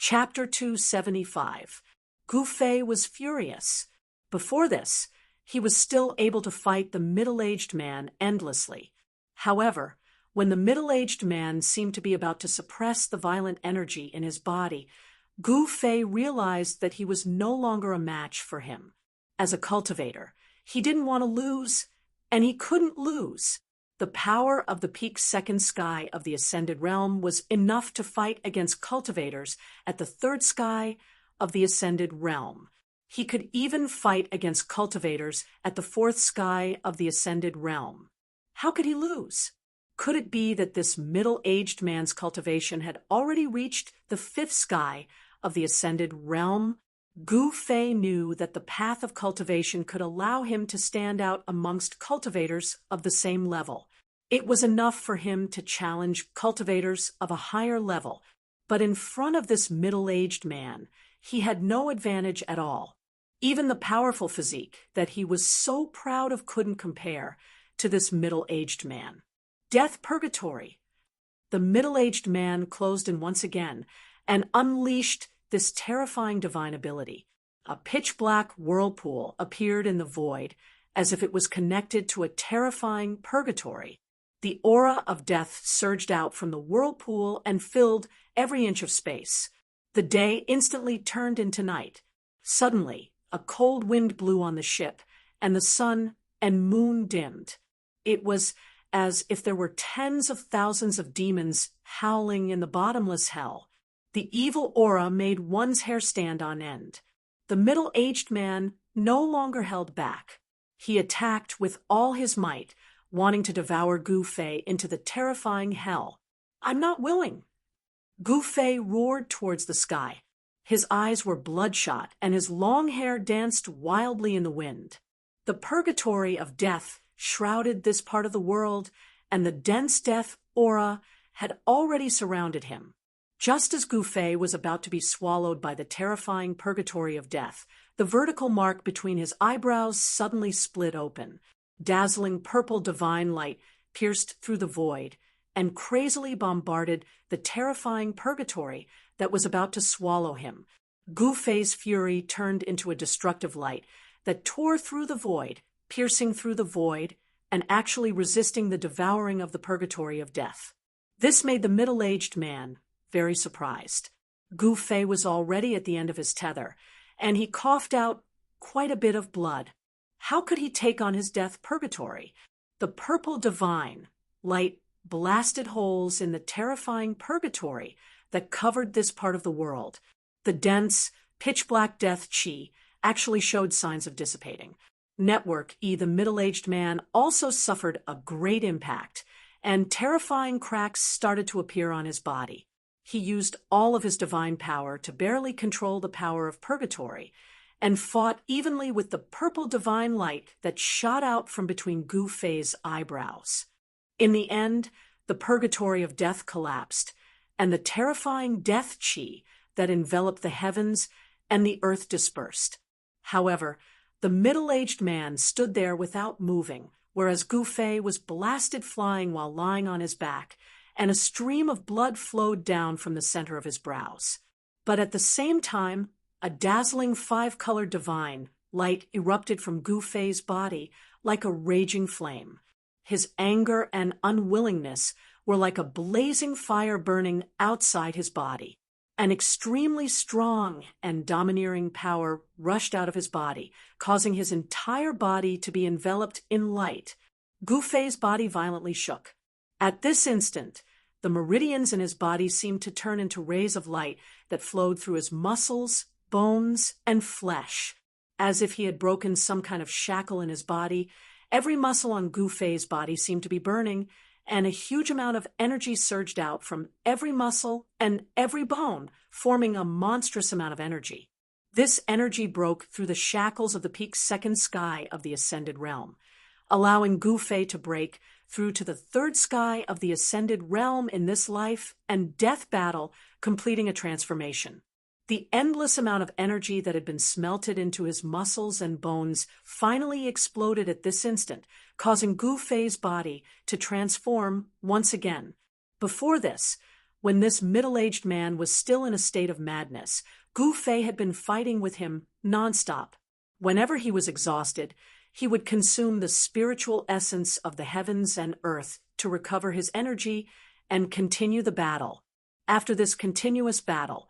Chapter 275. Gu Fei was furious. Before this, he was still able to fight the middle-aged man endlessly. However, when the middle-aged man seemed to be about to suppress the violent energy in his body, Gu Fei realized that he was no longer a match for him. As a cultivator, he didn't want to lose, and he couldn't lose. The power of the peak second sky of the Ascended Realm was enough to fight against cultivators at the third sky of the Ascended Realm. He could even fight against cultivators at the fourth sky of the Ascended Realm. How could he lose? Could it be that this middle-aged man's cultivation had already reached the fifth sky of the Ascended Realm? Gu Fei knew that the path of cultivation could allow him to stand out amongst cultivators of the same level. It was enough for him to challenge cultivators of a higher level, but in front of this middle-aged man, he had no advantage at all. Even the powerful physique that he was so proud of couldn't compare to this middle-aged man. Death Purgatory. The middle-aged man closed in once again and unleashed this terrifying divine ability. A pitch-black whirlpool appeared in the void, as if it was connected to a terrifying purgatory. The aura of death surged out from the whirlpool and filled every inch of space. The day instantly turned into night. Suddenly, a cold wind blew on the ship, and the sun and moon dimmed. It was as if there were tens of thousands of demons howling in the bottomless hell. The evil aura made one's hair stand on end. The middle-aged man no longer held back. He attacked with all his might, wanting to devour Gu Fei into the terrifying hell. "I'm not willing." Gu Fei roared towards the sky. His eyes were bloodshot, and his long hair danced wildly in the wind. The purgatory of death shrouded this part of the world, and the dense death aura had already surrounded him. Just as Gu Fei was about to be swallowed by the terrifying purgatory of death, the vertical mark between his eyebrows suddenly split open. Dazzling purple divine light pierced through the void and crazily bombarded the terrifying purgatory that was about to swallow him. Gu Fei's fury turned into a destructive light that tore through the void, piercing through the void, and actually resisting the devouring of the purgatory of death. This made the middle-aged man very surprised. Gu Fei was already at the end of his tether, and he coughed out quite a bit of blood. How could he take on his death purgatory? The purple divine light blasted holes in the terrifying purgatory that covered this part of the world. The dense, pitch-black death chi actually showed signs of dissipating. Network E, the middle-aged man, also suffered a great impact, and terrifying cracks started to appear on his body. He used all of his divine power to barely control the power of purgatory, and fought evenly with the purple divine light that shot out from between Gu Fei's eyebrows. In the end, the purgatory of death collapsed, and the terrifying death chi that enveloped the heavens and the earth dispersed. However, the middle-aged man stood there without moving, whereas Gu Fei was blasted flying while lying on his back, and a stream of blood flowed down from the center of his brows. But at the same time, a dazzling five-colored divine light erupted from Gu Fei's body like a raging flame. His anger and unwillingness were like a blazing fire burning outside his body. An extremely strong and domineering power rushed out of his body, causing his entire body to be enveloped in light. Gu Fei's body violently shook. At this instant, the meridians in his body seemed to turn into rays of light that flowed through his muscles, bones, and flesh. As if he had broken some kind of shackle in his body, every muscle on Gu Fei's body seemed to be burning, and a huge amount of energy surged out from every muscle and every bone, forming a monstrous amount of energy. This energy broke through the shackles of the peak second sky of the Ascended Realm, allowing Gu Fei to break through to the third sky of the Ascended Realm in this life and death battle, completing a transformation. The endless amount of energy that had been smelted into his muscles and bones finally exploded at this instant, causing Gu Fei's body to transform once again. Before this, when this middle-aged man was still in a state of madness, Gu Fei had been fighting with him nonstop. Whenever he was exhausted, he would consume the spiritual essence of the heavens and earth to recover his energy and continue the battle. After this continuous battle,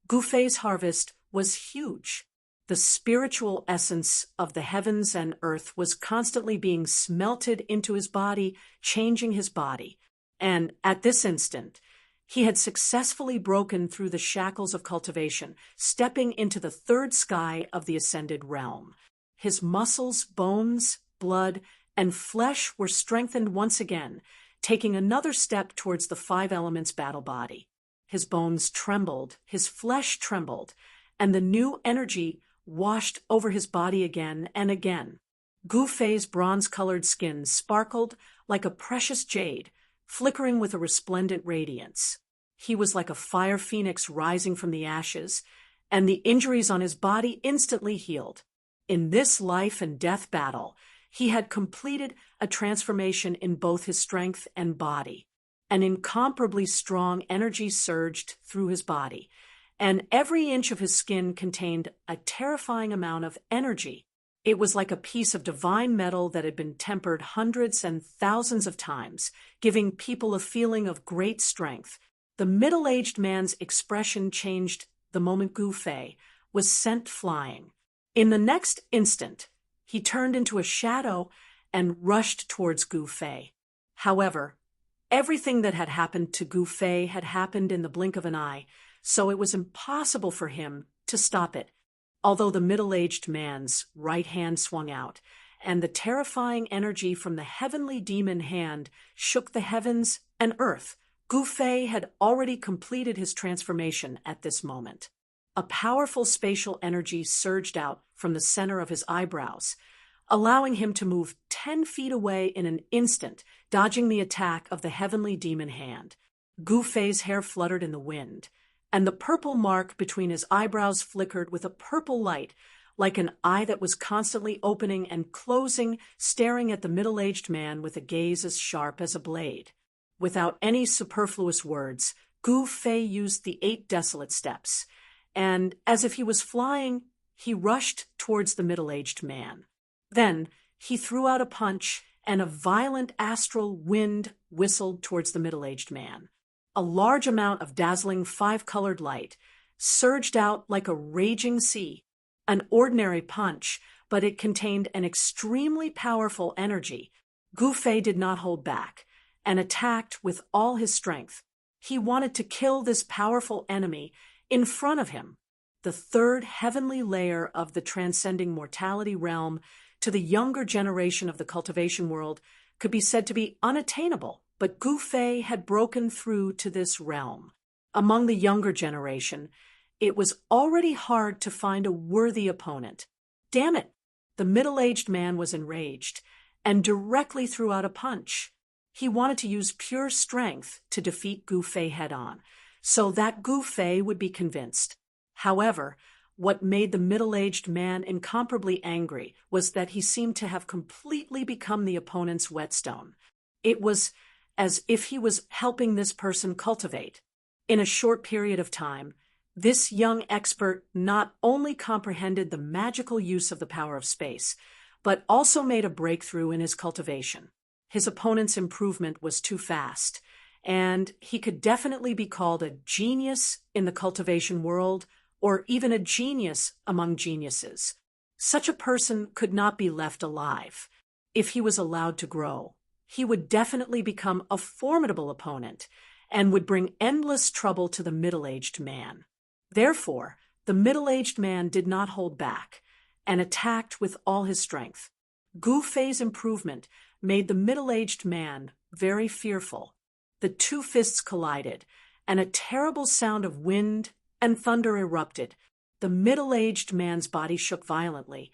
Gu Fei's harvest was huge. The spiritual essence of the heavens and earth was constantly being smelted into his body, changing his body. And at this instant, he had successfully broken through the shackles of cultivation, stepping into the third sky of the ascended realm. His muscles, bones, blood, and flesh were strengthened once again, taking another step towards the five elements battle body. His bones trembled, his flesh trembled, and the new energy washed over his body again and again. Gu Fei's bronze-colored skin sparkled like a precious jade, flickering with a resplendent radiance. He was like a fire phoenix rising from the ashes, and the injuries on his body instantly healed. In this life and death battle, he had completed a transformation in both his strength and body. An incomparably strong energy surged through his body, and every inch of his skin contained a terrifying amount of energy. It was like a piece of divine metal that had been tempered hundreds and thousands of times, giving people a feeling of great strength. The middle-aged man's expression changed the moment Gu Fei was sent flying. In the next instant, he turned into a shadow and rushed towards Gu Fei. However, everything that had happened to Gu Fei had happened in the blink of an eye, so it was impossible for him to stop it. Although the middle-aged man's right hand swung out, and the terrifying energy from the heavenly demon hand shook the heavens and earth, Gu Fei had already completed his transformation at this moment. A powerful spatial energy surged out from the center of his eyebrows, allowing him to move 10 feet away in an instant, dodging the attack of the heavenly demon hand. Gu Fei's hair fluttered in the wind, and the purple mark between his eyebrows flickered with a purple light, like an eye that was constantly opening and closing, staring at the middle-aged man with a gaze as sharp as a blade. Without any superfluous words, Gu Fei used the 8 desolate steps, and, as if he was flying, he rushed towards the middle-aged man. Then, he threw out a punch, and a violent astral wind whistled towards the middle-aged man. A large amount of dazzling 5-colored light surged out like a raging sea. An ordinary punch, but it contained an extremely powerful energy. Gu Fei did not hold back, and attacked with all his strength. He wanted to kill this powerful enemy in front of him. The third heavenly layer of the transcending mortality realm to the younger generation of the cultivation world could be said to be unattainable, but Gu Fei had broken through to this realm. Among the younger generation, it was already hard to find a worthy opponent. Damn it! The middle-aged man was enraged and directly threw out a punch. He wanted to use pure strength to defeat Gu Fei head-on, so that Gu Fei would be convinced. However, what made the middle-aged man incomparably angry was that he seemed to have completely become the opponent's whetstone. It was as if he was helping this person cultivate. In a short period of time, this young expert not only comprehended the magical use of the power of space, but also made a breakthrough in his cultivation. His opponent's improvement was too fast, and he could definitely be called a genius in the cultivation world, or even a genius among geniuses. Such a person could not be left alive. If he was allowed to grow, he would definitely become a formidable opponent and would bring endless trouble to the middle-aged man. Therefore, the middle-aged man did not hold back and attacked with all his strength. Gu Fei's improvement made the middle-aged man very fearful. The two fists collided, and a terrible sound of wind and thunder erupted. The middle-aged man's body shook violently,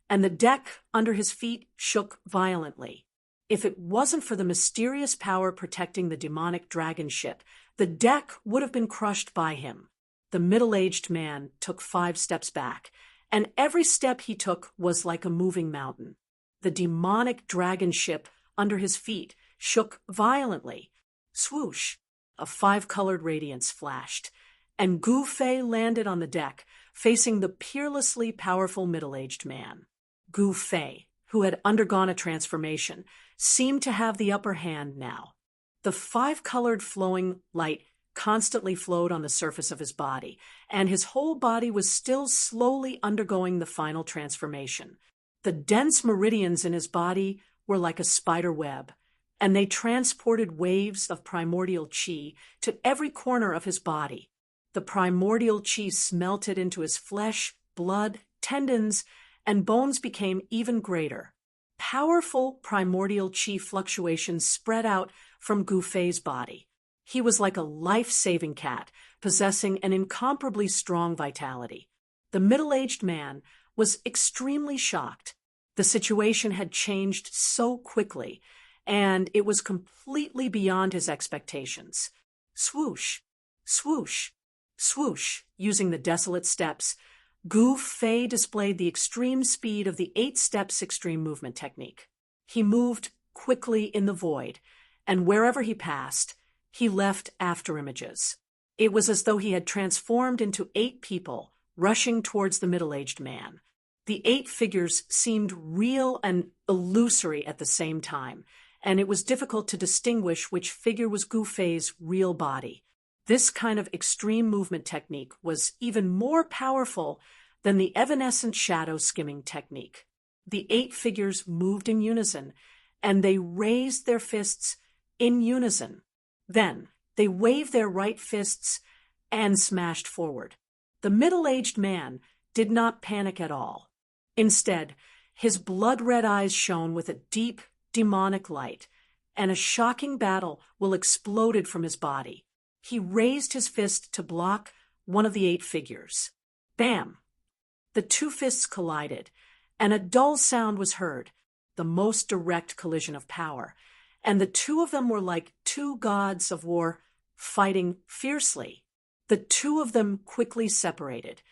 and the deck under his feet shook violently. If it wasn't for the mysterious power protecting the demonic dragon ship, the deck would have been crushed by him. The middle-aged man took 5 steps back, and every step he took was like a moving mountain. The demonic dragon ship under his feet shook violently. Swoosh! a five-colored radiance flashed, and Gu Fei landed on the deck, facing the peerlessly powerful middle-aged man. Gu Fei, who had undergone a transformation, seemed to have the upper hand now. The five-colored flowing light constantly flowed on the surface of his body, and his whole body was still slowly undergoing the final transformation. The dense meridians in his body were like a spider web, and they transported waves of primordial qi to every corner of his body. The primordial qi smelted into his flesh, blood, tendons, and bones became even greater. Powerful primordial qi fluctuations spread out from Gu Fei's body. He was like a life-saving cat, possessing an incomparably strong vitality. The middle-aged man was extremely shocked. The situation had changed so quickly, and it was completely beyond his expectations. Swoosh, swoosh, swoosh, using the desolate steps, Gu Fei displayed the extreme speed of the 8 steps extreme movement technique. He moved quickly in the void, and wherever he passed, he left afterimages. It was as though he had transformed into 8 people, rushing towards the middle-aged man. The 8 figures seemed real and illusory at the same time, and it was difficult to distinguish which figure was Gu Fei's real body. This kind of extreme movement technique was even more powerful than the evanescent shadow skimming technique. The 8 figures moved in unison, and they raised their fists in unison. Then, they waved their right fists and smashed forward. The middle-aged man did not panic at all. Instead, his blood-red eyes shone with a deep, demonic light, and a shocking battle will exploded from his body. He raised his fist to block one of the 8 figures. Bam! The 2 fists collided, and a dull sound was heard, the most direct collision of power, and the 2 of them were like 2 gods of war fighting fiercely. The 2 of them quickly separated,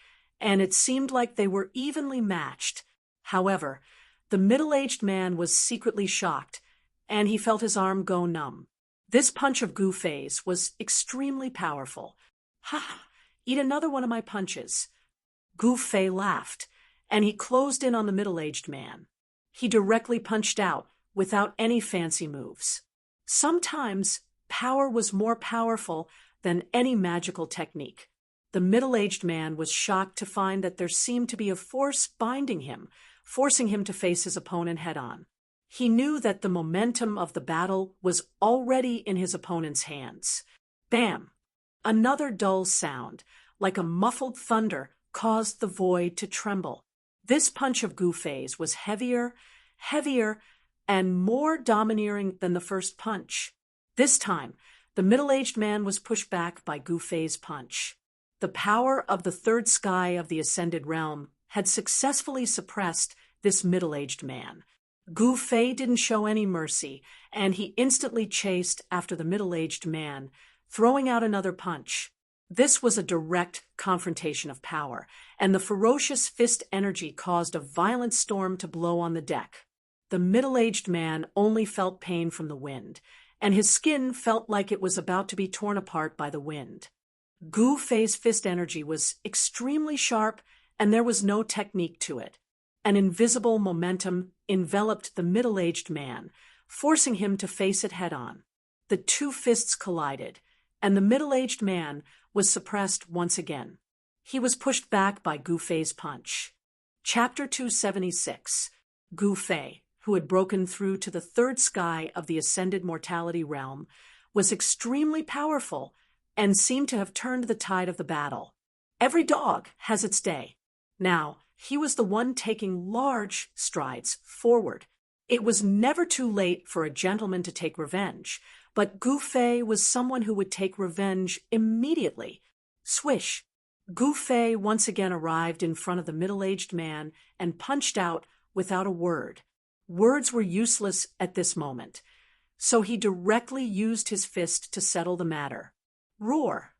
and it seemed like they were evenly matched. However, the middle-aged man was secretly shocked, and he felt his arm go numb. This punch of Gu Fei's was extremely powerful. Ha! Eat another one of my punches. Gu Fei laughed, and he closed in on the middle-aged man. He directly punched out, without any fancy moves. Sometimes, power was more powerful than any magical technique. The middle-aged man was shocked to find that there seemed to be a force binding him, forcing him to face his opponent head-on. He knew that the momentum of the battle was already in his opponent's hands. Bam! Another dull sound, like a muffled thunder, caused the void to tremble. This punch of Gu Fei's was heavier, and more domineering than the first punch. This time, the middle-aged man was pushed back by Gu Fei's punch. The power of the 3rd sky of the ascended realm had successfully suppressed this middle-aged man. Gu Fei didn't show any mercy, and he instantly chased after the middle-aged man, throwing out another punch. This was a direct confrontation of power, and the ferocious fist energy caused a violent storm to blow on the deck. The middle-aged man only felt pain from the wind, and his skin felt like it was about to be torn apart by the wind. Gu Fei's fist energy was extremely sharp, and there was no technique to it. An invisible momentum enveloped the middle-aged man, forcing him to face it head-on. The 2 fists collided, and the middle-aged man was suppressed once again. He was pushed back by Gu Fei's punch. Chapter 276. Gu Fei, who had broken through to the 3rd sky of the ascended mortality realm, was extremely powerful and seemed to have turned the tide of the battle. Every dog has its day. Now, he was the one taking large strides forward. It was never too late for a gentleman to take revenge, but Gu Fei was someone who would take revenge immediately. Swish! Gu Fei once again arrived in front of the middle-aged man and punched out without a word. Words were useless at this moment, so he directly used his fist to settle the matter. Roar!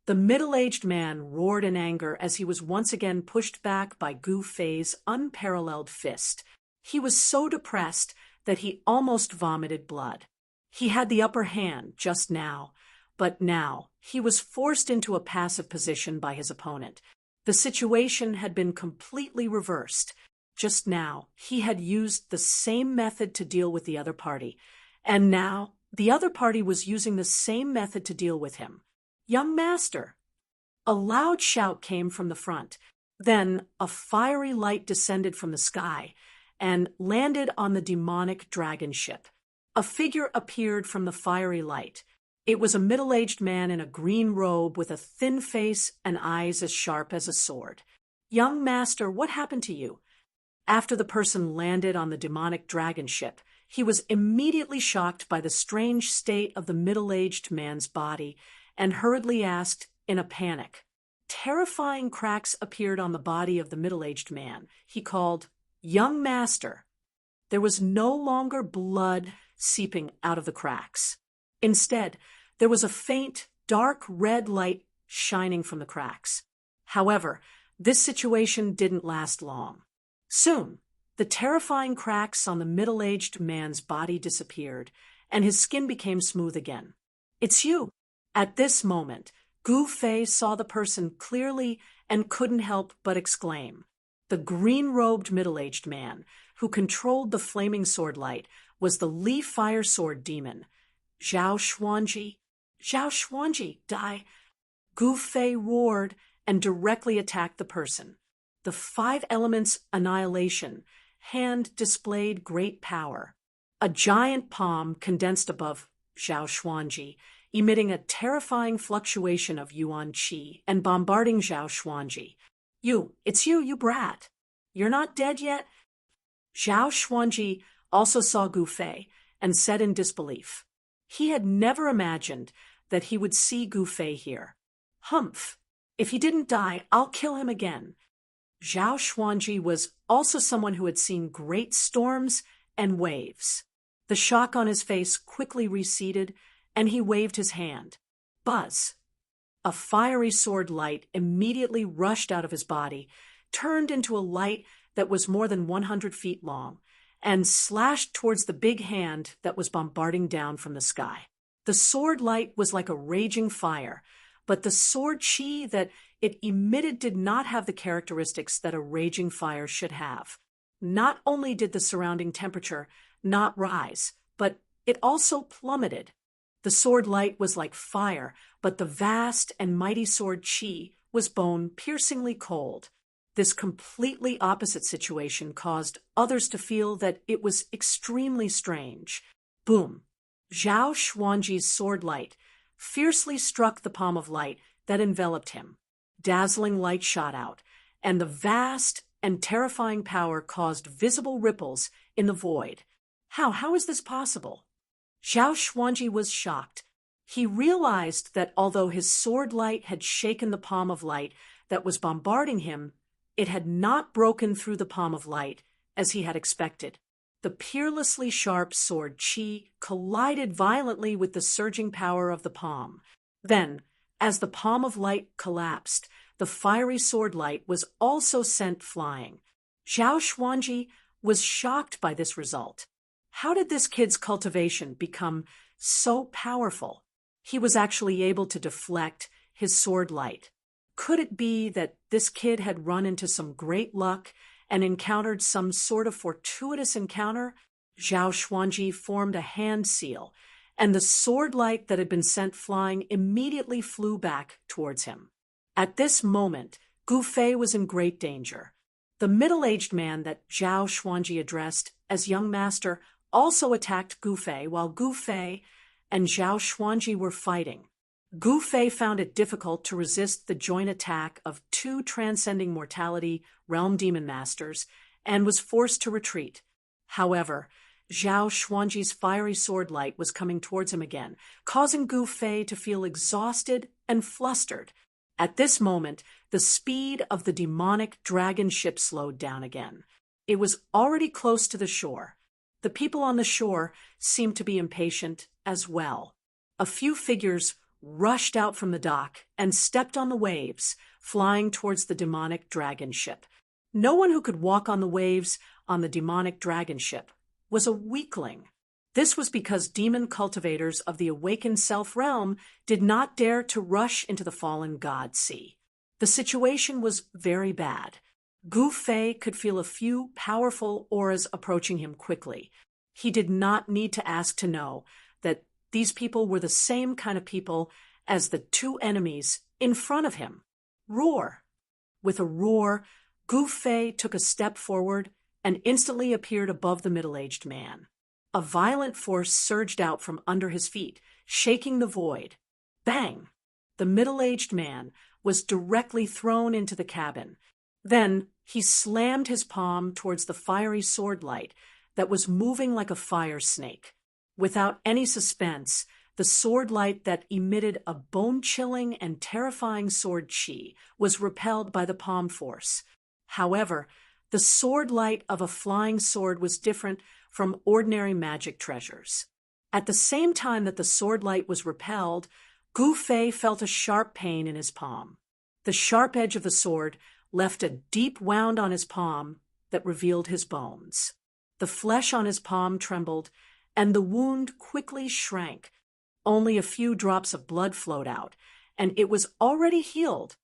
The middle-aged man roared in anger as he was once again pushed back by Gu Fei's unparalleled fist. He was so depressed that he almost vomited blood. He had the upper hand just now, But now, he was forced into a passive position by his opponent. The situation had been completely reversed. Just now, he had used the same method to deal with the other party, and now the other party was using the same method to deal with him. "Young master!" A loud shout came from the front. Then a fiery light descended from the sky and landed on the demonic dragon ship. A figure appeared from the fiery light. It was a middle-aged man in a green robe with a thin face and eyes as sharp as a sword. "Young master, what happened to you?" After the person landed on the demonic dragon ship, he was immediately shocked by the strange state of the middle-aged man's body and hurriedly asked, in a panic. Terrifying cracks appeared on the body of the middle-aged man. He called, "Young master." There was no longer blood seeping out of the cracks. Instead, there was a faint, dark red light shining from the cracks. However, this situation didn't last long. Soon, the terrifying cracks on the middle-aged man's body disappeared, and his skin became smooth again. "It's you." At this moment, Gu Fei saw the person clearly and couldn't help but exclaim. The green-robed middle-aged man, who controlled the flaming sword light, was the Li Fire Sword Demon. "Zhao Xuanji, Zhao Xuanji, die!" Gu Fei roared and directly attacked the person. The 5 elements annihilation hand displayed great power. A giant palm condensed above Zhao Xuanji, emitting a terrifying fluctuation of yuan qi and bombarding Zhao Xuanji. It's you, you brat. You're not dead yet?" Zhao Xuanji also saw Gu Fei and said in disbelief. He had never imagined that he would see Gu Fei here. "Humph! If he didn't die, I'll kill him again." Zhao Xuanji was also someone who had seen great storms and waves. The shock on his face quickly receded, and he waved his hand. Buzz! A fiery sword light immediately rushed out of his body, turned into a light that was more than 100 feet long, and slashed towards the big hand that was bombarding down from the sky. The sword light was like a raging fire, but the sword chi that it emitted did not have the characteristics that a raging fire should have. Not only did the surrounding temperature not rise, but it also plummeted. The sword light was like fire, but the vast and mighty sword chi was bone-piercingly cold. This completely opposite situation caused others to feel that it was extremely strange. Boom! Zhao Xuanji's sword light fiercely struck the palm of light that enveloped him. Dazzling light shot out, and the vast and terrifying power caused visible ripples in the void. How is this possible? Zhao Xuanji was shocked. He realized that although his sword light had shaken the palm of light that was bombarding him, it had not broken through the palm of light as he had expected. The peerlessly sharp sword chi collided violently with the surging power of the palm. Then, as the palm of light collapsed, the fiery sword light was also sent flying. Zhao Xuanji was shocked by this result. How did this kid's cultivation become so powerful? He was actually able to deflect his sword light. Could it be that this kid had run into some great luck and encountered some sort of fortuitous encounter? Zhao Xuanji formed a hand seal, and the sword light that had been sent flying immediately flew back towards him. At this moment, Gu Fei was in great danger. The middle-aged man that Zhao Xuanji addressed as young master also attacked Gu Fei while Gu Fei and Zhao Xuanji were fighting. Gu Fei found it difficult to resist the joint attack of 2 transcending mortality realm demon masters and was forced to retreat. However, Zhao Xuanji's fiery sword light was coming towards him again, causing Gu Fei to feel exhausted and flustered. At this moment, the speed of the demonic dragon ship slowed down again. It was already close to the shore. The people on the shore seemed to be impatient as well. A few figures rushed out from the dock and stepped on the waves, flying towards the demonic dragon ship. No one who could walk on the waves on the demonic dragon ship was a weakling. This was because demon cultivators of the awakened self realm did not dare to rush into the fallen god sea. The situation was very bad. Gu Fei could feel a few powerful auras approaching him quickly. He did not need to ask to know that these people were the same kind of people as the two enemies in front of him. Roar! With a roar, Gu Fei took a step forward and instantly appeared above the middle-aged man. A violent force surged out from under his feet, shaking the void. Bang! The middle-aged man was directly thrown into the cabin. Then he slammed his palm towards the fiery sword light that was moving like a fire snake. Without any suspense, the sword light that emitted a bone-chilling and terrifying sword chi was repelled by the palm force. However, the sword light of a flying sword was different from ordinary magic treasures. At the same time that the sword light was repelled, Gu Fei felt a sharp pain in his palm. The sharp edge of the sword left a deep wound on his palm that revealed his bones. The flesh on his palm trembled, and the wound quickly shrank. Only a few drops of blood flowed out, and it was already healed.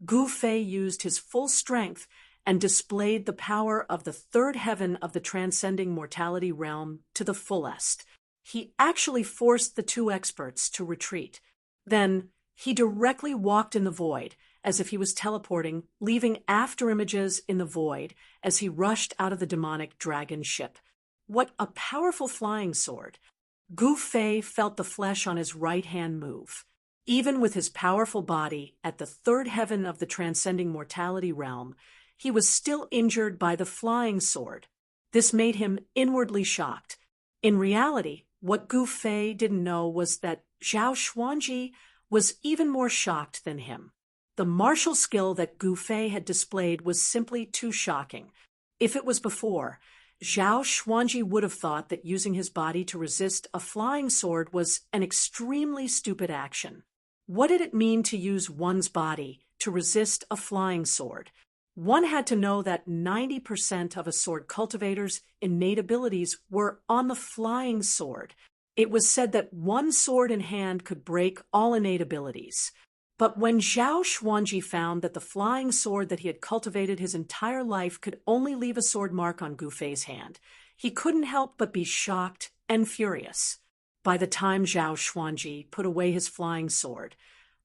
Gu Fei used his full strength and displayed the power of the third heaven of the transcending mortality realm to the fullest. He actually forced the two experts to retreat. Then he directly walked in the void, as if he was teleporting, leaving afterimages in the void as he rushed out of the demonic dragon ship. What a powerful flying sword! Gu Fei felt the flesh on his right hand move. Even with his powerful body at the third heaven of the transcending mortality realm, he was still injured by the flying sword. This made him inwardly shocked. In reality, what Gu Fei didn't know was that Zhao Xuanji was even more shocked than him. The martial skill that Gu Fei had displayed was simply too shocking. If it was before, Zhao Xuanji would have thought that using his body to resist a flying sword was an extremely stupid action. What did it mean to use one's body to resist a flying sword? One had to know that 90% of a sword cultivator's innate abilities were on the flying sword. It was said that one sword in hand could break all innate abilities. But when Zhao Xuanji found that the flying sword that he had cultivated his entire life could only leave a sword mark on Gu Fei's hand, he couldn't help but be shocked and furious. By the time Zhao Xuanji put away his flying sword,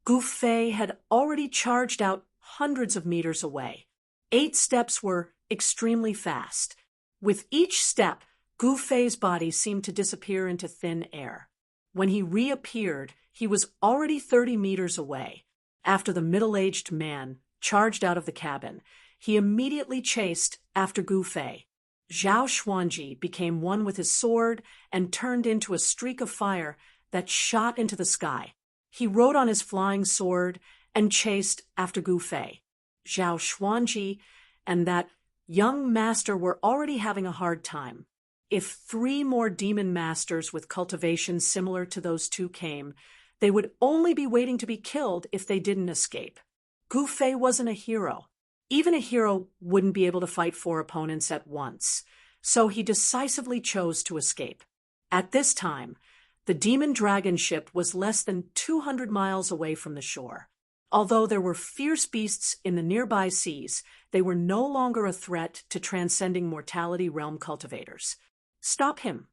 Gu Fei had already charged out hundreds of meters away. 8 steps were extremely fast. With each step, Gu Fei's body seemed to disappear into thin air. When he reappeared, he was already 30 meters away. After the middle-aged man charged out of the cabin, he immediately chased after Gu Fei. Zhao Xuanji became one with his sword and turned into a streak of fire that shot into the sky. He rode on his flying sword and chased after Gu Fei. Zhao Xuanji and that young master were already having a hard time. If 3 more demon masters with cultivations similar to those two came, they would only be waiting to be killed if they didn't escape. Gu Fei wasn't a hero. Even a hero wouldn't be able to fight 4 opponents at once, so he decisively chose to escape. At this time, the demon dragon ship was less than 200 miles away from the shore. Although there were fierce beasts in the nearby seas, they were no longer a threat to transcending mortality realm cultivators. "Stop him!"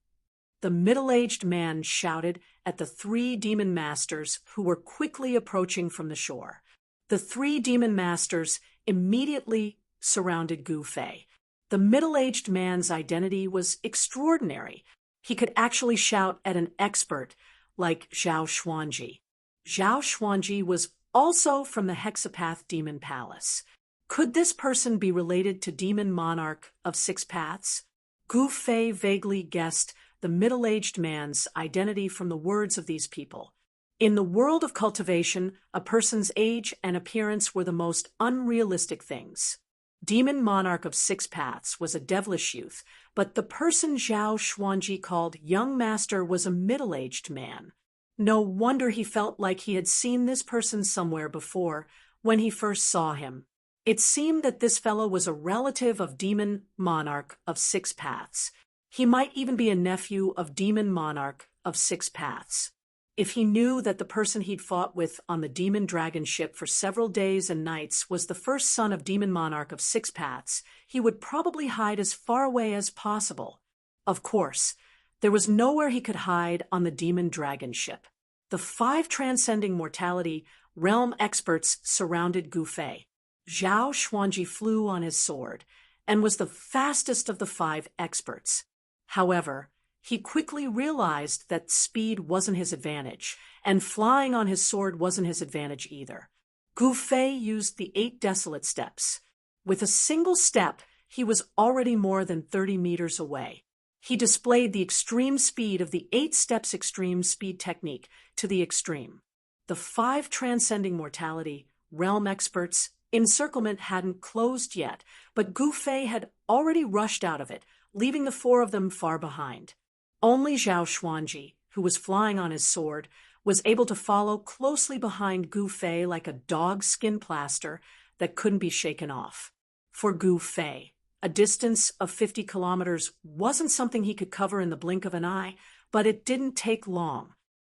The middle-aged man shouted at the 3 demon masters who were quickly approaching from the shore. The 3 demon masters immediately surrounded Gu Fei. The middle-aged man's identity was extraordinary. He could actually shout at an expert like Zhao Xuanji. Zhao Xuanji was also from the Hexapath Demon Palace. Could this person be related to Demon Monarch of 6 Paths? Gu Fei vaguely guessed the middle-aged man's identity from the words of these people. In the world of cultivation, a person's age and appearance were the most unrealistic things. Demon Monarch of 6 Paths was a devilish youth, but the person Zhao Xuanji called Young Master was a middle-aged man. No wonder he felt like he had seen this person somewhere before when he first saw him. It seemed that this fellow was a relative of Demon Monarch of 6 Paths. He might even be a nephew of Demon Monarch of Six Paths. If he knew that the person he'd fought with on the Demon Dragon ship for several days and nights was the first son of Demon Monarch of Six Paths, he would probably hide as far away as possible. Of course, there was nowhere he could hide on the Demon Dragon ship. The 5 transcending mortality realm experts surrounded Gu Fei. Zhao Xuanji flew on his sword and was the fastest of the 5 experts. However, he quickly realized that speed wasn't his advantage, and flying on his sword wasn't his advantage either. Gu Fei used the 8 desolate steps. With a single step, he was already more than 30 meters away. He displayed the extreme speed of the 8 steps extreme speed technique to the extreme. The 5 transcending mortality realm experts' encirclement hadn't closed yet, but Gu Fei had already rushed out of it, leaving the 4 of them far behind. Only Zhao Xuanji, who was flying on his sword, was able to follow closely behind Gu Fei like a dog's skin plaster that couldn't be shaken off. For Gu Fei, a distance of 50 kilometers wasn't something he could cover in the blink of an eye, but it didn't take long.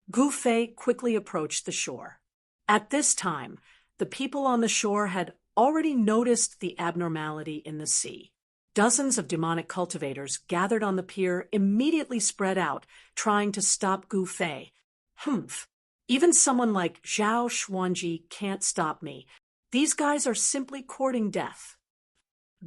Gu Fei quickly approached the shore. At this time, the people on the shore had already noticed the abnormality in the sea. Dozens of demonic cultivators gathered on the pier immediately spread out, trying to stop Gu Fei. Humph. Even someone like Zhao Xuanji can't stop me. These guys are simply courting death.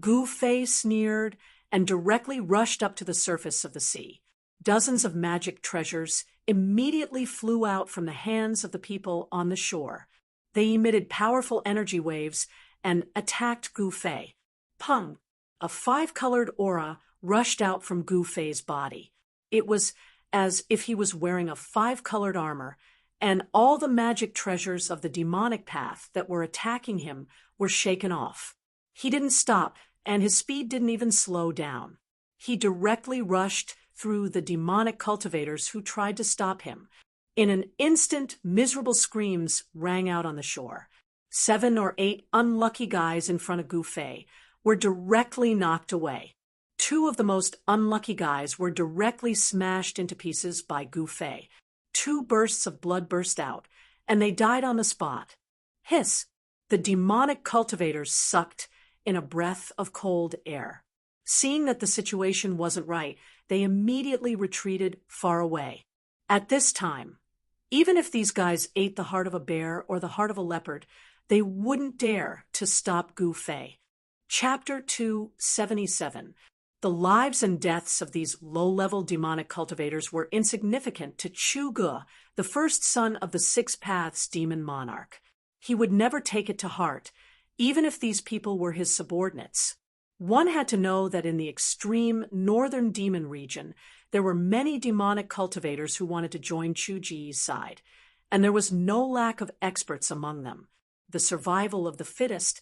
Gu Fei sneered and directly rushed up to the surface of the sea. Dozens of magic treasures immediately flew out from the hands of the people on the shore. They emitted powerful energy waves and attacked Gu Fei. Pung! A 5-colored aura rushed out from Gu Fei's body. It was as if he was wearing a 5-colored armor, and all the magic treasures of the demonic path that were attacking him were shaken off. He didn't stop, and his speed didn't even slow down. He directly rushed through the demonic cultivators who tried to stop him. In an instant, miserable screams rang out on the shore. 7 or 8 unlucky guys in front of Gu Fei were directly knocked away. 2 of the most unlucky guys were directly smashed into pieces by Gu Fei. 2 bursts of blood burst out, and they died on the spot. Hiss! The demonic cultivators sucked in a breath of cold air. Seeing that the situation wasn't right, they immediately retreated far away. At this time, even if these guys ate the heart of a bear or the heart of a leopard, they wouldn't dare to stop Gu Fei. Chapter 277. The lives and deaths of these low-level demonic cultivators were insignificant to Chu Ge, the first son of the Six Paths Demon Monarch. He would never take it to heart, even if these people were his subordinates. One had to know that in the extreme northern demon region, there were many demonic cultivators who wanted to join Chu Ji's side, and there was no lack of experts among them. The survival of the fittest,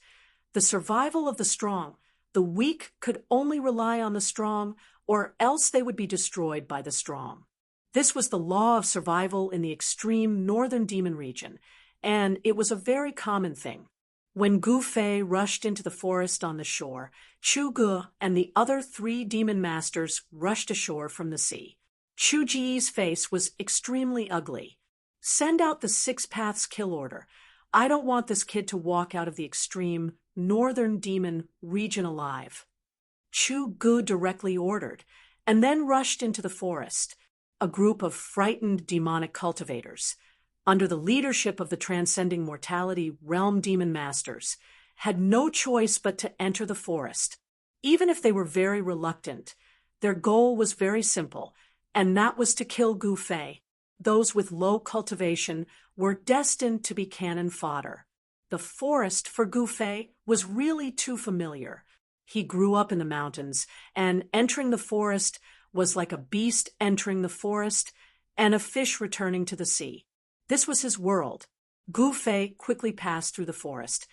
the survival of the strong. The weak could only rely on the strong, or else they would be destroyed by the strong. This was the law of survival in the extreme northern demon region, and it was a very common thing. When Gu Fei rushed into the forest on the shore, Chu Ge and the other 3 demon masters rushed ashore from the sea. Chu Ji's face was extremely ugly. Send out the 6 Paths kill order. I don't want this kid to walk out of the extreme northern demon region alive. Chu Ge directly ordered, and then rushed into the forest. A group of frightened demonic cultivators, under the leadership of the transcending mortality realm demon masters, had no choice but to enter the forest. Even if they were very reluctant, their goal was very simple, and that was to kill Gu Fei. Those with low cultivation were destined to be cannon fodder. The forest for Gu Fei was really too familiar. He grew up in the mountains, and entering the forest was like a beast entering the forest and a fish returning to the sea. This was his world. Gu Fei quickly passed through the forest,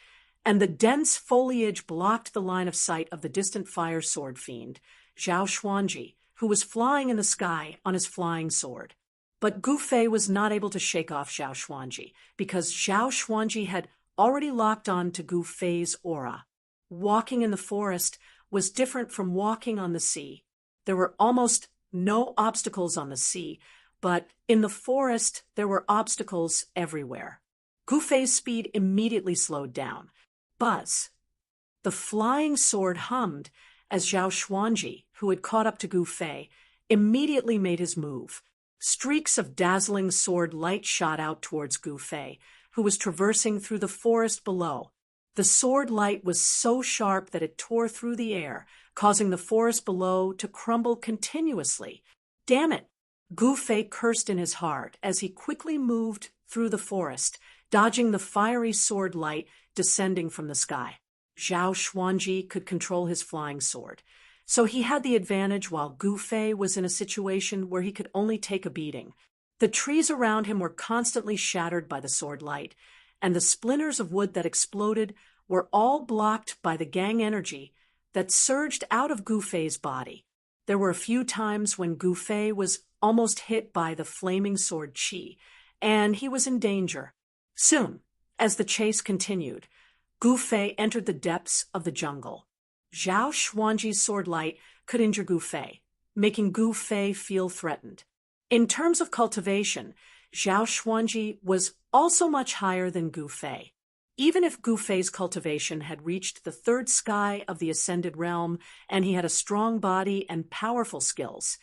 and the dense foliage blocked the line of sight of the distant fire sword fiend, Zhao Xuanji, who was flying in the sky on his flying sword. But Gu Fei was not able to shake off Zhao Xuanji, because Zhao Xuanji had already locked on to Gu Fei's aura. Walking in the forest was different from walking on the sea. There were almost no obstacles on the sea, but in the forest there were obstacles everywhere. Gu Fei's speed immediately slowed down. Buzz! The flying sword hummed as Zhao Xuanji, who had caught up to Gu Fei, immediately made his move. Streaks of dazzling sword light shot out towards Gu Fei, who was traversing through the forest below. The sword light was so sharp that it tore through the air, causing the forest below to crumble continuously. Damn it! Gu Fei cursed in his heart as he quickly moved through the forest, dodging the fiery sword light descending from the sky. Zhao Xuanji could control his flying sword, so he had the advantage while Gu Fei was in a situation where he could only take a beating. The trees around him were constantly shattered by the sword light, and the splinters of wood that exploded were all blocked by the gang energy that surged out of Gu Fei's body. There were a few times when Gu Fei was almost hit by the flaming sword chi, and he was in danger. Soon, as the chase continued, Gu Fei entered the depths of the jungle. Zhao Xuanji's sword light could injure Gu Fei, making Gu Fei feel threatened. In terms of cultivation, Zhao Xuanji was also much higher than Gu Fei. Even if Gu Fei's cultivation had reached the third sky of the Ascended Realm and he had a strong body and powerful skills,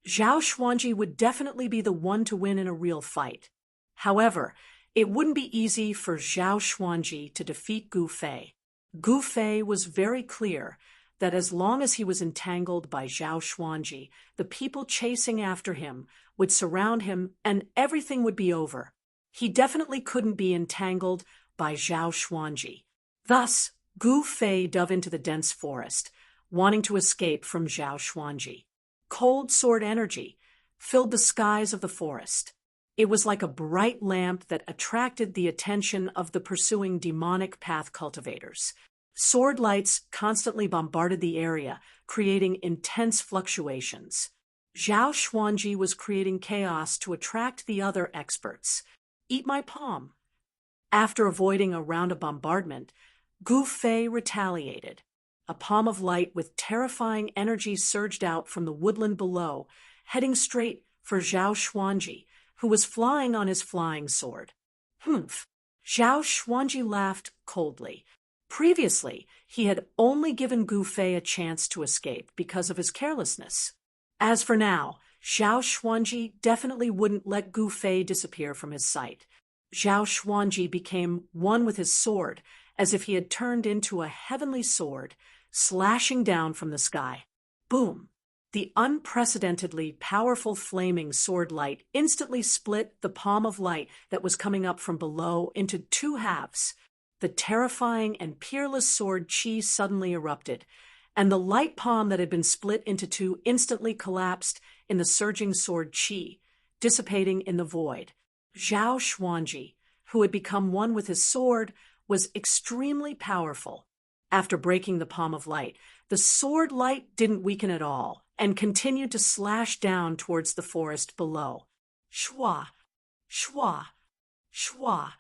Zhao Xuanji would definitely be the one to win in a real fight. However, it wouldn't be easy for Zhao Xuanji to defeat Gu Fei. Gu Fei was very clear that as long as he was entangled by Zhao Xuanji, the people chasing after him would surround him and everything would be over. He definitely couldn't be entangled by Zhao Xuanji. Thus, Gu Fei dove into the dense forest, wanting to escape from Zhao Xuanji. Cold sword energy filled the skies of the forest. It was like a bright lamp that attracted the attention of the pursuing demonic path cultivators. Sword lights constantly bombarded the area, creating intense fluctuations. Zhao Xuanji was creating chaos to attract the other experts. Eat my palm. After avoiding a round of bombardment, Gu Fei retaliated. A palm of light with terrifying energy surged out from the woodland below, heading straight for Zhao Xuanji, who was flying on his flying sword. Humph! Zhao Xuanji laughed coldly. Previously, he had only given Gu Fei a chance to escape because of his carelessness. As for now, Zhao Xuanji definitely wouldn't let Gu Fei disappear from his sight. Zhao Xuanji became one with his sword, as if he had turned into a heavenly sword, slashing down from the sky. Boom! The unprecedentedly powerful flaming sword light instantly split the palm of light that was coming up from below into two halves. The terrifying and peerless sword chi suddenly erupted, and the light palm that had been split into two instantly collapsed in the surging sword chi, dissipating in the void. Zhao Xuanji, who had become one with his sword, was extremely powerful. After breaking the palm of light, the sword light didn't weaken at all and continued to slash down towards the forest below. Shwa, shwa, shwa,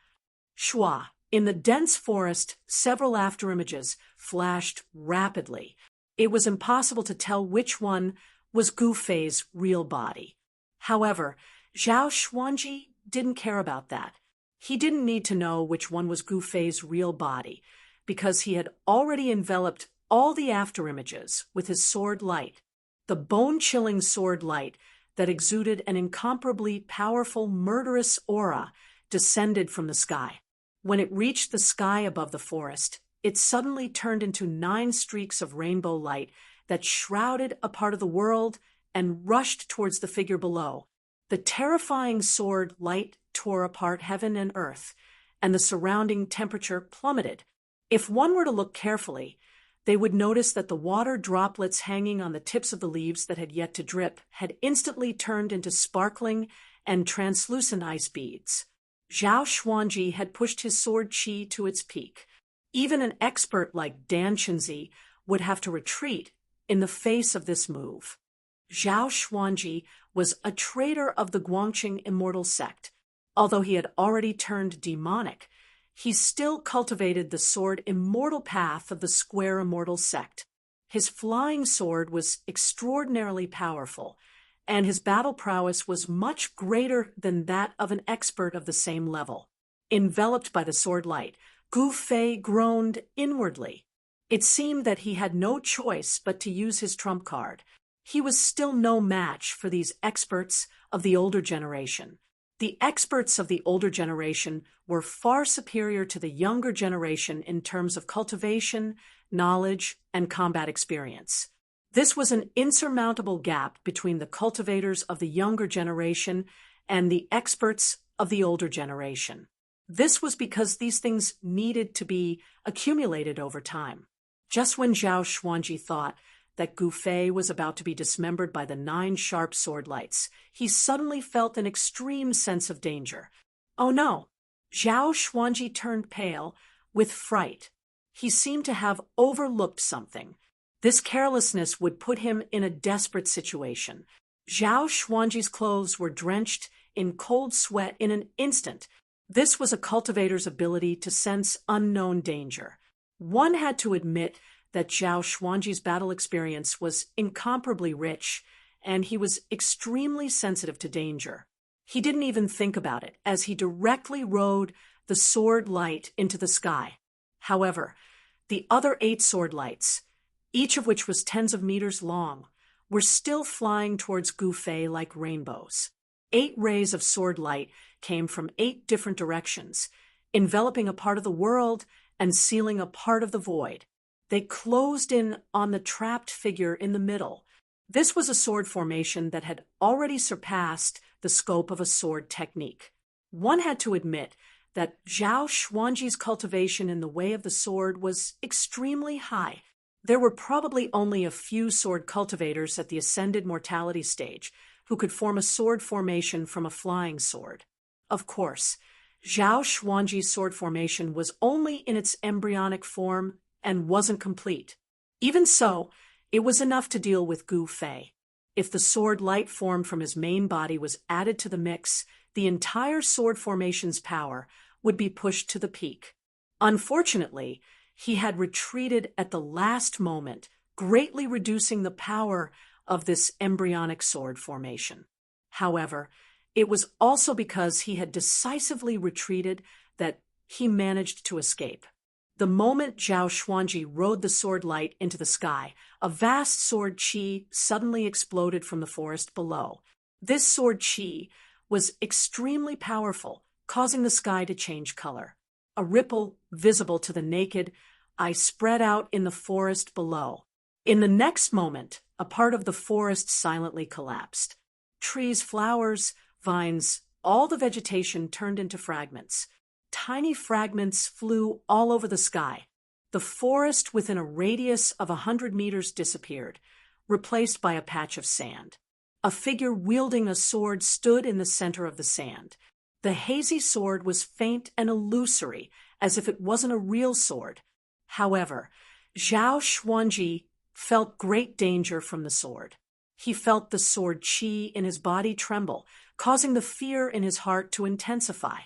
shwa. In the dense forest, several afterimages flashed rapidly. It was impossible to tell which one was Gu Fei's real body. However, Zhao Xuanji didn't care about that. He didn't need to know which one was Gu Fei's real body, because he had already enveloped all the afterimages with his sword light, the bone-chilling sword light that exuded an incomparably powerful, murderous aura descended from the sky. When it reached the sky above the forest, it suddenly turned into 9 streaks of rainbow light that shrouded a part of the world and rushed towards the figure below. The terrifying sword light tore apart heaven and earth, and the surrounding temperature plummeted. If one were to look carefully, they would notice that the water droplets hanging on the tips of the leaves that had yet to drip had instantly turned into sparkling and translucent ice beads. Zhao Xuanji had pushed his sword chi to its peak. Even an expert like Dan Chenzi would have to retreat in the face of this move. Zhao Xuanji was a traitor of the Guangqing immortal sect. Although he had already turned demonic, he still cultivated the sword immortal path of the square immortal sect. His flying sword was extraordinarily powerful, and his battle prowess was much greater than that of an expert of the same level. Enveloped by the sword light, Gu Fei groaned inwardly. It seemed that he had no choice but to use his trump card. He was still no match for these experts of the older generation. The experts of the older generation were far superior to the younger generation in terms of cultivation, knowledge, and combat experience. This was an insurmountable gap between the cultivators of the younger generation and the experts of the older generation. This was because these things needed to be accumulated over time. Just when Zhao Xuanji thought that Gu Fei was about to be dismembered by the 9 sharp sword lights, he suddenly felt an extreme sense of danger. Oh no! Zhao Xuanji turned pale with fright. He seemed to have overlooked something. This carelessness would put him in a desperate situation. Zhao Xuanji's clothes were drenched in cold sweat in an instant. This was a cultivator's ability to sense unknown danger. One had to admit that Zhao Xuanji's battle experience was incomparably rich, and he was extremely sensitive to danger. He didn't even think about it as he directly rode the sword light into the sky. However, the other 8 sword lights, each of which was tens of meters long, were still flying towards Gu Fei like rainbows. 8 rays of sword light came from 8 different directions, enveloping a part of the world and sealing a part of the void. They closed in on the trapped figure in the middle. This was a sword formation that had already surpassed the scope of a sword technique. One had to admit that Zhao Xuanji's cultivation in the way of the sword was extremely high. There were probably only a few sword cultivators at the ascended mortality stage who could form a sword formation from a flying sword. Of course, Zhao Xuanji's sword formation was only in its embryonic form and wasn't complete. Even so, it was enough to deal with Gu Fei. If the sword light formed from his main body was added to the mix, the entire sword formation's power would be pushed to the peak. Unfortunately, he had retreated at the last moment, greatly reducing the power of this embryonic sword formation. However, it was also because he had decisively retreated that he managed to escape. The moment Zhao Xuanji rode the sword light into the sky, a vast sword qi suddenly exploded from the forest below. This sword qi was extremely powerful, causing the sky to change color. A ripple visible to the naked eye spread out in the forest below. In the next moment, a part of the forest silently collapsed. Trees, flowers, vines, all the vegetation turned into fragments. Tiny fragments flew all over the sky. The forest within a radius of 100 meters disappeared, replaced by a patch of sand. A figure wielding a sword stood in the center of the sand. The hazy sword was faint and illusory, as if it wasn't a real sword. However, Zhao Xuanji felt great danger from the sword. He felt the sword qi in his body tremble, causing the fear in his heart to intensify.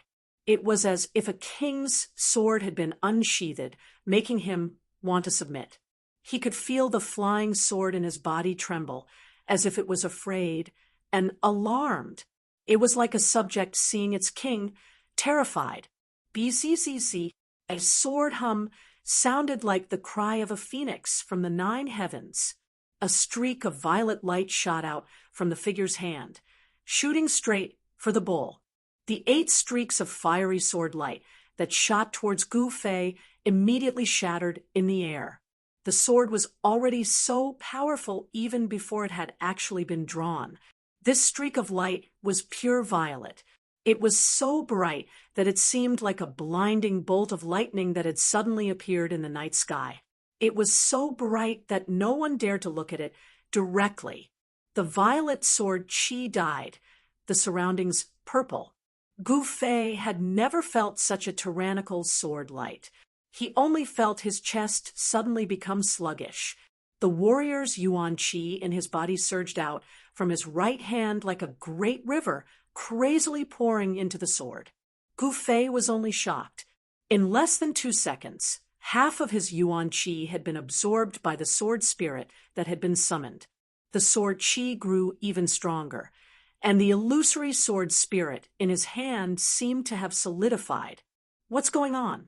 It was as if a king's sword had been unsheathed, making him want to submit. He could feel the flying sword in his body tremble, as if it was afraid and alarmed. It was like a subject seeing its king, terrified. BCCC, a sword hum sounded like the cry of a phoenix from the 9 heavens. A streak of violet light shot out from the figure's hand, shooting straight for the bull. The 8 streaks of fiery sword light that shot towards Gu Fei immediately shattered in the air. The sword was already so powerful even before it had actually been drawn. This streak of light was pure violet. It was so bright that it seemed like a blinding bolt of lightning that had suddenly appeared in the night sky. It was so bright that no one dared to look at it directly. The violet sword qi died, the surroundings purple. Gu Fei had never felt such a tyrannical sword light. He only felt his chest suddenly become sluggish. The warrior's yuan qi in his body surged out from his right hand like a great river, crazily pouring into the sword. Gu Fei was only shocked. In less than 2 seconds, half of his yuan qi had been absorbed by the sword spirit that had been summoned. The sword chi grew even stronger, and the illusory sword spirit in his hand seemed to have solidified. What's going on?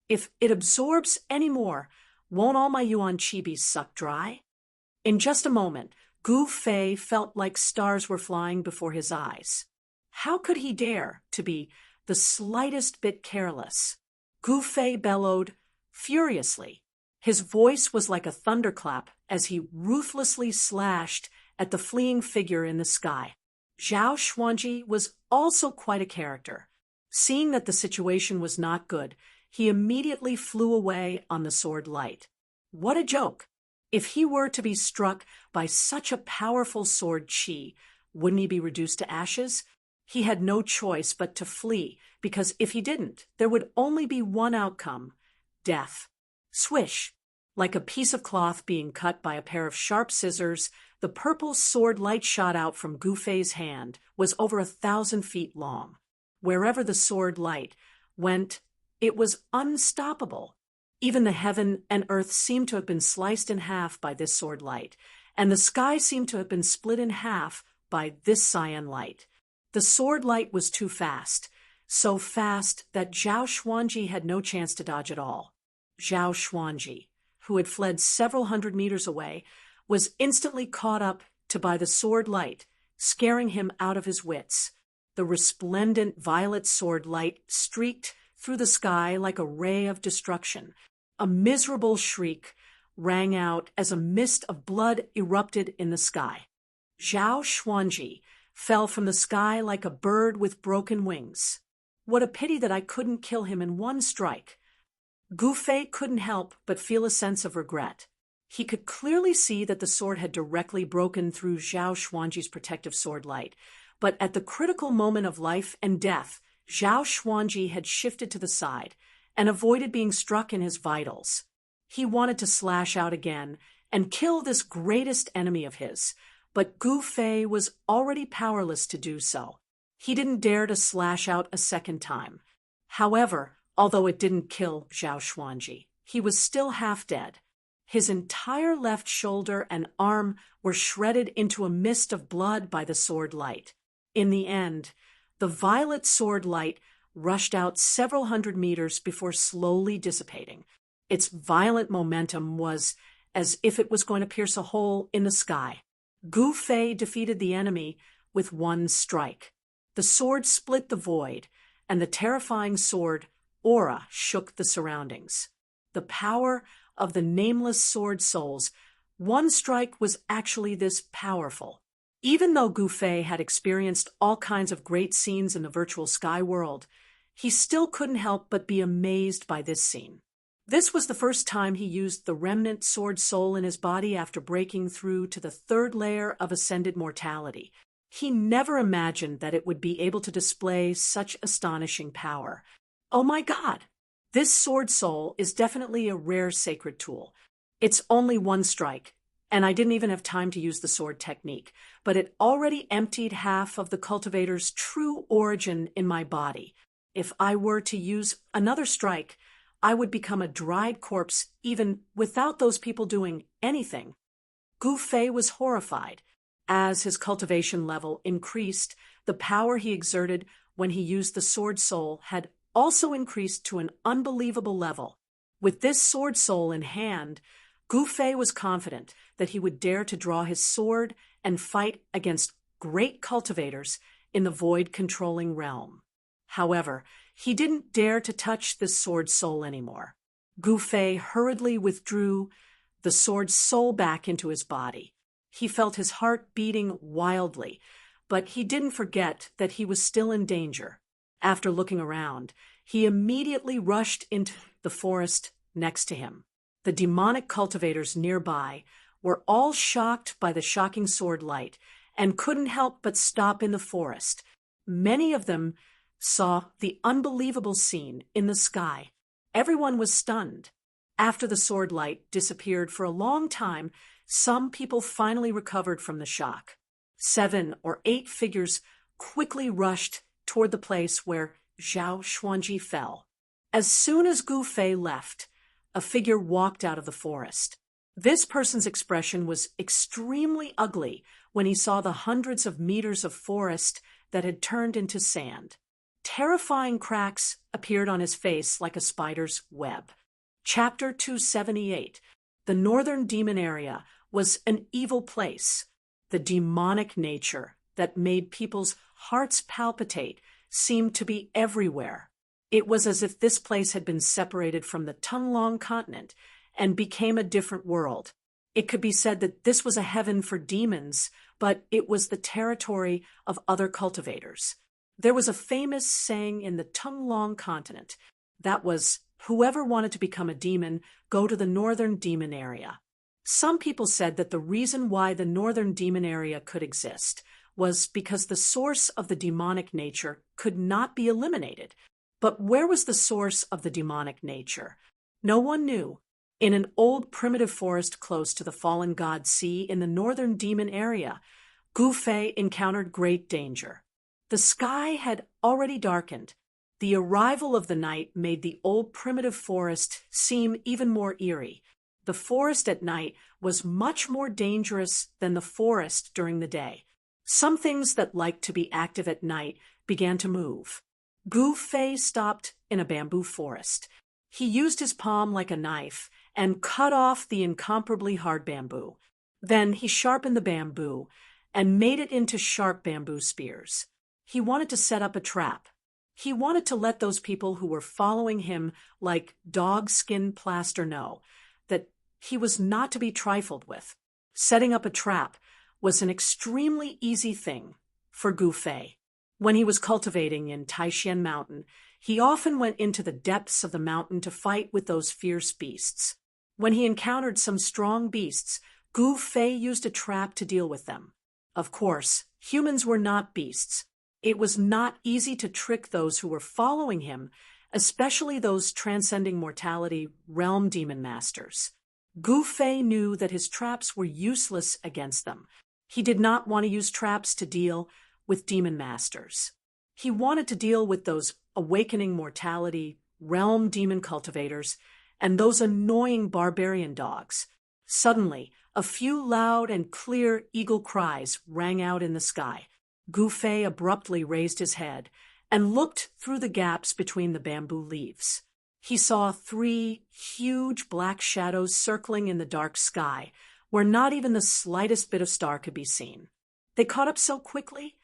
If it absorbs any more, won't all my yuan chi be sucked dry? In just a moment, Gu Fei felt like stars were flying before his eyes. How could he dare to be the slightest bit careless? Gu Fei bellowed furiously. His voice was like a thunderclap as he ruthlessly slashed at the fleeing figure in the sky. Zhao Xuanji was also quite a character. Seeing that the situation was not good, he immediately flew away on the sword light. What a joke! If he were to be struck by such a powerful sword chi, wouldn't he be reduced to ashes? He had no choice but to flee, because if he didn't, there would only be one outcome: death. Swish! Like a piece of cloth being cut by a pair of sharp scissors, the purple sword light shot out from Gu Fei's hand was over 1,000 feet long. Wherever the sword light went, it was unstoppable. Even the heaven and earth seemed to have been sliced in half by this sword light, and the sky seemed to have been split in half by this cyan light. The sword light was too fast, so fast that Zhao Xuanji had no chance to dodge at all. Zhao Xuanji, who had fled several hundred meters away, was instantly caught up by the sword light, scaring him out of his wits. The resplendent violet sword light streaked through the sky like a ray of destruction. A miserable shriek rang out as a mist of blood erupted in the sky. Zhao Xuanji fell from the sky like a bird with broken wings. What a pity that I couldn't kill him in one strike. Gu Fei couldn't help but feel a sense of regret. He could clearly see that the sword had directly broken through Zhao Xuanji's protective sword light, but at the critical moment of life and death, Zhao Xuanji had shifted to the side and avoided being struck in his vitals. He wanted to slash out again and kill this greatest enemy of his, but Gu Fei was already powerless to do so. He didn't dare to slash out a second time. However, although it didn't kill Zhao Xuanji, he was still half dead. His entire left shoulder and arm were shredded into a mist of blood by the sword light. In the end, the violet sword light rushed out several hundred meters before slowly dissipating. Its violent momentum was as if it was going to pierce a hole in the sky. Gu Fei defeated the enemy with one strike. The sword split the void, and the terrifying sword aura shook the surroundings. The power of the nameless sword souls. One strike was actually this powerful. Even though Gu Fei had experienced all kinds of great scenes in the virtual sky world, he still couldn't help but be amazed by this scene. This was the first time he used the remnant sword soul in his body after breaking through to the third layer of ascended mortality. He never imagined that it would be able to display such astonishing power. Oh my God! This sword soul is definitely a rare sacred tool. It's only one strike, and I didn't even have time to use the sword technique, but it already emptied half of the cultivator's true origin in my body. If I were to use another strike, I would become a dried corpse even without those people doing anything. Gu Fei was horrified. As his cultivation level increased, the power he exerted when he used the sword soul had also increased to an unbelievable level. With this sword soul in hand, Gu Fei was confident that he would dare to draw his sword and fight against great cultivators in the void-controlling realm. However, he didn't dare to touch this sword soul anymore. Gu Fei hurriedly withdrew the sword soul back into his body. He felt his heart beating wildly, but he didn't forget that he was still in danger. After looking around, he immediately rushed into the forest next to him. The demonic cultivators nearby were all shocked by the shocking sword light and couldn't help but stop in the forest. Many of them saw the unbelievable scene in the sky. Everyone was stunned. After the sword light disappeared for a long time, some people finally recovered from the shock. 7 or 8 figures quickly rushed toward the place where Zhao Xuanji fell. As soon as Gu Fei left, a figure walked out of the forest. This person's expression was extremely ugly when he saw the hundreds of meters of forest that had turned into sand. Terrifying cracks appeared on his face like a spider's web. Chapter 278. The Northern Demon Area was an evil place. The demonic nature that made people's hearts palpitate seemed to be everywhere. It was as if this place had been separated from the ton-long continent and became a different world. It could be said that this was a heaven for demons, but it was the territory of other cultivators. There was a famous saying in the ton-long continent that was, "Whoever wanted to become a demon, go to the Northern Demon Area." Some people said that the reason why the Northern Demon Area could exist was because the source of the demonic nature could not be eliminated. But where was the source of the demonic nature? No one knew. In an old primitive forest close to the fallen god sea in the Northern Demon Area, Gu Fei encountered great danger. The sky had already darkened. The arrival of the night made the old primitive forest seem even more eerie. The forest at night was much more dangerous than the forest during the day. Some things that liked to be active at night began to move. Gu Fei stopped in a bamboo forest. He used his palm like a knife and cut off the incomparably hard bamboo. Then he sharpened the bamboo and made it into sharp bamboo spears. He wanted to set up a trap. He wanted to let those people who were following him like dog-skin plaster know that he was not to be trifled with. Setting up a trap was an extremely easy thing for Gu Fei. When he was cultivating in Taishan Mountain, he often went into the depths of the mountain to fight with those fierce beasts. When he encountered some strong beasts, Gu Fei used a trap to deal with them. Of course, humans were not beasts. It was not easy to trick those who were following him, especially those transcending mortality realm demon masters. Gu Fei knew that his traps were useless against them. He did not want to use traps to deal with demon masters. He wanted to deal with those awakening mortality realm demon cultivators and those annoying barbarian dogs. Suddenly, a few loud and clear eagle cries rang out in the sky. Gu Fei abruptly raised his head and looked through the gaps between the bamboo leaves. He saw 3 huge black shadows circling in the dark sky, where not even the slightest bit of star could be seen. They caught up so quickly.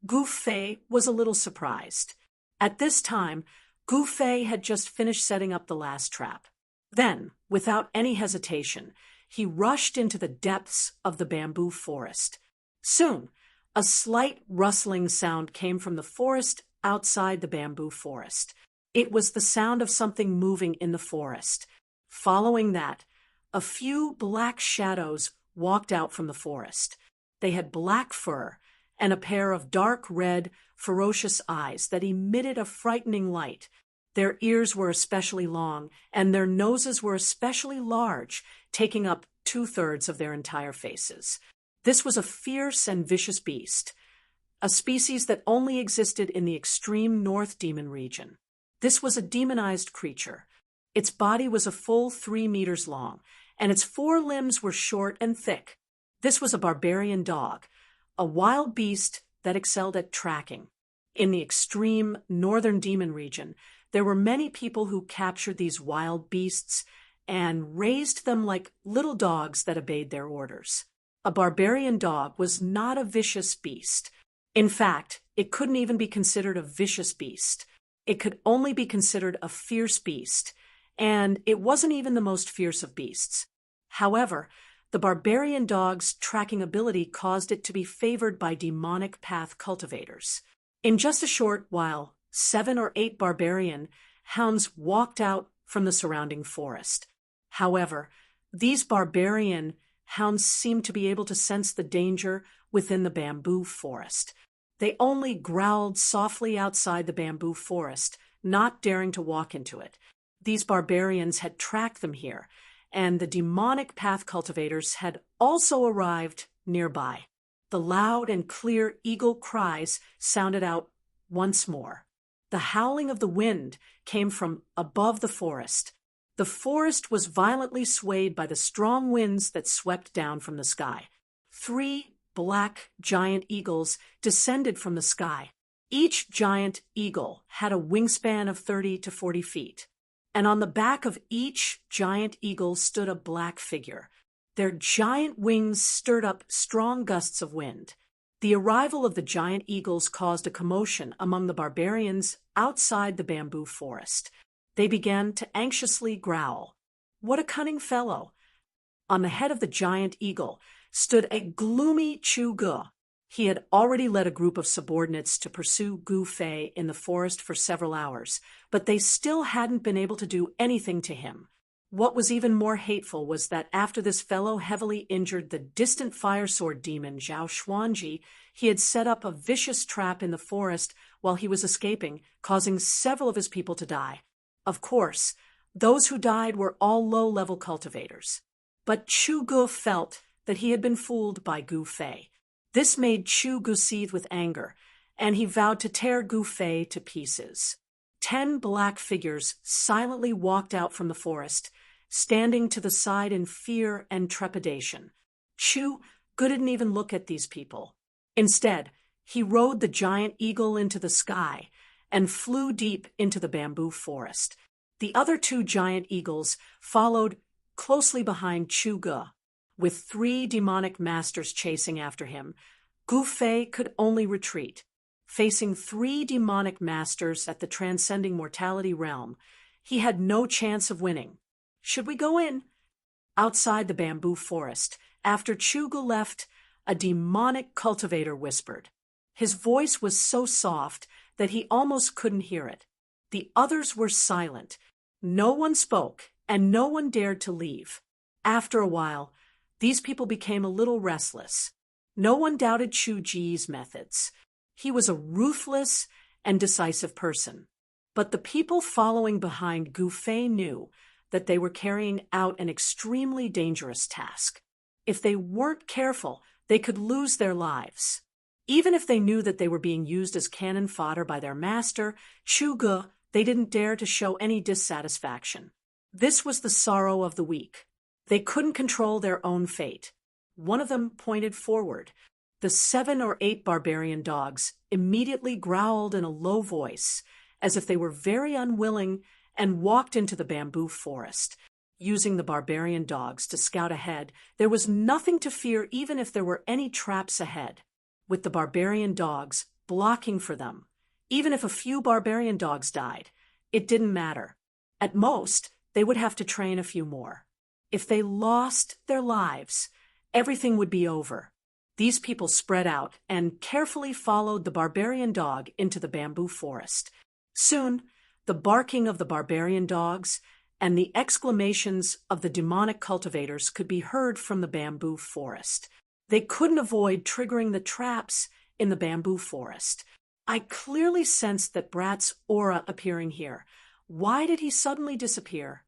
Gu Fei was a little surprised. At this time, Gu Fei had just finished setting up the last trap. Then, without any hesitation, he rushed into the depths of the bamboo forest. Soon, a slight rustling sound came from the forest outside the bamboo forest. It was the sound of something moving in the forest. Following that, a few black shadows walked out from the forest. They had black fur and a pair of dark red, ferocious eyes that emitted a frightening light. Their ears were especially long, and their noses were especially large, taking up 2/3 of their entire faces. This was a fierce and vicious beast, a species that only existed in the extreme North Demon region. This was a demonized creature. Its body was a full 3 meters long, and its 4 limbs were short and thick. This was a barbarian dog, a wild beast that excelled at tracking. In the extreme Northern Demon region, there were many people who captured these wild beasts and raised them like little dogs that obeyed their orders. A barbarian dog was not a vicious beast. In fact, it couldn't even be considered a vicious beast. It could only be considered a fierce beast, and it wasn't even the most fierce of beasts. However, the barbarian dog's tracking ability caused it to be favored by demonic path cultivators. In just a short while, 7 or 8 barbarian hounds walked out from the surrounding forest. However, these barbarian hounds seemed to be able to sense the danger within the bamboo forest. They only growled softly outside the bamboo forest, not daring to walk into it. These barbarians had tracked them here, and the demonic path cultivators had also arrived nearby. The loud and clear eagle cries sounded out once more. The howling of the wind came from above the forest. The forest was violently swayed by the strong winds that swept down from the sky. 3 black giant eagles descended from the sky. Each giant eagle had a wingspan of 30 to 40 feet, and on the back of each giant eagle stood a black figure. Their giant wings stirred up strong gusts of wind. The arrival of the giant eagles caused a commotion among the barbarians outside the bamboo forest. They began to anxiously growl. What a cunning fellow! On the head of the giant eagle stood a gloomy Chu-Gu. He had already led a group of subordinates to pursue Gu Fei in the forest for several hours, but they still hadn't been able to do anything to him. What was even more hateful was that after this fellow heavily injured the distant fire sword demon Zhao Xuanji, he had set up a vicious trap in the forest while he was escaping, causing several of his people to die. Of course, those who died were all low-level cultivators. But Chu-Gu felt that he had been fooled by Gu Fei. This made Chu-Gu seethe with anger, and he vowed to tear Gu Fei to pieces. 10 black figures silently walked out from the forest, standing to the side in fear and trepidation. Chu-Gu didn't even look at these people. Instead, he rode the giant eagle into the sky and flew deep into the bamboo forest. The other 2 giant eagles followed closely behind Chu-Gu, with 3 demonic masters chasing after him. Gu Fei could only retreat. Facing 3 demonic masters at the transcending mortality realm, he had no chance of winning. Should we go in? Outside the bamboo forest, after Chu-Gu left, a demonic cultivator whispered. His voice was so soft that he almost couldn't hear it. The others were silent. No one spoke, and no one dared to leave. After a while, these people became a little restless. No one doubted Chu-Ji's methods. He was a ruthless and decisive person. But the people following behind Gu Fei knew that they were carrying out an extremely dangerous task. If they weren't careful, they could lose their lives. Even if they knew that they were being used as cannon fodder by their master, Chu-Gu, they didn't dare to show any dissatisfaction. This was the sorrow of the weak. They couldn't control their own fate. One of them pointed forward. The 7 or 8 barbarian dogs immediately growled in a low voice, as if they were very unwilling, and walked into the bamboo forest. Using the barbarian dogs to scout ahead, there was nothing to fear even if there were any traps ahead. With the barbarian dogs blocking for them, even if a few barbarian dogs died, it didn't matter. At most, they would have to train a few more. If they lost their lives, everything would be over. These people spread out and carefully followed the barbarian dog into the bamboo forest. Soon, the barking of the barbarian dogs and the exclamations of the demonic cultivators could be heard from the bamboo forest. They couldn't avoid triggering the traps in the bamboo forest. I clearly sensed that Brat's aura appearing here. Why did he suddenly disappear?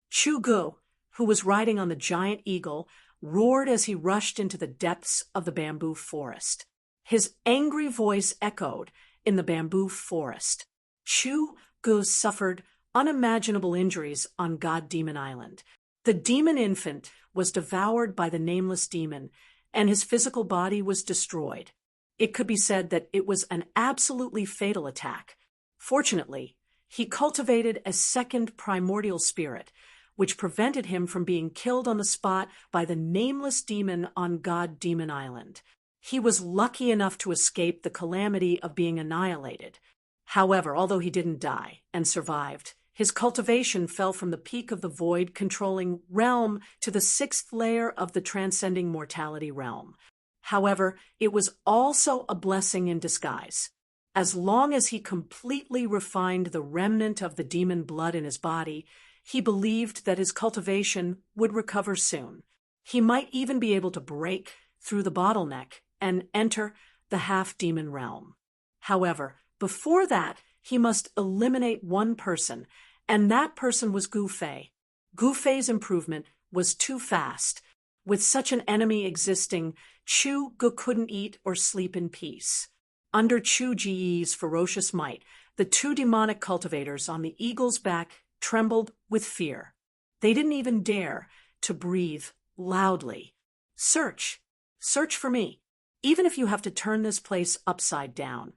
Chu-Gu, who was riding on the giant eagle, roared as he rushed into the depths of the bamboo forest. His angry voice echoed in the bamboo forest. Chu-Gu suffered unimaginable injuries on God Demon Island. The demon infant was devoured by the nameless demon, and his physical body was destroyed. It could be said that it was an absolutely fatal attack. Fortunately, he cultivated a second primordial spirit, which prevented him from being killed on the spot by the nameless demon on God Demon Island. He was lucky enough to escape the calamity of being annihilated. However, although he didn't die and survived, his cultivation fell from the peak of the void-controlling realm to the 6th layer of the transcending mortality realm. However, it was also a blessing in disguise. As long as he completely refined the remnant of the demon blood in his body, he believed that his cultivation would recover soon. He might even be able to break through the bottleneck and enter the half-demon realm. However, before that, he must eliminate one person, and that person was Gu Fei. Gu Fei's improvement was too fast. With such an enemy existing, Chu-Gu couldn't eat or sleep in peace. Under Chu-Ji's ferocious might, the 2 demonic cultivators on the eagle's back trembled with fear. They didn't even dare to breathe loudly. Search. Search for me. Even if you have to turn this place upside down.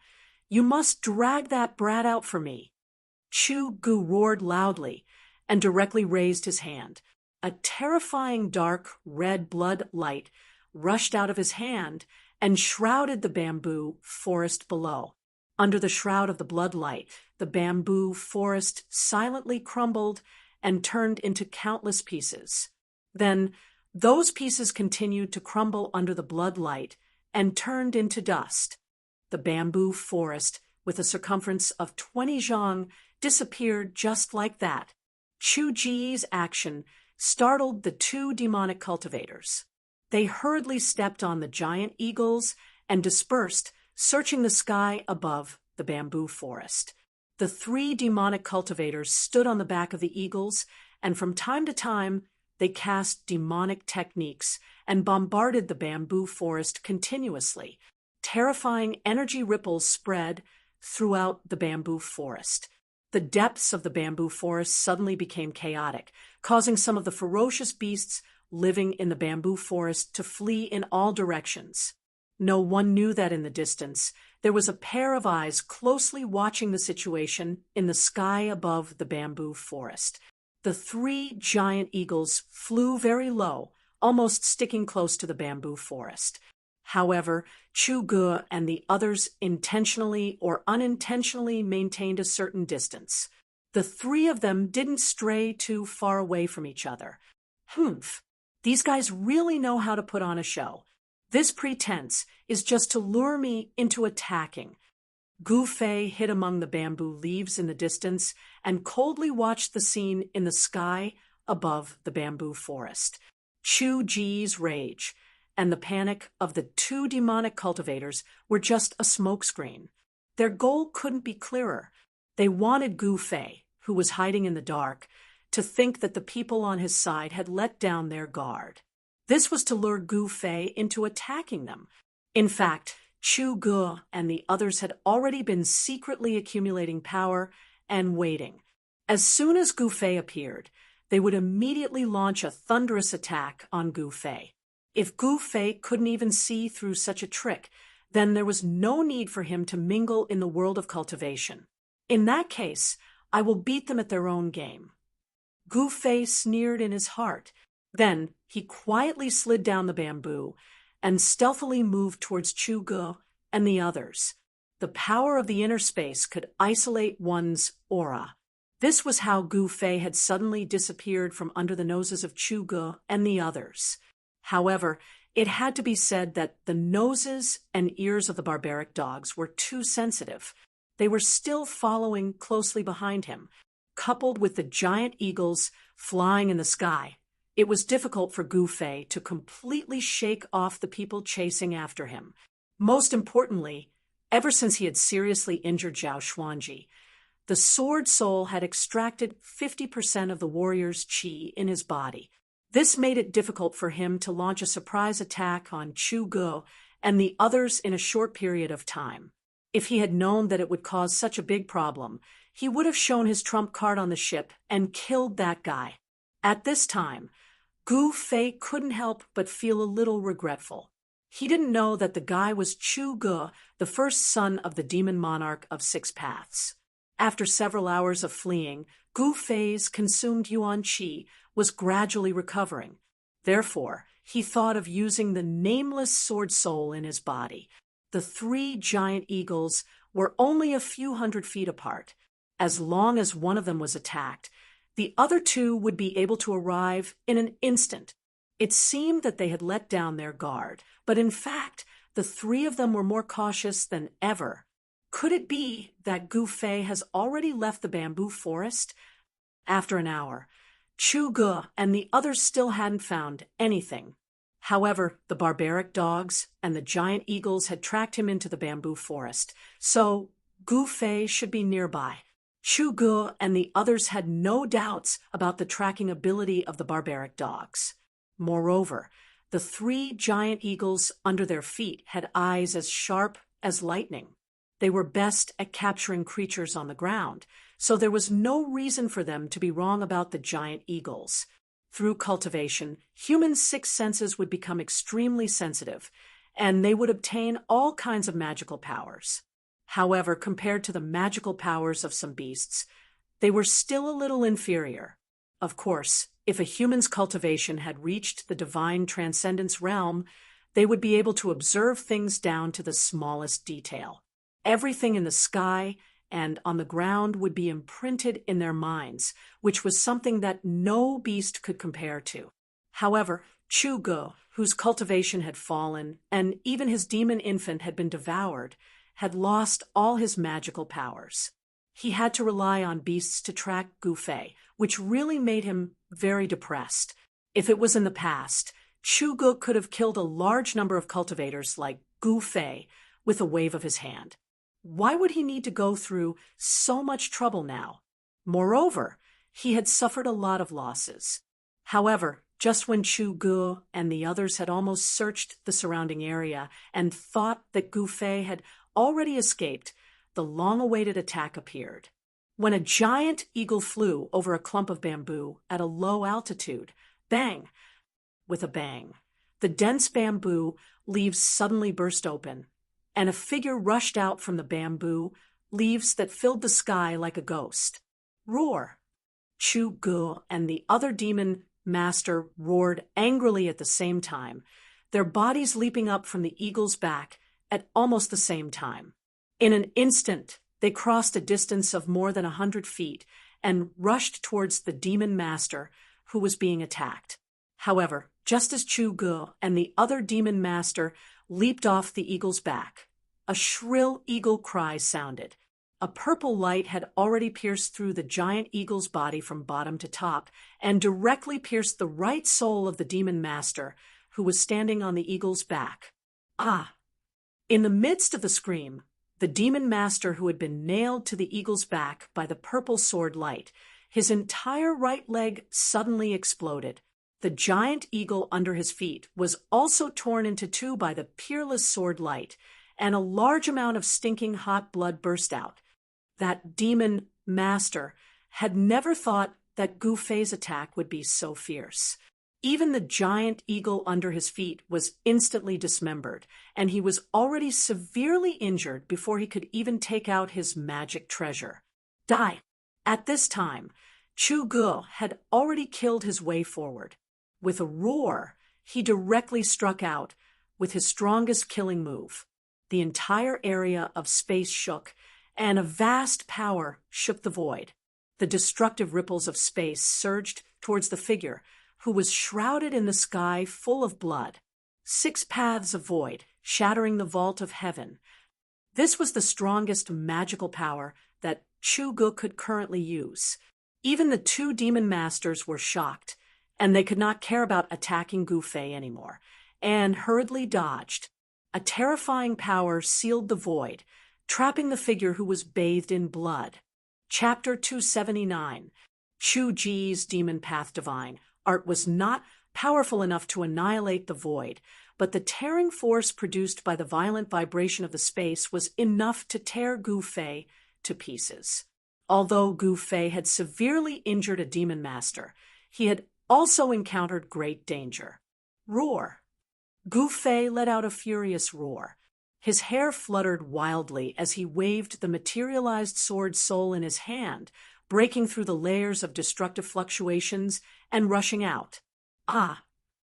You must drag that brat out for me. Chu-gu roared loudly and directly raised his hand. A terrifying dark red blood light rushed out of his hand and shrouded the bamboo forest below. Under the shroud of the blood light, the bamboo forest silently crumbled and turned into countless pieces. Then, those pieces continued to crumble under the blood light and turned into dust. The bamboo forest, with a circumference of 20 zhang, disappeared just like that. Chu-ji's action startled the two demonic cultivators. They hurriedly stepped on the giant eagles and dispersed, searching the sky above the bamboo forest. The three demonic cultivators stood on the back of the eagles, and from time to time, they cast demonic techniques and bombarded the bamboo forest continuously. Terrifying energy ripples spread throughout the bamboo forest. The depths of the bamboo forest suddenly became chaotic, causing some of the ferocious beasts living in the bamboo forest to flee in all directions. No one knew that in the distance, there was a pair of eyes closely watching the situation in the sky above the bamboo forest. The three giant eagles flew very low, almost sticking close to the bamboo forest. However, Chu-gu and the others intentionally or unintentionally maintained a certain distance. The three of them didn't stray too far away from each other. Humph! These guys really know how to put on a show. This pretense is just to lure me into attacking. Gu Fei hid among the bamboo leaves in the distance and coldly watched the scene in the sky above the bamboo forest. Chu-ji's rage and the panic of the two demonic cultivators were just a smokescreen. Their goal couldn't be clearer. They wanted Gu Fei, who was hiding in the dark, to think that the people on his side had let down their guard. This was to lure Gu Fei into attacking them. In fact, Chu-gu and the others had already been secretly accumulating power and waiting. As soon as Gu Fei appeared, they would immediately launch a thunderous attack on Gu Fei. If Gu Fei couldn't even see through such a trick, then there was no need for him to mingle in the world of cultivation. In that case, I will beat them at their own game. Gu Fei sneered in his heart. Then he quietly slid down the bamboo and stealthily moved towards Chu-gu and the others. The power of the inner space could isolate one's aura. This was how Gu Fei had suddenly disappeared from under the noses of Chu-gu and the others. However, it had to be said that the noses and ears of the barbaric dogs were too sensitive. They were still following closely behind him. Coupled with the giant eagles flying in the sky, it was difficult for Gu Fei to completely shake off the people chasing after him. Most importantly, ever since he had seriously injured Zhao Xuanji, the sword soul had extracted 50% of the warrior's qi in his body. This made it difficult for him to launch a surprise attack on Chu-gu and the others in a short period of time. If he had known that it would cause such a big problem, he would have shown his trump card on the ship and killed that guy. At this time, Gu Fei couldn't help but feel a little regretful. He didn't know that the guy was Chu-gu, the first son of the demon monarch of Six Paths. After several hours of fleeing, Gu Fei's consumed yuan qi was gradually recovering. Therefore, he thought of using the nameless sword soul in his body. The three giant eagles were only a few hundred feet apart. As long as one of them was attacked, the other two would be able to arrive in an instant. It seemed that they had let down their guard, but in fact, the three of them were more cautious than ever. Could it be that Gu Fei has already left the bamboo forest? After an hour, Chu-gu and the others still hadn't found anything. However, the barbaric dogs and the giant eagles had tracked him into the bamboo forest, so Gu Fei should be nearby. Chu-gu and the others had no doubts about the tracking ability of the barbaric dogs. Moreover, the three giant eagles under their feet had eyes as sharp as lightning. They were best at capturing creatures on the ground, so there was no reason for them to be wrong about the giant eagles. Through cultivation, human sixth senses would become extremely sensitive, and they would obtain all kinds of magical powers. However, compared to the magical powers of some beasts, they were still a little inferior. Of course, if a human's cultivation had reached the divine transcendence realm, they would be able to observe things down to the smallest detail. Everything in the sky and on the ground would be imprinted in their minds, which was something that no beast could compare to. However, Chu Ge, whose cultivation had fallen, and even his demon infant had been devoured, had lost all his magical powers. He had to rely on beasts to track Gu Fei, which really made him very depressed. If it was in the past, Chu Ge could have killed a large number of cultivators like Gu Fei with a wave of his hand. Why would he need to go through so much trouble now? Moreover, he had suffered a lot of losses. However, just when Chu Ge and the others had almost searched the surrounding area and thought that Gu Fei had already escaped, the long-awaited attack appeared. When a giant eagle flew over a clump of bamboo at a low altitude, bang! With a bang, the dense bamboo leaves suddenly burst open, and a figure rushed out from the bamboo leaves that filled the sky like a ghost. Roar! Chu Ge and the other demon master roared angrily at the same time, their bodies leaping up from the eagle's back at almost the same time. In an instant, they crossed a distance of more than 100 feet and rushed towards the demon master who was being attacked. However, just as Chu Ge and the other demon master leaped off the eagle's back, a shrill eagle cry sounded. A purple light had already pierced through the giant eagle's body from bottom to top and directly pierced the right soul of the demon master, who was standing on the eagle's back. Ah! In the midst of the scream, the demon master who had been nailed to the eagle's back by the purple sword light, his entire right leg suddenly exploded. The giant eagle under his feet was also torn into two by the peerless sword light, and a large amount of stinking hot blood burst out. That demon master had never thought that Gu Fei's attack would be so fierce. Even the giant eagle under his feet was instantly dismembered, and he was already severely injured before he could even take out his magic treasure. Die! At this time, Chu Ge had already killed his way forward. With a roar, he directly struck out with his strongest killing move. The entire area of space shook, and a vast power shook the void. The destructive ripples of space surged towards the figure, who was shrouded in the sky full of blood. 6 paths of void, shattering the vault of heaven. This was the strongest magical power that Chu Ge could currently use. Even the 2 demon masters were shocked, and they could not care about attacking Gu Fei anymore, and hurriedly dodged. A terrifying power sealed the void, trapping the figure who was bathed in blood. Chapter 279. Chu Ji's Demon Path Divine. Art was not powerful enough to annihilate the void, but the tearing force produced by the violent vibration of the space was enough to tear Gu Fei to pieces. Although Gu Fei had severely injured a demon master, he had also encountered great danger. Roar! Gu Fei let out a furious roar. His hair fluttered wildly as he waved the materialized sword soul in his hand, breaking through the layers of destructive fluctuations and rushing out. Ah!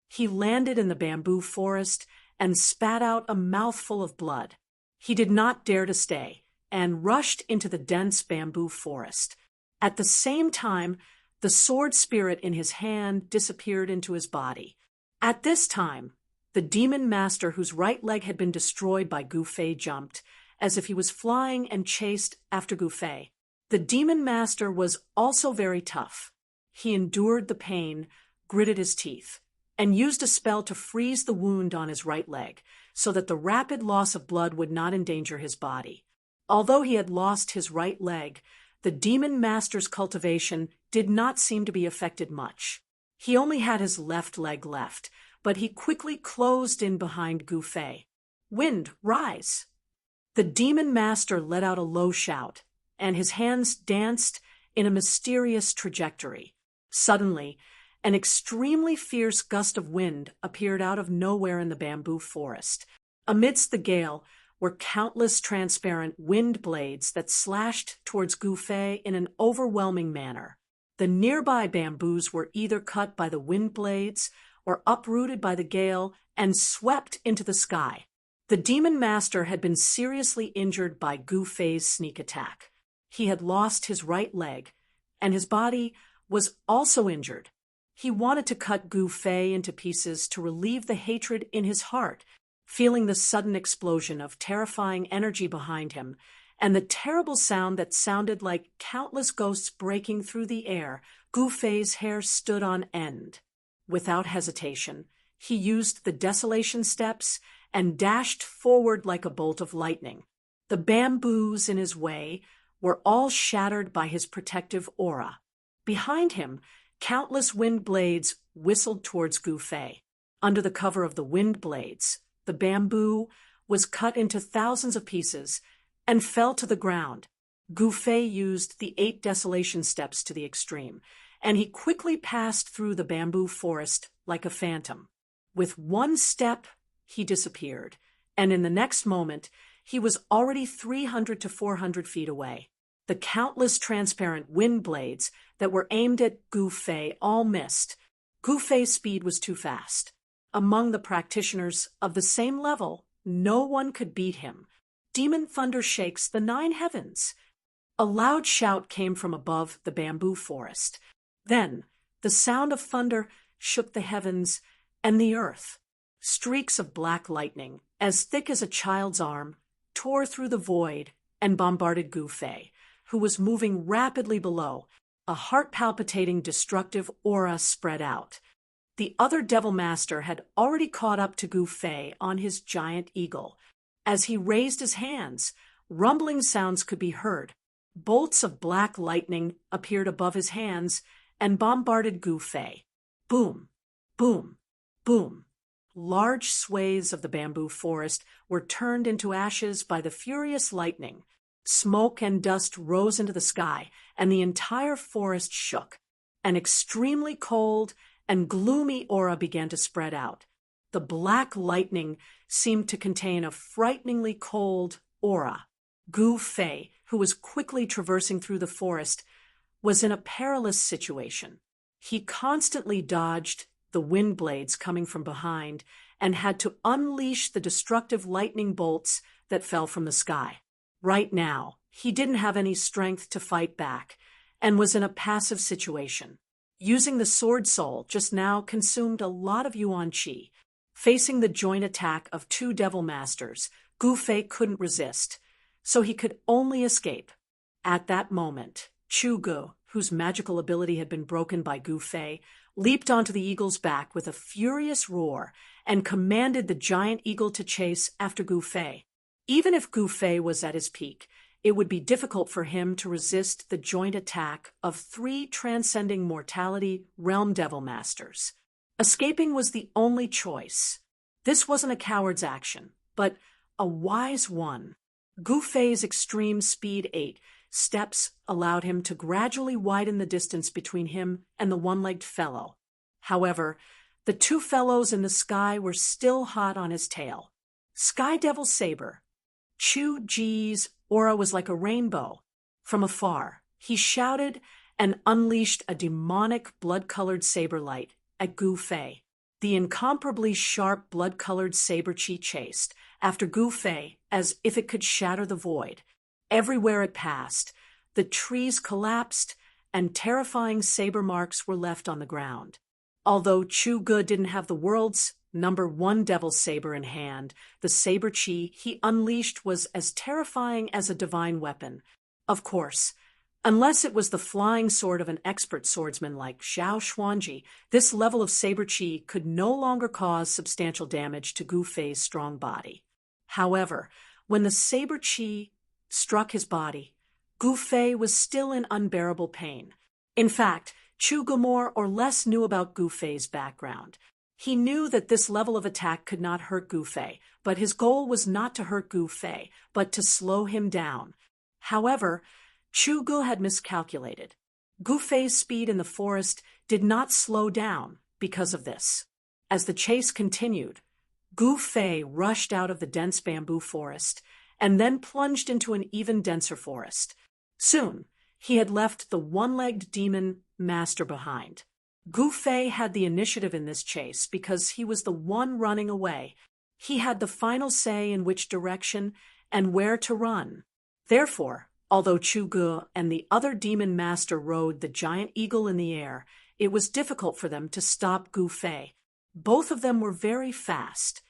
He landed in the bamboo forest and spat out a mouthful of blood. He did not dare to stay and rushed into the dense bamboo forest. At the same time, the sword spirit in his hand disappeared into his body. At this time, the demon master whose right leg had been destroyed by Gu Fei jumped, as if he was flying and chased after Gu Fei. The demon master was also very tough. He endured the pain, gritted his teeth, and used a spell to freeze the wound on his right leg, so that the rapid loss of blood would not endanger his body. Although he had lost his right leg, the demon master's cultivation did not seem to be affected much. He only had his left leg left, but he quickly closed in behind Gu Fei. Wind, rise! The demon master let out a low shout, and his hands danced in a mysterious trajectory. Suddenly, an extremely fierce gust of wind appeared out of nowhere in the bamboo forest. Amidst the gale were countless transparent wind blades that slashed towards Gufei in an overwhelming manner. The nearby bamboos were either cut by the wind blades or uprooted by the gale and swept into the sky. The demon master had been seriously injured by Gufei's sneak attack. He had lost his right leg, and his body was also injured. He wanted to cut Gufei into pieces to relieve the hatred in his heart, feeling the sudden explosion of terrifying energy behind him, and the terrible sound that sounded like countless ghosts breaking through the air. Gufei's hair stood on end. Without hesitation, he used the desolation steps and dashed forward like a bolt of lightning. The bamboos in his way were all shattered by his protective aura. Behind him, countless wind blades whistled towards Gufei. Under the cover of the wind blades, the bamboo was cut into thousands of pieces and fell to the ground. Gufei used the 8 desolation steps to the extreme, and he quickly passed through the bamboo forest like a phantom. With one step, he disappeared, and in the next moment, he was already 300 to 400 feet away. The countless transparent wind blades that were aimed at Gufei all missed. Gufei's speed was too fast. Among the practitioners of the same level, no one could beat him. Demon thunder shakes the 9 heavens. A loud shout came from above the bamboo forest. Then, the sound of thunder shook the heavens and the earth. Streaks of black lightning, as thick as a child's arm, tore through the void and bombarded Gufei, who was moving rapidly below. A heart-palpitating, destructive aura spread out. The other Devil Master had already caught up to Gufei on his giant eagle. As he raised his hands, rumbling sounds could be heard. Bolts of black lightning appeared above his hands and bombarded Gufei. Boom, boom, boom. Large swathes of the bamboo forest were turned into ashes by the furious lightning. Smoke and dust rose into the sky, and the entire forest shook. An extremely cold and gloomy aura began to spread out. The black lightning seemed to contain a frighteningly cold aura. Gufei, who was quickly traversing through the forest, was in a perilous situation. He constantly dodged the wind blades coming from behind and had to unleash the destructive lightning bolts that fell from the sky. Right now, he didn't have any strength to fight back and was in a passive situation. Using the sword soul just now consumed a lot of yuan qi. Facing the joint attack of 2 Devil Masters, Gufei couldn't resist, so he could only escape. At that moment, Chu Gu, whose magical ability had been broken by Gufei, leaped onto the eagle's back with a furious roar and commanded the giant eagle to chase after Gufei. Even if Gufei was at his peak, it would be difficult for him to resist the joint attack of 3 transcending mortality realm Devil Masters. Escaping was the only choice. This wasn't a coward's action, but a wise one. Gufei's extreme speed 8 steps allowed him to gradually widen the distance between him and the one-legged fellow. However, the 2 fellows in the sky were still hot on his tail. Sky Devil Saber. Chu Ji's aura was like a rainbow. From afar, he shouted and unleashed a demonic blood-colored saber light at Gufei. The incomparably sharp blood-colored saber chi chased after Gufei as if it could shatter the void. Everywhere it passed, the trees collapsed and terrifying saber marks were left on the ground. Although Chu Gu didn't have the world's #1 devil saber in hand, the saber chi he unleashed was as terrifying as a divine weapon. Of course, unless it was the flying sword of an expert swordsman like Xiao Xuanji, this level of saber chi could no longer cause substantial damage to Gufei's strong body. However, when the saber chi struck his body, Gufei was still in unbearable pain. In fact, Chu Gu more or less knew about Gufei's background. He knew that this level of attack could not hurt Gufei, but his goal was not to hurt Gufei, but to slow him down. However, Chu Gu had miscalculated. Gu Fei's speed in the forest did not slow down because of this. As the chase continued, Gu Fei rushed out of the dense bamboo forest and then plunged into an even denser forest. Soon, he had left the one-legged demon master behind. Gu Fei had the initiative in this chase because he was the one running away. He had the final say in which direction and where to run. Therefore, although Chu Gu and the other demon master rode the giant eagle in the air, it was difficult for them to stop Gu Fei. Both of them were very fast.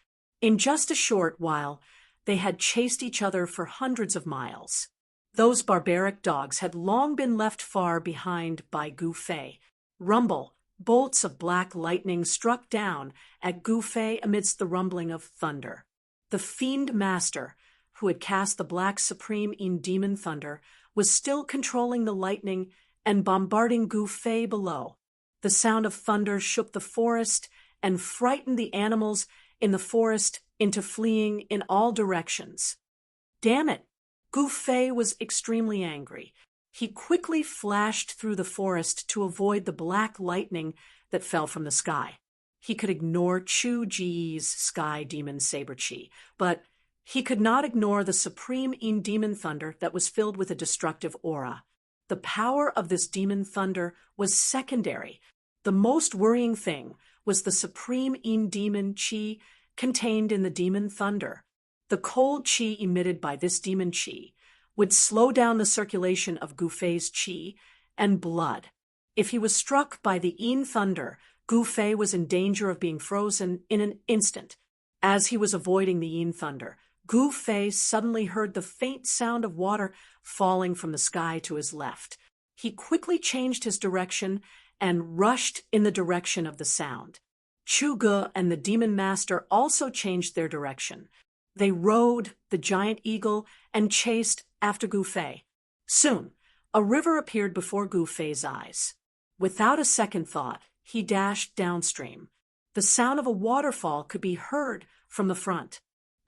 In just a short while, they had chased each other for hundreds of miles. Those barbaric dogs had long been left far behind by Gu Fei. Rumble, bolts of black lightning struck down at Gu Fei amidst the rumbling of thunder. The fiend master, who had cast the black supreme in demon thunder, was still controlling the lightning and bombarding Gu Fei below. The sound of thunder shook the forest and frightened the animals in the forest into fleeing in all directions. Damn it! Gu Fei was extremely angry. He quickly flashed through the forest to avoid the black lightning that fell from the sky. He could ignore Chu Ji's sky demon saber chi, but he could not ignore the supreme in demon thunder that was filled with a destructive aura. The power of this demon thunder was secondary. The most worrying thing was the supreme in demon chi contained in the demon thunder. The cold chi emitted by this demon chi would slow down the circulation of Gu Fei's chi and blood. If he was struck by the in thunder, Gu Fei was in danger of being frozen in an instant. As he was avoiding the in thunder, Gu Fei suddenly heard the faint sound of water falling from the sky to his left. He quickly changed his direction and rushed in the direction of the sound. Chu Gu and the demon master also changed their direction. They rode the giant eagle and chased after Gu Fei. Soon, a river appeared before Gu Fei's eyes. Without a second thought, he dashed downstream. The sound of a waterfall could be heard from the front.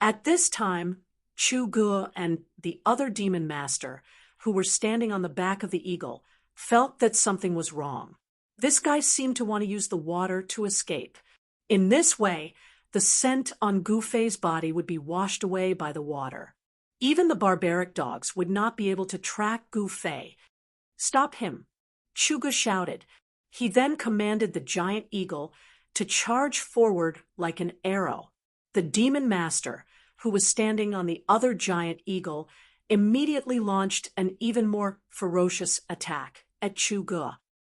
At this time, Chu Gu and the other demon master, who were standing on the back of the eagle, felt that something was wrong. This guy seemed to want to use the water to escape. In this way, the scent on Gu Fei's body would be washed away by the water. Even the barbaric dogs would not be able to track Gu Fei. "Stop him!" Chu Gu shouted. He then commanded the giant eagle to charge forward like an arrow. The demon master, who was standing on the other giant eagle, immediately launched an even more ferocious attack at Chu Gu.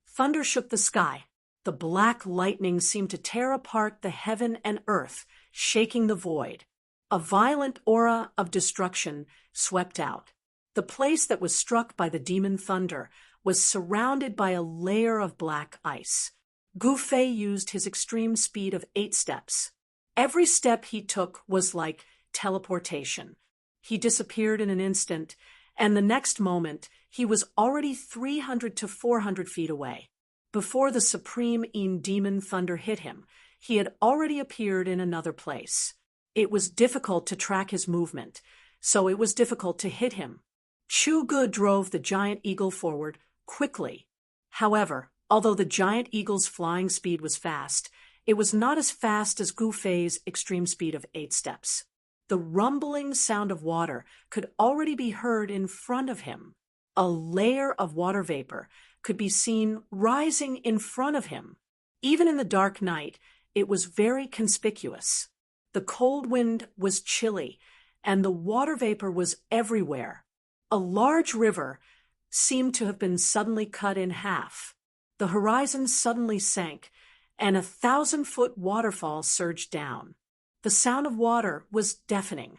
Thunder shook the sky. The black lightning seemed to tear apart the heaven and earth, shaking the void. A violent aura of destruction swept out. The place that was struck by the demon thunder was surrounded by a layer of black ice. Gu Fei used his extreme speed of 8 steps. Every step he took was like teleportation. He disappeared in an instant, and the next moment he was already 300 to 400 feet away. Before the supreme in demon thunder hit him, he had already appeared in another place. It was difficult to track his movement, so it was difficult to hit him. Chu Gu drove the giant eagle forward quickly. However, although the giant eagle's flying speed was fast, it was not as fast as Gu Fei's extreme speed of 8 steps. The rumbling sound of water could already be heard in front of him. A layer of water vapor could be seen rising in front of him. Even in the dark night, it was very conspicuous. The cold wind was chilly, and the water vapor was everywhere. A large river seemed to have been suddenly cut in half. The horizon suddenly sank, and a 1,000-foot waterfall surged down. The sound of water was deafening.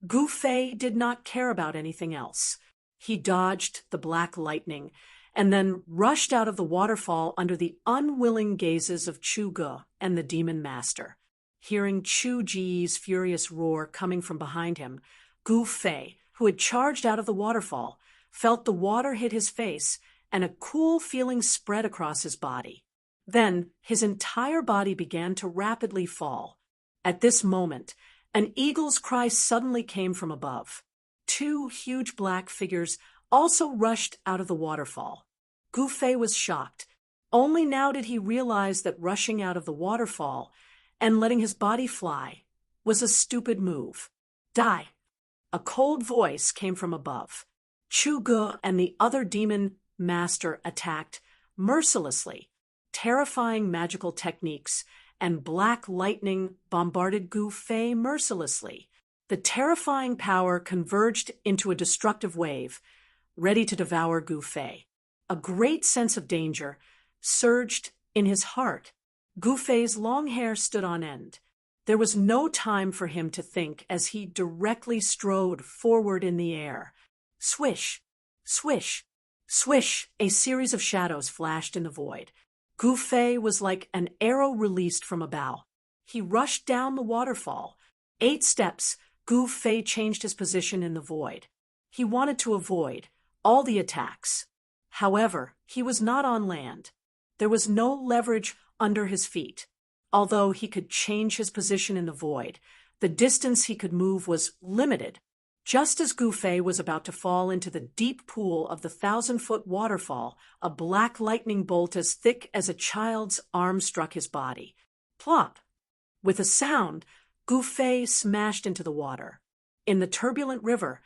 Gu Fei did not care about anything else. He dodged the black lightning and then rushed out of the waterfall under the unwilling gazes of Chu Gu and the demon master. Hearing Chu Ji's furious roar coming from behind him, Gu Fei, who had charged out of the waterfall, felt the water hit his face and a cool feeling spread across his body. Then his entire body began to rapidly fall. At this moment, an eagle's cry suddenly came from above. 2 huge black figures also rushed out of the waterfall. Gu Fei was shocked. Only now did he realize that rushing out of the waterfall and letting his body fly was a stupid move. Die! A cold voice came from above. Chu Ge and the other demon master attacked mercilessly. Terrifying magical techniques and black lightning bombarded Gu Fei mercilessly. The terrifying power converged into a destructive wave, ready to devour Gu Fei. A great sense of danger surged in his heart. Gu Fei's long hair stood on end. There was no time for him to think as he directly strode forward in the air. Swish, swish, swish, a series of shadows flashed in the void. Gu Fei was like an arrow released from a bow. He rushed down the waterfall. 8 steps, Gu Fei changed his position in the void. He wanted to avoid all the attacks. However, he was not on land. There was no leverage under his feet. Although he could change his position in the void, the distance he could move was limited. Just as Gu Fei was about to fall into the deep pool of the 1,000-foot waterfall, a black lightning bolt as thick as a child's arm struck his body. Plop! With a sound, Gu Fei smashed into the water. In the turbulent river,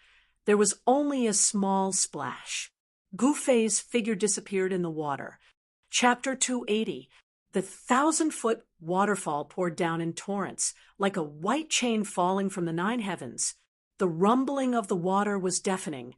there was only a small splash. Gu Fei's figure disappeared in the water. Chapter 280. The 1,000-foot waterfall poured down in torrents, like a white chain falling from the 9 heavens. The rumbling of the water was deafening,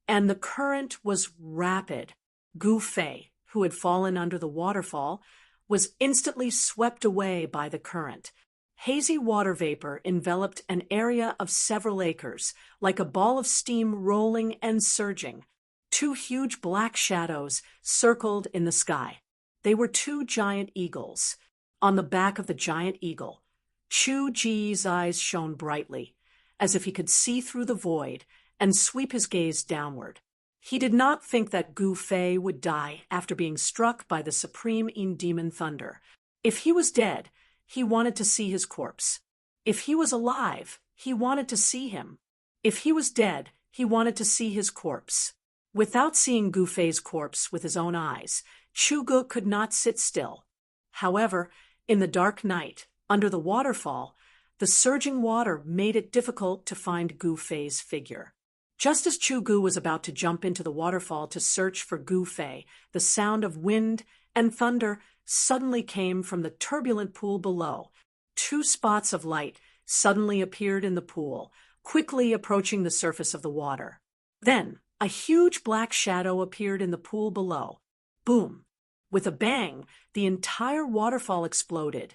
and the current was rapid. Gu Fei, who had fallen under the waterfall, was instantly swept away by the current. Hazy water vapor enveloped an area of several acres, like a ball of steam rolling and surging. 2 huge black shadows circled in the sky. They were 2 giant eagles. On the back of the giant eagle, Chu Ji's eyes shone brightly, as if he could see through the void and sweep his gaze downward. He did not think that Gu Fei would die after being struck by the supreme demon thunder. If he was dead, he wanted to see his corpse. If he was alive, he wanted to see him. If he was dead, he wanted to see his corpse. Without seeing Gu Fei's corpse with his own eyes, Chu Ge could not sit still. However, in the dark night, under the waterfall, the surging water made it difficult to find Gu Fei's figure. Just as Chu Ge was about to jump into the waterfall to search for Gu Fei, the sound of wind and thunder suddenly came from the turbulent pool below. 2 spots of light suddenly appeared in the pool, quickly approaching the surface of the water. Then, a huge black shadow appeared in the pool below. Boom! With a bang, the entire waterfall exploded,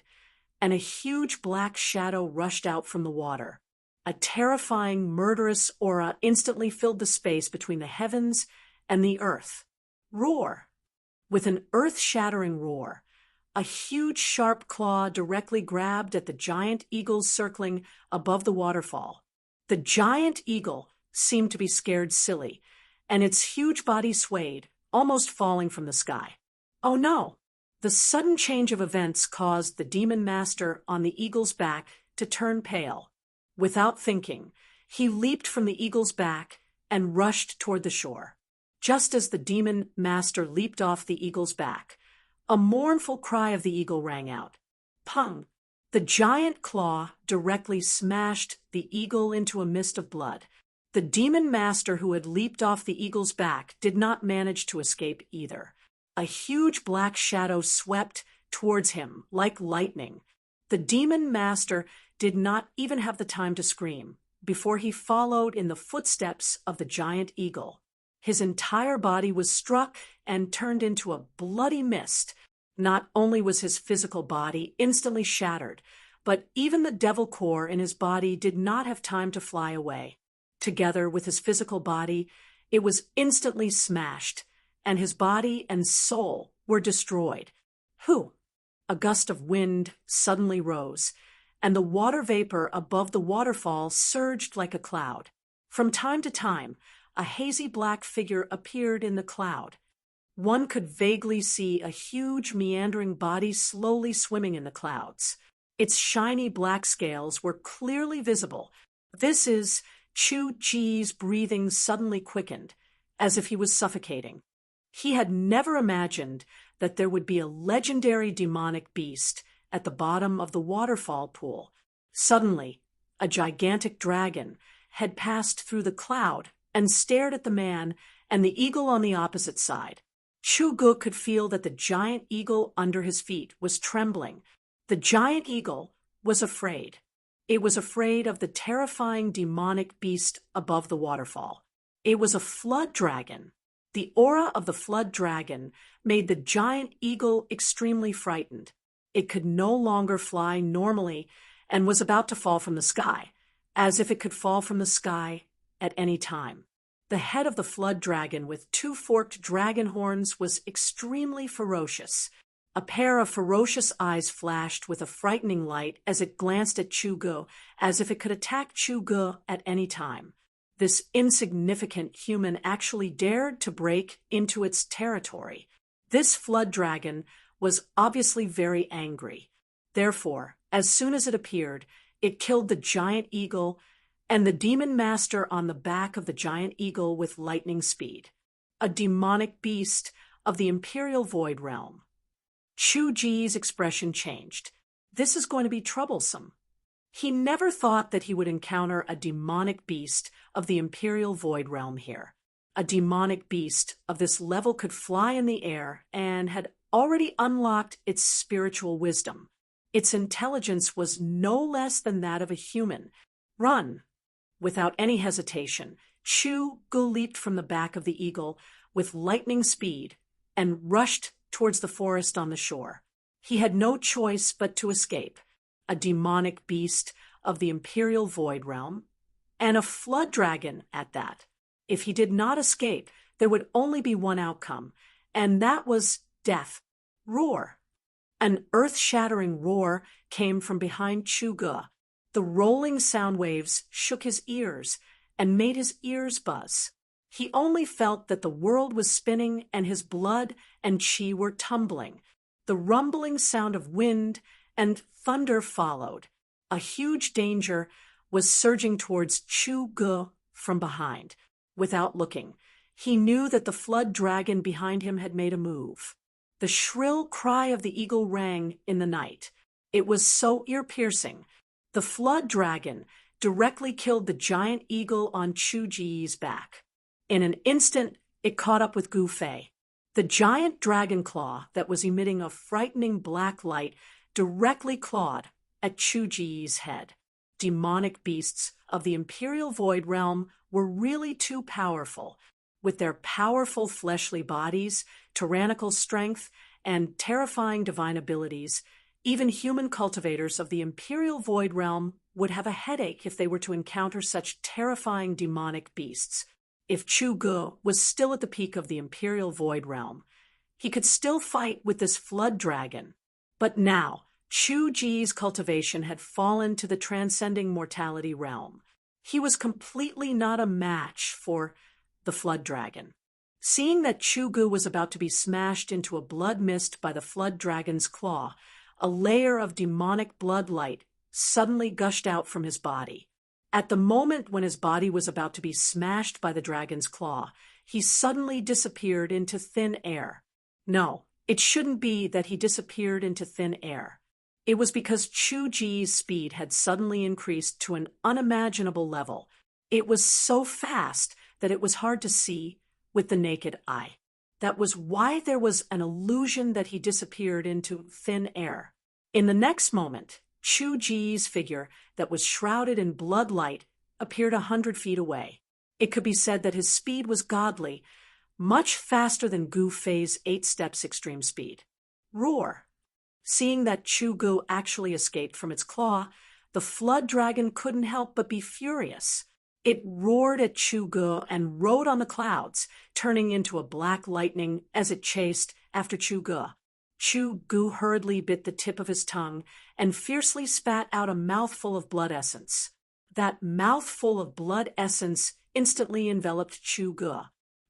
and a huge black shadow rushed out from the water. A terrifying, murderous aura instantly filled the space between the heavens and the earth. Roar! With an earth-shattering roar, a huge sharp claw directly grabbed at the giant eagles circling above the waterfall. The giant eagle seemed to be scared silly, and its huge body swayed, almost falling from the sky. Oh no! The sudden change of events caused the demon master on the eagle's back to turn pale. Without thinking, he leaped from the eagle's back and rushed toward the shore. Just as the demon master leaped off the eagle's back, a mournful cry of the eagle rang out. Pung! The giant claw directly smashed the eagle into a mist of blood. The demon master who had leaped off the eagle's back did not manage to escape either. A huge black shadow swept towards him like lightning. The demon master did not even have the time to scream before he followed in the footsteps of the giant eagle. His entire body was struck and turned into a bloody mist. Not only was his physical body instantly shattered, but even the devil core in his body did not have time to fly away. Together with his physical body, it was instantly smashed, and his body and soul were destroyed. Whew! A gust of wind suddenly rose, and the water vapor above the waterfall surged like a cloud. From time to time, a hazy black figure appeared in the cloud. One could vaguely see a huge meandering body slowly swimming in the clouds. Its shiny black scales were clearly visible. This is Chu Ji's breathing suddenly quickened, as if he was suffocating. He had never imagined that there would be a legendary demonic beast at the bottom of the waterfall pool. Suddenly, a gigantic dragon had passed through the cloud and stared at the man and the eagle on the opposite side. Chu-gu could feel that the giant eagle under his feet was trembling. The giant eagle was afraid. It was afraid of the terrifying demonic beast above the waterfall. It was a flood dragon. The aura of the flood dragon made the giant eagle extremely frightened. It could no longer fly normally and was about to fall from the sky, as if it could fall from the sky at any time. The head of the flood dragon with two forked dragon horns was extremely ferocious. A pair of ferocious eyes flashed with a frightening light as it glanced at Chu-gu, as if it could attack Chu-gu at any time. This insignificant human actually dared to break into its territory. This flood dragon was obviously very angry. Therefore, as soon as it appeared, it killed the giant eagle and the demon master on the back of the giant eagle with lightning speed. A demonic beast of the Imperial Void Realm. Chu-ji's expression changed. This is going to be troublesome. He never thought that he would encounter a demonic beast of the Imperial Void Realm here. A demonic beast of this level could fly in the air and had already unlocked its spiritual wisdom. Its intelligence was no less than that of a human. Run! Without any hesitation, Chu-gu leaped from the back of the eagle with lightning speed and rushed towards the forest on the shore. He had no choice but to escape. A demonic beast of the Imperial Void Realm, and a flood dragon at that. If he did not escape, there would only be one outcome, and that was death. Roar! An earth-shattering roar came from behind Chu-gu. The rolling sound waves shook his ears and made his ears buzz. He only felt that the world was spinning and his blood and chi were tumbling. The rumbling sound of wind and thunder followed. A huge danger was surging towards Chu-gu from behind. Without looking, he knew that the flood dragon behind him had made a move. The shrill cry of the eagle rang in the night. It was so ear-piercing. The flood dragon directly killed the giant eagle on Chu-ji's back. In an instant, it caught up with Gu Fei. The giant dragon claw that was emitting a frightening black light directly clawed at Chu-ji's head. Demonic beasts of the Imperial Void Realm were really too powerful. With their powerful fleshly bodies, tyrannical strength, and terrifying divine abilities, even human cultivators of the Imperial Void Realm would have a headache if they were to encounter such terrifying demonic beasts. If Chu-gu was still at the peak of the Imperial Void Realm, he could still fight with this flood dragon. But now, Chu-ji's cultivation had fallen to the transcending mortality realm. He was completely not a match for the flood dragon. Seeing that Chu-gu was about to be smashed into a blood mist by the flood dragon's claw, a layer of demonic blood light suddenly gushed out from his body. At the moment when his body was about to be smashed by the dragon's claw, he suddenly disappeared into thin air. No, it shouldn't be that he disappeared into thin air. It was because Chu-ji's speed had suddenly increased to an unimaginable level. It was so fast that it was hard to see with the naked eye. That was why there was an illusion that he disappeared into thin air. In the next moment, Chu-ji's figure that was shrouded in blood light appeared 100 feet away. It could be said that his speed was godly, much faster than Gu Fei's 8 steps extreme speed. Roar! Seeing that Chu-gu actually escaped from its claw, the flood dragon couldn't help but be furious. It roared at Chu-gu and rode on the clouds, turning into a black lightning as it chased after Chu-gu. Chu-gu hurriedly bit the tip of his tongue and fiercely spat out a mouthful of blood essence. That mouthful of blood essence instantly enveloped Chu-gu.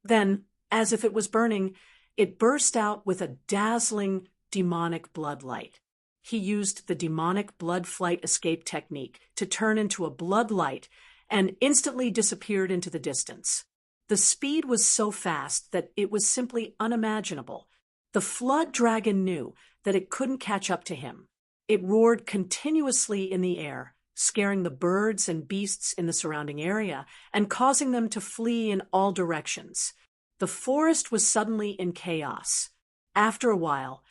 Then, as if it was burning, it burst out with a dazzling demonic blood light. He used the demonic blood flight escape technique to turn into a blood light and instantly disappeared into the distance. The speed was so fast that it was simply unimaginable. The flood dragon knew that it couldn't catch up to him. It roared continuously in the air, scaring the birds and beasts in the surrounding area and causing them to flee in all directions. The forest was suddenly in chaos. After a while,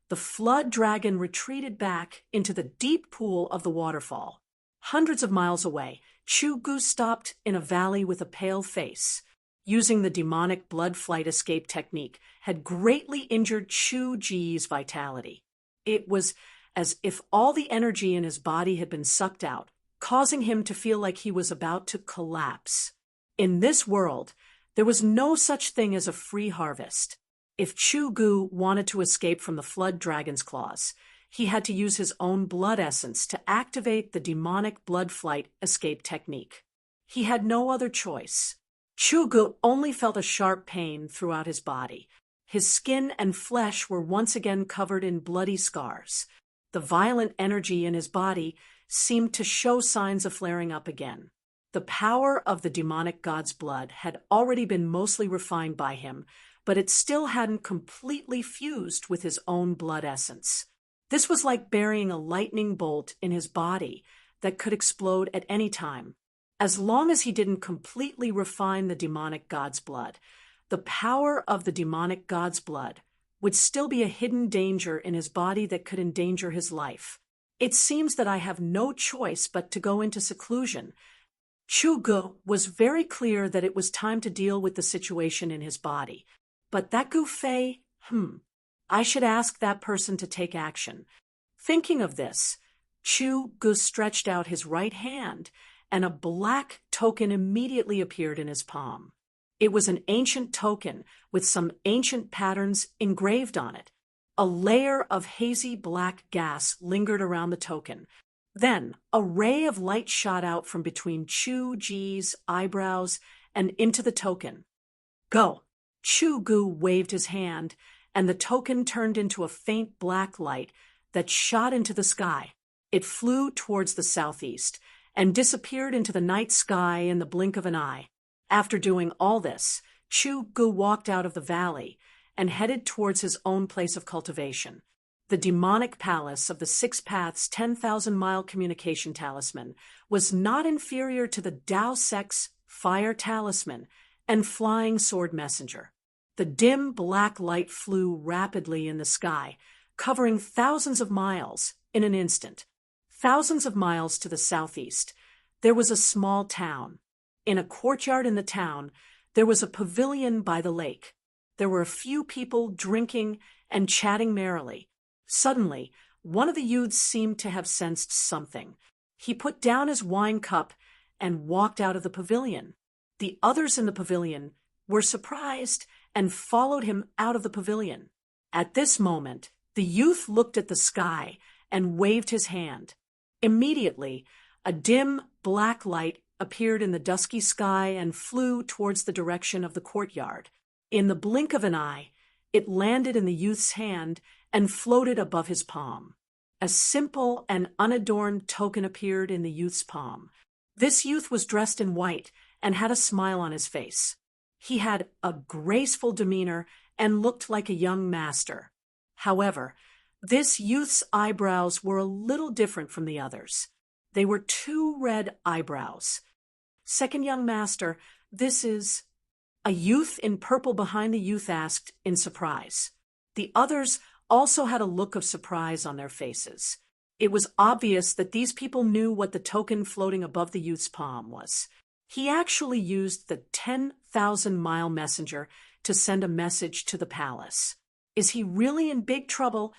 the flood dragon retreated back into the deep pool of the waterfall. Hundreds of miles away, Chu-gu stopped in a valley with a pale face. Using the demonic blood flight escape technique had greatly injured Chu-ji's vitality. It was as if all the energy in his body had been sucked out, causing him to feel like he was about to collapse. In this world, there was no such thing as a free harvest. If Chu-gu wanted to escape from the flood dragon's claws, he had to use his own blood essence to activate the demonic blood flight escape technique. He had no other choice. Chu-gu only felt a sharp pain throughout his body. His skin and flesh were once again covered in bloody scars. The violent energy in his body seemed to show signs of flaring up again. The power of the demonic god's blood had already been mostly refined by him, but it still hadn't completely fused with his own blood essence. This was like burying a lightning bolt in his body that could explode at any time. As long as he didn't completely refine the demonic god's blood, the power of the demonic god's blood would still be a hidden danger in his body that could endanger his life. It seems that I have no choice but to go into seclusion. Chu-gu was very clear that it was time to deal with the situation in his body. But that Gu-fei, I should ask that person to take action. Thinking of this, Chu-gu stretched out his right hand, and a black token immediately appeared in his palm. It was an ancient token with some ancient patterns engraved on it. A layer of hazy black gas lingered around the token. Then, a ray of light shot out from between Chu-ji's eyebrows and into the token. Go! Chu-gu waved his hand, and the token turned into a faint black light that shot into the sky. It flew towards the southeast and disappeared into the night sky in the blink of an eye. After doing all this, Chu-gu walked out of the valley and headed towards his own place of cultivation. The demonic palace of the Six Paths 10,000-mile communication talisman was not inferior to the Dao Sec's fire talisman and flying sword messenger. The dim black light flew rapidly in the sky, covering thousands of miles in an instant. Thousands of miles to the southeast, there was a small town. In a courtyard in the town, there was a pavilion by the lake. There were a few people drinking and chatting merrily. Suddenly, one of the youths seemed to have sensed something. He put down his wine cup and walked out of the pavilion. The others in the pavilion were surprised and followed him out of the pavilion. At this moment, the youth looked at the sky and waved his hand. Immediately, a dim black light appeared in the dusky sky and flew towards the direction of the courtyard. In the blink of an eye, it landed in the youth's hand and floated above his palm. A simple and unadorned token appeared in the youth's palm. This youth was dressed in white and had a smile on his face. He had a graceful demeanor and looked like a young master. However, this youth's eyebrows were a little different from the others. They were two red eyebrows. Second young master, this is... A youth in purple behind the youth asked in surprise. The others also had a look of surprise on their faces. It was obvious that these people knew what the token floating above the youth's palm was. He actually used the 10,000-mile messenger to send a message to the palace. Is he really in big trouble?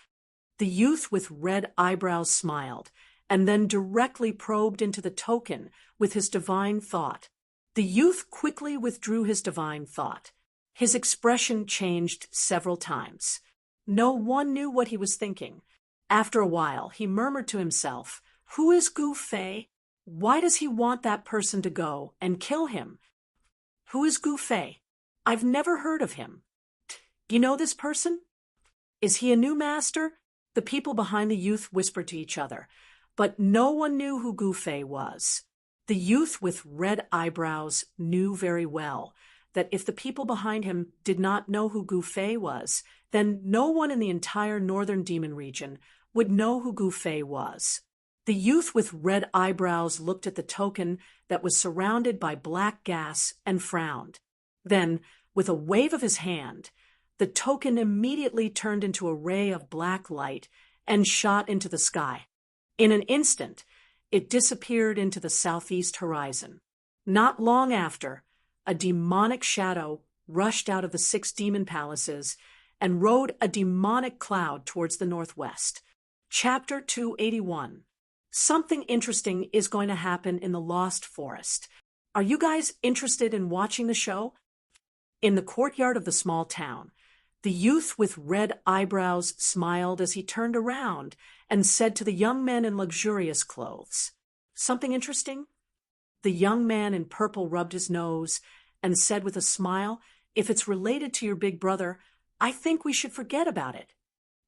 The youth with red eyebrows smiled, and then directly probed into the token with his divine thought. The youth quickly withdrew his divine thought. His expression changed several times. No one knew what he was thinking. After a while, he murmured to himself, "Who is Gu-fei? Why does he want that person to go and kill him? Who is Gu-fei? I've never heard of him. You know this person? Is he a new master?" The people behind the youth whispered to each other, but no one knew who Gu-fei was. The youth with red eyebrows knew very well that if the people behind him did not know who Gu Fei was, then no one in the entire northern demon region would know who Gu Fei was. The youth with red eyebrows looked at the token that was surrounded by black gas and frowned. Then, with a wave of his hand, the token immediately turned into a ray of black light and shot into the sky. In an instant, it disappeared into the southeast horizon. Not long after, a demonic shadow rushed out of the 6 demon palaces and rode a demonic cloud towards the northwest. Chapter 281. Something interesting is going to happen in the Lost Forest. Are you guys interested in watching the show? In the courtyard of the small town, the youth with red eyebrows smiled as he turned around and said to the young men in luxurious clothes, "Something interesting?" The young man in purple rubbed his nose and said with a smile, "If it's related to your big brother, I think we should forget about it."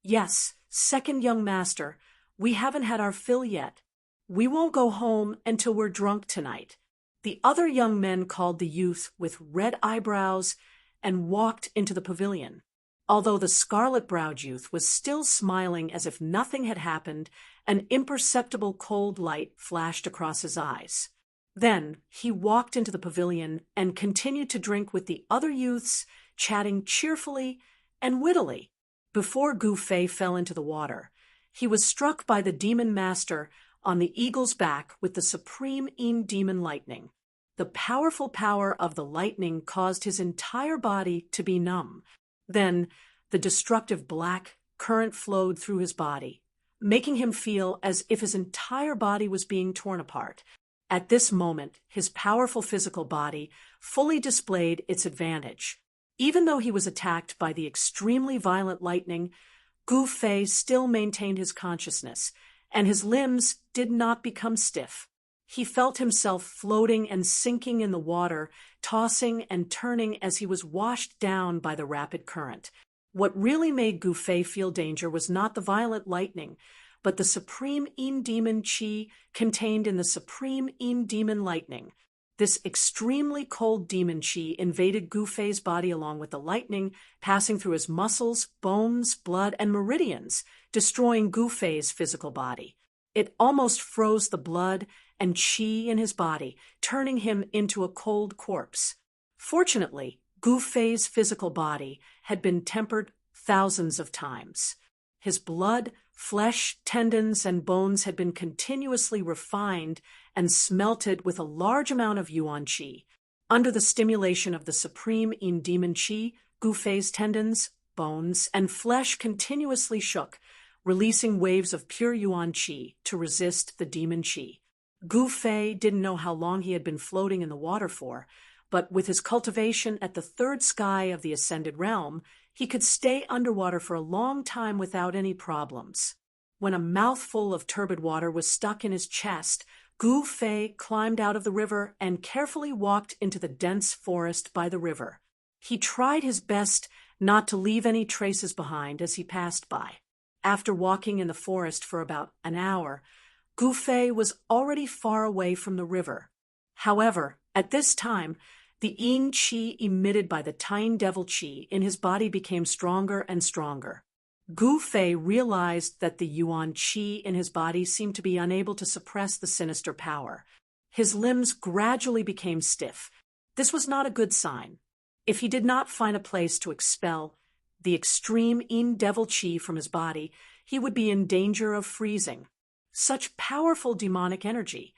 "Yes, second young master, we haven't had our fill yet. We won't go home until we're drunk tonight." The other young men called the youth with red eyebrows and walked into the pavilion. Although the scarlet-browed youth was still smiling as if nothing had happened, an imperceptible cold light flashed across his eyes. Then he walked into the pavilion and continued to drink with the other youths, chatting cheerfully and wittily. Before Gu Fei fell into the water, he was struck by the demon master on the eagle's back with the supreme demon lightning. The powerful power of the lightning caused his entire body to be numb. Then the destructive black current flowed through his body, making him feel as if his entire body was being torn apart. At this moment, his powerful physical body fully displayed its advantage. Even though he was attacked by the extremely violent lightning, Gu Fei still maintained his consciousness, and his limbs did not become stiff. He felt himself floating and sinking in the water, tossing and turning as he was washed down by the rapid current. What really made Gu Fei feel danger was not the violent lightning, but the supreme demon chi contained in the supreme demon lightning. This extremely cold demon chi invaded Gu Fei's body along with the lightning, passing through his muscles, bones, blood, and meridians, destroying Gu Fei's physical body. It almost froze the blood and chi in his body, turning him into a cold corpse. Fortunately, Gu Fei's physical body had been tempered thousands of times. His blood, flesh, tendons, and bones had been continuously refined and smelted with a large amount of yuan chi. Under the stimulation of the supreme demon chi, Gu Fei's tendons, bones, and flesh continuously shook, releasing waves of pure yuan chi to resist the demon chi. Gu Fei didn't know how long he had been floating in the water for, but with his cultivation at the third sky of the ascended realm, he could stay underwater for a long time without any problems. When a mouthful of turbid water was stuck in his chest, Gu Fei climbed out of the river and carefully walked into the dense forest by the river. He tried his best not to leave any traces behind as he passed by. After walking in the forest for about an hour, Gu Fei was already far away from the river. However, at this time, the yin chi emitted by the Tine Devil chi in his body became stronger and stronger. Gu Fei realized that the yuan chi in his body seemed to be unable to suppress the sinister power. His limbs gradually became stiff. This was not a good sign. If he did not find a place to expel the extreme yin devil chi from his body, he would be in danger of freezing. Such powerful demonic energy.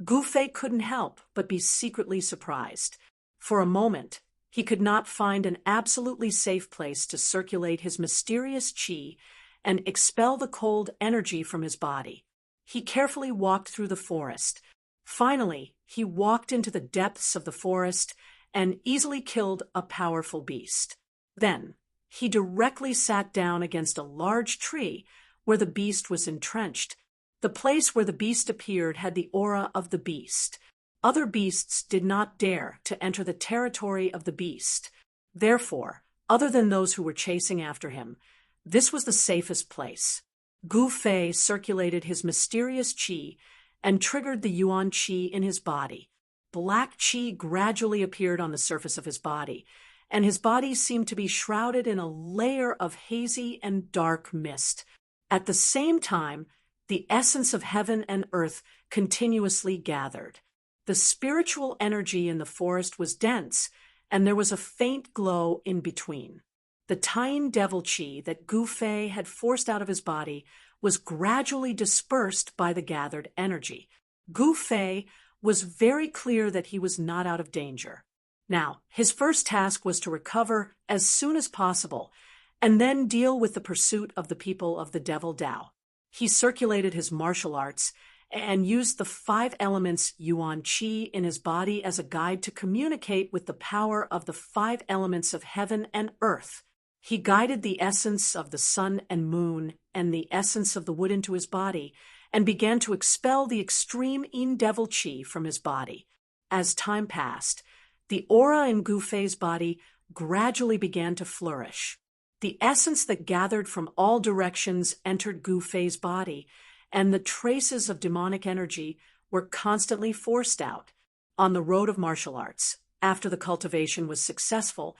Gu Fei couldn't help but be secretly surprised. For a moment, he could not find an absolutely safe place to circulate his mysterious chi and expel the cold energy from his body. He carefully walked through the forest. Finally, he walked into the depths of the forest and easily killed a powerful beast. Then, he directly sat down against a large tree where the beast was entrenched. The place where the beast appeared had the aura of the beast. Other beasts did not dare to enter the territory of the beast. Therefore, other than those who were chasing after him, this was the safest place. Gu Fei circulated his mysterious chi and triggered the yuan chi in his body. black chi gradually appeared on the surface of his body, and his body seemed to be shrouded in a layer of hazy and dark mist. At the same time, the essence of heaven and earth continuously gathered. The spiritual energy in the forest was dense, and there was a faint glow in between. The Tying devil chi that Gu Fei had forced out of his body was gradually dispersed by the gathered energy. Gu Fei was very clear that he was not out of danger. Now, his first task was to recover as soon as possible, and then deal with the pursuit of the people of the Devil Dao. He circulated his martial arts and used the 5 elements Yuan Qi in his body as a guide to communicate with the power of the 5 elements of heaven and earth. He guided the essence of the sun and moon and the essence of the wood into his body and began to expel the extreme Yin devil Qi from his body. As time passed, the aura in Gu Fei's body gradually began to flourish. The essence that gathered from all directions entered Gu Fei's body, and the traces of demonic energy were constantly forced out. On the road of martial arts, after the cultivation was successful,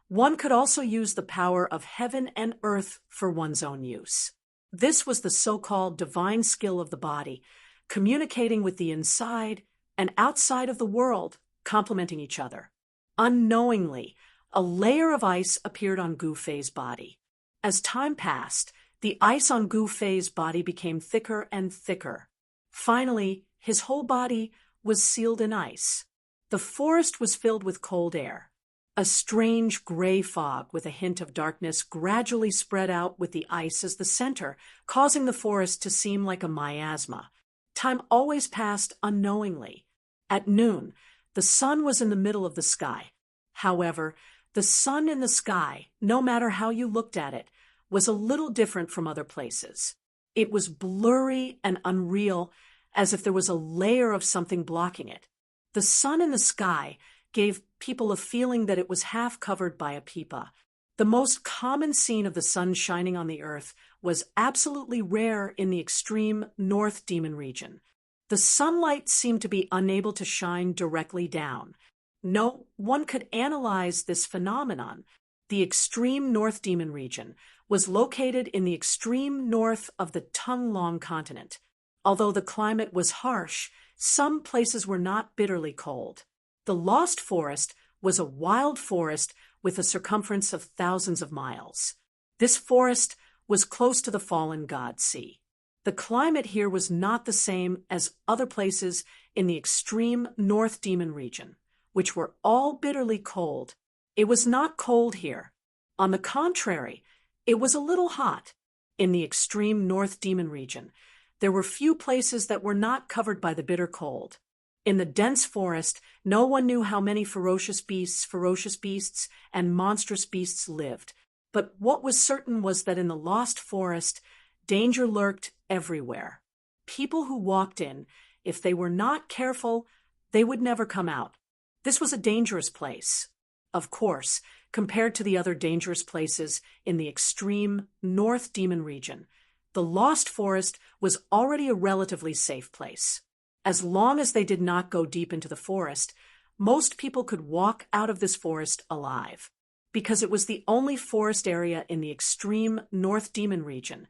one could also use the power of heaven and earth for one's own use. This was the so-called divine skill of the body, communicating with the inside and outside of the world, complementing each other. Unknowingly, a layer of ice appeared on Gu Fei's body. As time passed, the ice on Gu Fei's body became thicker and thicker. Finally, his whole body was sealed in ice. The forest was filled with cold air. A strange gray fog with a hint of darkness gradually spread out with the ice as the center, causing the forest to seem like a miasma. Time always passed unknowingly. At noon, the sun was in the middle of the sky. However, the sun in the sky, no matter how you looked at it, was a little different from other places. It was blurry and unreal, as if there was a layer of something blocking it. The sun in the sky gave people a feeling that it was half covered by a pipa. The most common scene of the sun shining on the earth was absolutely rare in the extreme North Demon region. The sunlight seemed to be unable to shine directly down. No one could analyze this phenomenon. The extreme North Demon region was located in the extreme north of the Tunglong continent. Although the climate was harsh, some places were not bitterly cold. The Lost Forest was a wild forest with a circumference of thousands of miles. This forest was close to the fallen god sea. The climate here was not the same as other places in the extreme North Demon region, which were all bitterly cold. It was not cold here. On the contrary, it was a little hot. In the extreme North Demon region, there were few places that were not covered by the bitter cold. In the dense forest, no one knew how many ferocious beasts, and monstrous beasts lived. But what was certain was that in the Lost Forest, danger lurked everywhere. People who walked in, if they were not careful, they would never come out. This was a dangerous place. Of course, compared to the other dangerous places in the extreme North Demon region, the Lost Forest was already a relatively safe place. As long as they did not go deep into the forest, most people could walk out of this forest alive. Because it was the only forest area in the extreme North Demon region,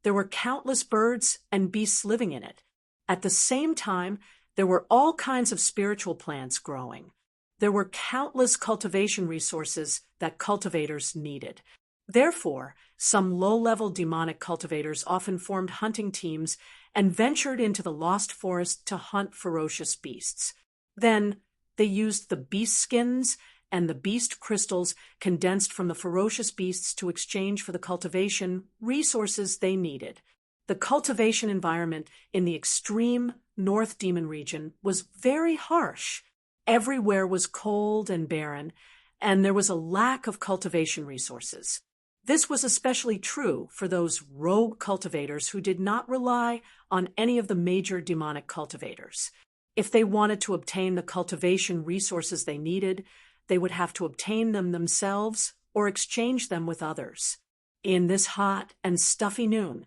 there were countless birds and beasts living in it. At the same time, there were all kinds of spiritual plants growing. There were countless cultivation resources that cultivators needed. Therefore, some low-level demonic cultivators often formed hunting teams and ventured into the Lost Forest to hunt ferocious beasts. Then, they used the beast skins and the beast crystals condensed from the ferocious beasts to exchange for the cultivation resources they needed. The cultivation environment in the extreme North Demon region was very harsh. Everywhere was cold and barren, and there was a lack of cultivation resources. This was especially true for those rogue cultivators who did not rely on any of the major demonic cultivators. If they wanted to obtain the cultivation resources they needed, they would have to obtain them themselves or exchange them with others. In this hot and stuffy noon,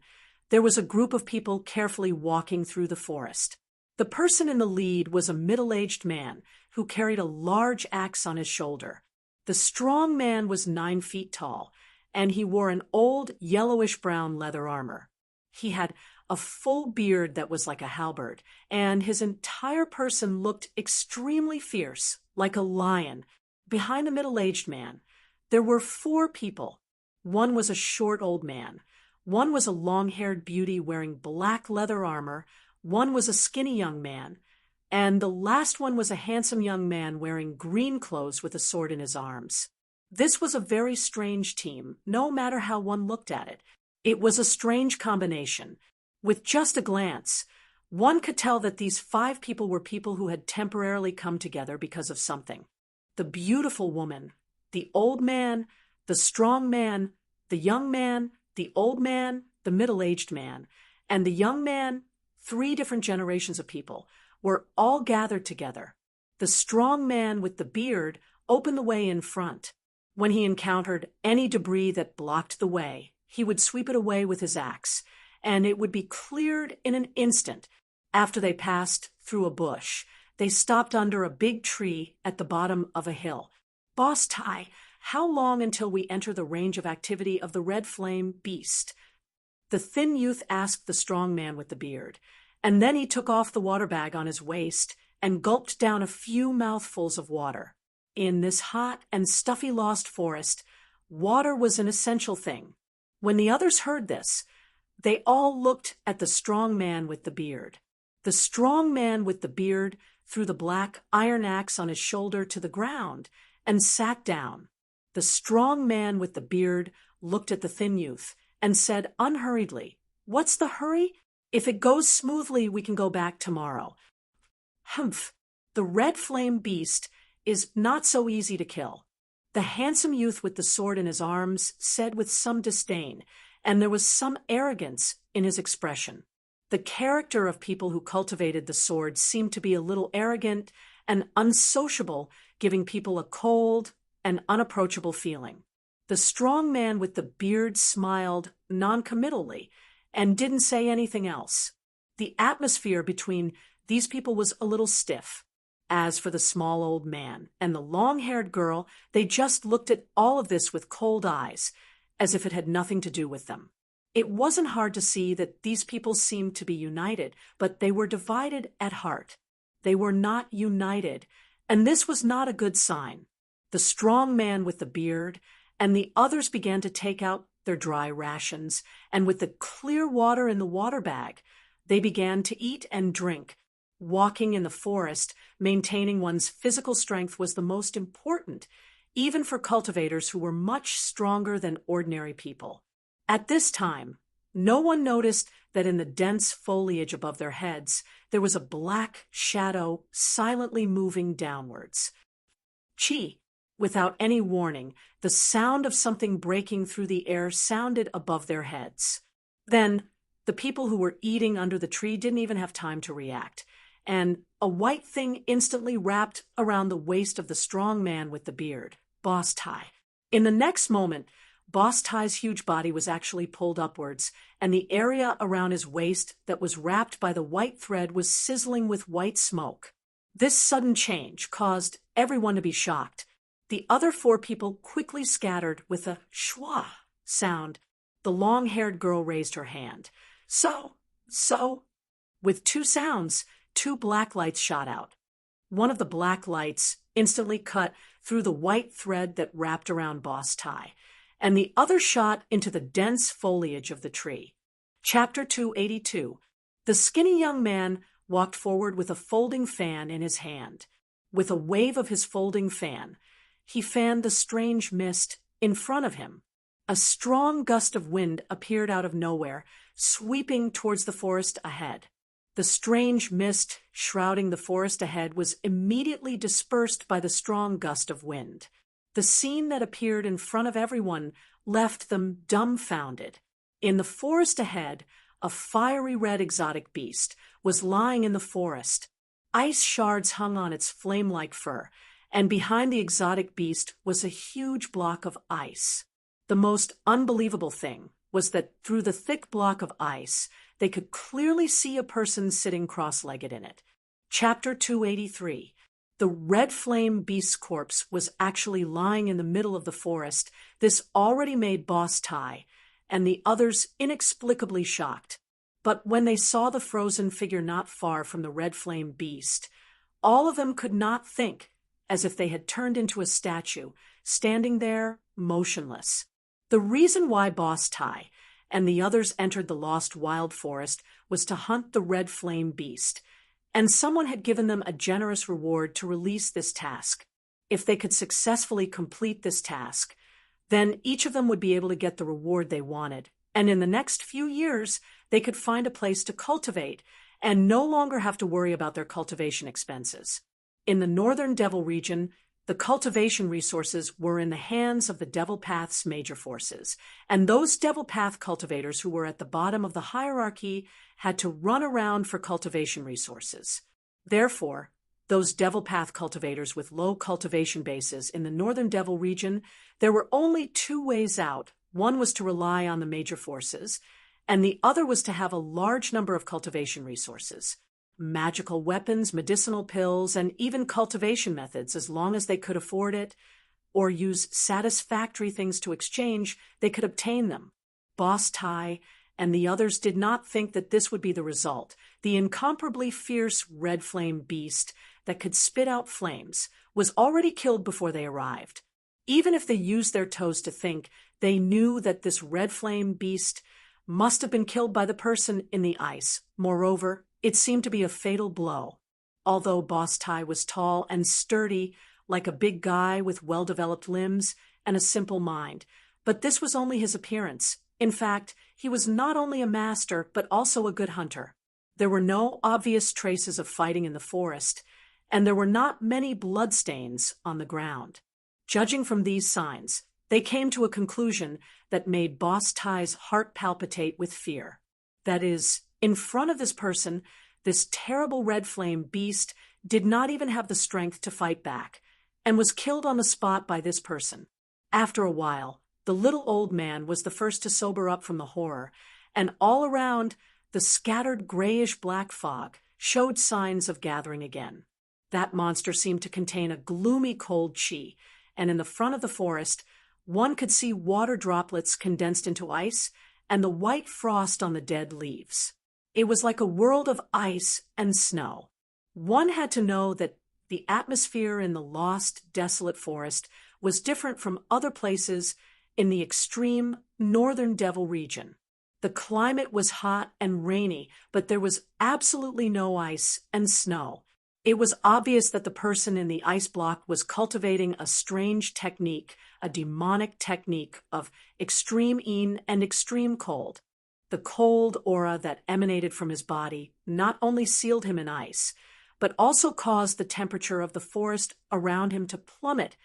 there was a group of people carefully walking through the forest. The person in the lead was a middle-aged man who carried a large axe on his shoulder. The strong man was 9 feet tall, and he wore an old yellowish-brown leather armor. He had a full beard that was like a halberd, and his entire person looked extremely fierce, like a lion. Behind the middle-aged man, there were 4 people. One was a short old man. One was a long-haired beauty wearing black leather armor. One was a skinny young man. And the last one was a handsome young man wearing green clothes with a sword in his arms. This was a very strange team, no matter how one looked at it. It was a strange combination. With just a glance, one could tell that these 5 people were people who had temporarily come together because of something. The beautiful woman, the old man, the strong man, the young man, the old man, the middle-aged man, and the young man, 3 different generations of people, were all gathered together. The strong man with the beard opened the way in front. When he encountered any debris that blocked the way, he would sweep it away with his axe, and it would be cleared in an instant. After they passed through a bush, they stopped under a big tree at the bottom of a hill. "Boss Ty, how long until we enter the range of activity of the red flame beast?" The thin youth asked the strong man with the beard, and then he took off the water bag on his waist and gulped down a few mouthfuls of water. In this hot and stuffy lost forest, water was an essential thing. When the others heard this, they all looked at the strong man with the beard. The strong man with the beard threw the black iron axe on his shoulder to the ground and sat down. The strong man with the beard looked at the thin youth and said unhurriedly, "What's the hurry? If it goes smoothly, we can go back tomorrow." "Humph, the red flame beast is not so easy to kill." The handsome youth with the sword in his arms said with some disdain, and there was some arrogance in his expression. The character of people who cultivated the sword seemed to be a little arrogant and unsociable, giving people a cold and unapproachable feeling. The strong man with the beard smiled noncommittally and didn't say anything else. The atmosphere between these people was a little stiff. As for the small old man and the long-haired girl, they just looked at all of this with cold eyes, as if it had nothing to do with them. It wasn't hard to see that these people seemed to be united, but they were divided at heart. They were not united, and this was not a good sign. The strong man with the beard and the others began to take out their dry rations, and with the clear water in the water bag, they began to eat and drink. Walking in the forest, maintaining one's physical strength was the most important, even for cultivators who were much stronger than ordinary people. At this time, no one noticed that in the dense foliage above their heads, there was a black shadow silently moving downwards. Chi! Without any warning, the sound of something breaking through the air sounded above their heads. Then, the people who were eating under the tree didn't even have time to react, and a white thing instantly wrapped around the waist of the strong man with the beard, Boss Ty. In the next moment, Boss Ty's huge body was actually pulled upwards, and the area around his waist that was wrapped by the white thread was sizzling with white smoke. This sudden change caused everyone to be shocked. The other 4 people quickly scattered with a schwa sound. The long-haired girl raised her hand. So. With 2 sounds, 2 black lights shot out. One of the black lights instantly cut through the white thread that wrapped around Boss Ty, and the other shot into the dense foliage of the tree. Chapter 282. The skinny young man walked forward with a folding fan in his hand. With a wave of his folding fan, he fanned the strange mist in front of him. A strong gust of wind appeared out of nowhere, sweeping towards the forest ahead. The strange mist shrouding the forest ahead was immediately dispersed by the strong gust of wind. The scene that appeared in front of everyone left them dumbfounded. In the forest ahead, a fiery red exotic beast was lying in the forest. Ice shards hung on its flame-like fur, and behind the exotic beast was a huge block of ice. The most unbelievable thing was that through the thick block of ice, they could clearly see a person sitting cross-legged in it. Chapter 283. The red flame beast's corpse was actually lying in the middle of the forest. This already made Boss Ty and the others inexplicably shocked. But when they saw the frozen figure not far from the red flame beast, all of them could not think, as if they had turned into a statue, standing there, motionless. The reason why Boss Ty and the others entered the lost wild forest was to hunt the red flame beast, and someone had given them a generous reward to release this task. If they could successfully complete this task, then each of them would be able to get the reward they wanted, and in the next few years, they could find a place to cultivate and no longer have to worry about their cultivation expenses. In the Northern Devil region, the cultivation resources were in the hands of the Devil Path's major forces, and those Devil Path cultivators who were at the bottom of the hierarchy had to run around for cultivation resources. Therefore, those Devil Path cultivators with low cultivation bases in the Northern Devil region, there were only two ways out. One was to rely on the major forces, and the other was to have a large number of cultivation resources. Magical weapons, medicinal pills, and even cultivation methods, as long as they could afford it, or use satisfactory things to exchange, they could obtain them. Boss Ty and the others did not think that this would be the result. The incomparably fierce red flame beast that could spit out flames was already killed before they arrived. Even if they used their toes to think, they knew that this red flame beast must have been killed by the person in the ice. Moreover, it seemed to be a fatal blow. Although Boss Ty was tall and sturdy, like a big guy with well-developed limbs and a simple mind, but this was only his appearance. In fact, he was not only a master, but also a good hunter. There were no obvious traces of fighting in the forest, and there were not many bloodstains on the ground. Judging from these signs, they came to a conclusion that made Boss Ty's heart palpitate with fear. That is, in front of this person, this terrible red flame beast did not even have the strength to fight back, and was killed on the spot by this person. After a while, the little old man was the first to sober up from the horror, and all around, the scattered grayish-black fog showed signs of gathering again. That monster seemed to contain a gloomy cold chi, and in the front of the forest, one could see water droplets condensed into ice and the white frost on the dead leaves. It was like a world of ice and snow. One had to know that the atmosphere in the lost, desolate forest was different from other places in the extreme Northern Devil region. The climate was hot and rainy, but there was absolutely no ice and snow. It was obvious that the person in the ice block was cultivating a strange technique, a demonic technique of extreme heat and extreme cold. The cold aura that emanated from his body not only sealed him in ice, but also caused the temperature of the forest around him to plummet,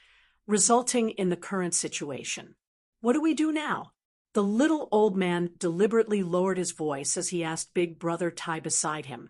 resulting in the current situation. What do we do now? The little old man deliberately lowered his voice as he asked Big Brother Ty beside him,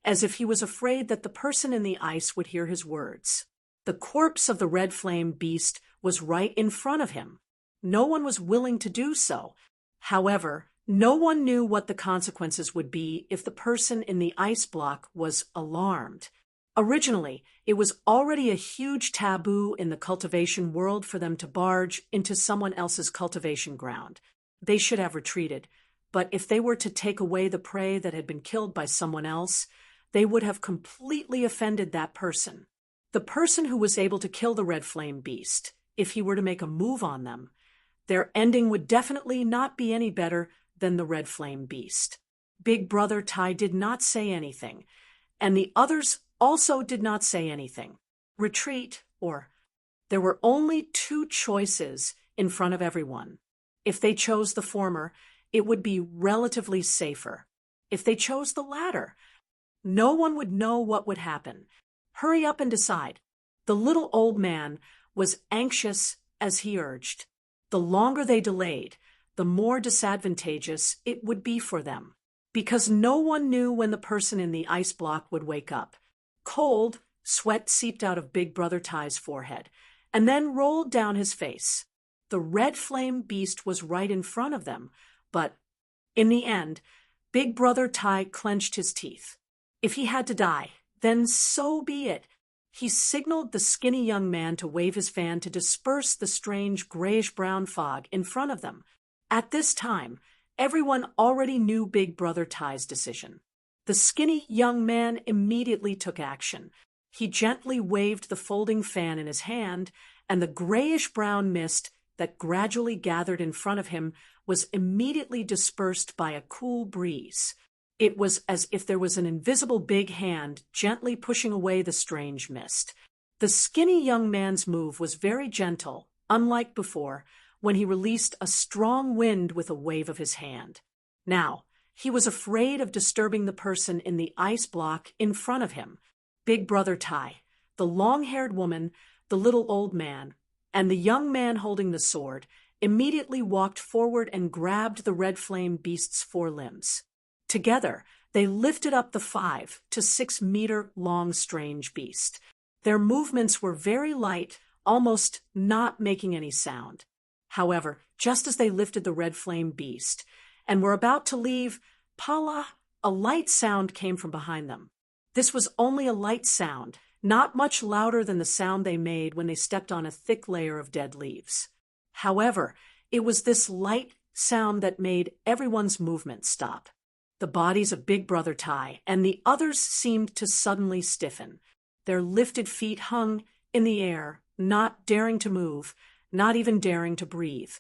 as if he was afraid that the person in the ice would hear his words. The corpse of the red flame beast was right in front of him. No one was willing to do so. However, no one knew what the consequences would be if the person in the ice block was alarmed. Originally, it was already a huge taboo in the cultivation world for them to barge into someone else's cultivation ground. They should have retreated, but if they were to take away the prey that had been killed by someone else, they would have completely offended that person. The person who was able to kill the red flame beast, if he were to make a move on them, their ending would definitely not be any better than the red flame beast. Big Brother Ty did not say anything, and the others also did not say anything. Retreat, or there were only two choices in front of everyone. If they chose the former, it would be relatively safer. If they chose the latter, no one would know what would happen. Hurry up and decide. The little old man was anxious as he urged. The longer they delayed, the more disadvantageous it would be for them, because no one knew when the person in the ice block would wake up. Cold, sweat seeped out of Big Brother Ty's forehead, and then rolled down his face. The red flame beast was right in front of them, But in the end, Big Brother Tai clenched his teeth. If he had to die, then so be it. He signaled the skinny young man to wave his fan to disperse the strange grayish-brown fog in front of them. At this time, everyone already knew Big Brother Tai's decision. The skinny young man immediately took action. He gently waved the folding fan in his hand, and the grayish-brown mist that gradually gathered in front of him was immediately dispersed by a cool breeze. It was as if there was an invisible big hand gently pushing away the strange mist. The skinny young man's move was very gentle, unlike before, when he released a strong wind with a wave of his hand. Now, he was afraid of disturbing the person in the ice block in front of him. Big Brother Tai, the long-haired woman, the little old man, and the young man holding the sword immediately walked forward and grabbed the red flame beast's forelimbs. Together, they lifted up the 5 to 6 meter long strange beast. Their movements were very light, almost not making any sound. However, just as they lifted the red flame beast and were about to leave, Pala, a light sound came from behind them. This was only a light sound, not much louder than the sound they made when they stepped on a thick layer of dead leaves. However, it was this light sound that made everyone's movement stop. The bodies of Big Brother Tai and the others seemed to suddenly stiffen. Their lifted feet hung in the air, not daring to move, not even daring to breathe.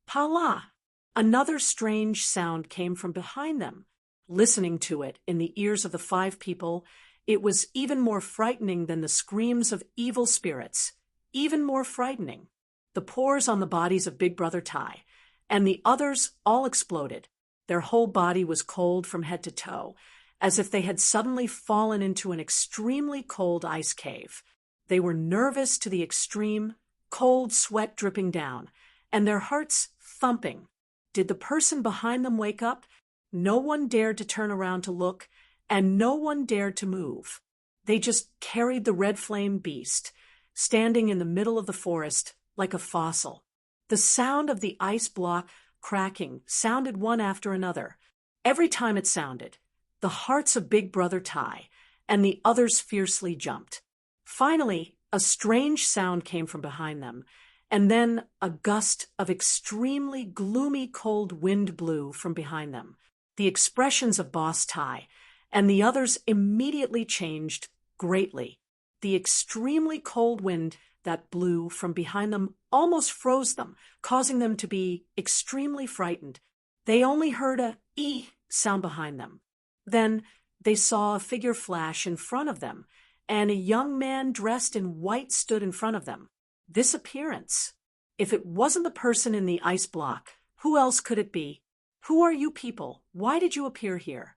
Pala! Another strange sound came from behind them. Listening to it in the ears of the 5 people, it was even more frightening than the screams of evil spirits, even more frightening. The pores on the bodies of Big Brother Tai and the others all exploded. Their whole body was cold from head to toe, as if they had suddenly fallen into an extremely cold ice cave. They were nervous to the extreme, cold sweat dripping down, and their hearts thumping. Did the person behind them wake up? No one dared to turn around to look, and no one dared to move. They just carried the red flame beast, standing in the middle of the forest like a fossil. The sound of the ice block cracking sounded one after another. Every time it sounded, the hearts of Big Brother Tai and the others fiercely jumped. Finally, a strange sound came from behind them, and then a gust of extremely gloomy cold wind blew from behind them. The expressions of Boss Tai and the others immediately changed greatly. The extremely cold wind that blew from behind them almost froze them, causing them to be extremely frightened. They only heard a "ee" sound behind them. Then they saw a figure flash in front of them, and a young man dressed in white stood in front of them. This appearance, if it wasn't the person in the ice block, who else could it be? Who are you people? Why did you appear here?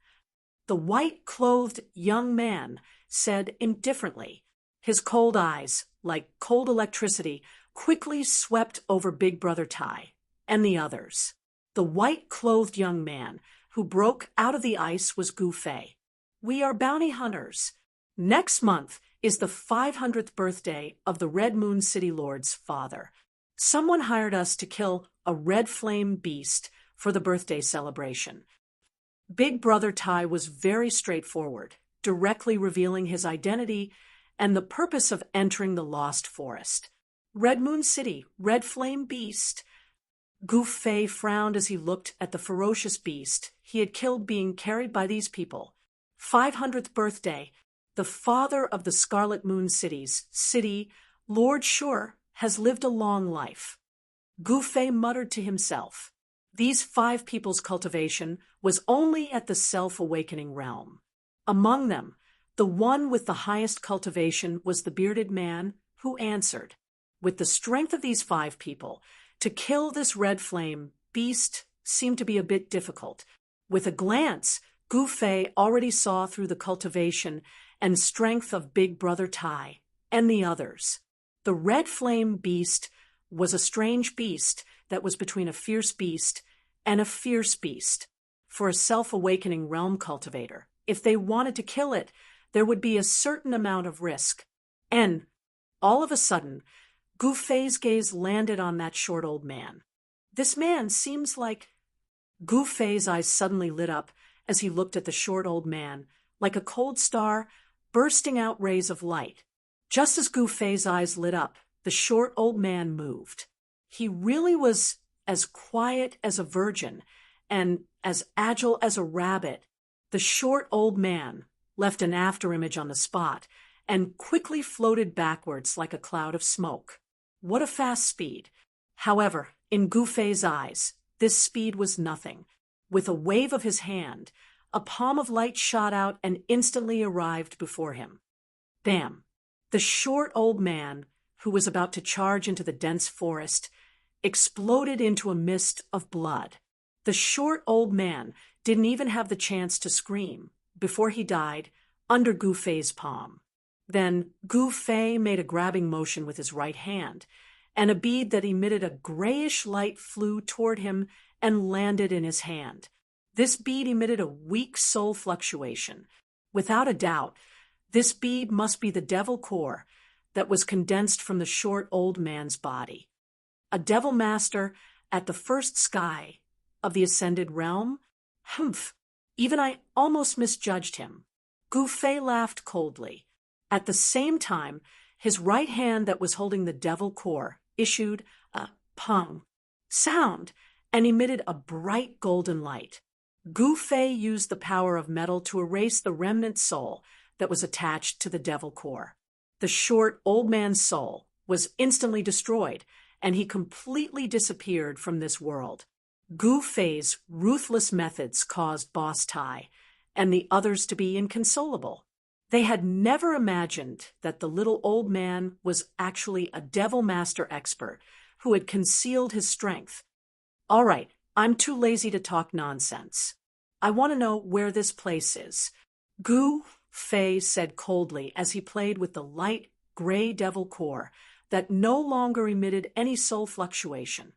The white-clothed young man said indifferently. His cold eyes, like cold electricity, quickly swept over Big Brother Tai and the others. The white-clothed young man who broke out of the ice was Gu Fei. We are bounty hunters. Next month is the 500th birthday of the Red Moon City Lord's father. Someone hired us to kill a red flame beast for the birthday celebration. Big Brother Tai was very straightforward, directly revealing his identity and the purpose of entering the Lost Forest. Red Moon City, Red Flame Beast. Gu Fei frowned as he looked at the ferocious beast he had killed being carried by these people. 500th birthday. The father of the Scarlet Moon City, Lord Sure, has lived a long life. Gu Fei muttered to himself. These 5 people's cultivation was only at the self-awakening realm. Among them, the one with the highest cultivation was the bearded man who answered. With the strength of these 5 people, to kill this red flame beast seemed to be a bit difficult. With a glance, Gu Fei already saw through the cultivation and strength of Big Brother Tai and the others. The red flame beast was a strange beast that was between a fierce beast and a fierce beast. For a self-awakening realm cultivator, if they wanted to kill it, there would be a certain amount of risk. And, all of a sudden, Gu Fei's gaze landed on that short old man. This man seems like Gu Fei's eyes suddenly lit up as he looked at the short old man, like a cold star bursting out rays of light. Just as Gu Fei's eyes lit up, the short old man moved. He really was as quiet as a virgin and as agile as a rabbit. The short old man left an afterimage on the spot and quickly floated backwards like a cloud of smoke. What a fast speed! However, in Gu Fei's eyes, this speed was nothing. With a wave of his hand, a palm of light shot out and instantly arrived before him. Bam! The short old man, who was about to charge into the dense forest, exploded into a mist of blood. The short old man didn't even have the chance to scream before he died under Gu Fei's palm. Then Gu Fei made a grabbing motion with his right hand, and a bead that emitted a grayish light flew toward him and landed in his hand. This bead emitted a weak soul fluctuation. Without a doubt, this bead must be the devil core that was condensed from the short old man's body. A devil master at the first sky of the ascended realm? Humph! Even I almost misjudged him. Gu Fei laughed coldly. At the same time, his right hand that was holding the devil core issued a pung sound and emitted a bright golden light. Gu Fei used the power of metal to erase the remnant soul that was attached to the devil core. The short old man's soul was instantly destroyed, and he completely disappeared from this world. Gu Fei's ruthless methods caused Boss Tai and the others to be inconsolable. They had never imagined that the little old man was actually a devil master expert who had concealed his strength. All right, I'm too lazy to talk nonsense. I want to know where this place is. Gu Fei said coldly as he played with the light gray devil core that no longer emitted any soul fluctuation.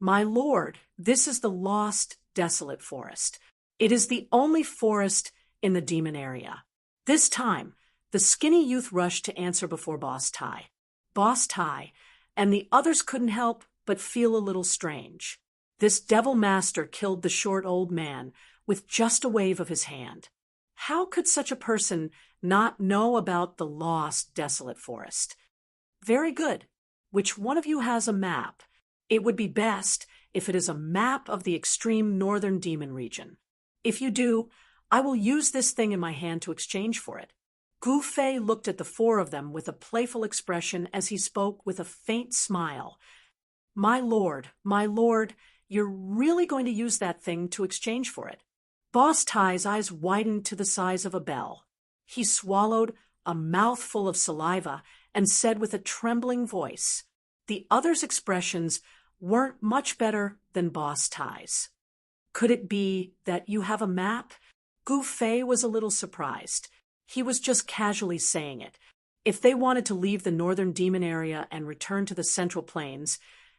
My lord, this is the lost, desolate forest. It is the only forest in the demon area. This time, the skinny youth rushed to answer before Boss Tai. Boss Tai and the others couldn't help but feel a little strange. This devil master killed the short old man with just a wave of his hand. How could such a person not know about the lost, desolate forest? Very good. Which one of you has a map? It would be best if it is a map of the extreme northern demon region. If you do, I will use this thing in my hand to exchange for it. Gu Fei looked at the four of them with a playful expression as he spoke with a faint smile. My lord, you're really going to use that thing to exchange for it? Boss Tai's eyes widened to the size of a bell. He swallowed a mouthful of saliva and said with a trembling voice. The others' expressions weren't much better than Boss Tai's. Could it be that you have a map? Gu Fei was a little surprised. He was just casually saying it. If they wanted to leave the northern demon area and return to the central plains,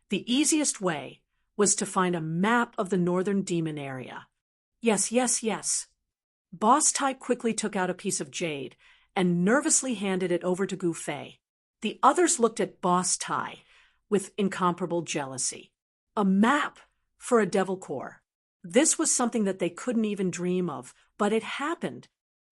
the easiest way was to find a map of the northern demon area. Yes. Boss Tai quickly took out a piece of jade and nervously handed it over to Gu Fei. The others looked at Boss Tai with incomparable jealousy. A map for a devil core. This was something that they couldn't even dream of, but it happened.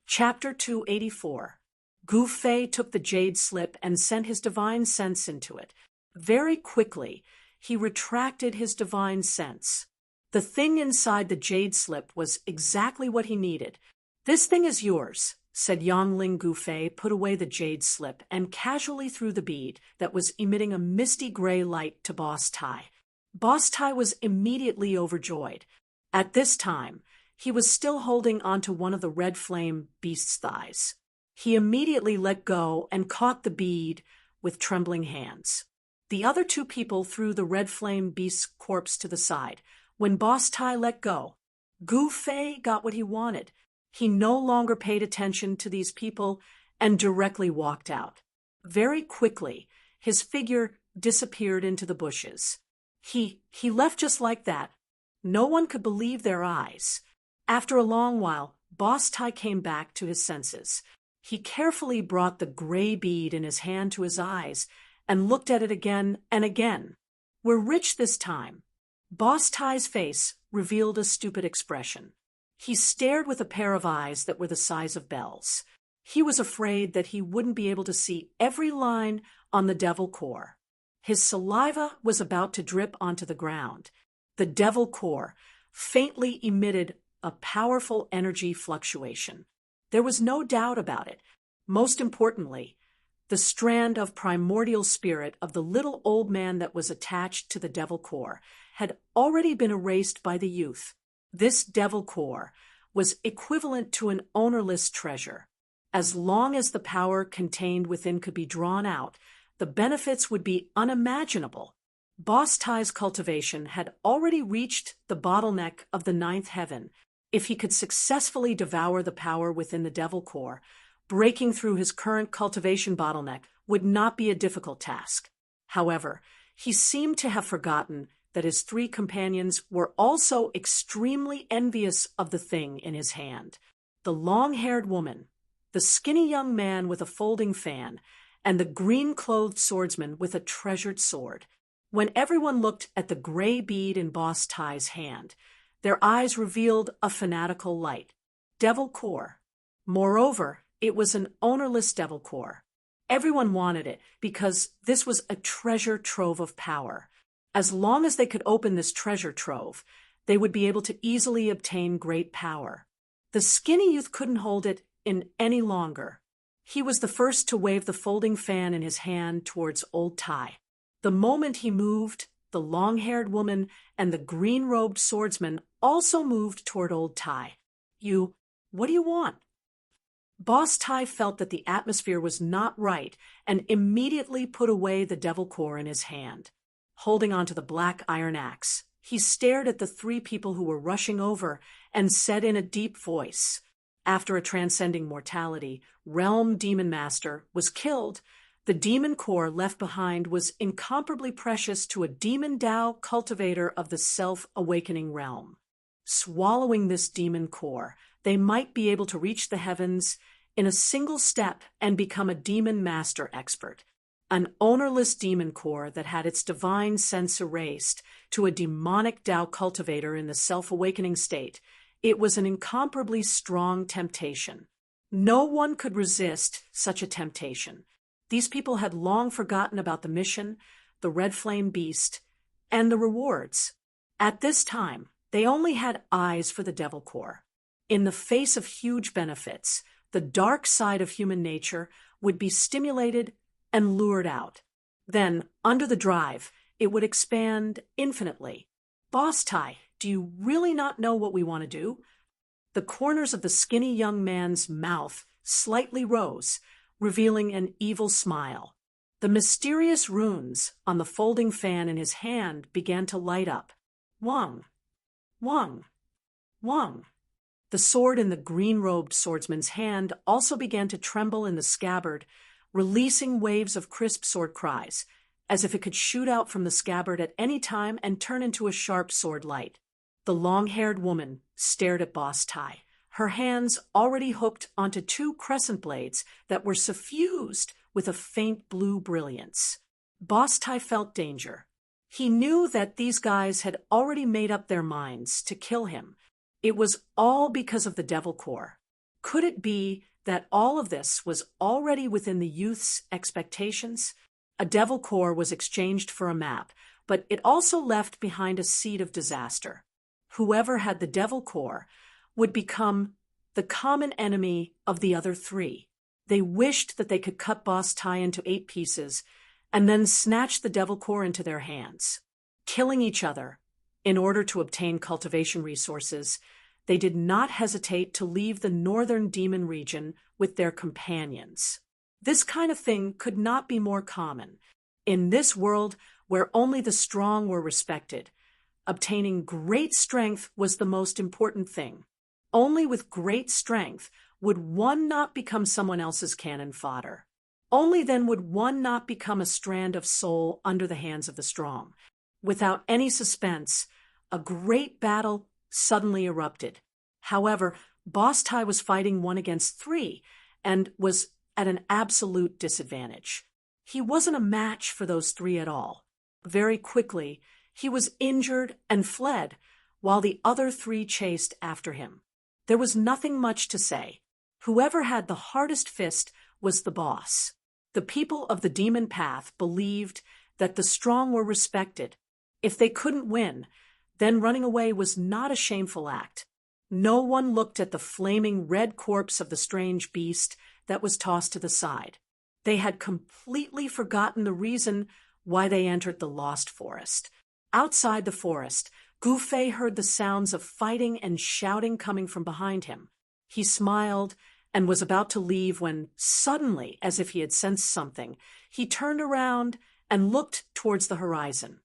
Chapter 284. Gu Fei took the jade slip and sent his divine sense into it. Very quickly, he retracted his divine sense. The thing inside the jade slip was exactly what he needed. This thing is yours, said Yangling. Gu Fei put away the jade slip and casually threw the bead that was emitting a misty gray light to Boss Tai. Boss Tai was immediately overjoyed. At this time, he was still holding onto one of the red flame beast's thighs. He immediately let go and caught the bead with trembling hands. The other two people threw the red flame beast's corpse to the side. When Boss Tai let go, Gu Fei got what he wanted. He no longer paid attention to these people and directly walked out. Very quickly, his figure disappeared into the bushes. He left just like that. No one could believe their eyes. After a long while, Boss Tai came back to his senses. He carefully brought the gray bead in his hand to his eyes and looked at it again and again. We're rich this time. Boss Ty's face revealed a stupid expression. He stared with a pair of eyes that were the size of bells. He was afraid that he wouldn't be able to see every line on the devil core. His saliva was about to drip onto the ground. The devil core faintly emitted a powerful energy fluctuation. There was no doubt about it. Most importantly, the strand of primordial spirit of the little old man that was attached to the devil core had already been erased by the youth. This devil core was equivalent to an ownerless treasure. As long as the power contained within could be drawn out, the benefits would be unimaginable. Boss Ty's cultivation had already reached the bottleneck of the ninth heaven. If he could successfully devour the power within the devil core, breaking through his current cultivation bottleneck would not be a difficult task. However, he seemed to have forgotten that his three companions were also extremely envious of the thing in his hand. The long-haired woman, the skinny young man with a folding fan, and the green-clothed swordsman with a treasured sword. When everyone looked at the gray bead in Boss Ty's hand, their eyes revealed a fanatical light. Devil core. Moreover, it was an ownerless devil core. Everyone wanted it because this was a treasure trove of power. As long as they could open this treasure trove, they would be able to easily obtain great power. The skinny youth couldn't hold it in any longer. He was the first to wave the folding fan in his hand towards Old Ty. The moment he moved, the long-haired woman and the green-robed swordsman also moved toward Old Ty. What do you want? Boss Ty felt that the atmosphere was not right and immediately put away the devil core in his hand. Holding onto the black iron axe, he stared at the three people who were rushing over and said in a deep voice, "After a transcending mortality, Realm Demon Master was killed. The demon core left behind was incomparably precious to a demon Tao cultivator of the self-awakening realm. Swallowing this demon core, they might be able to reach the heavens in a single step and become a demon master expert. An ownerless demon core that had its divine sense erased to a demonic Tao cultivator in the self-awakening state. It was an incomparably strong temptation. No one could resist such a temptation. These people had long forgotten about the mission, the red flame beast, and the rewards. At this time, they only had eyes for the devil core. In the face of huge benefits, the dark side of human nature would be stimulated and lured out. Then, under the drive, it would expand infinitely. Boss Ty, do you really not know what we want to do? The corners of the skinny young man's mouth slightly rose, revealing an evil smile. The mysterious runes on the folding fan in his hand began to light up. Wang, Wang, Wang. The sword in the green-robed swordsman's hand also began to tremble in the scabbard, releasing waves of crisp sword cries, as if it could shoot out from the scabbard at any time and turn into a sharp sword light. The long-haired woman stared at Boss Ty, her hands already hooked onto two crescent blades that were suffused with a faint blue brilliance. Boss Ty felt danger. He knew that these guys had already made up their minds to kill him. It was all because of the devil core. Could it be that all of this was already within the youth's expectations? A devil core was exchanged for a map, but it also left behind a seed of disaster. Whoever had the devil core would become the common enemy of the other three. They wished that they could cut Boss Ty into 8 pieces and then snatch the devil core into their hands. Killing each other in order to obtain cultivation resources, they did not hesitate to leave the northern demon region with their companions. This kind of thing could not be more common. In this world where only the strong were respected, obtaining great strength was the most important thing. Only with great strength would one not become someone else's cannon fodder. Only then would one not become a strand of soul under the hands of the strong. Without any suspense, a great battle suddenly erupted. However, Boss Ty was fighting 1 against 3 and was at an absolute disadvantage. He wasn't a match for those 3 at all. Very quickly, He was injured and fled, while the other three chased after him. There was nothing much to say. Whoever had the hardest fist was the boss. The people of the demon path believed that the strong were respected. If they couldn't win, then running away was not a shameful act. No one looked at the flaming red corpse of the strange beast that was tossed to the side. They had completely forgotten the reason why they entered the lost forest. Outside the forest, Gufei heard the sounds of fighting and shouting coming from behind him. He smiled and was about to leave when, suddenly, as if he had sensed something, he turned around and looked towards the horizon.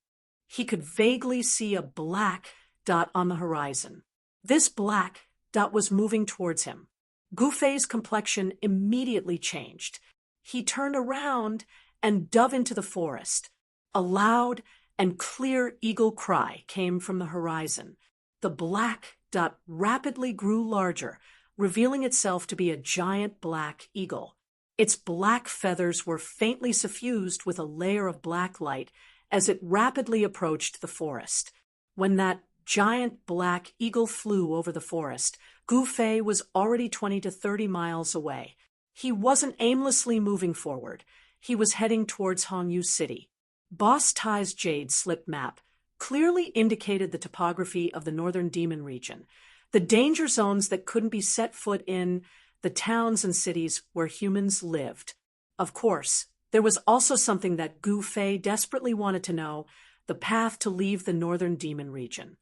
He could vaguely see a black dot on the horizon. This black dot was moving towards him. Gufei's complexion immediately changed. He turned around and dove into the forest. A loud and clear eagle cry came from the horizon. The black dot rapidly grew larger, revealing itself to be a giant black eagle. Its black feathers were faintly suffused with a layer of black light as it rapidly approached the forest. When that giant black eagle flew over the forest, Gufei was already 20 to 30 miles away. He wasn't aimlessly moving forward. He was heading towards Hongyu City. Boss Tai's jade slip map clearly indicated the topography of the northern demon region, the danger zones that couldn't be set foot in, the towns and cities where humans lived. Of course, there was also something that Gufei desperately wanted to know: the path to leave the northern demon region.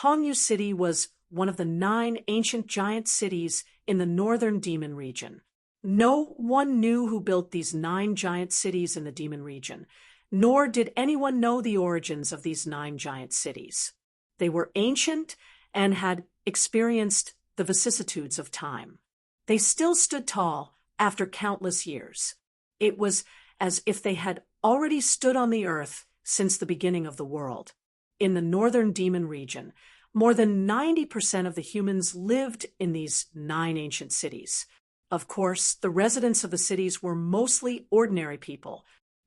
Hongyu City was one of the 9 ancient giant cities in the northern demon region. No one knew who built these 9 giant cities in the demon region, nor did anyone know the origins of these 9 giant cities. They were ancient and had experienced the vicissitudes of time. They still stood tall after countless years. It was as if they had already stood on the earth since the beginning of the world. In the northern demon region, more than 90% of the humans lived in these 9 ancient cities. Of course, the residents of the cities were mostly ordinary people.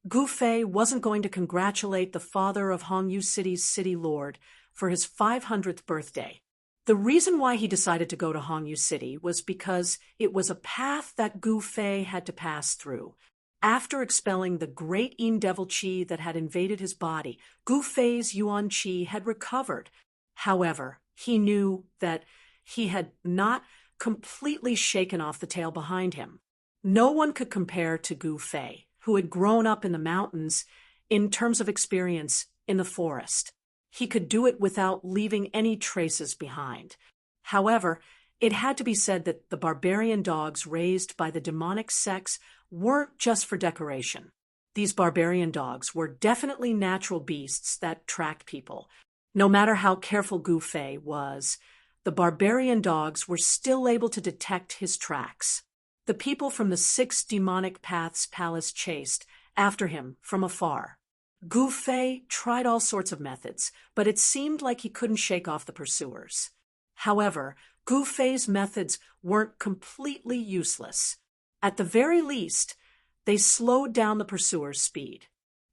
Gufei wasn't going to congratulate the father of Hongyu City's city lord for his 500th birthday. The reason why he decided to go to Hongyu City was because it was a path that Gufei had to pass through. After expelling the great Yin Devil Qi that had invaded his body, Gufei's Yuan Qi had recovered. However, he knew that he had not completely shaken off the tail behind him. No one could compare to Gufei, who had grown up in the mountains, in terms of experience in the forest. He could do it without leaving any traces behind. However, it had to be said that the barbarian dogs raised by the demonic sects weren't just for decoration. These barbarian dogs were definitely natural beasts that tracked people. No matter how careful Gufei was, the barbarian dogs were still able to detect his tracks. The people from the 6 demonic paths palace chased after him from afar. Gufei tried all sorts of methods, but it seemed like he couldn't shake off the pursuers. However, Gufei's methods weren't completely useless. At the very least, they slowed down the pursuers' speed.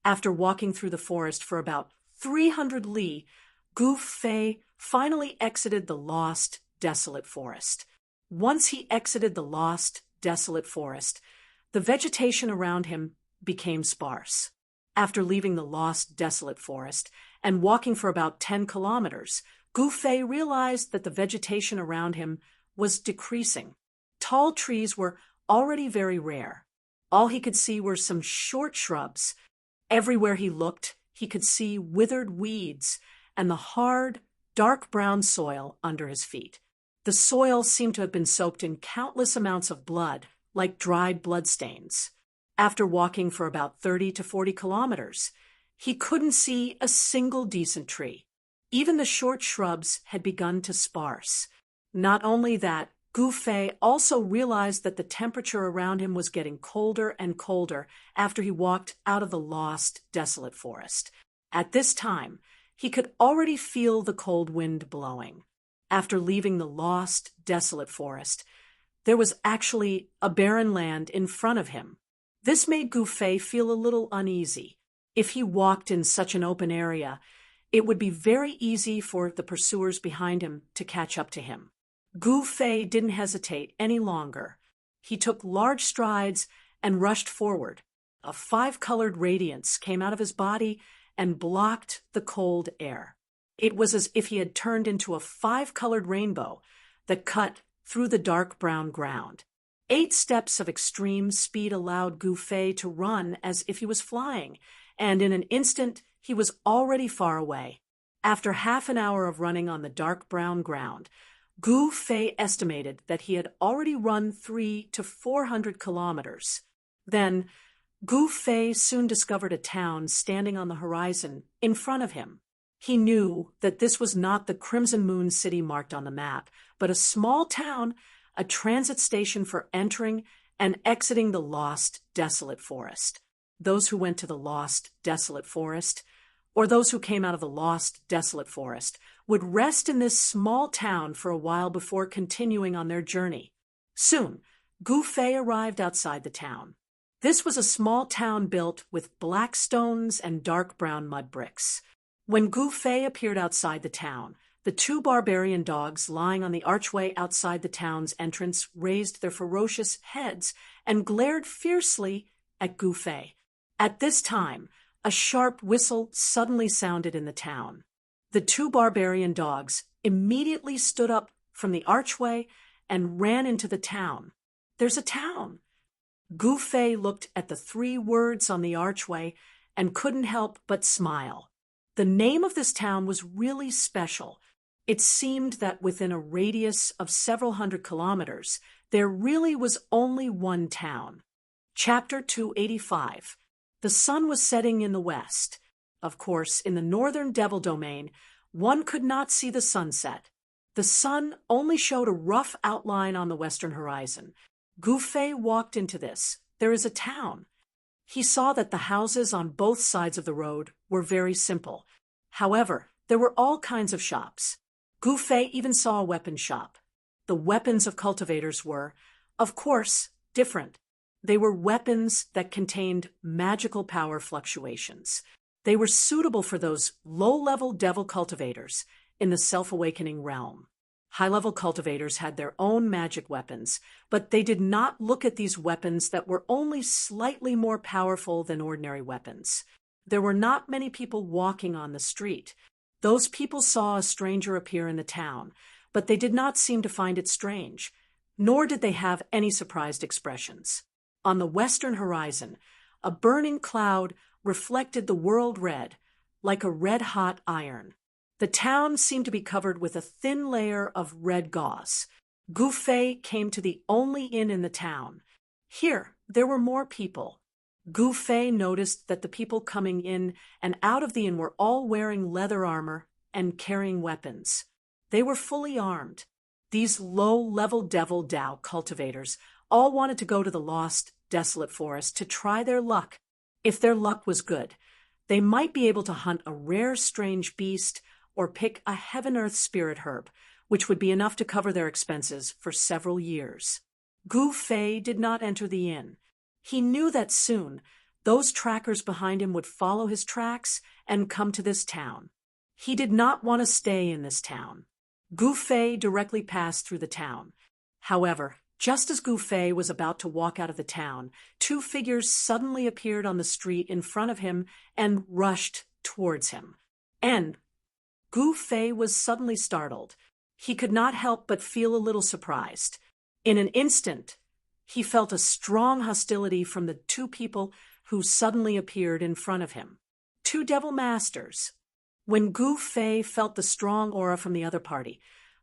After walking through the forest for about 300 li, Gufei finally exited the lost, desolate forest. Once he exited the lost, desolate forest, the vegetation around him became sparse. After leaving the lost, desolate forest and walking for about 10 kilometers, Gufei realized that the vegetation around him was decreasing. Tall trees were already very rare. All he could see were some short shrubs. Everywhere he looked, he could see withered weeds and the hard, dark brown soil under his feet. The soil seemed to have been soaked in countless amounts of blood, like dried bloodstains. After walking for about 30 to 40 kilometers, he couldn't see a single decent tree. Even the short shrubs had begun to sparse. Not only that, Gufei also realized that the temperature around him was getting colder and colder after he walked out of the lost, desolate forest. At this time, he could already feel the cold wind blowing. After leaving the lost, desolate forest, there was actually a barren land in front of him. This made Gufei feel a little uneasy. If he walked in such an open area, It would be very easy for the pursuers behind him to catch up to him. Gu Fei didn't hesitate any longer. He took large strides and rushed forward. A five-colored radiance came out of his body and blocked the cold air. It was as if he had turned into a five-colored rainbow that cut through the dark brown ground. 8 steps of extreme speed allowed Gu Fei to run as if he was flying, and in an instant he was already far away. After half an hour of running on the dark brown ground, Gu Fei estimated that he had already run 300 to 400 kilometers. Then, Gu Fei soon discovered a town standing on the horizon in front of him. He knew that this was not the Crimson Moon city marked on the map, but a small town, a transit station for entering and exiting the lost, desolate forest. Those who went to the lost, desolate forest, or those who came out of the lost, desolate forest, would rest in this small town for a while before continuing on their journey. Soon, Gu Fei arrived outside the town. This was a small town built with black stones and dark brown mud bricks. When Gu Fei appeared outside the town, the 2 barbarian dogs lying on the archway outside the town's entrance raised their ferocious heads and glared fiercely at Gu Fei. At this time, a sharp whistle suddenly sounded in the town. The 2 barbarian dogs immediately stood up from the archway and ran into the town. "There's a town!" Gu Fei looked at the 3 words on the archway and couldn't help but smile. The name of this town was really special. It seemed that within a radius of several hundred kilometers, there really was only one town. Chapter 285. The sun was setting in the west. Of course, in the northern Devil Domain, one could not see the sunset. The sun only showed a rough outline on the western horizon. Gu Fei walked into this. There is a town. He saw that the houses on both sides of the road were very simple. However, there were all kinds of shops. Gu Fei even saw a weapon shop. The weapons of cultivators were, of course, different. They were weapons that contained magical power fluctuations. They were suitable for those low-level devil cultivators in the self-awakening realm. High-level cultivators had their own magic weapons, but they did not look at these weapons that were only slightly more powerful than ordinary weapons. There were not many people walking on the street. Those people saw a stranger appear in the town, but they did not seem to find it strange, nor did they have any surprised expressions. On the western horizon, a burning cloud reflected the world red, like a red-hot iron. The town seemed to be covered with a thin layer of red gauze. Gu Fei came to the only inn in the town. Here, there were more people. Gu Fei noticed that the people coming in and out of the inn were all wearing leather armor and carrying weapons. They were fully armed. These low-level devil Dao cultivators all wanted to go to the lost, desolate forest to try their luck. If their luck was good, they might be able to hunt a rare strange beast or pick a heaven-earth spirit herb, which would be enough to cover their expenses for several years. Gu Fei did not enter the inn. He knew that soon those trackers behind him would follow his tracks and come to this town. He did not want to stay in this town. Gu Fei directly passed through the town. However, just as Gu Fei was about to walk out of the town, 2 figures suddenly appeared on the street in front of him and rushed towards him. And Gu Fei was suddenly startled. He could not help but feel a little surprised. In an instant, he felt a strong hostility from the 2 people who suddenly appeared in front of him. 2 devil masters. When Gu Fei felt the strong aura from the other party,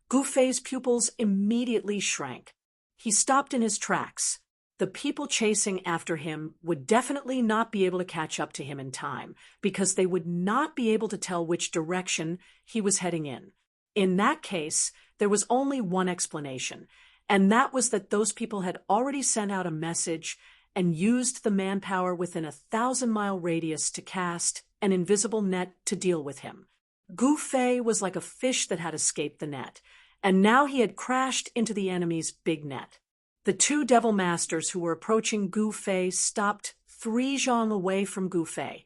Gu Fei's pupils immediately shrank. He stopped in his tracks. The people chasing after him would definitely not be able to catch up to him in time, because they would not be able to tell which direction he was heading in. In that case, there was only one explanation, and that was that those people had already sent out a message and used the manpower within a 1,000-mile radius to cast an invisible net to deal with him. Gu Fei was like a fish that had escaped the net, and now he had crashed into the enemy's big net. The 2 devil masters who were approaching Gu Fei stopped 3 zhang away from Gu Fei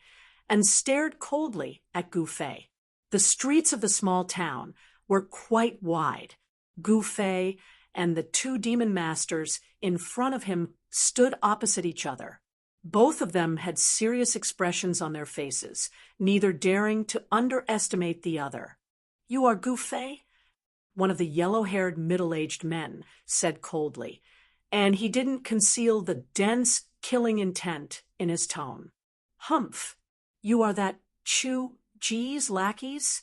and stared coldly at Gu Fei. The streets of the small town were quite wide. Gu Fei and the two demon masters in front of him stood opposite each other. Both of them had serious expressions on their faces, neither daring to underestimate the other. "You are Gu Fei?" one of the yellow-haired middle-aged men said coldly, and he didn't conceal the dense, killing intent in his tone. "Humph! You are that Chu Ji's lackeys?"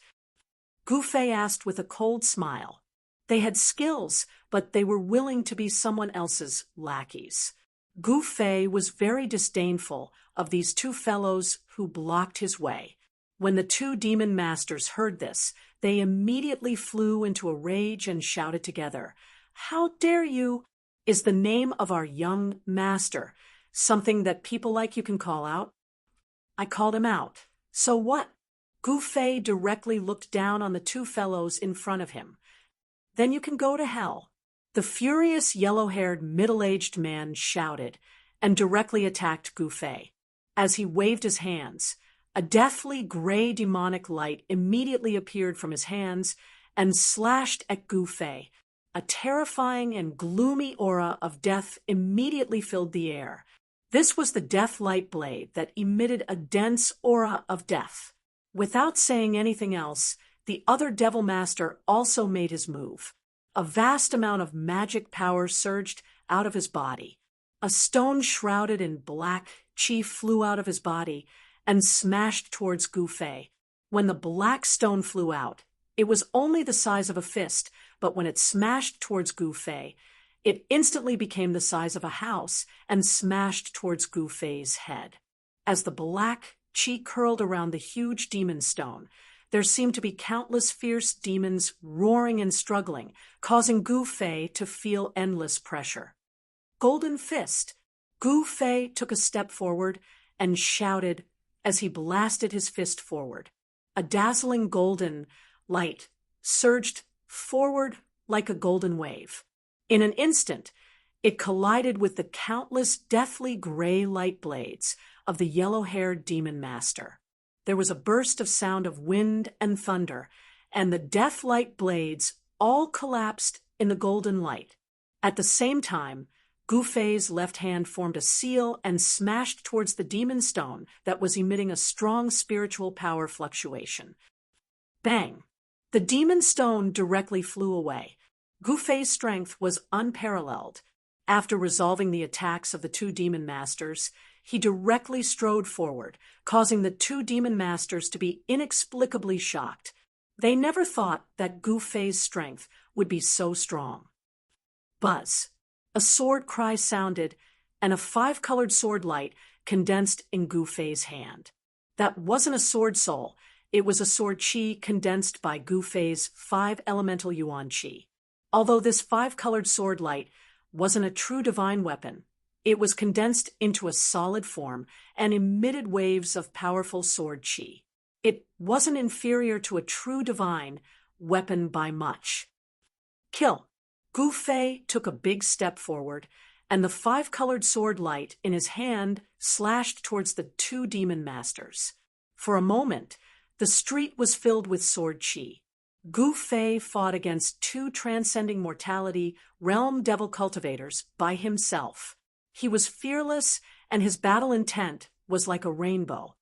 Gu Fei asked with a cold smile. They had skills, but they were willing to be someone else's lackeys. Gu Fei was very disdainful of these two fellows who blocked his way. When the two demon masters heard this, they immediately flew into a rage and shouted together, "How dare you? Is the name of our young master something that people like you can call out?" "I called him out. So what?" Gu Fei directly looked down on the two fellows in front of him. "Then you can go to hell." The furious yellow-haired middle-aged man shouted and directly attacked Gu Fei. As he waved his hands, a deathly gray demonic light immediately appeared from his hands and slashed at Gu Fei. A terrifying and gloomy aura of death immediately filled the air. This was the death light blade that emitted a dense aura of death. Without saying anything else, the other devil master also made his move. A vast amount of magic power surged out of his body. A stone shrouded in black chi flew out of his body and smashed towards Gu Fei. When the black stone flew out, it was only the size of a fist, but when it smashed towards Gu Fei, it instantly became the size of a house and smashed towards Gu Fei's head. As the black chi curled around the huge demon stone, there seemed to be countless fierce demons roaring and struggling, causing Gu Fei to feel endless pressure. "Golden Fist!" Gu Fei took a step forward and shouted as he blasted his fist forward. A dazzling golden light surged forward like a golden wave. In an instant, it collided with the countless deathly gray light blades of the yellow-haired demon master. There was a burst of sound of wind and thunder, and the death light blades all collapsed in the golden light. At the same time, Gu Fei's left hand formed a seal and smashed towards the demon stone that was emitting a strong spiritual power fluctuation. Bang! The demon stone directly flew away. Gu Fei's strength was unparalleled. After resolving the attacks of the two demon masters, he directly strode forward, causing the two demon masters to be inexplicably shocked. They never thought that Gu Fei's strength would be so strong. Buzz! A sword cry sounded, and a 5-colored sword light condensed in Gu Fei's hand. That wasn't a sword soul, it was a sword chi condensed by Gu Fei's 5 elemental yuan chi. Although this 5-colored sword light wasn't a true divine weapon, it was condensed into a solid form and emitted waves of powerful sword chi. It wasn't inferior to a true divine weapon by much. Kill! Gu Fei took a big step forward, and the 5-colored sword light in his hand slashed towards the two demon masters. For a moment, the street was filled with sword chi. Gu Fei fought against two transcending mortality realm devil cultivators by himself. He was fearless, and his battle intent was like a rainbow.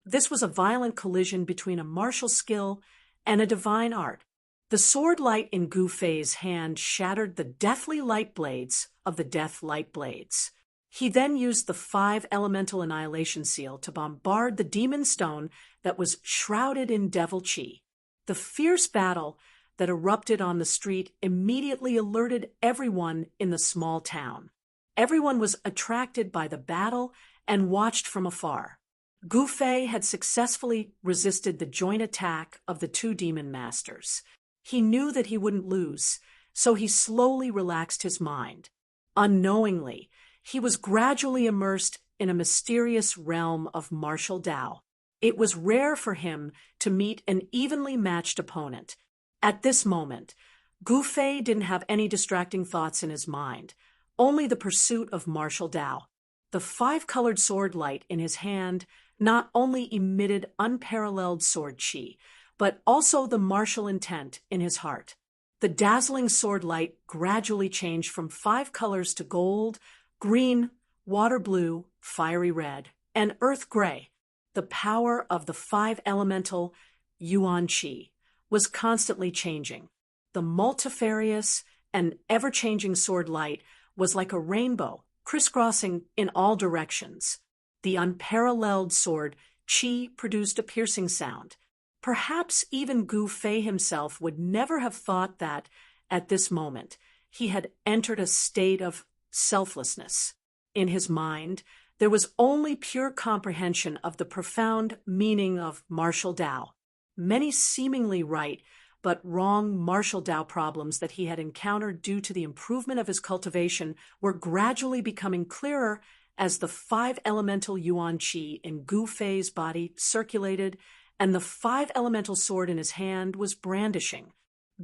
This was a violent collision between a martial skill and a divine art. The sword light in Gu Fei's hand shattered the deathly light blades of the death light blades. He then used the 5 elemental annihilation seal to bombard the demon stone that was shrouded in devil chi. The fierce battle that erupted on the street immediately alerted everyone in the small town. Everyone was attracted by the battle and watched from afar. Gu Fei had successfully resisted the joint attack of the two demon masters. He knew that he wouldn't lose, so he slowly relaxed his mind. Unknowingly, he was gradually immersed in a mysterious realm of martial Tao. It was rare for him to meet an evenly matched opponent. At this moment, Gu Fei didn't have any distracting thoughts in his mind, only the pursuit of martial Tao. The 5-colored sword light in his hand not only emitted unparalleled sword chi, but also the martial intent in his heart. The dazzling sword light gradually changed from 5 colors to gold, green, water blue, fiery red, and earth gray. The power of the 5 elemental Yuan Qi was constantly changing. The multifarious and ever-changing sword light was like a rainbow, crisscrossing in all directions. The unparalleled sword Qi produced a piercing sound. Perhaps even Gu Fei himself would never have thought that, at this moment, he had entered a state of selflessness. In his mind, there was only pure comprehension of the profound meaning of martial Dao. Many seemingly right but wrong martial Dao problems that he had encountered due to the improvement of his cultivation were gradually becoming clearer as the 5 elemental Yuan Qi in Gu Fei's body circulated and the 5 elemental sword in his hand was brandishing.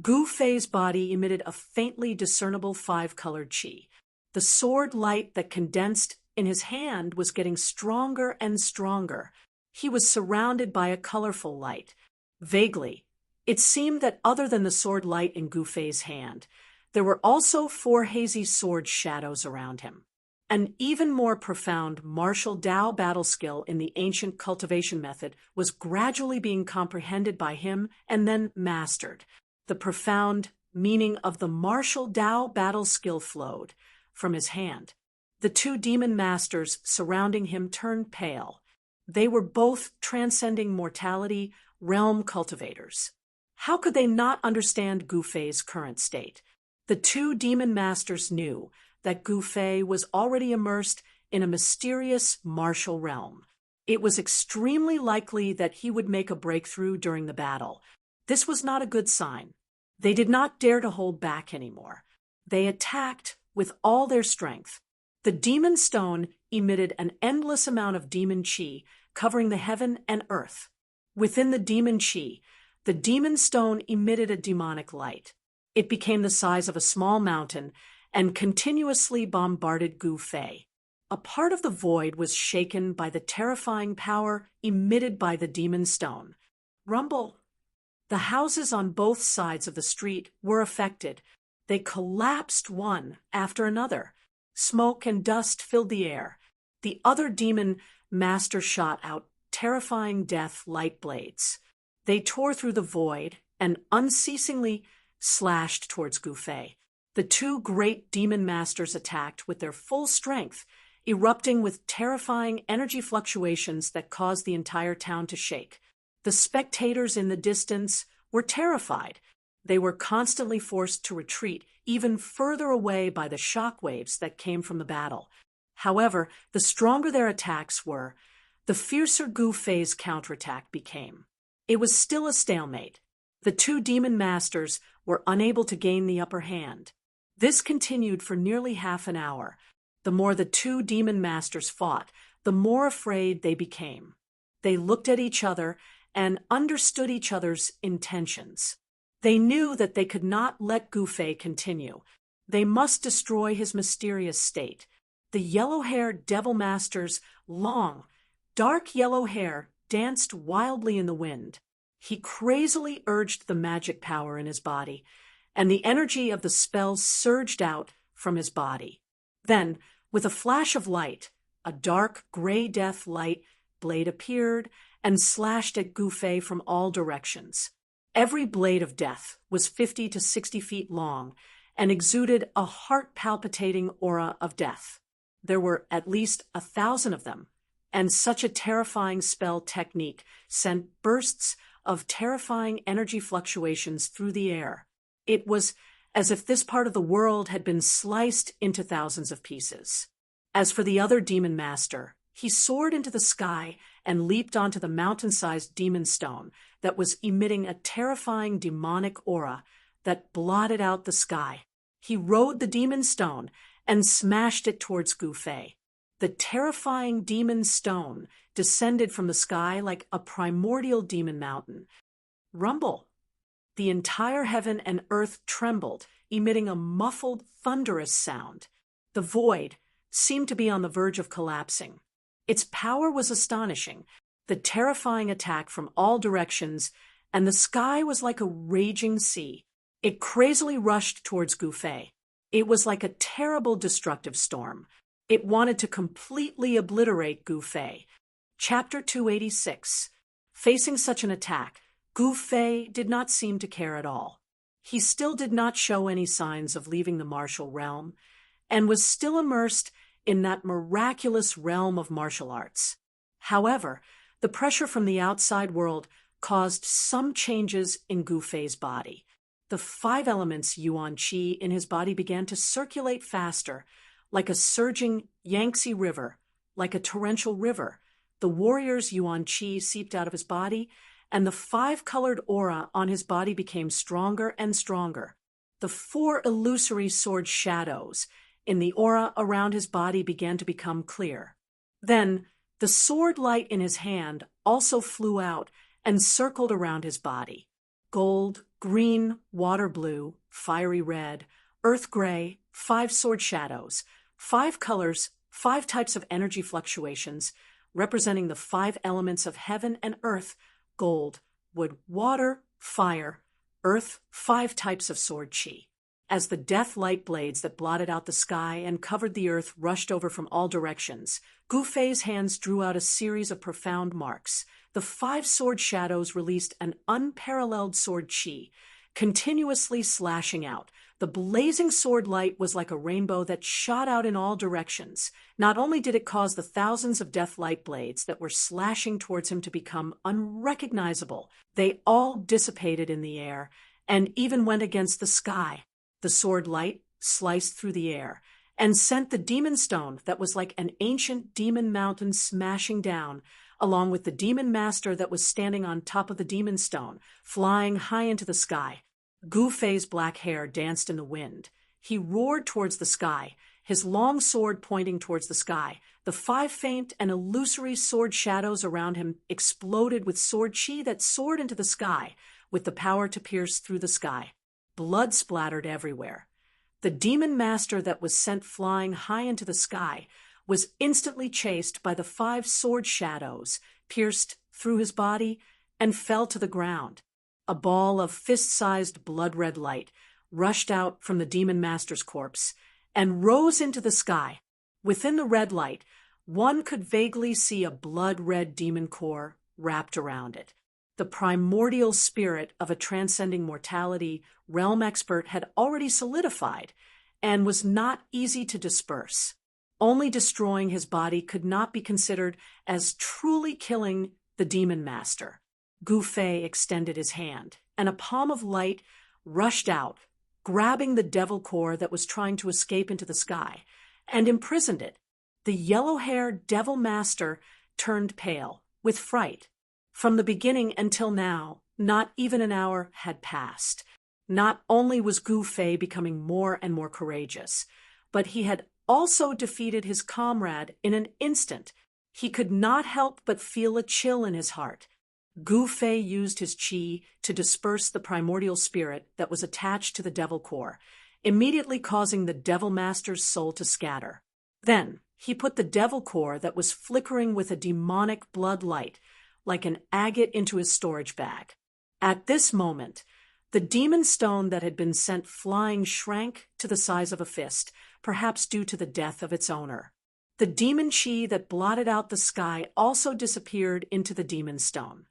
Gu Fei's body emitted a faintly discernible 5-colored Qi. The sword light that condensed in his hand was getting stronger and stronger. He was surrounded by a colorful light. Vaguely, it seemed that other than the sword light in Gu Fei's hand, there were also 4 hazy sword shadows around him. An even more profound martial Dao battle skill in the ancient cultivation method was gradually being comprehended by him and then mastered. The profound meaning of the martial Dao battle skill flowed from his hand. The 2 demon masters surrounding him turned pale. They were both transcending mortality, realm cultivators. How could they not understand Gu Fei's current state? The 2 demon masters knew that Gu Fei was already immersed in a mysterious martial realm. It was extremely likely that he would make a breakthrough during the battle. This was not a good sign. They did not dare to hold back anymore. They attacked with all their strength. The demon stone emitted an endless amount of demon qi, covering the heaven and earth. Within the demon qi, the demon stone emitted a demonic light. It became the size of a small mountain and continuously bombarded Gu Fei. A part of the void was shaken by the terrifying power emitted by the demon stone. Rumble. The houses on both sides of the street were affected. They collapsed one after another. Smoke and dust filled the air. The other demon master shot out terrifying death light blades. They tore through the void and unceasingly slashed towards Gu Fei. The 2 great demon masters attacked with their full strength, erupting with terrifying energy fluctuations that caused the entire town to shake. The spectators in the distance were terrified. They were constantly forced to retreat even further away by the shock waves that came from the battle. However, the stronger their attacks were, the fiercer Gu Fei's counterattack became. It was still a stalemate. The 2 demon masters were unable to gain the upper hand. This continued for nearly half an hour. The more the 2 demon masters fought, the more afraid they became. They looked at each other and understood each other's intentions. They knew that they could not let Gu Fei continue. They must destroy his mysterious state. The yellow-haired devil master's long, dark yellow hair danced wildly in the wind. He crazily urged the magic power in his body, and the energy of the spell surged out from his body. Then, with a flash of light, a dark gray death light blade appeared and slashed at Gu Fei from all directions. Every blade of death was 50 to 60 feet long and exuded a heart-palpitating aura of death. There were at least 1,000 of them, and such a terrifying spell technique sent bursts of terrifying energy fluctuations through the air. It was as if this part of the world had been sliced into thousands of pieces. As for the other demon master, he soared into the sky and leaped onto the mountain-sized demon stone that was emitting a terrifying demonic aura that blotted out the sky. He rode the demon stone and smashed it towards Gu Fei. The terrifying demon stone descended from the sky like a primordial demon mountain. Rumble! The entire heaven and earth trembled, emitting a muffled, thunderous sound. The void seemed to be on the verge of collapsing. Its power was astonishing. The terrifying attack from all directions and the sky was like a raging sea. It crazily rushed towards Gu Fei. It was like a terrible destructive storm. It wanted to completely obliterate Gu Fei. Chapter 286. Facing such an attack, Gu Fei did not seem to care at all. He still did not show any signs of leaving the martial realm, and was still immersed in that miraculous realm of martial arts. However, the pressure from the outside world caused some changes in Gu Fei's body. The 5 elements Yuan Qi in his body began to circulate faster, like a surging Yangtze River, like a torrential river. The warrior's Yuan Qi seeped out of his body, and the 5-colored aura on his body became stronger and stronger. The 4 illusory sword shadows in the aura around his body began to become clear. Then, the sword light in his hand also flew out and circled around his body. Gold, green, water blue, fiery red, earth gray, 5 sword shadows, 5 colors, 5 types of energy fluctuations, representing the 5 elements of heaven and earth: gold, wood, water, fire, earth, 5 types of sword qi. As the death light blades that blotted out the sky and covered the earth rushed over from all directions, Gu Fei's hands drew out a series of profound marks. The 5 sword shadows released an unparalleled sword qi, continuously slashing out. The blazing sword light was like a rainbow that shot out in all directions. Not only did it cause the thousands of death light blades that were slashing towards him to become unrecognizable, they all dissipated in the air and even went against the sky. The sword light sliced through the air and sent the demon stone that was like an ancient demon mountain smashing down, along with the demon master that was standing on top of the demon stone, flying high into the sky. Gu Fei's black hair danced in the wind. He roared towards the sky, his long sword pointing towards the sky. The 5 faint and illusory sword shadows around him exploded with sword qi that soared into the sky, with the power to pierce through the sky. Blood splattered everywhere. The demon master that was sent flying high into the sky was instantly chased by the 5 sword shadows, pierced through his body, and fell to the ground. A ball of fist-sized blood-red light rushed out from the demon master's corpse and rose into the sky. Within the red light, one could vaguely see a blood-red demon core wrapped around it. The primordial spirit of a transcending mortality realm expert had already solidified and was not easy to disperse. Only destroying his body could not be considered as truly killing the demon master. Gu Fei extended his hand, and a palm of light rushed out, grabbing the devil core that was trying to escape into the sky, and imprisoned it. The yellow-haired devil master turned pale, with fright. From the beginning until now, not even an hour had passed. Not only was Gu Fei becoming more and more courageous, but he had also defeated his comrade in an instant. He could not help but feel a chill in his heart. Gu Fei used his qi to disperse the primordial spirit that was attached to the devil core, immediately causing the devil master's soul to scatter. Then he put the devil core that was flickering with a demonic blood light, like an agate, into his storage bag. At this moment, the demon stone that had been sent flying shrank to the size of a fist, perhaps due to the death of its owner. The demon qi that blotted out the sky also disappeared into the demon stone.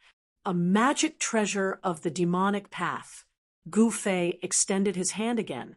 A magic treasure of the demonic path. Gu Fei extended his hand again,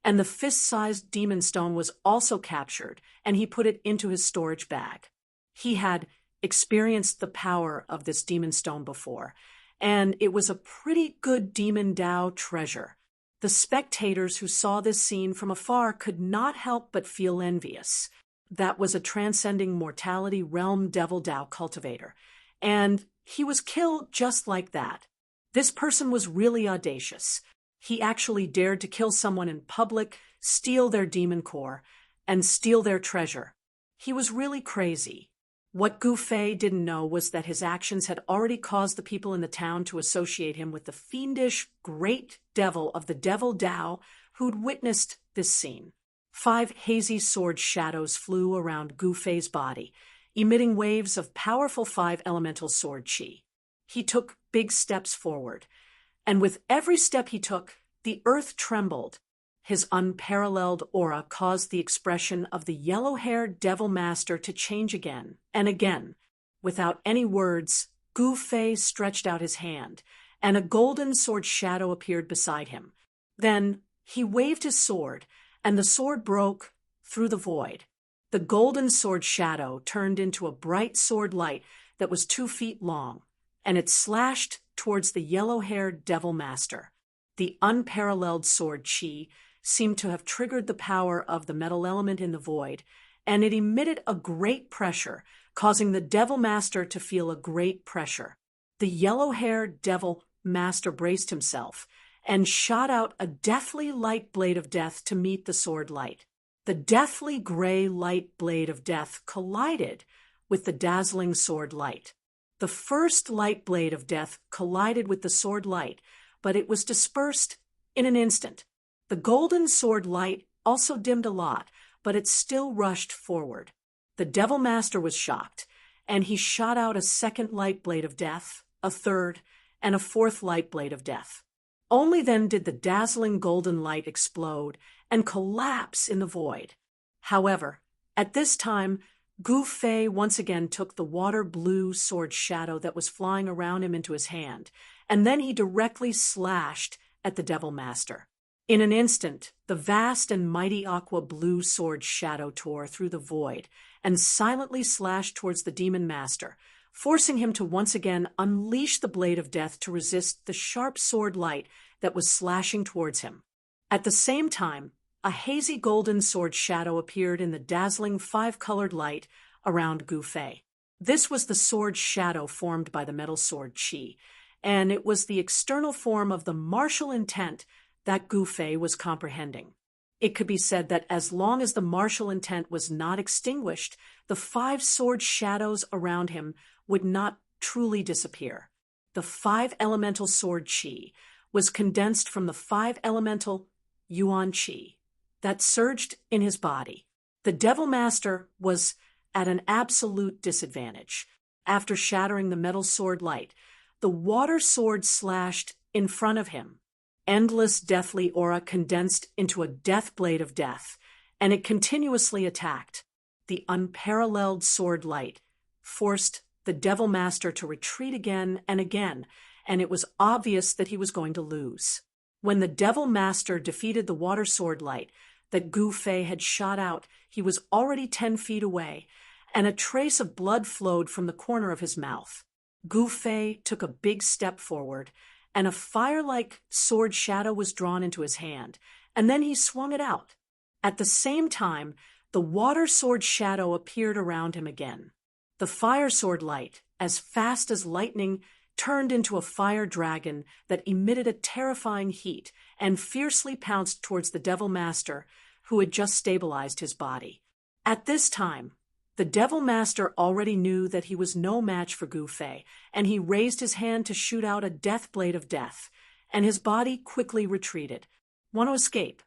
and the fist-sized demon stone was also captured, and he put it into his storage bag. He had experienced the power of this demon stone before, and it was a pretty good demon Dao treasure. The spectators who saw this scene from afar could not help but feel envious. That was a transcending mortality realm devil Dao cultivator, and he was killed just like that. This person was really audacious. He actually dared to kill someone in public, steal their demon core, and steal their treasure. He was really crazy. What Gu Fei didn't know was that his actions had already caused the people in the town to associate him with the fiendish, great devil of the devil Dao who'd witnessed this scene. 5 hazy sword shadows flew around Gu Fei's body, emitting waves of powerful 5 elemental sword qi. He took big steps forward, and with every step he took, the earth trembled. His unparalleled aura caused the expression of the yellow-haired Devil Master to change again and again. Without any words, Gu Fei stretched out his hand, and a golden sword shadow appeared beside him. Then he waved his sword, and the sword broke through the void. The golden sword shadow turned into a bright sword light that was 2 feet long, and it slashed towards the yellow-haired Devil Master. The unparalleled sword chi seemed to have triggered the power of the metal element in the void, and it emitted a great pressure, causing the Devil Master to feel a great pressure. The yellow-haired Devil Master braced himself and shot out a deathly light blade of death to meet the sword light. The deathly gray light blade of death collided with the dazzling sword light. The first light blade of death collided with the sword light, but it was dispersed in an instant. The golden sword light also dimmed a lot, but it still rushed forward. The Devil Master was shocked, and he shot out a second light blade of death, a third, and a fourth light blade of death. Only then did the dazzling golden light explode and collapse in the void. However, at this time, Gu Fei once again took the water-blue sword shadow that was flying around him into his hand, and then he directly slashed at the Devil Master. In an instant, the vast and mighty aqua-blue sword shadow tore through the void and silently slashed towards the Demon Master, forcing him to once again unleash the blade of death to resist the sharp sword light that was slashing towards him. At the same time, a hazy golden sword shadow appeared in the dazzling 5-colored light around Gu Fei. This was the sword shadow formed by the metal sword chi, and it was the external form of the martial intent that Gu Fei was comprehending. It could be said that as long as the martial intent was not extinguished, the 5 sword shadows around him would not truly disappear. The 5-elemental sword chi was condensed from the 5-elemental yuan chi that surged in his body. The Devil Master was at an absolute disadvantage. After shattering the metal sword light, the water sword slashed in front of him. Endless deathly aura condensed into a death blade of death, and it continuously attacked. The unparalleled sword light forced the Devil Master to retreat again and again, and it was obvious that he was going to lose. When the Devil Master defeated the water sword light that Gu Fei had shot out, he was already 10 feet away, and a trace of blood flowed from the corner of his mouth. Gu Fei took a big step forward, and a fire-like sword shadow was drawn into his hand, and then he swung it out. At the same time, the water sword shadow appeared around him again. The fire sword light, as fast as lightning, turned into a fire dragon that emitted a terrifying heat and fiercely pounced towards the Devil Master, who had just stabilized his body. At this time, the Devil Master already knew that he was no match for Gu Fei, and he raised his hand to shoot out a death blade of death, and his body quickly retreated. Want to escape?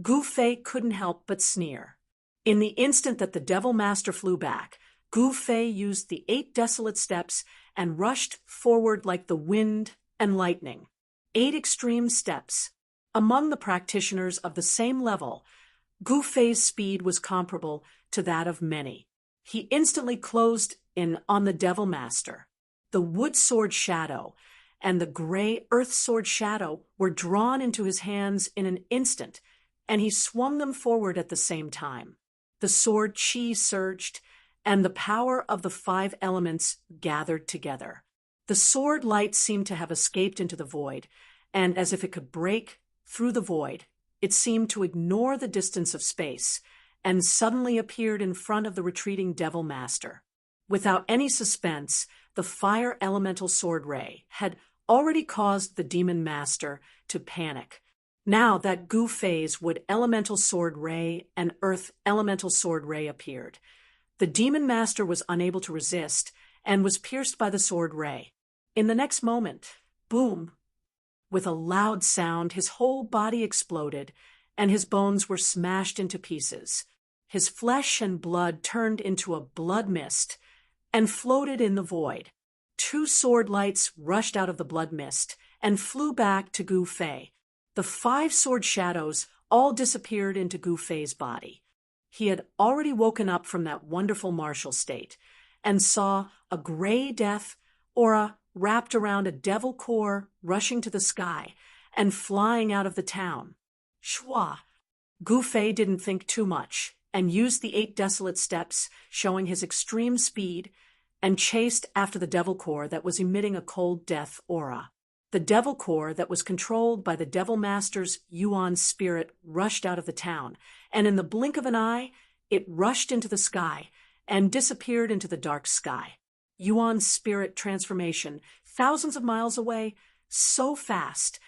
Gu Fei couldn't help but sneer. In the instant that the Devil Master flew back, Gu Fei used the 8 desolate steps and rushed forward like the wind and lightning. 8 extreme steps. Among the practitioners of the same level, Gu Fei's speed was comparable to that of many. He instantly closed in on the Devil Master. The wood sword shadow and the gray earth sword shadow were drawn into his hands in an instant, and he swung them forward at the same time. The sword chi surged, and the power of the 5 elements gathered together. The sword light seemed to have escaped into the void, and as if it could break through the void, it seemed to ignore the distance of space, and suddenly appeared in front of the retreating Devil Master. Without any suspense, the fire elemental sword ray had already caused the Demon Master to panic. Now that Gu Fei's wood elemental sword ray and earth elemental sword ray appeared, the Demon Master was unable to resist and was pierced by the sword ray. In the next moment, boom! With a loud sound, his whole body exploded, and his bones were smashed into pieces. His flesh and blood turned into a blood mist and floated in the void. 2 sword lights rushed out of the blood mist and flew back to Gu Fei. The 5 sword shadows all disappeared into Gu Fei's body. He had already woken up from that wonderful martial state and saw a gray death aura wrapped around a devil core rushing to the sky and flying out of the town. Shwa! Gu Fei didn't think too much and used the 8 desolate steps, showing his extreme speed, and chased after the devil core that was emitting a cold death aura. The devil core that was controlled by the Devil Master's Yuan spirit rushed out of the town, and in the blink of an eye, it rushed into the sky and disappeared into the dark sky. Yuan's spirit transformation, thousands of miles away, so fast.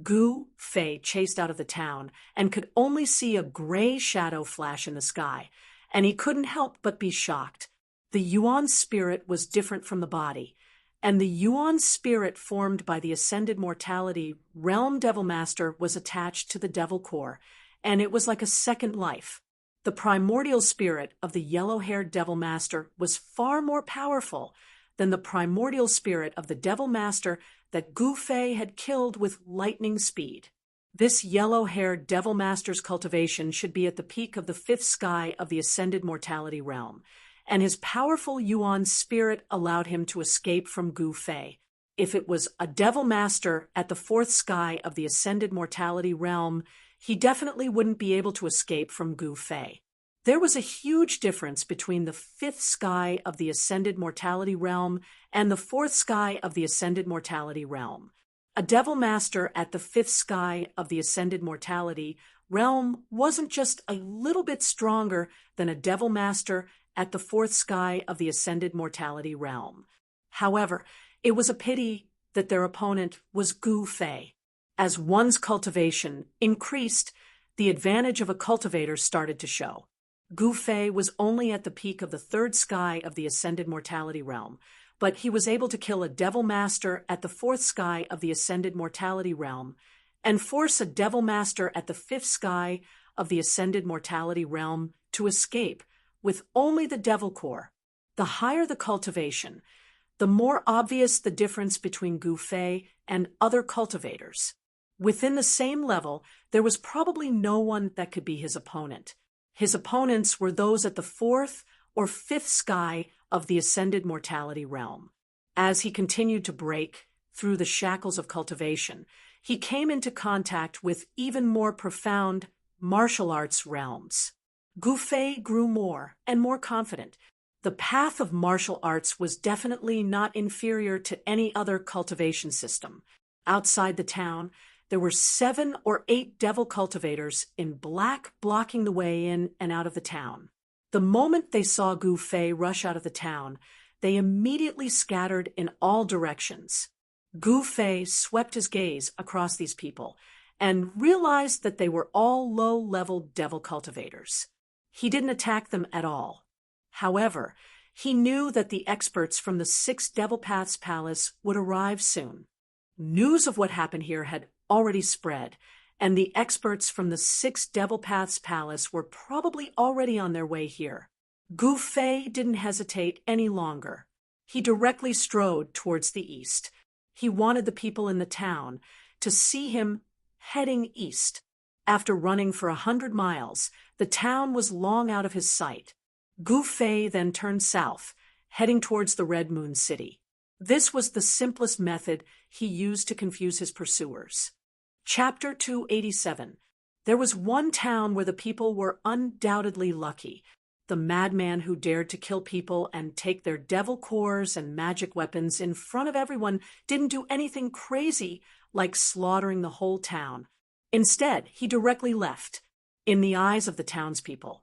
Gu Fei chased out of the town and could only see a gray shadow flash in the sky, and he couldn't help but be shocked. The Yuan spirit was different from the body, and the Yuan spirit formed by the Ascended Mortality Realm Devil Master was attached to the Devil Core, and it was like a second life. The primordial spirit of the yellow-haired Devil Master was far more powerful than the primordial spirit of the Devil Master that Gu Fei had killed with lightning speed. This yellow-haired Devil Master's cultivation should be at the peak of the 5th sky of the Ascended Mortality Realm, and his powerful Yuan spirit allowed him to escape from Gu Fei. If it was a Devil Master at the 4th sky of the Ascended Mortality Realm, he definitely wouldn't be able to escape from Gu Fei. There was a huge difference between the 5th sky of the Ascended Mortality Realm and the 4th sky of the Ascended Mortality Realm. A Devil Master at the 5th sky of the Ascended Mortality Realm wasn't just a little bit stronger than a Devil Master at the 4th sky of the Ascended Mortality Realm. However, it was a pity that their opponent was Gu Fei. As one's cultivation increased, the advantage of a cultivator started to show. Gu Fei was only at the peak of the 3rd sky of the Ascended Mortality Realm, but he was able to kill a Devil Master at the 4th sky of the Ascended Mortality Realm and force a Devil Master at the 5th sky of the Ascended Mortality Realm to escape with only the Devil Core. The higher the cultivation, the more obvious the difference between Gu Fei and other cultivators. Within the same level, there was probably no one that could be his opponent. His opponents were those at the 4th or 5th sky of the Ascended Mortality Realm. As he continued to break through the shackles of cultivation, he came into contact with even more profound martial arts realms. Gu Fei grew more and more confident. The path of martial arts was definitely not inferior to any other cultivation system. Outside the town, there were 7 or 8 devil cultivators in black blocking the way in and out of the town. The moment they saw Gu Fei rush out of the town, they immediately scattered in all directions. Gu Fei swept his gaze across these people and realized that they were all low-level devil cultivators. He didn't attack them at all. However, he knew that the experts from the 6 Devil Paths Palace would arrive soon. News of what happened here had already spread, and the experts from the 6 Devil Paths Palace were probably already on their way here. Gu Fei didn't hesitate any longer. He directly strode towards the east. He wanted the people in the town to see him heading east. After running for 100 miles, the town was long out of his sight. Gu Fei then turned south, heading towards the Red Moon City. This was the simplest method he used to confuse his pursuers. Chapter 287. There was one town where the people were undoubtedly lucky. The madman who dared to kill people and take their devil cores and magic weapons in front of everyone didn't do anything crazy like slaughtering the whole town. Instead, he directly left. In the eyes of the townspeople,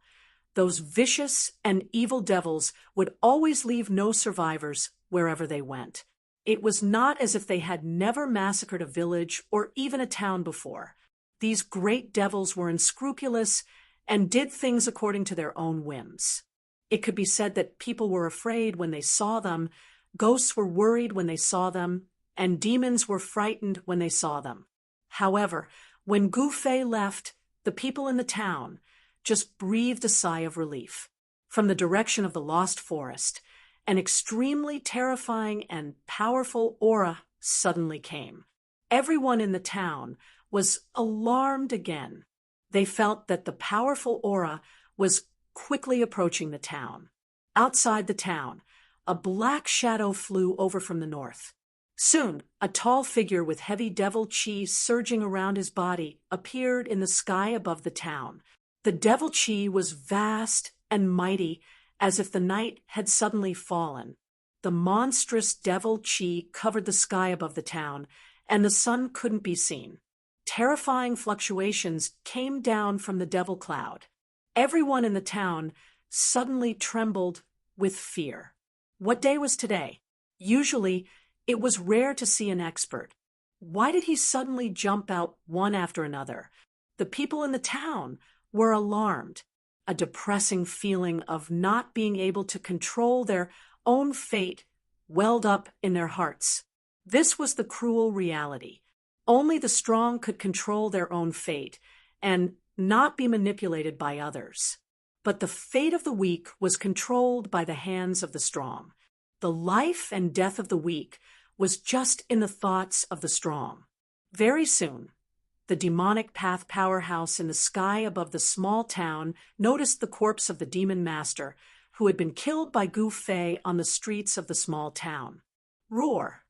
those vicious and evil devils would always leave no survivors wherever they went. It was not as if they had never massacred a village or even a town before. These great devils were unscrupulous and did things according to their own whims. It could be said that people were afraid when they saw them, ghosts were worried when they saw them, and demons were frightened when they saw them. However, when Gu Fei left, the people in the town just breathed a sigh of relief. From the direction of the Lost Forest, an extremely terrifying and powerful aura suddenly came. Everyone in the town was alarmed again. They felt that the powerful aura was quickly approaching the town. Outside the town, a black shadow flew over from the north. Soon, a tall figure with heavy devil chi surging around his body appeared in the sky above the town. The devil chi was vast and mighty, as if the night had suddenly fallen. The monstrous devil chi covered the sky above the town, and the sun couldn't be seen. Terrifying fluctuations came down from the devil cloud. Everyone in the town suddenly trembled with fear. What day was today? Usually, it was rare to see an expert. Why did he suddenly jump out one after another? The people in the town were alarmed. A depressing feeling of not being able to control their own fate welled up in their hearts. This was the cruel reality. Only the strong could control their own fate and not be manipulated by others. But the fate of the weak was controlled by the hands of the strong. The life and death of the weak was just in the thoughts of the strong. Very soon, the demonic path powerhouse in the sky above the small town noticed the corpse of the demon master, who had been killed by Gu Fei on the streets of the small town. Roar!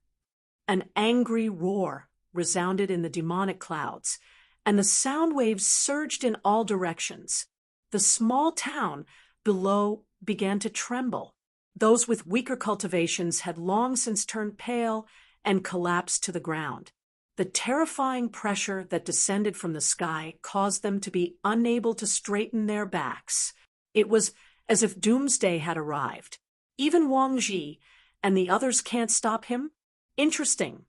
An angry roar resounded in the demonic clouds, and the sound waves surged in all directions. The small town below began to tremble. Those with weaker cultivations had long since turned pale and collapsed to the ground. The terrifying pressure that descended from the sky caused them to be unable to straighten their backs. It was as if doomsday had arrived. Even Wang Ji and the others can't stop him? Interesting.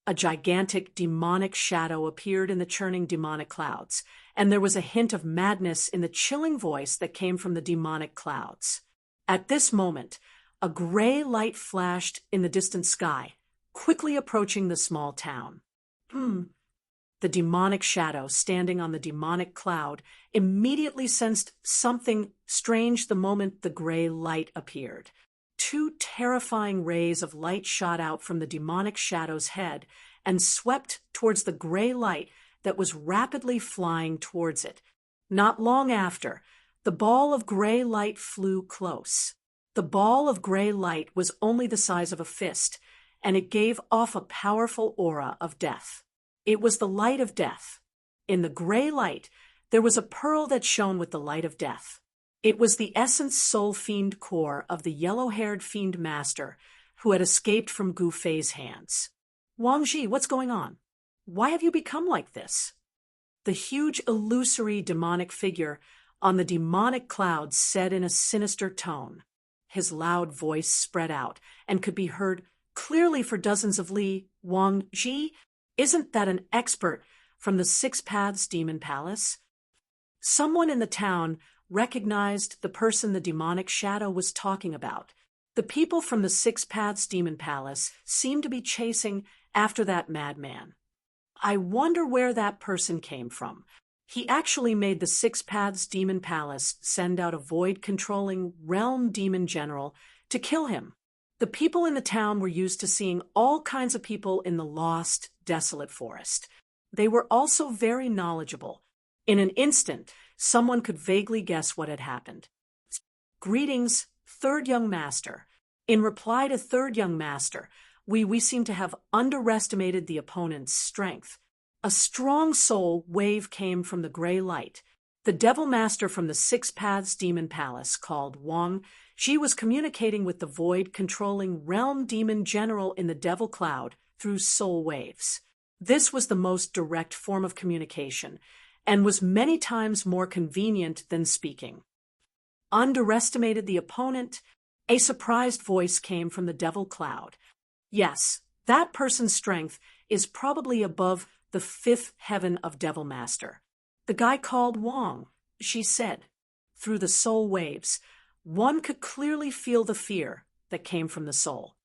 A gigantic demonic shadow appeared in the churning demonic clouds, and there was a hint of madness in the chilling voice that came from the demonic clouds. At this moment, a gray light flashed in the distant sky, quickly approaching the small town. The demonic shadow standing on the demonic cloud immediately sensed something strange the moment the gray light appeared. Two terrifying rays of light shot out from the demonic shadow's head and swept towards the gray light that was rapidly flying towards it. Not long after, the ball of gray light flew close. The ball of gray light was only the size of a fist, and it gave off a powerful aura of death. It was the light of death. In the gray light, there was a pearl that shone with the light of death. It was the essence soul fiend core of the yellow-haired fiend master who had escaped from Gu Fei's hands. Wang Ji, what's going on? Why have you become like this? The huge illusory demonic figure on the demonic clouds said in a sinister tone. His loud voice spread out and could be heard clearly for dozens of li. Wang Ji, isn't that an expert from the Six Paths Demon Palace? Someone in the town recognized the person the demonic shadow was talking about. The people from the Six Paths Demon Palace seemed to be chasing after that madman. I wonder where that person came from. He actually made the Six Paths Demon Palace send out a void-controlling realm demon general to kill him. The people in the town were used to seeing all kinds of people in the lost, desolate forest. They were also very knowledgeable. In an instant, someone could vaguely guess what had happened. Greetings, Third Young Master. In reply to Third Young Master, we seem to have underestimated the opponent's strength. A strong soul wave came from the gray light. The Devil Master from the Six Paths Demon Palace, called Wang, she was communicating with the void-controlling realm demon general in the Devil Cloud through soul waves. This was the most direct form of communication, and was many times more convenient than speaking. Underestimated the opponent? A surprised voice came from the Devil Cloud. Yes, that person's strength is probably above the fifth heaven of Devil Master. The guy called Wang, she said. Through the soul waves, one could clearly feel the fear that came from the soul.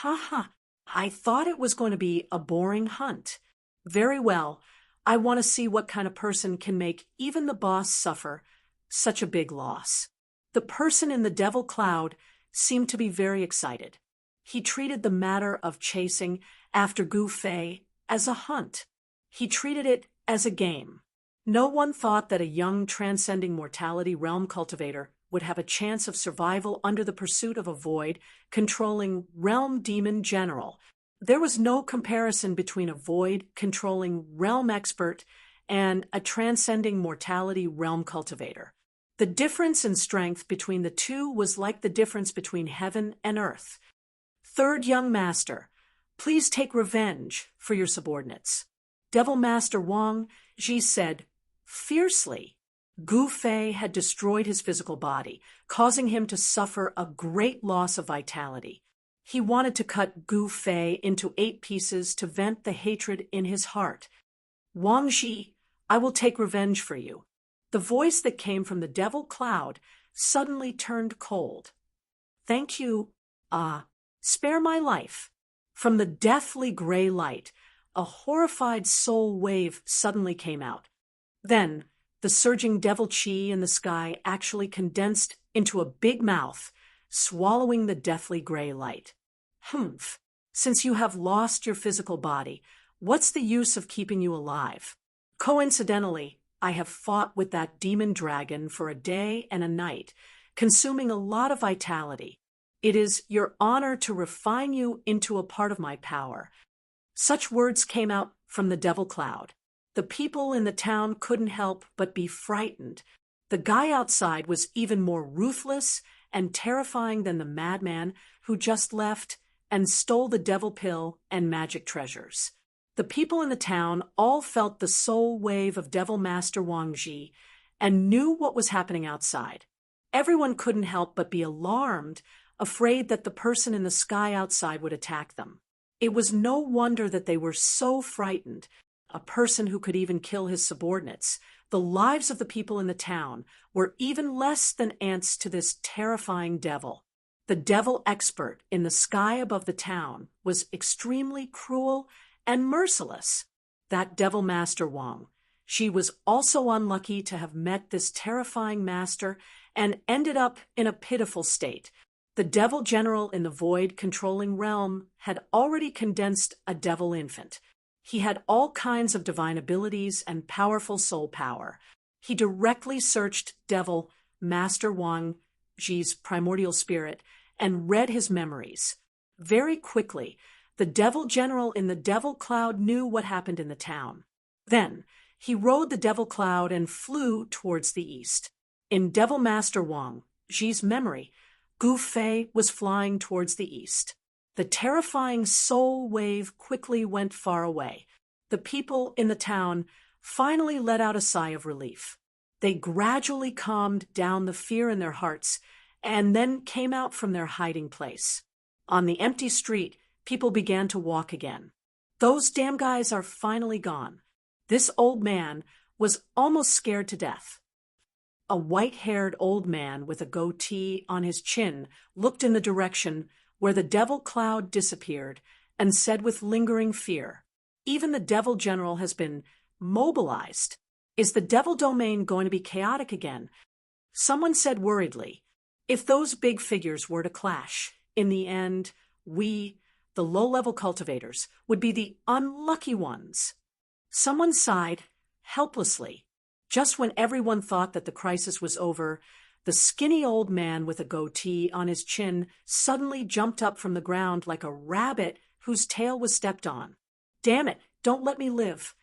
I thought it was going to be a boring hunt. Very well, I want to see what kind of person can make even the boss suffer such a big loss. The person in the Devil Cloud seemed to be very excited. He treated the matter of chasing after Gu Fei as a hunt. He treated it as a game. No one thought that a young transcending mortality realm cultivator would have a chance of survival under the pursuit of a void-controlling realm demon general. There was no comparison between a void-controlling realm expert and a transcending mortality realm cultivator. The difference in strength between the two was like the difference between heaven and earth. Third young master, please take revenge for your subordinates. Devil Master Wang Ji said fiercely. Gu Fei had destroyed his physical body, causing him to suffer a great loss of vitality. He wanted to cut Gu Fei into 8 pieces to vent the hatred in his heart. Wang Ji, I will take revenge for you. The voice that came from the devil cloud suddenly turned cold. Thank you. Spare my life. From the deathly gray light, a horrified soul wave suddenly came out. Then, the surging devil chi in the sky actually condensed into a big mouth, swallowing the deathly gray light. Humph. Since you have lost your physical body, what's the use of keeping you alive? Coincidentally, I have fought with that demon dragon for a day and a night, consuming a lot of vitality. It is your honor to refine you into a part of my power. Such words came out from the devil cloud. The people in the town couldn't help but be frightened. The guy outside was even more ruthless and terrifying than the madman who just left and stole the devil pill and magic treasures. The people in the town all felt the soul wave of Devil Master Wang Ji and knew what was happening outside. Everyone couldn't help but be alarmed, afraid that the person in the sky outside would attack them. It was no wonder that they were so frightened. A person who could even kill his subordinates. The lives of the people in the town were even less than ants to this terrifying devil. The devil expert in the sky above the town was extremely cruel and merciless. That Devil Master Wang. She was also unlucky to have met this terrifying master and ended up in a pitiful state. The devil general in the void-controlling realm had already condensed a devil infant. He had all kinds of divine abilities and powerful soul power. He directly searched Devil Master Wang Ji's primordial spirit and read his memories. Very quickly, the devil general in the devil cloud knew what happened in the town. Then, he rode the devil cloud and flew towards the east. In Devil Master Wang Ji's memory, Gu Fei was flying towards the east. The terrifying soul wave quickly went far away. The people in the town finally let out a sigh of relief. They gradually calmed down the fear in their hearts and then came out from their hiding place. On the empty street, people began to walk again. Those damn guys are finally gone. This old man was almost scared to death. A white-haired old man with a goatee on his chin looked in the direction where the devil cloud disappeared, and said with lingering fear, "Even the devil general has been mobilized. Is the devil domain going to be chaotic again?" Someone said worriedly, "If those big figures were to clash, in the end, we, the low-level cultivators, would be the unlucky ones." Someone sighed helplessly. Just when everyone thought that the crisis was over, the skinny old man with a goatee on his chin suddenly jumped up from the ground like a rabbit whose tail was stepped on. "Damn it, don't let me live."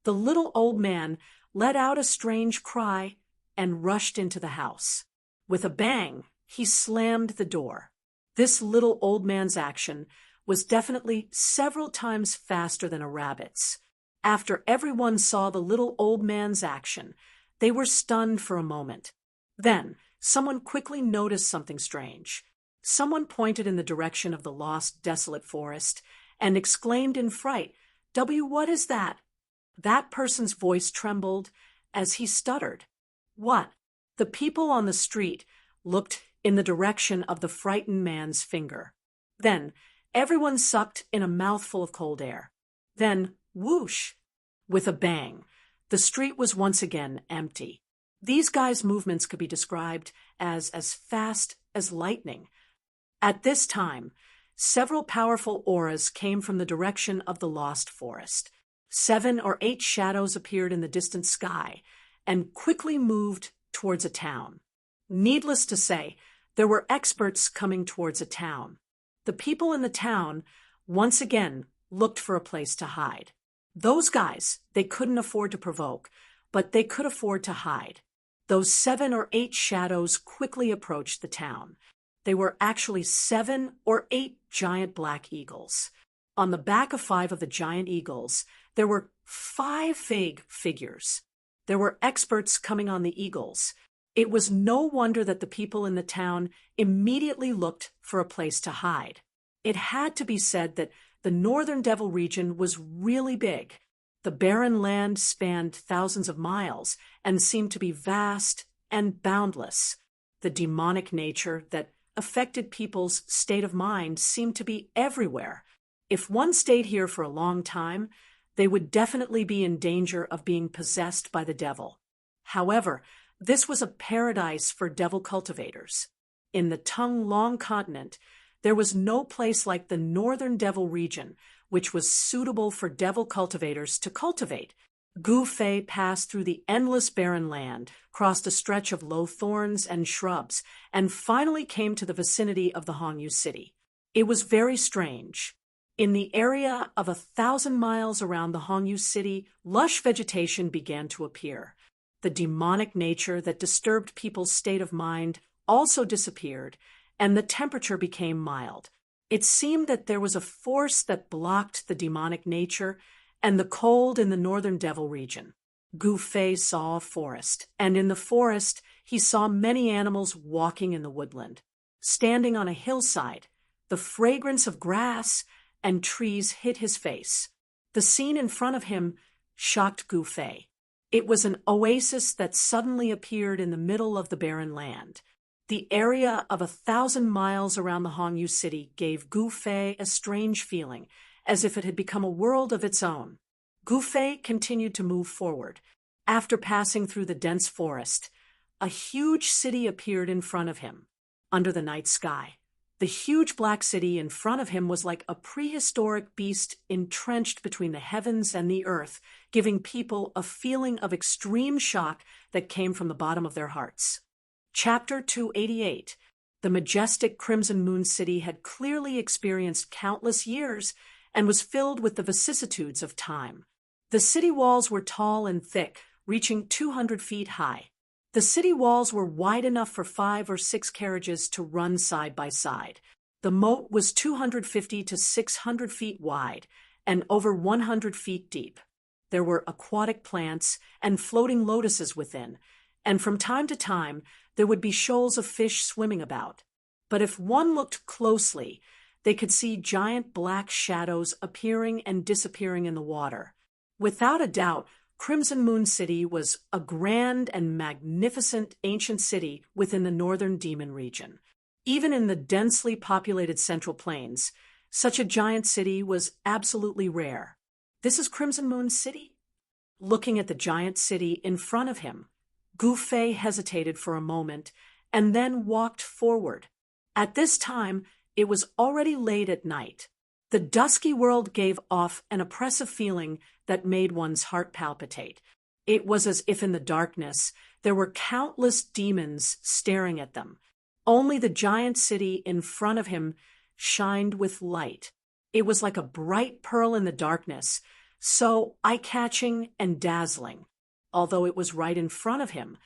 The little old man let out a strange cry and rushed into the house. With a bang, he slammed the door. This little old man's action was definitely several times faster than a rabbit's. After everyone saw the little old man's action, they were stunned for a moment. Then, someone quickly noticed something strange. Someone pointed in the direction of the lost, desolate forest and exclaimed in fright, What is that?" That person's voice trembled as he stuttered. "What?" The people on the street looked in the direction of the frightened man's finger. Then, everyone sucked in a mouthful of cold air. Then, whoosh! With a bang, the street was once again empty. These guys' movements could be described as fast as lightning. At this time, several powerful auras came from the direction of the lost forest. 7 or 8 shadows appeared in the distant sky and quickly moved towards a town. Needless to say, there were experts coming towards a town. The people in the town, once again, looked for a place to hide. Those guys, they couldn't afford to provoke, but they could afford to hide. Those 7 or 8 shadows quickly approached the town. They were actually 7 or 8 giant black eagles. On the back of 5 of the giant eagles, there were 5 vague figures. There were experts coming on the eagles. It was no wonder that the people in the town immediately looked for a place to hide. It had to be said that the Northern Devil region was really big. The barren land spanned thousands of miles and seemed to be vast and boundless. The demonic nature that affected people's state of mind seemed to be everywhere. If one stayed here for a long time, they would definitely be in danger of being possessed by the devil. However, this was a paradise for devil cultivators. In the Tung Long continent, there was no place like the Northern Devil region, which was suitable for devil cultivators to cultivate. Gu Fei passed through the endless barren land, crossed a stretch of low thorns and shrubs, and finally came to the vicinity of the Hongyu city. It was very strange. In the area of 1,000 miles around the Hongyu city, lush vegetation began to appear. The demonic nature that disturbed people's state of mind also disappeared, and the temperature became mild. It seemed that there was a force that blocked the demonic nature and the cold in the Northern Devil region. Gu Fei saw a forest, and in the forest he saw many animals walking in the woodland. Standing on a hillside, the fragrance of grass and trees hit his face. The scene in front of him shocked Gu Fei. It was an oasis that suddenly appeared in the middle of the barren land. The area of 1,000 miles around the Hongyu city gave Gu Fei a strange feeling, as if it had become a world of its own. Gu Fei continued to move forward. After passing through the dense forest, a huge city appeared in front of him, under the night sky. The huge black city in front of him was like a prehistoric beast entrenched between the heavens and the earth, giving people a feeling of extreme shock that came from the bottom of their hearts. Chapter 288. The majestic Crimson Moon City had clearly experienced countless years and was filled with the vicissitudes of time. The city walls were tall and thick, reaching 200 feet high. The city walls were wide enough for 5 or 6 carriages to run side by side. The moat was 250 to 600 feet wide and over 100 feet deep. There were aquatic plants and floating lotuses within, and from time to time there would be shoals of fish swimming about. But if one looked closely, they could see giant black shadows appearing and disappearing in the water. Without a doubt, Crimson Moon City was a grand and magnificent ancient city within the northern demon region. Even in the densely populated Central Plains, such a giant city was absolutely rare. This is Crimson Moon City? Looking at the giant city in front of him, Gu Fei hesitated for a moment and then walked forward. At this time, it was already late at night. The dusky world gave off an oppressive feeling that made one's heart palpitate. It was as if in the darkness there were countless demons staring at them. Only the giant city in front of him shined with light. It was like a bright pearl in the darkness, so eye-catching and dazzling. Although it was right in front of him,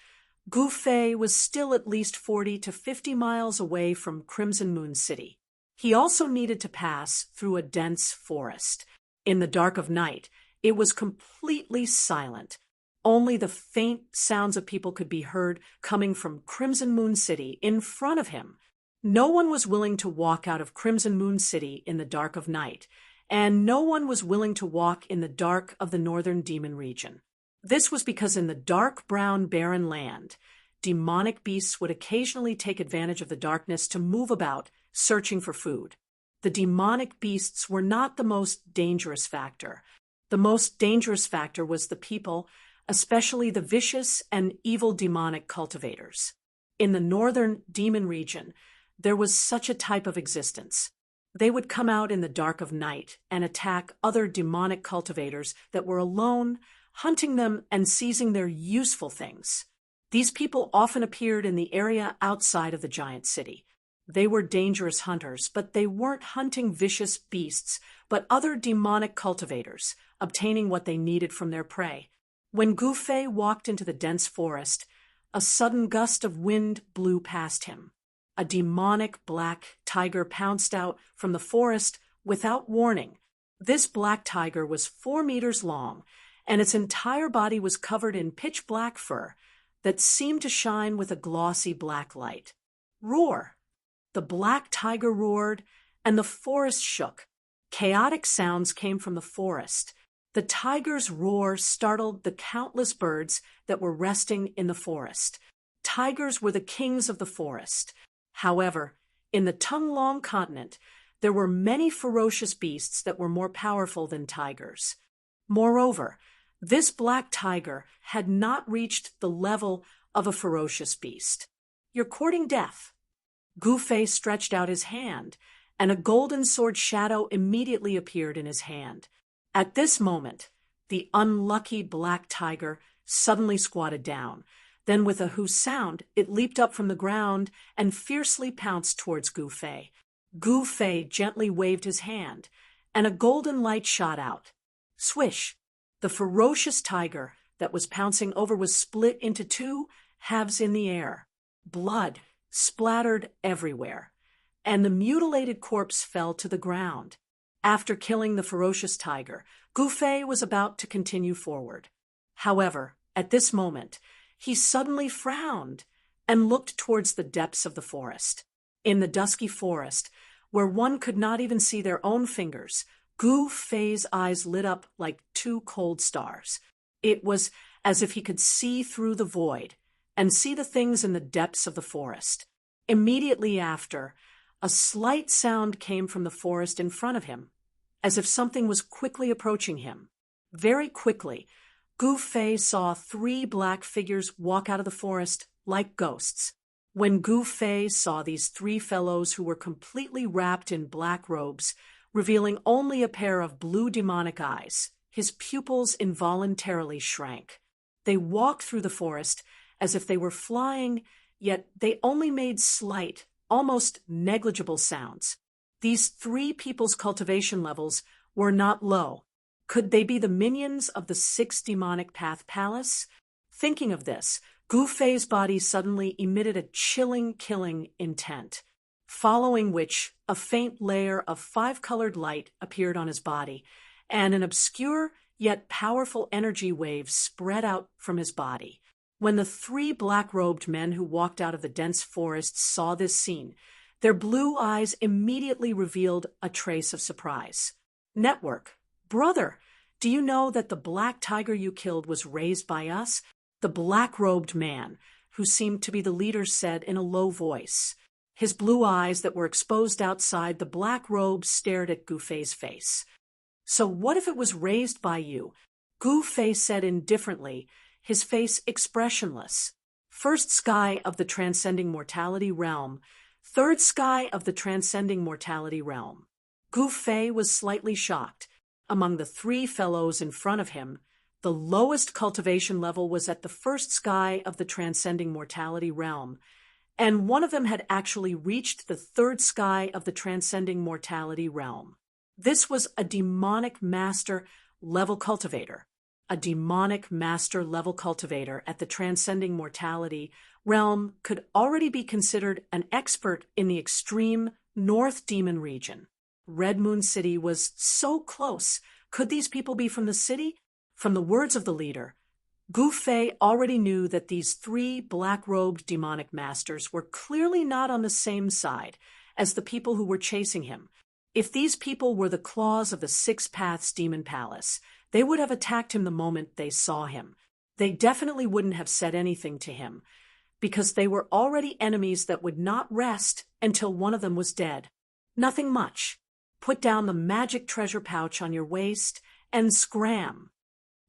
Gu Fei was still at least 40 to 50 miles away from Crimson Moon City. He also needed to pass through a dense forest. In the dark of night, it was completely silent. Only the faint sounds of people could be heard coming from Crimson Moon City in front of him. No one was willing to walk out of Crimson Moon City in the dark of night, and no one was willing to walk in the dark of the northern demon region. This was because in the dark brown barren land, demonic beasts would occasionally take advantage of the darkness to move about, searching for food. The demonic beasts were not the most dangerous factor. The most dangerous factor was the people, especially the vicious and evil demonic cultivators. In the northern demon region, there was such a type of existence. They would come out in the dark of night and attack other demonic cultivators that were alone, hunting them and seizing their useful things. These people often appeared in the area outside of the giant city. They were dangerous hunters, but they weren't hunting vicious beasts, but other demonic cultivators, obtaining what they needed from their prey. When Gu Fei walked into the dense forest, a sudden gust of wind blew past him. A demonic black tiger pounced out from the forest without warning. This black tiger was 4 meters long, and its entire body was covered in pitch black fur that seemed to shine with a glossy black light. Roar! The black tiger roared, and the forest shook. Chaotic sounds came from the forest. The tiger's roar startled the countless birds that were resting in the forest. Tigers were the kings of the forest. However, in the Tonglong continent, there were many ferocious beasts that were more powerful than tigers. Moreover, this black tiger had not reached the level of a ferocious beast. "You're courting death." Gu Fei stretched out his hand, and a golden sword shadow immediately appeared in his hand. At this moment, the unlucky black tiger suddenly squatted down. Then with a hoo sound, it leaped up from the ground and fiercely pounced towards Gu Fei. Gu Fei gently waved his hand, and a golden light shot out. Swish! The ferocious tiger that was pouncing over was split into 2 halves in the air. Blood splattered everywhere, and the mutilated corpse fell to the ground. After killing the ferocious tiger, Gu Fei was about to continue forward. However, at this moment, he suddenly frowned and looked towards the depths of the forest. In the dusky forest, where one could not even see their own fingers, Gu Fei's eyes lit up like 2 cold stars. It was as if he could see through the void and see the things in the depths of the forest. Immediately after, a slight sound came from the forest in front of him, as if something was quickly approaching him. Very quickly, Gu Fei saw 3 black figures walk out of the forest like ghosts. When Gu Fei saw these 3 fellows who were completely wrapped in black robes, revealing only a pair of blue demonic eyes, his pupils involuntarily shrank. They walked through the forest as if they were flying, yet they only made slight, almost negligible sounds. These 3 people's cultivation levels were not low. Could they be the minions of the 6 demonic path palace? Thinking of this, Gu Fei's body suddenly emitted a chilling, killing intent, following which a faint layer of 5-colored light appeared on his body, and an obscure yet powerful energy wave spread out from his body. When the 3 black-robed men who walked out of the dense forest saw this scene, their blue eyes immediately revealed a trace of surprise. "Network, brother, do you know that the black tiger you killed was raised by us?" The black-robed man, who seemed to be the leader, said in a low voice. His blue eyes that were exposed outside the black robe stared at Gu Fei's face. "So what if it was raised by you?" Gu Fei said indifferently, his face expressionless. "First sky of the transcending mortality realm, 3rd sky of the transcending mortality realm." Gu Fei was slightly shocked. Among the 3 fellows in front of him, the lowest cultivation level was at the 1st sky of the transcending mortality realm, and one of them had actually reached the 3rd sky of the transcending mortality realm. This was a demonic master level cultivator. A demonic master level cultivator at the transcending mortality realm could already be considered an expert in the extreme North Demon region. Red Moon City was so close. Could these people be from the city? From the words of the leader, Gu Fei already knew that these 3 black-robed demonic masters were clearly not on the same side as the people who were chasing him. If these people were the claws of the 6 Paths Demon Palace, they would have attacked him the moment they saw him. They definitely wouldn't have said anything to him, because they were already enemies that would not rest until one of them was dead. Nothing much. Put down the magic treasure pouch on your waist and scram.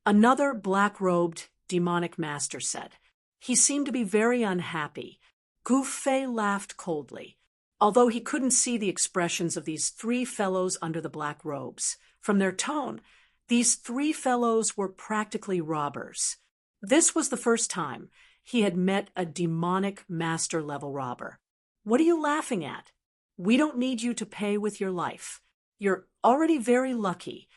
Another black-robed demonic master said. He seemed to be very unhappy. Gu Fei laughed coldly. although he couldn't see the expressions of these three fellows under the black robes. From their tone, these three fellows were practically robbers. This was the first time he had met a demonic master-level robber. "What are you laughing at? We don't need you to pay with your life. You're already very lucky."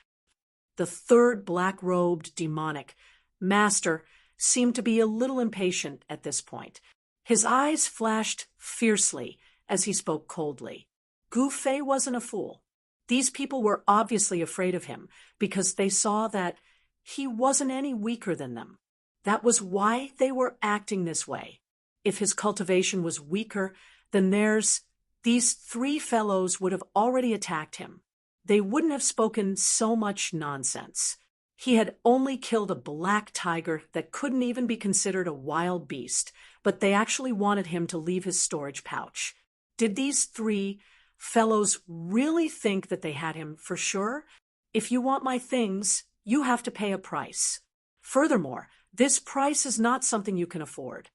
The third black-robed demonic master seemed to be a little impatient at this point. His eyes flashed fiercely as he spoke coldly. Gu Fei wasn't a fool. These people were obviously afraid of him because they saw that he wasn't any weaker than them. That was why they were acting this way. If his cultivation was weaker than theirs, these three fellows would have already attacked him. They wouldn't have spoken so much nonsense. He had only killed a black tiger that couldn't even be considered a wild beast, but they actually wanted him to leave his storage pouch. Did these three fellows really think that they had him for sure? "If you want my things, you have to pay a price. Furthermore, this price is not something you can afford."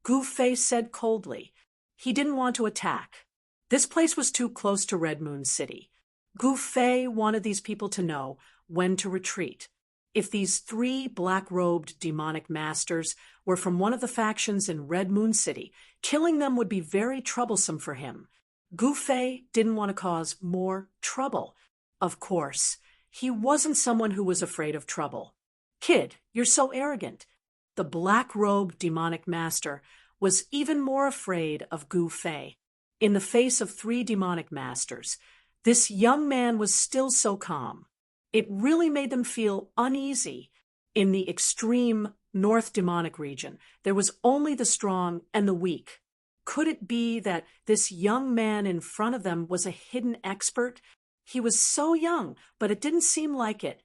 Gu Fei said coldly. He didn't want to attack. This place was too close to Red Moon City. Gu Fei wanted these people to know when to retreat. If these three black-robed demonic masters were from one of the factions in Red Moon City, killing them would be very troublesome for him. Gu Fei didn't want to cause more trouble. Of course, he wasn't someone who was afraid of trouble. "Kid, you're so arrogant." The black-robed demonic master was even more afraid of Gu Fei. In the face of three demonic masters, this young man was still so calm. It really made them feel uneasy. In the extreme North Demonic region, there was only the strong and the weak. Could it be that this young man in front of them was a hidden expert? He was so young, but it didn't seem like it.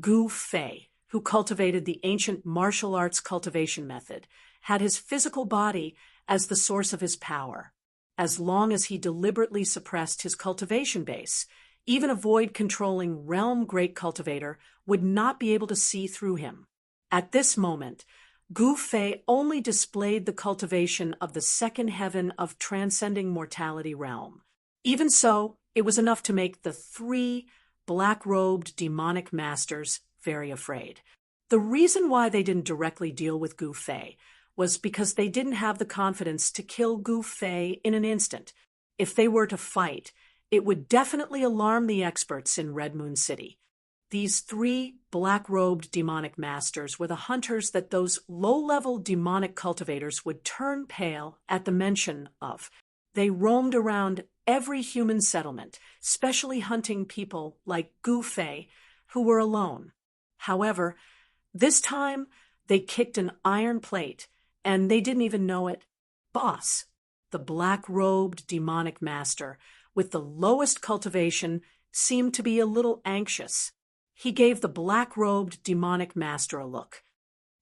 Gu Fei, who cultivated the ancient martial arts cultivation method, had his physical body as the source of his power. As long as he deliberately suppressed his cultivation base, even a void controlling realm great cultivator would not be able to see through him. At this moment, Gu Fei only displayed the cultivation of the second heaven of transcending mortality realm. Even so, it was enough to make the three black-robed demonic masters very afraid. The reason why they didn't directly deal with Gu Fei was because they didn't have the confidence to kill Gu Fei in an instant. If they were to fight, it would definitely alarm the experts in Red Moon City. These three black-robed demonic masters were the hunters that those low-level demonic cultivators would turn pale at the mention of. They roamed around every human settlement, specially hunting people like Gu Fei, who were alone. However, this time they kicked an iron plate, and they didn't even know it. Boss, the black-robed demonic master, with the lowest cultivation, seemed to be a little anxious. He gave the black-robed demonic master a look.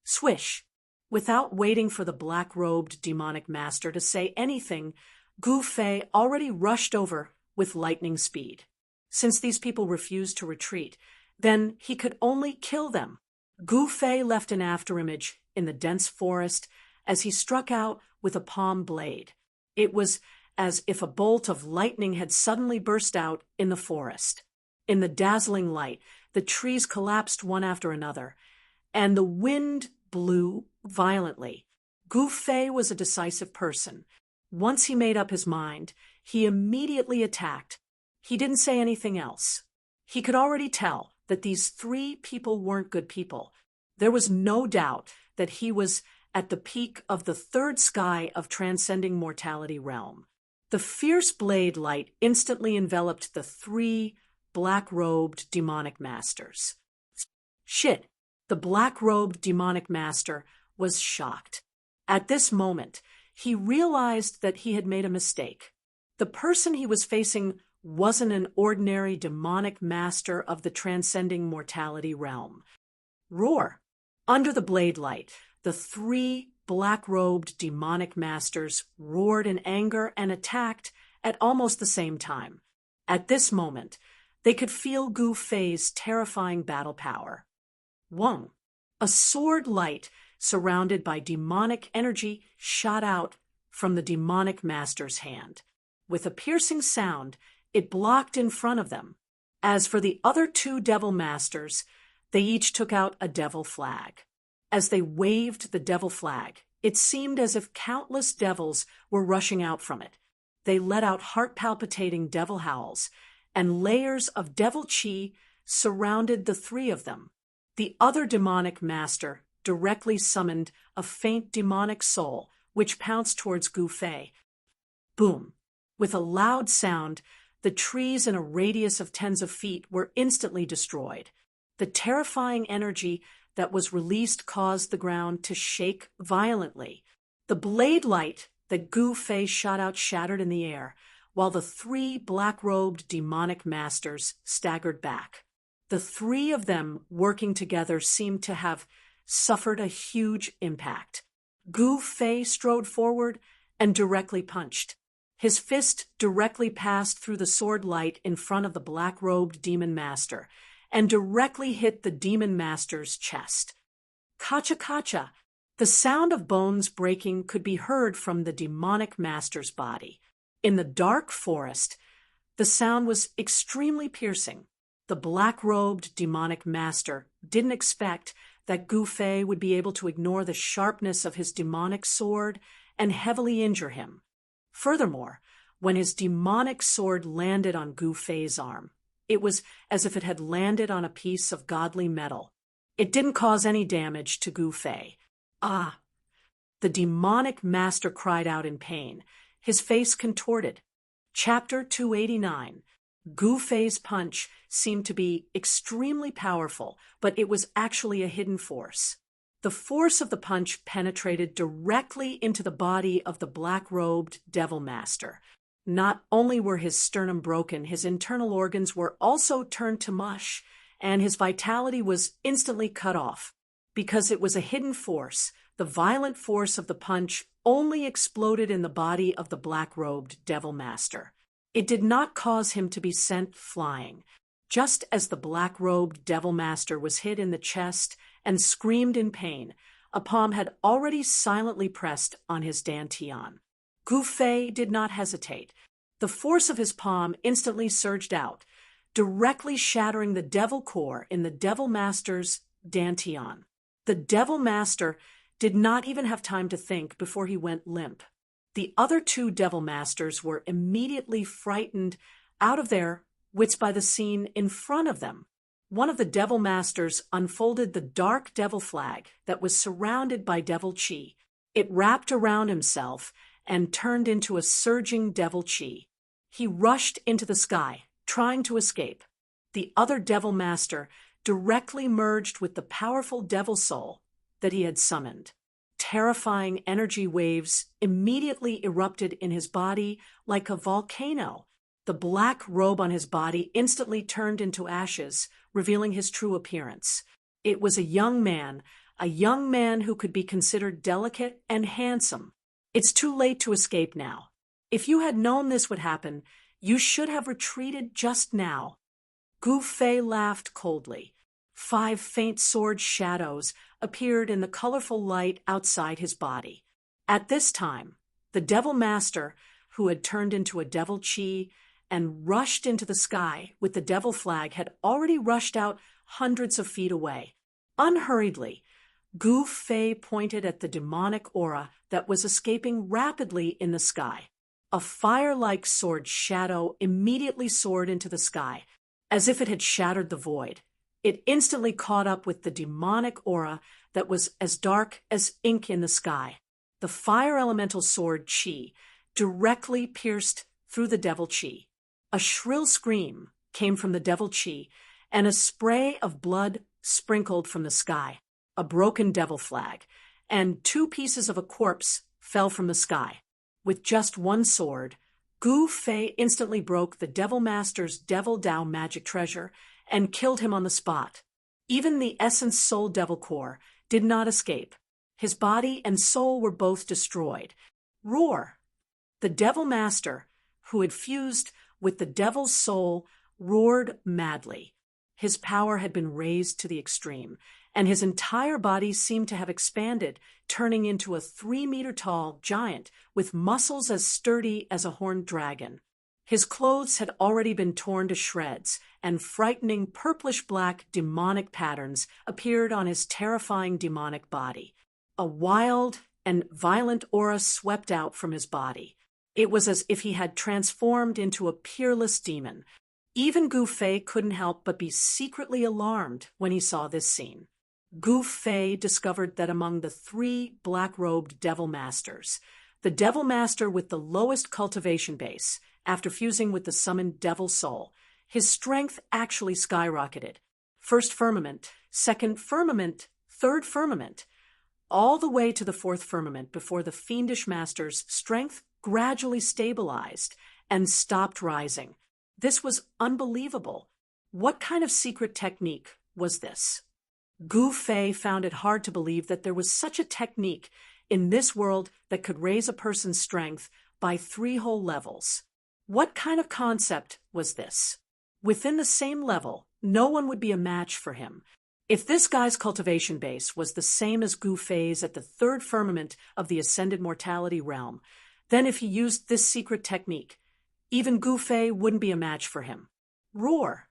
Swish! Without waiting for the black-robed demonic master to say anything, Gu Fei already rushed over with lightning speed. Since these people refused to retreat, then he could only kill them. Gu Fei left an afterimage in the dense forest as he struck out with a palm blade. It was as if a bolt of lightning had suddenly burst out in the forest. In the dazzling light, the trees collapsed one after another, and the wind blew violently. Gu Fei was a decisive person. Once he made up his mind, he immediately attacked. He didn't say anything else. He could already tell that these three people weren't good people. There was no doubt that he was at the peak of the third sky of transcending mortality realm. The fierce blade light instantly enveloped the three black-robed demonic masters. Shit! The black-robed demonic master was shocked. At this moment, he realized that he had made a mistake. The person he was facing wasn't an ordinary demonic master of the transcending mortality realm. Roar! Under the blade light, the three black-robed demonic masters roared in anger and attacked at almost the same time. At this moment, they could feel Gu Fei's terrifying battle power. Wong! A sword light surrounded by demonic energy shot out from the demonic master's hand. with a piercing sound, it blocked in front of them. As for the other two devil masters, they each took out a devil flag. As they waved the devil flag, it seemed as if countless devils were rushing out from it. They let out heart-palpitating devil howls, and layers of devil chi surrounded the three of them. The other demonic master directly summoned a faint demonic soul, which pounced towards Gu Fei. Boom! With a loud sound, the trees in a radius of tens of feet were instantly destroyed. The terrifying energy that was released caused the ground to shake violently. The blade light that Gu Fei shot out shattered in the air, while the three black-robed demonic masters staggered back. The three of them working together seemed to have suffered a huge impact. Gu Fei strode forward and directly punched. His fist directly passed through the sword light in front of the black-robed demon master and directly hit the demon master's chest. Kacha-kacha! The sound of bones breaking could be heard from the demonic master's body. In the dark forest, the sound was extremely piercing. The black-robed demonic master didn't expect that Gu Fei would be able to ignore the sharpness of his demonic sword and heavily injure him. Furthermore, when his demonic sword landed on Gu Fei's arm, it was as if it had landed on a piece of godly metal. It didn't cause any damage to Gu Fei. Ah! The demonic master cried out in pain, his face contorted. Chapter 289. Gu Fei's punch seemed to be extremely powerful, but it was actually a hidden force. The force of the punch penetrated directly into the body of the black-robed devil master. Not only were his sternum broken, his internal organs were also turned to mush, and his vitality was instantly cut off. Because it was a hidden force, the violent force of the punch only exploded in the body of the black-robed devil master. It did not cause him to be sent flying. Just as the black-robed devil master was hit in the chest and screamed in pain, a palm had already silently pressed on his dantian. Gu Fei did not hesitate. The force of his palm instantly surged out, directly shattering the devil core in the devil master's dantian. The devil master did not even have time to think before he went limp. The other two devil masters were immediately frightened out of their wits by the scene in front of them. One of the devil masters unfolded the dark devil flag that was surrounded by devil chi. It wrapped around himself and turned into a surging devil chi. He rushed into the sky, trying to escape. The other devil master directly merged with the powerful devil soul that he had summoned. Terrifying energy waves immediately erupted in his body like a volcano. The black robe on his body instantly turned into ashes, revealing his true appearance. It was a young man who could be considered delicate and handsome. It's too late to escape now. If you had known this would happen, you should have retreated just now. Gu Fei laughed coldly. 5 faint sword shadows appeared in the colorful light outside his body. At this time, the devil master, who had turned into a devil chi and rushed into the sky with the devil flag, had already rushed out hundreds of feet away. Unhurriedly, Gu Fei pointed at the demonic aura that was escaping rapidly in the sky. A fire-like sword shadow immediately soared into the sky, as if it had shattered the void. It instantly caught up with the demonic aura that was as dark as ink in the sky. The fire elemental sword chi directly pierced through the devil chi. A shrill scream came from the devil chi, and a spray of blood sprinkled from the sky. A broken devil flag, and 2 pieces of a corpse fell from the sky. With just one sword, Gu Fei instantly broke the devil master's devil Dao magic treasure and killed him on the spot. Even the essence soul devil core did not escape. His body and soul were both destroyed. Roar! The devil master, who had fused with the devil's soul, roared madly. his power had been raised to the extreme, and his entire body seemed to have expanded, turning into a 3-meter-tall giant with muscles as sturdy as a horned dragon. His clothes had already been torn to shreds, and frightening purplish-black demonic patterns appeared on his terrifying demonic body. A wild and violent aura swept out from his body. It was as if he had transformed into a peerless demon. Even Gu Fei couldn't help but be secretly alarmed when he saw this scene. Gu Fei discovered that among the 3 black-robed Devil Masters, the Devil Master with the lowest cultivation base, after fusing with the summoned Devil Soul, his strength actually skyrocketed. First firmament, second firmament, third firmament, all the way to the 4th firmament before the fiendish master's strength gradually stabilized and stopped rising. This was unbelievable. What kind of secret technique was this? Gu Fei found it hard to believe that there was such a technique in this world that could raise a person's strength by 3 whole levels. What kind of concept was this? Within the same level, no one would be a match for him. If this guy's cultivation base was the same as Gu Fei's at the 3rd firmament of the Ascended Mortality realm, then if he used this secret technique, even Gu Fei wouldn't be a match for him. Roar!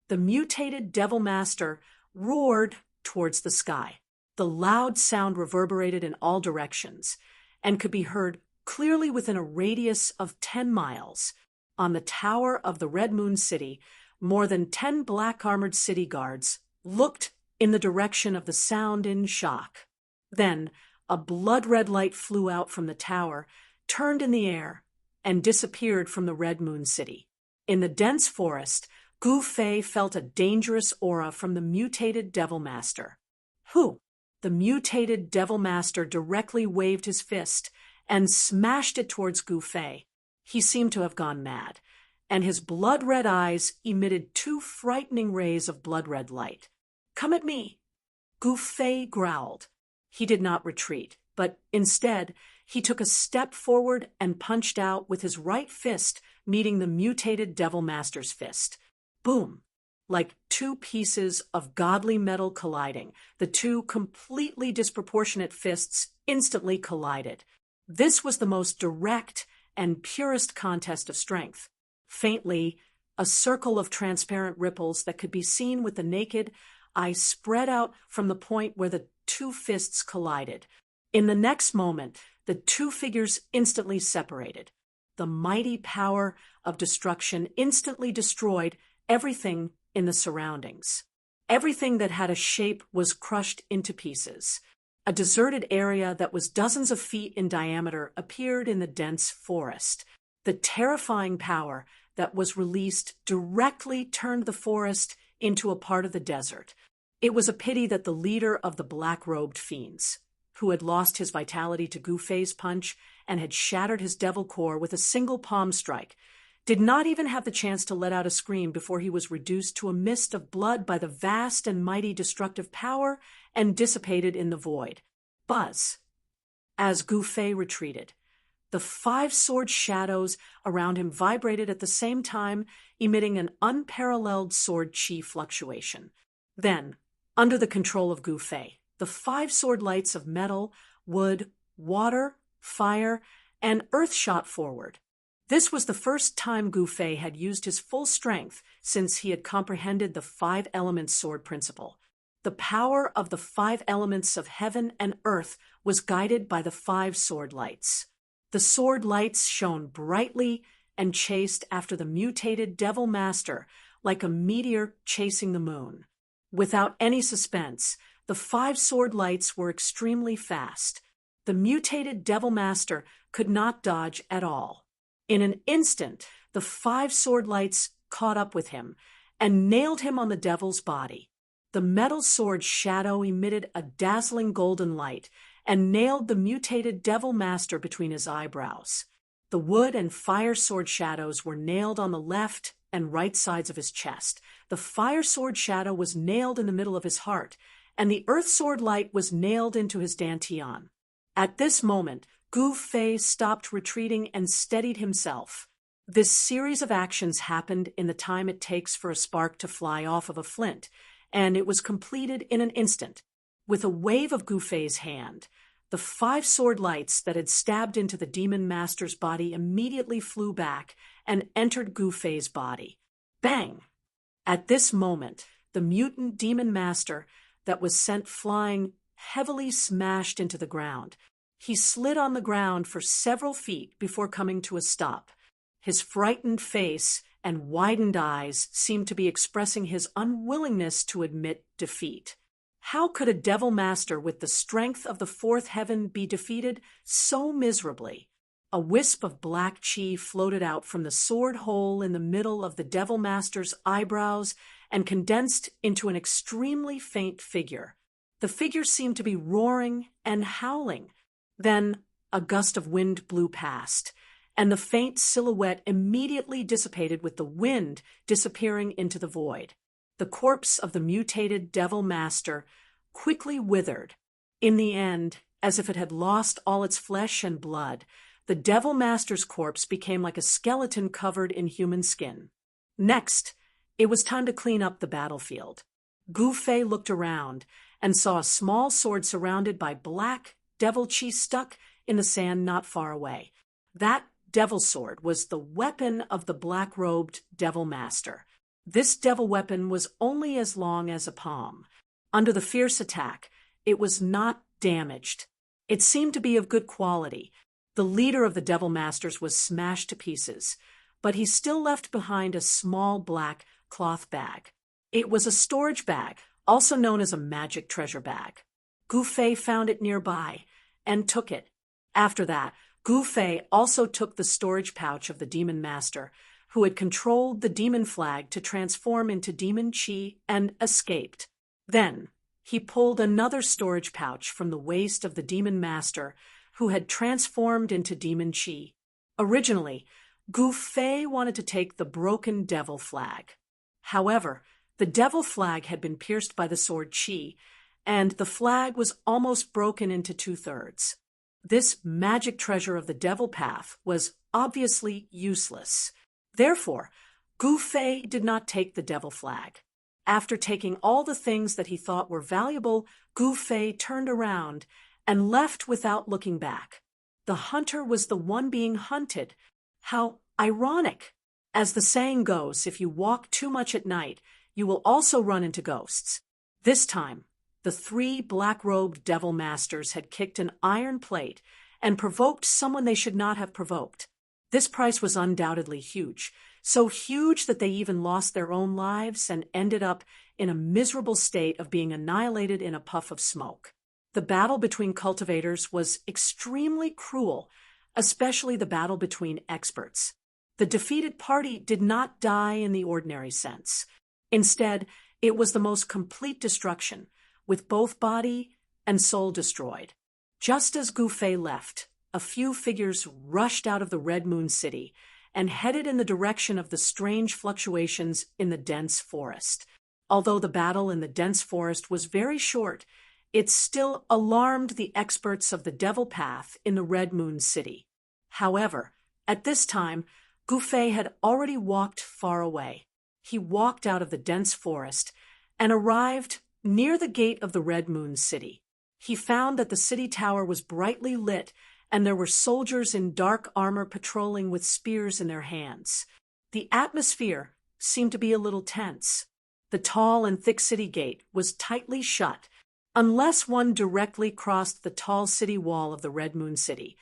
The mutated Devil Master roared towards the sky. The loud sound reverberated in all directions and could be heard clearly within a radius of 10 miles. On the tower of the Red Moon City, more than 10 black-armored city guards looked in the direction of the sound in shock. Then a blood-red light flew out from the tower, turned in the air, and disappeared from the Red Moon City. In the dense forest, Gu Fei felt a dangerous aura from the mutated Devil Master. Who? The mutated Devil Master directly waved his fist and smashed it towards Gu Fei. He seemed to have gone mad, and his blood-red eyes emitted 2 frightening rays of blood-red light. "Come at me!" Gu Fei growled. He did not retreat, but instead he took a step forward and punched out with his right fist meeting the mutated Devil Master's fist. Boom! Like 2 pieces of godly metal colliding, the 2 completely disproportionate fists instantly collided. This was the most direct and purest contest of strength. Faintly, a circle of transparent ripples that could be seen with the naked eye spread out from the point where the 2 fists collided. In the next moment, the 2 figures instantly separated. The mighty power of destruction instantly destroyed everything in the surroundings. Everything that had a shape was crushed into pieces. A deserted area that was dozens of feet in diameter appeared in the dense forest. The terrifying power that was released directly turned the forest into a part of the desert. It was a pity that the leader of the black-robed fiends, who had lost his vitality to Gu Fei's punch and had shattered his devil core with a single palm strike, did not even have the chance to let out a scream before he was reduced to a mist of blood by the vast and mighty destructive power and dissipated in the void. Buzz! As Gu Fei retreated, the 5 sword shadows around him vibrated at the same time, emitting an unparalleled sword chi fluctuation. Then, under the control of Gu Fei, the 5 sword lights of metal, wood, water, fire, and earth shot forward. This was the first time Gu Fei had used his full strength since he had comprehended the 5 elements sword principle. The power of the 5 elements of heaven and earth was guided by the 5 sword lights. The sword lights shone brightly and chased after the mutated Devil Master like a meteor chasing the moon. Without any suspense, the 5 sword lights were extremely fast. The mutated Devil Master could not dodge at all. In an instant, the 5 sword lights caught up with him and nailed him on the devil's body. The metal sword shadow emitted a dazzling golden light and nailed the mutated Devil Master between his eyebrows. The wood and fire sword shadows were nailed on the left and right sides of his chest. The fire sword shadow was nailed in the middle of his heart, and the earth sword light was nailed into his dantian. At this moment, Gu Fei stopped retreating and steadied himself. This series of actions happened in the time it takes for a spark to fly off of a flint, and it was completed in an instant. With a wave of Gufei's hand, the 5 sword lights that had stabbed into the demon master's body immediately flew back and entered Gufei's body. Bang! At this moment, the mutant demon master that was sent flying heavily smashed into the ground. He slid on the ground for several feet before coming to a stop. His frightened face and widened eyes seemed to be expressing his unwillingness to admit defeat. How could a devil master with the strength of the 4th heaven be defeated so miserably? A wisp of black chi floated out from the sword hole in the middle of the devil master's eyebrows and condensed into an extremely faint figure. The figure seemed to be roaring and howling. Then a gust of wind blew past, and the faint silhouette immediately dissipated with the wind disappearing into the void. The corpse of the mutated devil master quickly withered. In the end, as if it had lost all its flesh and blood, the devil master's corpse became like a skeleton covered in human skin. Next, it was time to clean up the battlefield. Gufei looked around and saw a small sword surrounded by black devil chi stuck in the sand not far away. That devil sword was the weapon of the black-robed devil master. This devil weapon was only as long as a palm. Under the fierce attack, it was not damaged. It seemed to be of good quality. The leader of the devil masters was smashed to pieces, but he still left behind a small black cloth bag. It was a storage bag, also known as a magic treasure bag. Gufei found it nearby and took it. After that, Gufei also took the storage pouch of the demon master, who had controlled the demon flag to transform into demon chi and escaped. Then, he pulled another storage pouch from the waist of the demon master, who had transformed into demon chi. Originally, Gufei wanted to take the broken devil flag. However, the devil flag had been pierced by the sword chi, and the flag was almost broken into 2/3. This magic treasure of the devil path was obviously useless. Therefore, Gufei did not take the devil flag. After taking all the things that he thought were valuable, Gufei turned around and left without looking back. The hunter was the one being hunted. How ironic! As the saying goes, if you walk too much at night, you will also run into ghosts. This time, the 3 black-robed devil masters had kicked an iron plate and provoked someone they should not have provoked. This price was undoubtedly huge, so huge that they even lost their own lives and ended up in a miserable state of being annihilated in a puff of smoke. The battle between cultivators was extremely cruel, especially the battle between experts. The defeated party did not die in the ordinary sense. Instead, it was the most complete destruction, with both body and soul destroyed. Just as Gufei left, a few figures rushed out of the Red Moon City and headed in the direction of the strange fluctuations in the dense forest. Although the battle in the dense forest was very short, it still alarmed the experts of the Devil Path in the Red Moon City. However, at this time, Gufei had already walked far away. He walked out of the dense forest and arrived near the gate of the Red Moon City. He found that the city tower was brightly lit and there were soldiers in dark armor patrolling with spears in their hands. The atmosphere seemed to be a little tense. The tall and thick city gate was tightly shut. Unless one directly crossed the tall city wall of the Red Moon City,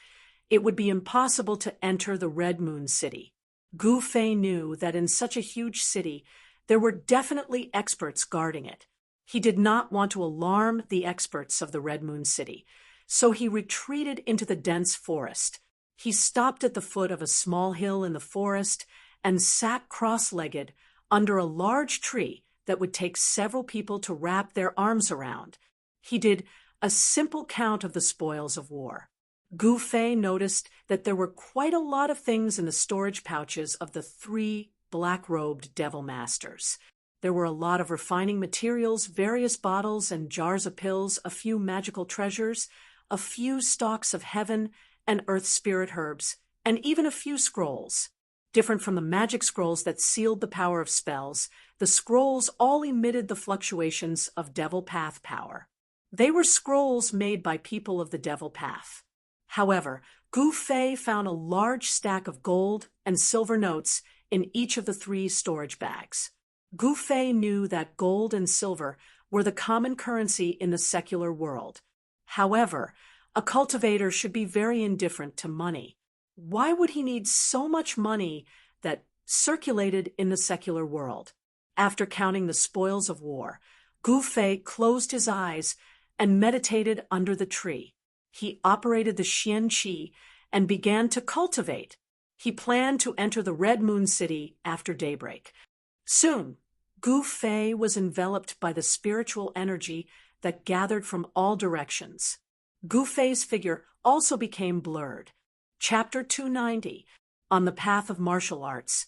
it would be impossible to enter the Red Moon City. Gufei knew that in such a huge city, there were definitely experts guarding it. He did not want to alarm the experts of the Red Moon City, so he retreated into the dense forest. He stopped at the foot of a small hill in the forest and sat cross-legged under a large tree that would take several people to wrap their arms around. He did a simple count of the spoils of war. Gufei noticed that there were quite a lot of things in the storage pouches of the 3 black-robed devil masters. There were a lot of refining materials, various bottles and jars of pills, a few magical treasures, a few stalks of heaven and earth spirit herbs, and even a few scrolls. Different from the magic scrolls that sealed the power of spells, the scrolls all emitted the fluctuations of Devil Path power. They were scrolls made by people of the Devil Path. However, Gu Fei found a large stack of gold and silver notes in each of the 3 storage bags. Gu Fei knew that gold and silver were the common currency in the secular world. However, a cultivator should be very indifferent to money. Why would he need so much money that circulated in the secular world? After counting the spoils of war, Gu Fei closed his eyes and meditated under the tree. He operated the Xian Qi and began to cultivate. He planned to enter the Red Moon City after daybreak. Soon, Gu Fei was enveloped by the spiritual energy that gathered from all directions. Gu Fei's figure also became blurred. Chapter 290, On the Path of Martial Arts.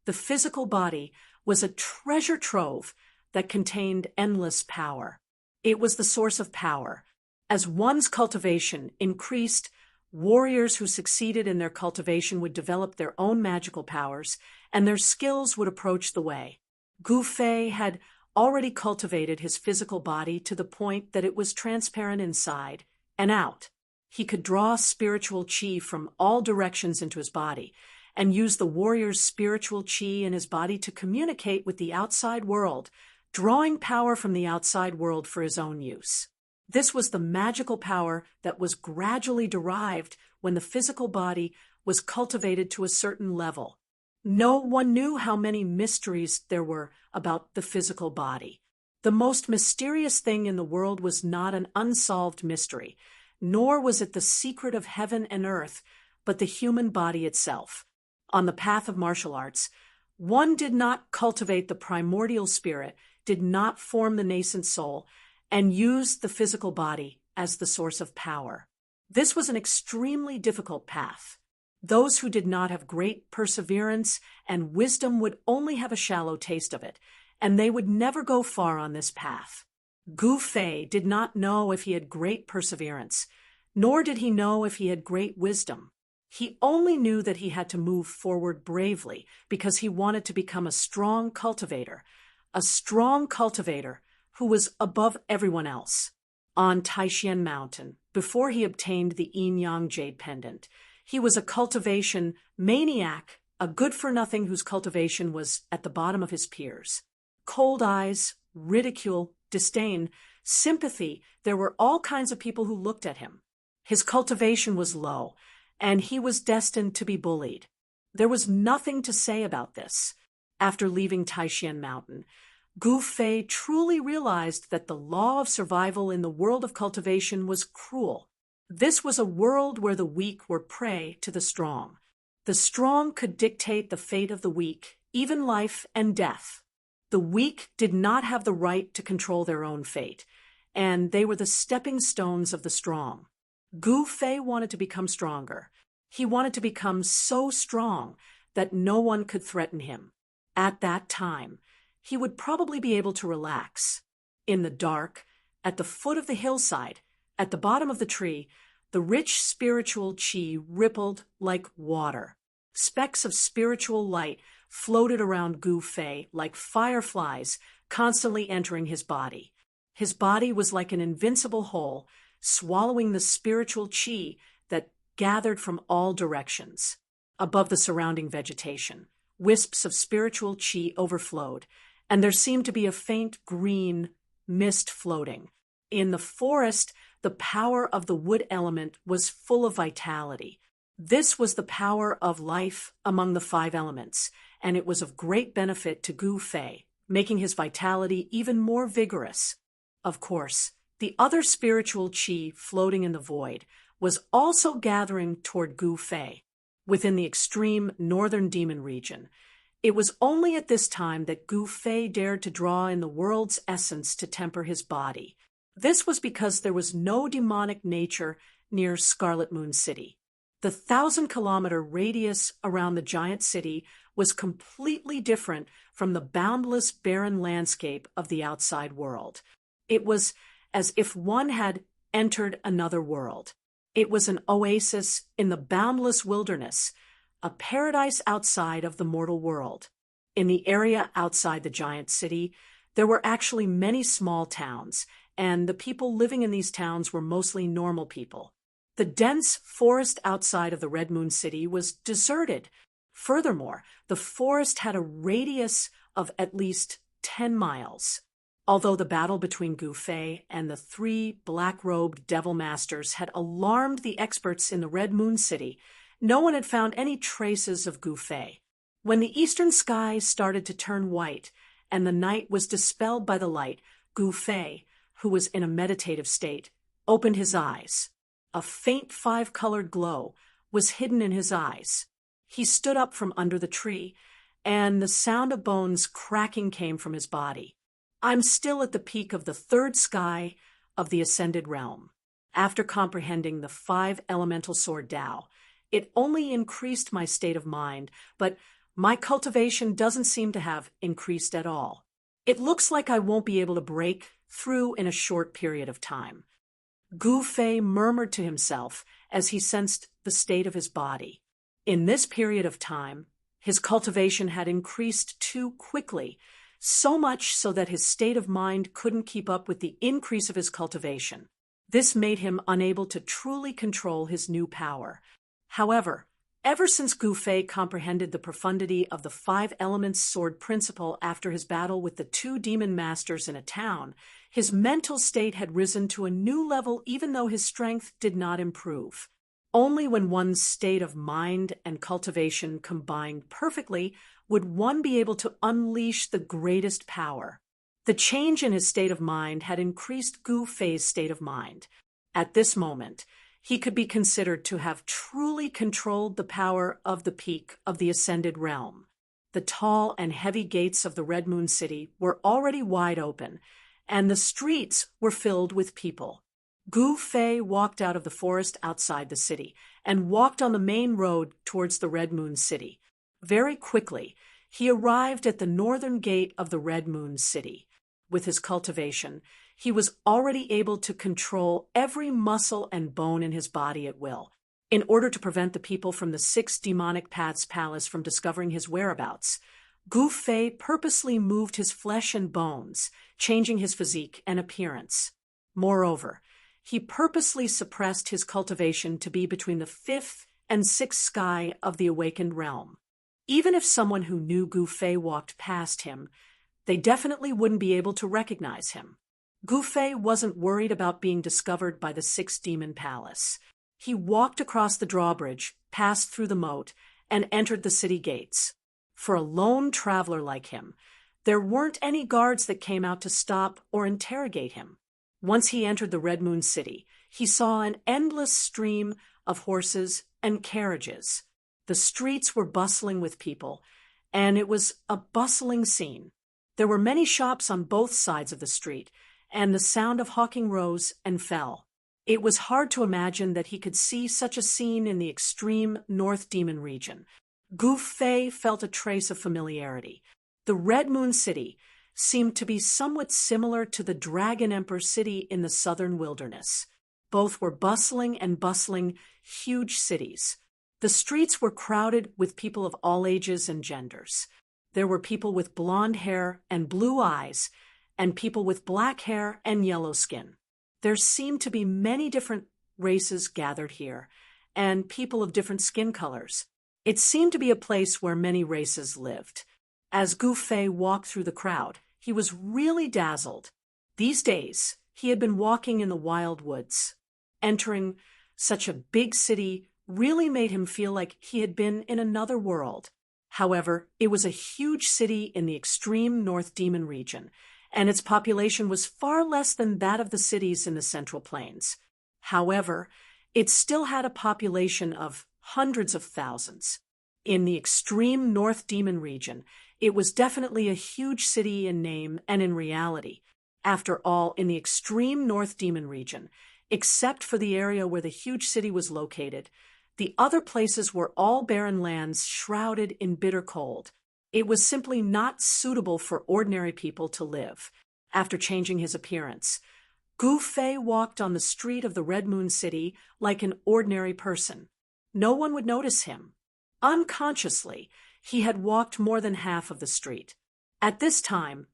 The physical body was a treasure trove that contained endless power. It was the source of power. As one's cultivation increased, warriors who succeeded in their cultivation would develop their own magical powers, and their skills would approach the way. Gu Fei had already cultivated his physical body to the point that it was transparent inside and out. He could draw spiritual qi from all directions into his body and use the warrior's spiritual qi in his body to communicate with the outside world, drawing power from the outside world for his own use. This was the magical power that was gradually derived when the physical body was cultivated to a certain level. No one knew how many mysteries there were about the physical body. The most mysterious thing in the world was not an unsolved mystery, nor was it the secret of heaven and earth, but the human body itself. On the path of martial arts, one did not cultivate the primordial spirit, did not form the nascent soul, and used the physical body as the source of power. This was an extremely difficult path. Those who did not have great perseverance and wisdom would only have a shallow taste of it, and they would never go far on this path. Gu Fei did not know if he had great perseverance, nor did he know if he had great wisdom. He only knew that he had to move forward bravely because he wanted to become a strong cultivator who was above everyone else. On Taishan Mountain, before he obtained the Yin-Yang Jade Pendant, he was a cultivation maniac, a good-for-nothing whose cultivation was at the bottom of his peers. Cold eyes, ridicule, disdain, sympathy, there were all kinds of people who looked at him. His cultivation was low, and he was destined to be bullied. There was nothing to say about this. After leaving Taishan Mountain, Gu Fei truly realized that the law of survival in the world of cultivation was cruel. This was a world where the weak were prey to the strong. The strong could dictate the fate of the weak, even life and death. The weak did not have the right to control their own fate, and they were the stepping stones of the strong. Gu Fei wanted to become stronger. He wanted to become so strong that no one could threaten him. At that time, he would probably be able to relax. In the dark, at the foot of the hillside, at the bottom of the tree, the rich spiritual qi rippled like water. Specks of spiritual light floated around Gu Fei like fireflies, constantly entering his body. His body was like an invincible hole, swallowing the spiritual qi that gathered from all directions. Above the surrounding vegetation, wisps of spiritual qi overflowed, and there seemed to be a faint green mist floating. In the forest, the power of the wood element was full of vitality. This was the power of life among the 5 elements, and it was of great benefit to Gu Fei, making his vitality even more vigorous. Of course, the other spiritual qi floating in the void was also gathering toward Gu Fei. Within the extreme northern demon region, it was only at this time that Gu Fei dared to draw in the world's essence to temper his body. This was because there was no demonic nature near Scarlet Moon City. The 1,000-kilometer radius around the giant city was completely different from the boundless barren landscape of the outside world. It was as if one had entered another world. It was an oasis in the boundless wilderness, a paradise outside of the mortal world. In the area outside the giant city, there were actually many small towns, and the people living in these towns were mostly normal people. The dense forest outside of the Red Moon City was deserted. Furthermore, the forest had a radius of at least 10 miles. Although the battle between Gu Fei and the three black-robed devil masters had alarmed the experts in the Red Moon City, no one had found any traces of Gu Fei. When the eastern sky started to turn white and the night was dispelled by the light, Gu Fei, who was in a meditative state, opened his eyes. A faint five-colored glow was hidden in his eyes. He stood up from under the tree, and the sound of bones cracking came from his body. I'm still at the peak of the third sky of the ascended realm. After comprehending the 5 elemental sword Tao, it only increased my state of mind, but my cultivation doesn't seem to have increased at all. It looks like I won't be able to break through in a short period of time. Gu Fei murmured to himself as he sensed the state of his body. In this period of time, his cultivation had increased too quickly, so much so that his state of mind couldn't keep up with the increase of his cultivation. This made him unable to truly control his new power. However, ever since Gu Fei comprehended the profundity of the 5 elements sword principle after his battle with the 2 demon masters in a town, his mental state had risen to a new level even though his strength did not improve. Only when one's state of mind and cultivation combined perfectly would one be able to unleash the greatest power. The change in his state of mind had increased Gu Fei's state of mind. At this moment, he could be considered to have truly controlled the power of the peak of the ascended realm. The tall and heavy gates of the Red Moon City were already wide open, and the streets were filled with people. Gu Fei walked out of the forest outside the city and walked on the main road towards the Red Moon City. Very quickly, he arrived at the northern gate of the Red Moon City. With his cultivation, he was already able to control every muscle and bone in his body at will, in order to prevent the people from the 6 demonic paths palace from discovering his whereabouts. Gu Fei purposely moved his flesh and bones, changing his physique and appearance. Moreover, he purposely suppressed his cultivation to be between the 5th and 6th sky of the awakened realm. Even if someone who knew Gu Fei walked past him, they definitely wouldn't be able to recognize him. Gu Fei wasn't worried about being discovered by the 6th demon palace. He walked across the drawbridge, passed through the moat, and entered the city gates. For a lone traveler like him, there weren't any guards that came out to stop or interrogate him. Once he entered the Red Moon City, he saw an endless stream of horses and carriages. The streets were bustling with people, and it was a bustling scene. There were many shops on both sides of the street, and the sound of hawking rose and fell. It was hard to imagine that he could see such a scene in the extreme North Demon region. Gu Fei felt a trace of familiarity. The Red Moon City seemed to be somewhat similar to the Dragon Emperor City in the southern wilderness. Both were bustling, huge cities. The streets were crowded with people of all ages and genders. There were people with blonde hair and blue eyes, and people with black hair and yellow skin. There seemed to be many different races gathered here, and people of different skin colors. It seemed to be a place where many races lived. As Gu Fei walked through the crowd, he was really dazzled. These days, he had been walking in the wild woods. Entering such a big city really made him feel like he had been in another world. However, it was a huge city in the extreme North Demon region, and its population was far less than that of the cities in the Central Plains. However, it still had a population of hundreds of thousands. In the extreme North Demon region, it was definitely a huge city in name and in reality. After all, in the extreme North Demon region, except for the area where the huge city was located, the other places were all barren lands shrouded in bitter cold. It was simply not suitable for ordinary people to live. After changing his appearance, Gu Fei walked on the street of the Red Moon City like an ordinary person. No one would notice him. Unconsciously, he had walked more than half of the street. At this time,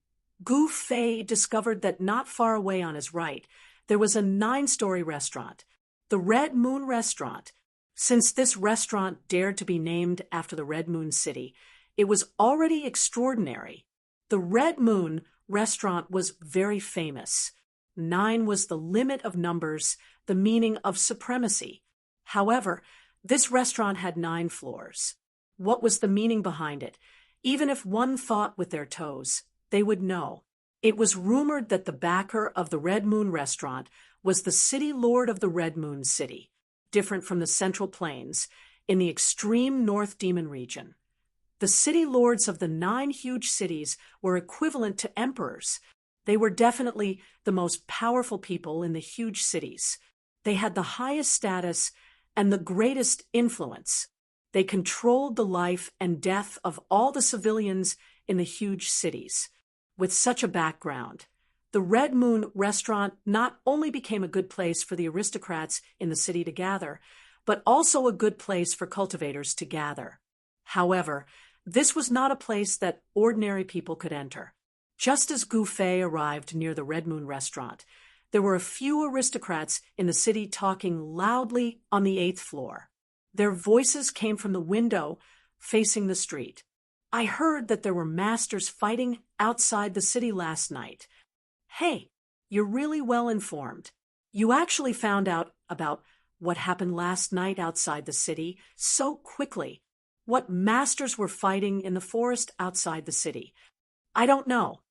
Gu Fei discovered that not far away on his right, there was a 9-story restaurant, the Red Moon Restaurant. Since this restaurant dared to be named after the Red Moon City, it was already extraordinary. The Red Moon Restaurant was very famous. 9 was the limit of numbers, the meaning of supremacy. However, this restaurant had 9 floors. What was the meaning behind it? Even if one thought with their toes, they would know. It was rumored that the backer of the Red Moon Restaurant was the city lord of the Red Moon City, different from the Central Plains, in the extreme North Demon region. The city lords of the 9 huge cities were equivalent to emperors. They were definitely the most powerful people in the huge cities. They had the highest status and the greatest influence. They controlled the life and death of all the civilians in the huge cities. With such a background, the Red Moon Restaurant not only became a good place for the aristocrats in the city to gather, but also a good place for cultivators to gather. However, this was not a place that ordinary people could enter. Just as Gu Fei arrived near the Red Moon Restaurant, there were a few aristocrats in the city talking loudly on the 8th floor. Their voices came from the window facing the street. I heard that there were masters fighting outside the city last night. Hey, you're really well informed. You actually found out about what happened last night outside the city so quickly. What masters were fighting in the forest outside the city? I don't know.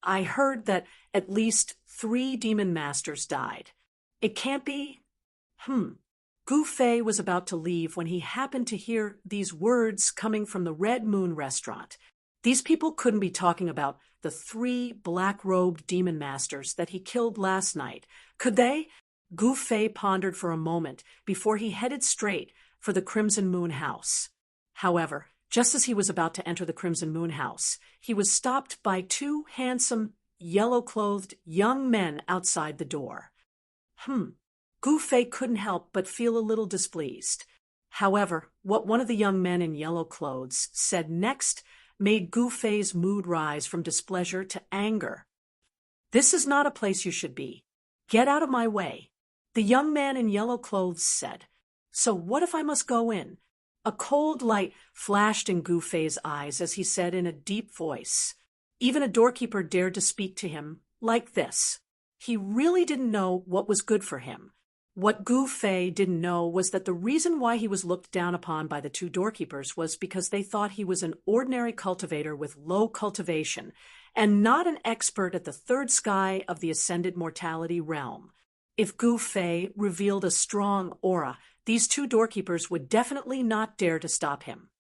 I heard that at least 3 demon masters died. It can't be? Gu Fei was about to leave when he happened to hear these words coming from the Red Moon Restaurant. These people couldn't be talking about the 3 black-robed demon masters that he killed last night, could they? Gu Fei pondered for a moment before he headed straight for the Crimson Moon House. However, just as he was about to enter the Crimson Moon House, he was stopped by 2 handsome, yellow-clothed young men outside the door. Gu Fei couldn't help but feel a little displeased. However, what one of the young men in yellow clothes said next made Gu Fei's mood rise from displeasure to anger. "This is not a place you should be. Get out of my way," the young man in yellow clothes said. "So what if I must go in?" A cold light flashed in Gu Fei's eyes as he said in a deep voice. Even a doorkeeper dared to speak to him like this. He really didn't know what was good for him. What Gu Fei didn't know was that the reason why he was looked down upon by the 2 doorkeepers was because they thought he was an ordinary cultivator with low cultivation and not an expert at the 3rd sky of the ascended mortality realm. If Gu Fei revealed a strong aura, these 2 doorkeepers would definitely not dare to stop him.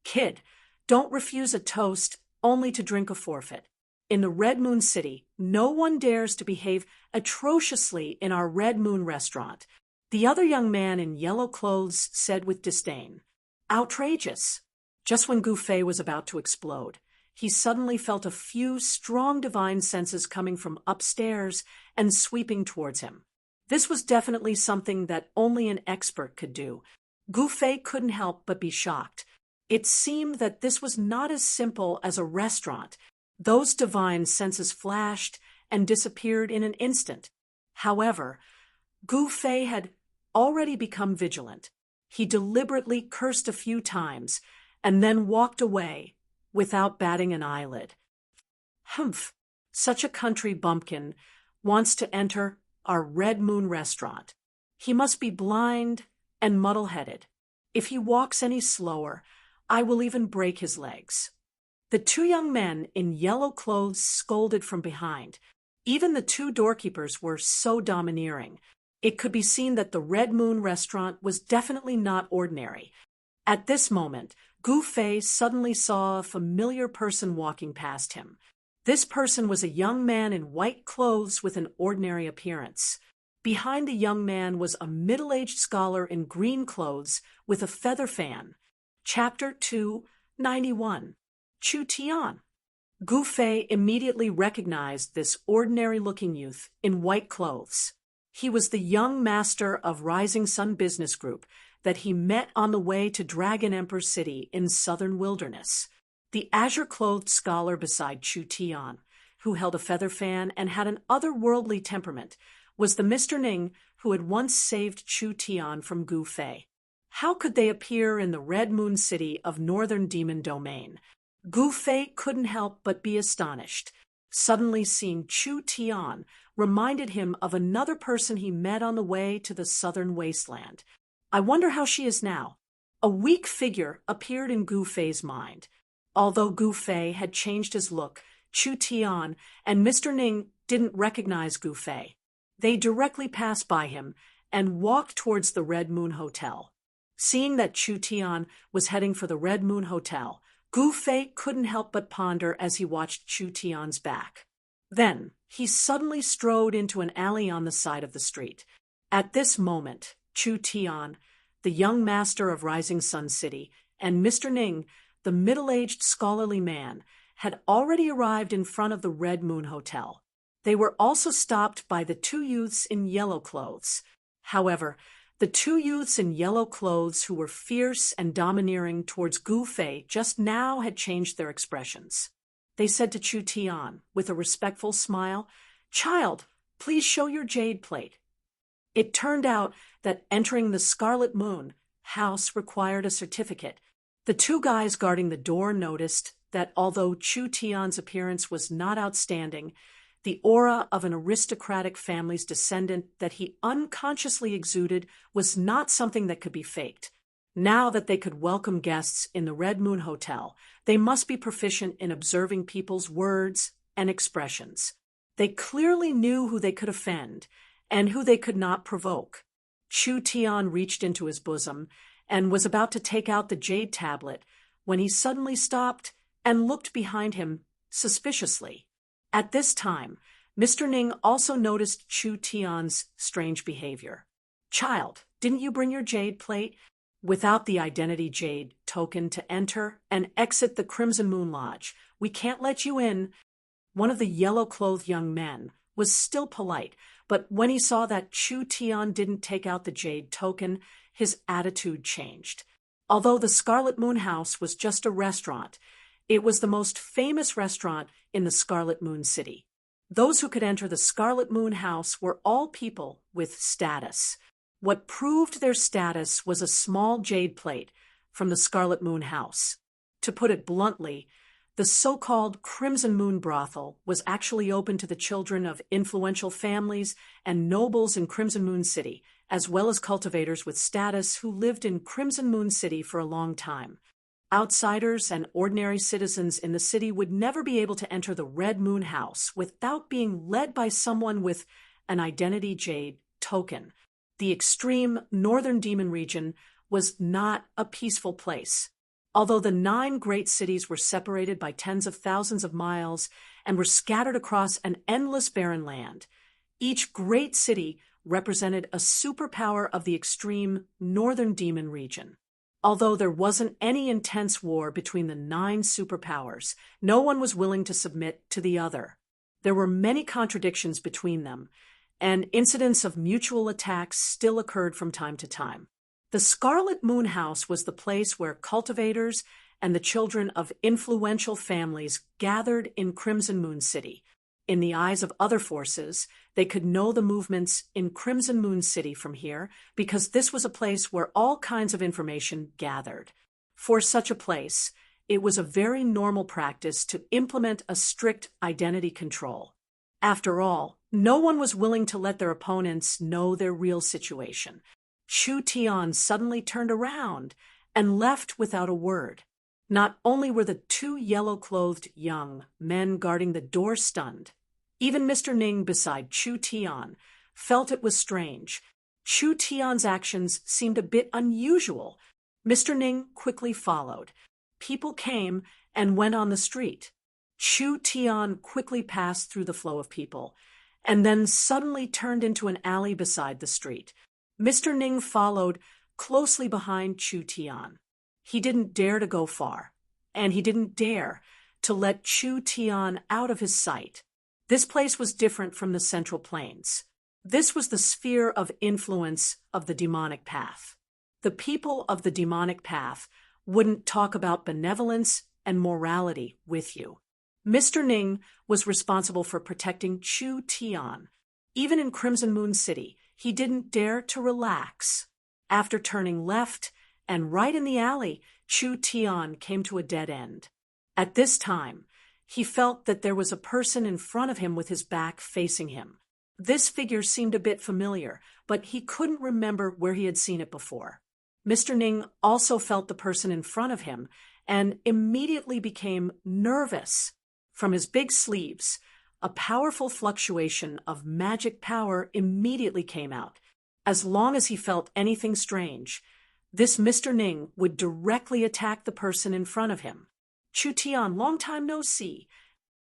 "Kid, don't refuse a toast only to drink a forfeit. In the Red Moon City, no one dares to behave atrociously in our Red Moon Restaurant," the other young man in yellow clothes said with disdain. "Outrageous." Just when Gu Fei was about to explode, he suddenly felt a few strong divine senses coming from upstairs and sweeping towards him. This was definitely something that only an expert could do. Gu Fei couldn't help but be shocked. It seemed that this was not as simple as a restaurant. Those divine senses flashed and disappeared in an instant. However, Gu Fei had already become vigilant. He deliberately cursed a few times and then walked away without batting an eyelid. Such a country bumpkin wants to enter our Red Moon Restaurant. He must be blind and muddle-headed. If he walks any slower, I will even break his legs. The 2 young men in yellow clothes scolded from behind. Even the 2 doorkeepers were so domineering. It could be seen that the Red Moon Restaurant was definitely not ordinary. At this moment, Gu Fei suddenly saw a familiar person walking past him. This person was a young man in white clothes with an ordinary appearance. Behind the young man was a middle-aged scholar in green clothes with a feather fan. Chapter 291. Chu Tian. Gu Fei immediately recognized this ordinary-looking youth in white clothes. He was the young master of Rising Sun Business Group, that he met on the way to Dragon Emperor City in southern wilderness. The azure-clothed scholar beside Chu Tian, who held a feather fan and had an otherworldly temperament, was the Mr. Ning who had once saved Chu Tian from Gu Fei. How could they appear in the Red Moon City of Northern Demon Domain? Gu Fei couldn't help but be astonished. Suddenly seeing Chu Tian reminded him of another person he met on the way to the southern wasteland. I wonder how she is now. A weak figure appeared in Gu Fei's mind. Although Gu Fei had changed his look, Chu Tian and Mr. Ning didn't recognize Gu Fei. They directly passed by him and walked towards the Red Moon Hotel. Seeing that Chu Tian was heading for the Red Moon Hotel, Gu Fei couldn't help but ponder as he watched Chu Tian's back. Then, he suddenly strode into an alley on the side of the street. At this moment, Chu Tian, the young master of Rising Sun City, and Mr. Ning, the middle-aged scholarly man, had already arrived in front of the Red Moon Hotel. They were also stopped by the two youths in yellow clothes. However, the two youths in yellow clothes who were fierce and domineering towards Gu Fei just now had changed their expressions. They said to Chu Tian, with a respectful smile, "Child, please show your jade plate." It turned out that entering the Scarlet Moon house required a certificate. The two guys guarding the door noticed that although Chu Tian's appearance was not outstanding, the aura of an aristocratic family's descendant that he unconsciously exuded was not something that could be faked. Now that they could welcome guests in the Red Moon Hotel, they must be proficient in observing people's words and expressions. They clearly knew who they could offend and who they could not provoke. Chu Tian reached into his bosom and was about to take out the jade tablet when he suddenly stopped and looked behind him suspiciously. At this time, Mr. Ning also noticed Chu Tian's strange behavior. "Child, didn't you bring your jade plate?" Without the identity jade token to enter and exit the Crimson Moon Lodge, we can't let you in. One of the yellow-clothed young men was still polite, but when he saw that Chu Tian didn't take out the jade token, his attitude changed. Although the Scarlet Moon House was just a restaurant, it was the most famous restaurant in the Scarlet Moon City. Those who could enter the Scarlet Moon House were all people with status. What proved their status was a small jade plate from the Scarlet Moon House. To put it bluntly, the so-called Crimson Moon Brothel was actually open to the children of influential families and nobles in Crimson Moon City, as well as cultivators with status who lived in Crimson Moon City for a long time. Outsiders and ordinary citizens in the city would never be able to enter the Red Moon House without being led by someone with an identity jade token. The extreme northern demon region was not a peaceful place. Although the 9 great cities were separated by tens of thousands of miles and were scattered across an endless barren land, each great city represented a superpower of the extreme northern demon region. Although there wasn't any intense war between the 9 superpowers, no one was willing to submit to the other. There were many contradictions between them, and incidents of mutual attacks still occurred from time to time. The Scarlet Moon House was the place where cultivators and the children of influential families gathered in Crimson Moon City. In the eyes of other forces, they could know the movements in Crimson Moon City from here because this was a place where all kinds of information gathered. For such a place, it was a very normal practice to implement a strict identity control. After all, no one was willing to let their opponents know their real situation. Chu Tian suddenly turned around and left without a word. Not only were the 2 yellow-clothed young men guarding the door stunned, even Mr. Ning beside Chu Tian felt it was strange. Chu Tian's actions seemed a bit unusual. Mr. Ning quickly followed. People came and went on the street. Chu Tian quickly passed through the flow of people, and then suddenly turned into an alley beside the street. Mr. Ning followed closely behind Chu Tian. He didn't dare to go far, and he didn't dare to let Chu Tian out of his sight. This place was different from the Central Plains. This was the sphere of influence of the demonic path. The people of the demonic path wouldn't talk about benevolence and morality with you. Mr. Ning was responsible for protecting Chu Tian. Even in Crimson Moon City, he didn't dare to relax. After turning left and right in the alley, Chu Tian came to a dead end. At this time, he felt that there was a person in front of him with his back facing him. This figure seemed a bit familiar, but he couldn't remember where he had seen it before. Mr. Ning also felt the person in front of him and immediately became nervous. From his big sleeves, a powerful fluctuation of magic power immediately came out. As long as he felt anything strange, this Mr. Ning would directly attack the person in front of him. Chu Tian, long time no see.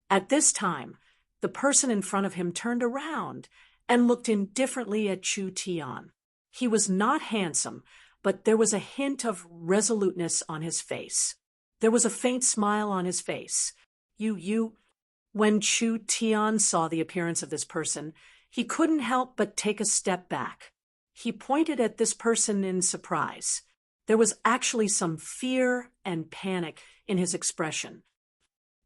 At this time, the person in front of him turned around and looked indifferently at Chu Tian. He was not handsome, but there was a hint of resoluteness on his face. There was a faint smile on his face. When Chu Tian saw the appearance of this person, he couldn't help but take a step back. He pointed at this person in surprise. There was actually some fear and panic in his expression.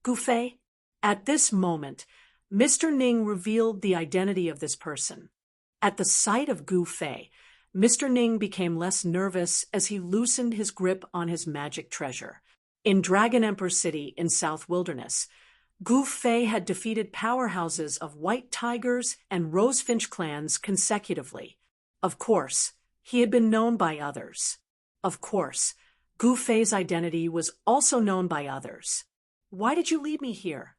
Gu Fei? At this moment, Mr. Ning revealed the identity of this person. At the sight of Gu Fei, Mr. Ning became less nervous as he loosened his grip on his magic treasure. In Dragon Emperor City in South Wilderness, Gu Fei had defeated powerhouses of White Tigers and Rosefinch clans consecutively. Of course, he had been known by others. Of course, Gu Fei's identity was also known by others. Why did you lead me here?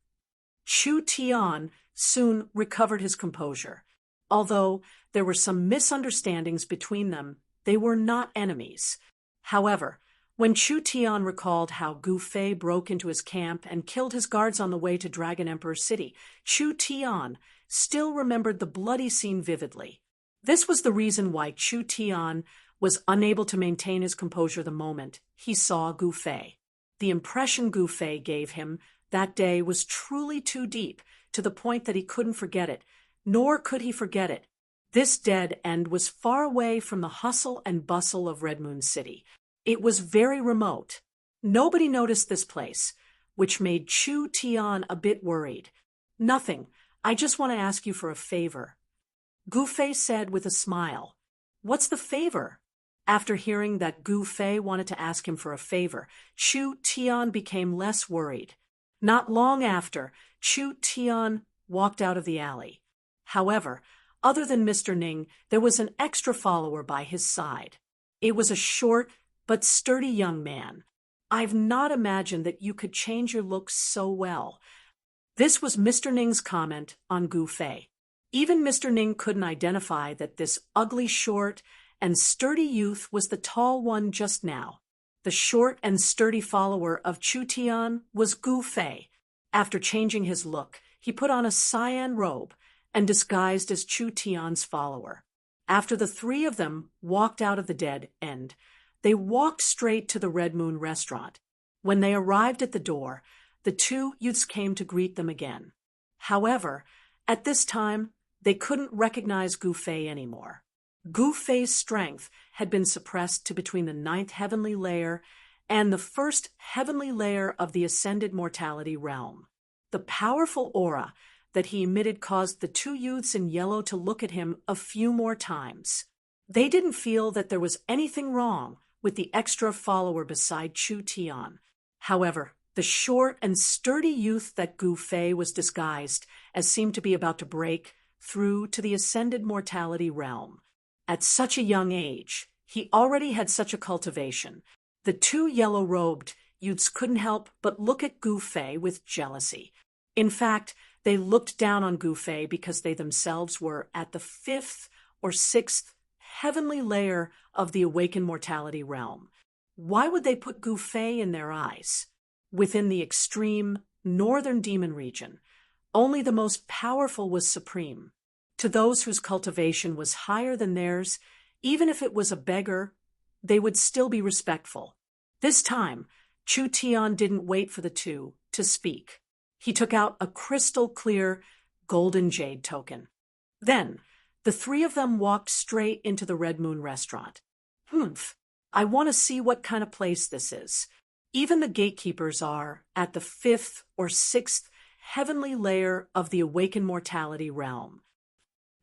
Chu Tian soon recovered his composure. Although there were some misunderstandings between them, they were not enemies. However, when Chu Tian recalled how Gu Fei broke into his camp and killed his guards on the way to Dragon Emperor City, Chu Tian still remembered the bloody scene vividly. This was the reason why Chu Tian was unable to maintain his composure the moment he saw Gu Fei. The impression Gu Fei gave him that day was truly too deep, to the point that he couldn't forget it, nor could he forget it. This dead end was far away from the hustle and bustle of Red Moon City. It was very remote. Nobody noticed this place, which made Chu Tian a bit worried. Nothing. I just want to ask you for a favor. Gu Fei said with a smile. What's the favor? After hearing that Gu Fei wanted to ask him for a favor, Chu Tian became less worried. Not long after, Chu Tian walked out of the alley. However, other than Mr. Ning, there was an extra follower by his side. It was a short but sturdy young man. I've not imagined that you could change your looks so well. This was Mr. Ning's comment on Gu Fei. Even Mr. Ning couldn't identify that this ugly, short, and sturdy youth was the tall one just now. The short and sturdy follower of Chu Tian was Gu Fei. After changing his look, he put on a cyan robe and disguised as Chu Tian's follower. After the three of them walked out of the dead end, they walked straight to the Red Moon restaurant. When they arrived at the door, the two youths came to greet them again. However, at this time, they couldn't recognize Gu Fei anymore. Gu Fei's strength had been suppressed to between the 9th heavenly layer and the 1st heavenly layer of the ascended mortality realm. The powerful aura that he emitted caused the two youths in yellow to look at him a few more times. They didn't feel that there was anything wrong with the extra follower beside Chu Tian. However, the short and sturdy youth that Gu Fei was disguised as seemed to be about to break through to the ascended mortality realm. At such a young age, he already had such a cultivation. The two yellow-robed youths couldn't help but look at Gu Fei with jealousy. In fact, they looked down on Gu Fei because they themselves were at the 5th or 6th heavenly layer of the awakened mortality realm. Why would they put Gu Fei in their eyes? Within the extreme northern demon region, only the most powerful was supreme. To those whose cultivation was higher than theirs, even if it was a beggar, they would still be respectful. This time, Chu Tian didn't wait for the two to speak. He took out a crystal-clear golden jade token. Then, the three of them walked straight into the Red Moon restaurant. Humph! I want to see what kind of place this is. Even the gatekeepers are at the 5th or 6th heavenly layer of the awakened mortality realm.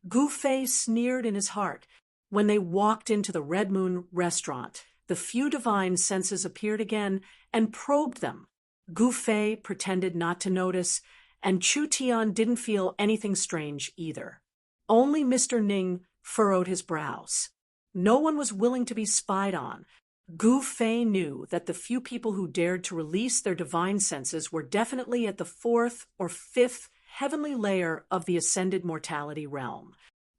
Gu Fei sneered in his heart. When they walked into the Red Moon restaurant, the few divine senses appeared again and probed them. Gu Fei pretended not to notice, and Chu Tian didn't feel anything strange either. Only Mr. Ning furrowed his brows. No one was willing to be spied on. Gu Fei knew that the few people who dared to release their divine senses were definitely at the 4th or 5th heavenly layer of the ascended mortality realm.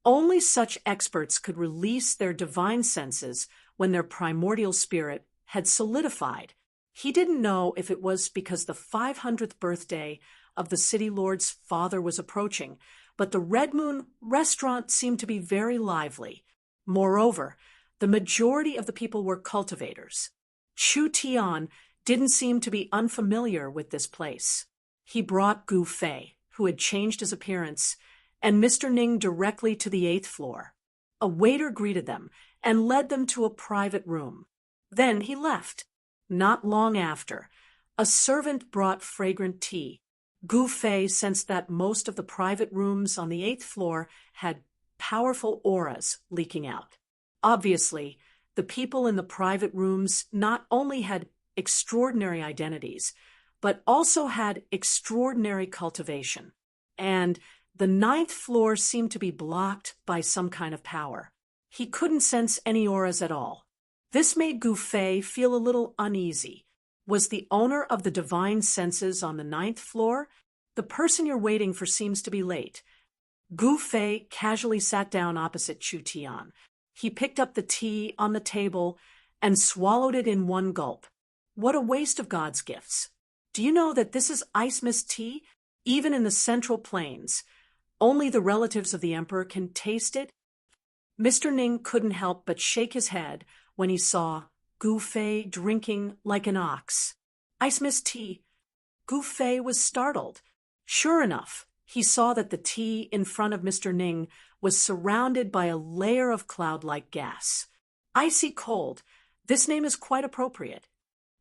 Only such experts could release their divine senses when their primordial spirit had solidified. He didn't know if it was because the 500th birthday of the city lord's father was approaching, but the Red Moon restaurant seemed to be very lively. Moreover, the majority of the people were cultivators. Chu Tian didn't seem to be unfamiliar with this place. He brought Gu Fei, who had changed his appearance, and Mr. Ning directly to the 8th floor. A waiter greeted them and led them to a private room. Then he left. Not long after, a servant brought fragrant tea. Gu Fei sensed that most of the private rooms on the 8th floor had powerful auras leaking out. Obviously, the people in the private rooms not only had extraordinary identities, but also had extraordinary cultivation. And the 9th floor seemed to be blocked by some kind of power. He couldn't sense any auras at all. This made Gu Fei feel a little uneasy. Was the owner of the divine senses on the 9th floor? The person you're waiting for seems to be late. Gu Fei casually sat down opposite Chu Tian. He picked up the tea on the table and swallowed it in one gulp. What a waste of God's gifts. Do you know that this is ice mist tea? Even in the Central Plains, only the relatives of the emperor can taste it. Mr. Ning couldn't help but shake his head when he saw Gu Fei drinking like an ox. Ice mist tea. Gu Fei was startled. Sure enough, he saw that the tea in front of Mr. Ning was surrounded by a layer of cloud-like gas. Icy cold. This name is quite appropriate.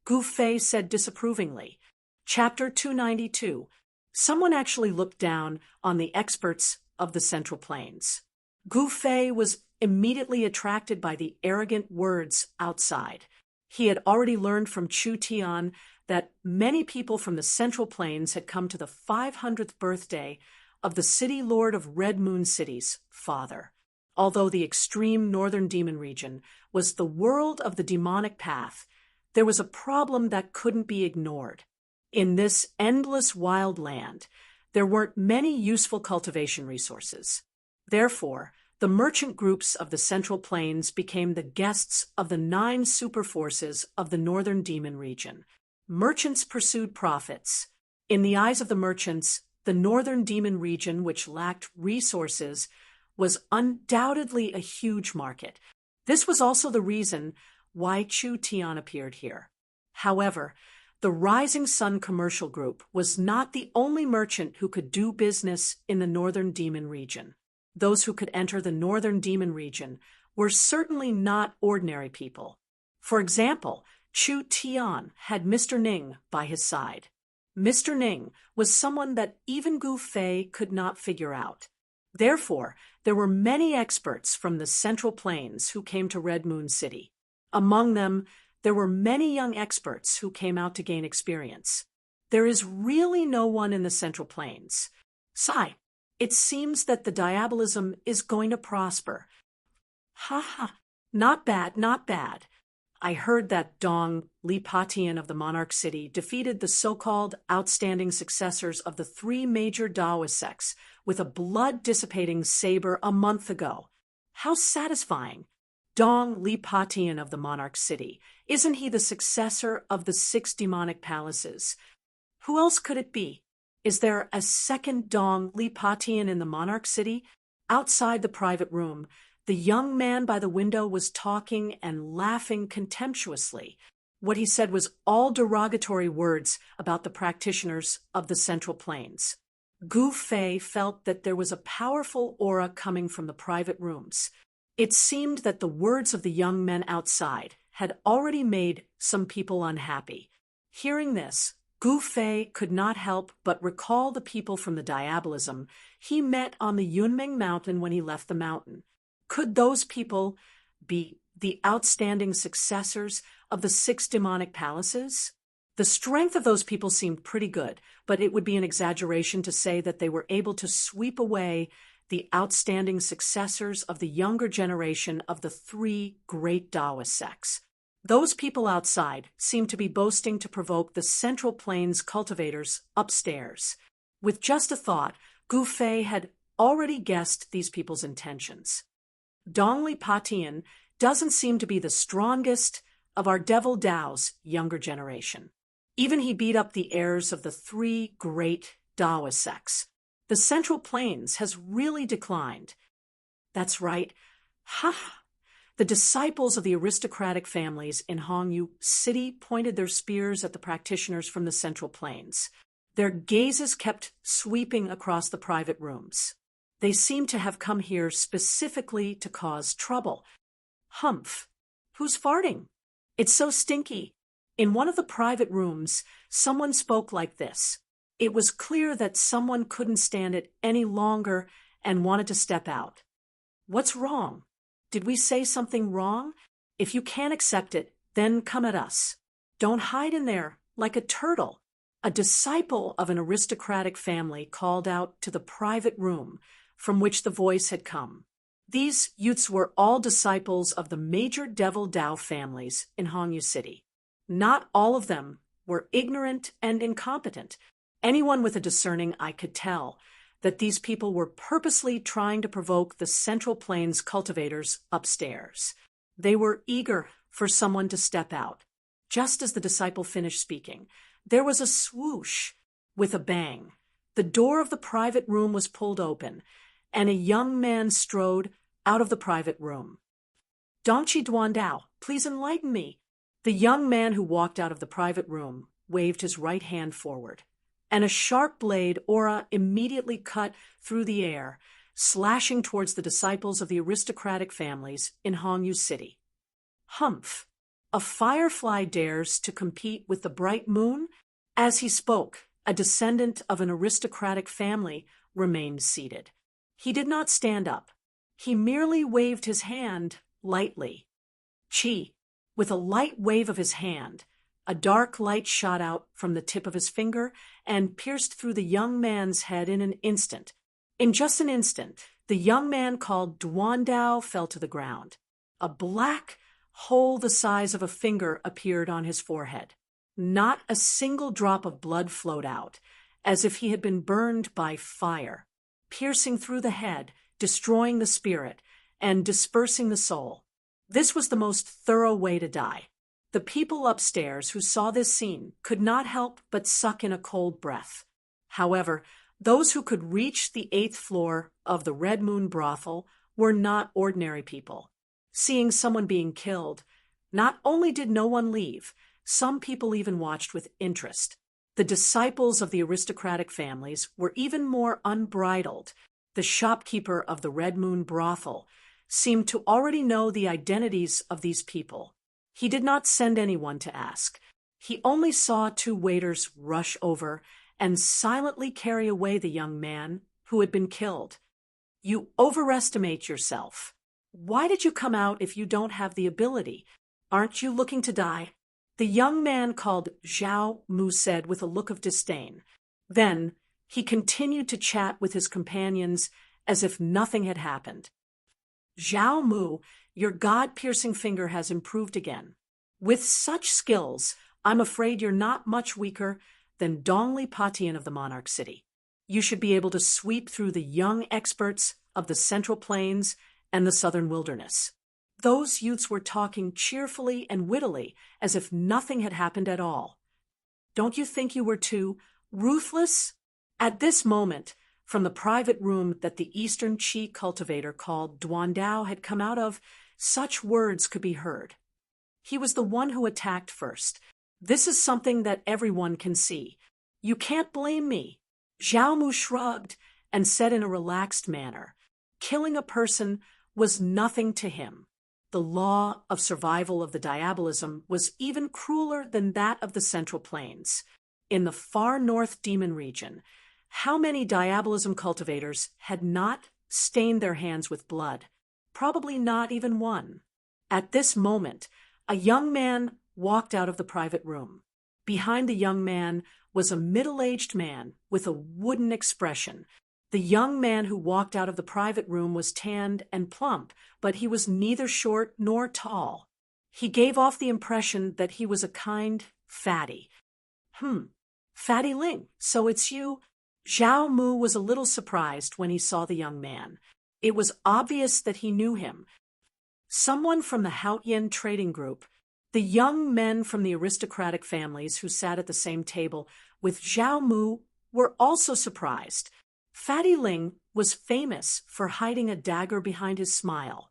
Gu Fei said disapprovingly. Chapter 292. Someone actually looked down on the experts of the Central Plains. Gu Fei was immediately attracted by the arrogant words outside. He had already learned from Chu Tian that many people from the Central Plains had come to the 500th birthday of the city lord of Red Moon City's father. Although the extreme northern demon region was the world of the demonic path, there was a problem that couldn't be ignored. In this endless wild land, there weren't many useful cultivation resources. Therefore, the merchant groups of the Central Plains became the guests of the 9 superforces of the northern demon region. Merchants pursued profits. In the eyes of the merchants, the northern demon region, which lacked resources, was undoubtedly a huge market. This was also the reason why Chu Tian appeared here. However, the Rising Sun Commercial Group was not the only merchant who could do business in the northern demon region. Those who could enter the northern demon region were certainly not ordinary people. For example, Chu Tian had Mr. Ning by his side. Mr. Ning was someone that even Gu Fei could not figure out. Therefore, there were many experts from the Central Plains who came to Red Moon City. Among them, there were many young experts who came out to gain experience. There is really no one in the Central Plains. Sigh. It seems that the diabolism is going to prosper. Ha ha, not bad, not bad. I heard that Dong Li Patian of the Monarch City defeated the so-called outstanding successors of the 3 major Daoist sects with a blood-dissipating saber a month ago. How satisfying. Dong Li Patian of the Monarch City. Isn't he the successor of the 6 demonic palaces? Who else could it be? Is there a second Dong Li Patian in the Monarch City? Outside the private room, the young man by the window was talking and laughing contemptuously. What he said was all derogatory words about the practitioners of the Central Plains. Gu Fei felt that there was a powerful aura coming from the private rooms. It seemed that the words of the young men outside had already made some people unhappy. Hearing this, Gu Fei could not help but recall the people from the diabolism he met on the Yunming mountain when he left the mountain. Could those people be the outstanding successors of the 6 demonic palaces? The strength of those people seemed pretty good, but it would be an exaggeration to say that they were able to sweep away the outstanding successors of the younger generation of the 3 great Taoist sects. Those people outside seemed to be boasting to provoke the Central Plains cultivators upstairs. With just a thought, Gu Fei had already guessed these people's intentions. Dongli Patian doesn't seem to be the strongest of our Devil Dao's younger generation. Even he beat up the heirs of the 3 great Taoist sects. The Central Plains has really declined. That's right. Ha! The disciples of the aristocratic families in Hongyu City pointed their spears at the practitioners from the Central Plains. Their gazes kept sweeping across the private rooms. They seemed to have come here specifically to cause trouble. Humph! Who's farting? It's so stinky. In one of the private rooms, someone spoke like this. It was clear that someone couldn't stand it any longer and wanted to step out. What's wrong? Did we say something wrong? If you can't accept it, then come at us. Don't hide in there like a turtle. A disciple of an aristocratic family called out to the private room from which the voice had come. These youths were all disciples of the major Devil Dao families in Hongyu City. Not all of them were ignorant and incompetent. Anyone with a discerning eye could tell that these people were purposely trying to provoke the Central Plains cultivators upstairs. They were eager for someone to step out. Just as the disciple finished speaking, there was a swoosh with a bang. The door of the private room was pulled open, and a young man strode out of the private room. Dongqi Duandao, please enlighten me. The young man who walked out of the private room waved his right hand forward, and a sharp blade aura immediately cut through the air, slashing towards the disciples of the aristocratic families in Hongyu City. Humph! A firefly dares to compete with the bright moon? As he spoke, a descendant of an aristocratic family remained seated. He did not stand up. He merely waved his hand lightly. Chi! With a light wave of his hand, a dark light shot out from the tip of his finger and pierced through the young man's head in an instant. In just an instant, the young man called Duandao fell to the ground. A black hole the size of a finger appeared on his forehead. Not a single drop of blood flowed out, as if he had been burned by fire, piercing through the head, destroying the spirit, and dispersing the soul. This was the most thorough way to die. The people upstairs who saw this scene could not help but suck in a cold breath. However, those who could reach the 8th floor of the Red Moon brothel were not ordinary people. Seeing someone being killed, not only did no one leave, some people even watched with interest. The disciples of the aristocratic families were even more unbridled. The shopkeeper of the Red Moon brothel seemed to already know the identities of these people. He did not send anyone to ask. He only saw 2 waiters rush over and silently carry away the young man who had been killed. You overestimate yourself. Why did you come out if you don't have the ability? Aren't you looking to die? The young man called Zhao Mu said with a look of disdain. Then he continued to chat with his companions as if nothing had happened. Zhao Mu, your god-piercing finger has improved again. With such skills, I'm afraid you're not much weaker than Dongli Patian of the Monarch City. You should be able to sweep through the young experts of the Central Plains and the Southern Wilderness. Those youths were talking cheerfully and wittily as if nothing had happened at all. Don't you think you were too ruthless? At this moment, from the private room that the Eastern Qi cultivator called Duandao had come out of, such words could be heard. He was the one who attacked first. This is something that everyone can see. You can't blame me. Zhao Mu shrugged and said in a relaxed manner, killing a person was nothing to him. the law of survival of the diabolism was even crueler than that of the Central Plains. In the far north demon region, how many diabolism cultivators had not stained their hands with blood? Probably not even one. At this moment, a young man walked out of the private room. Behind the young man was a middle-aged man with a wooden expression. The young man who walked out of the private room was tanned and plump, but he was neither short nor tall. He gave off the impression that he was a kind fatty. Fatty Ling, so it's you? Zhao Mu was a little surprised when he saw the young man. It was obvious that he knew him. Someone from the Haotian trading group. The young men from the aristocratic families who sat at the same table with Zhao Mu were also surprised. Fatty Ling was famous for hiding a dagger behind his smile.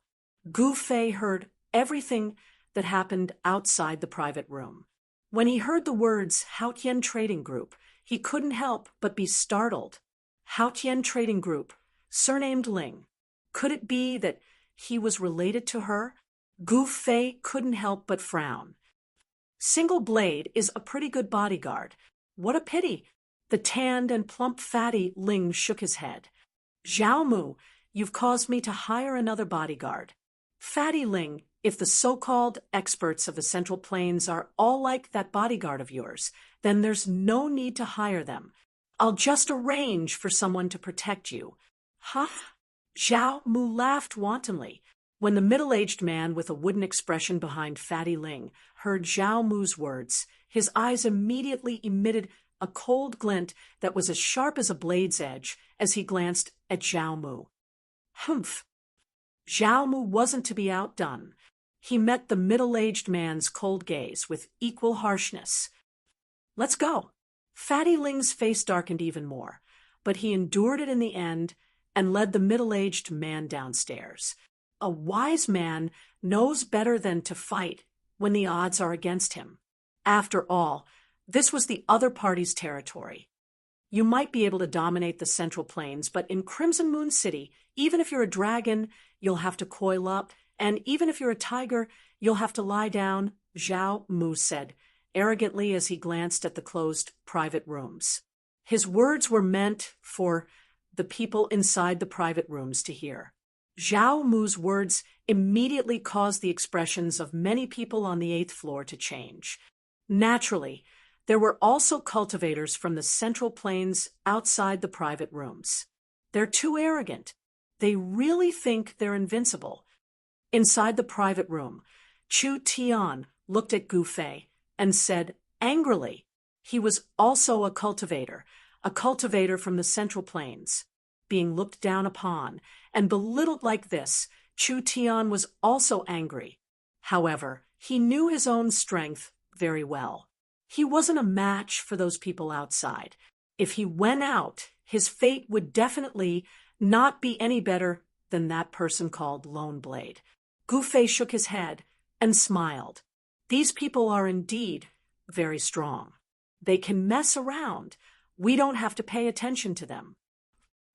Gu Fei heard everything that happened outside the private room. When he heard the words Haotian Trading Group, he couldn't help but be startled. Haotian Trading Group, surnamed Ling. Could it be that he was related to her? Gu Fei couldn't help but frown. Single Blade is a pretty good bodyguard. What a pity. The tanned and plump fatty Ling shook his head. Zhao Mu, you've caused me to hire another bodyguard. Fatty Ling, if the so-called experts of the Central Plains are all like that bodyguard of yours, then there's no need to hire them. I'll just arrange for someone to protect you. Huh? Zhao Mu laughed wantonly. When the middle-aged man with a wooden expression behind Fatty Ling heard Zhao Mu's words, his eyes immediately emitted a cold glint that was as sharp as a blade's edge as he glanced at Zhao Mu. Humph! Zhao Mu wasn't to be outdone. He met the middle-aged man's cold gaze with equal harshness. Let's go. Fatty Ling's face darkened even more, but he endured it in the end and led the middle-aged man downstairs. A wise man knows better than to fight when the odds are against him. After all, this was the other party's territory. You might be able to dominate the Central Plains, but in Crimson Moon City, even if you're a dragon, you'll have to coil up, and even if you're a tiger, you'll have to lie down, Zhao Mu said, arrogantly as he glanced at the closed private rooms. His words were meant for the people inside the private rooms to hear. Zhao Mu's words immediately caused the expressions of many people on the 8th floor to change. Naturally, there were also cultivators from the Central Plains outside the private rooms. They're too arrogant. They really think they're invincible. Inside the private room, Chu Tian looked at Gu Fei and said angrily, he was also a cultivator from the Central Plains. Being looked down upon and belittled like this, Chu Tian was also angry. However, he knew his own strength very well. He wasn't a match for those people outside. If he went out, his fate would definitely not be any better than that person called Lone Blade. Gu Fei shook his head and smiled. These people are indeed very strong. They can mess around. We don't have to pay attention to them.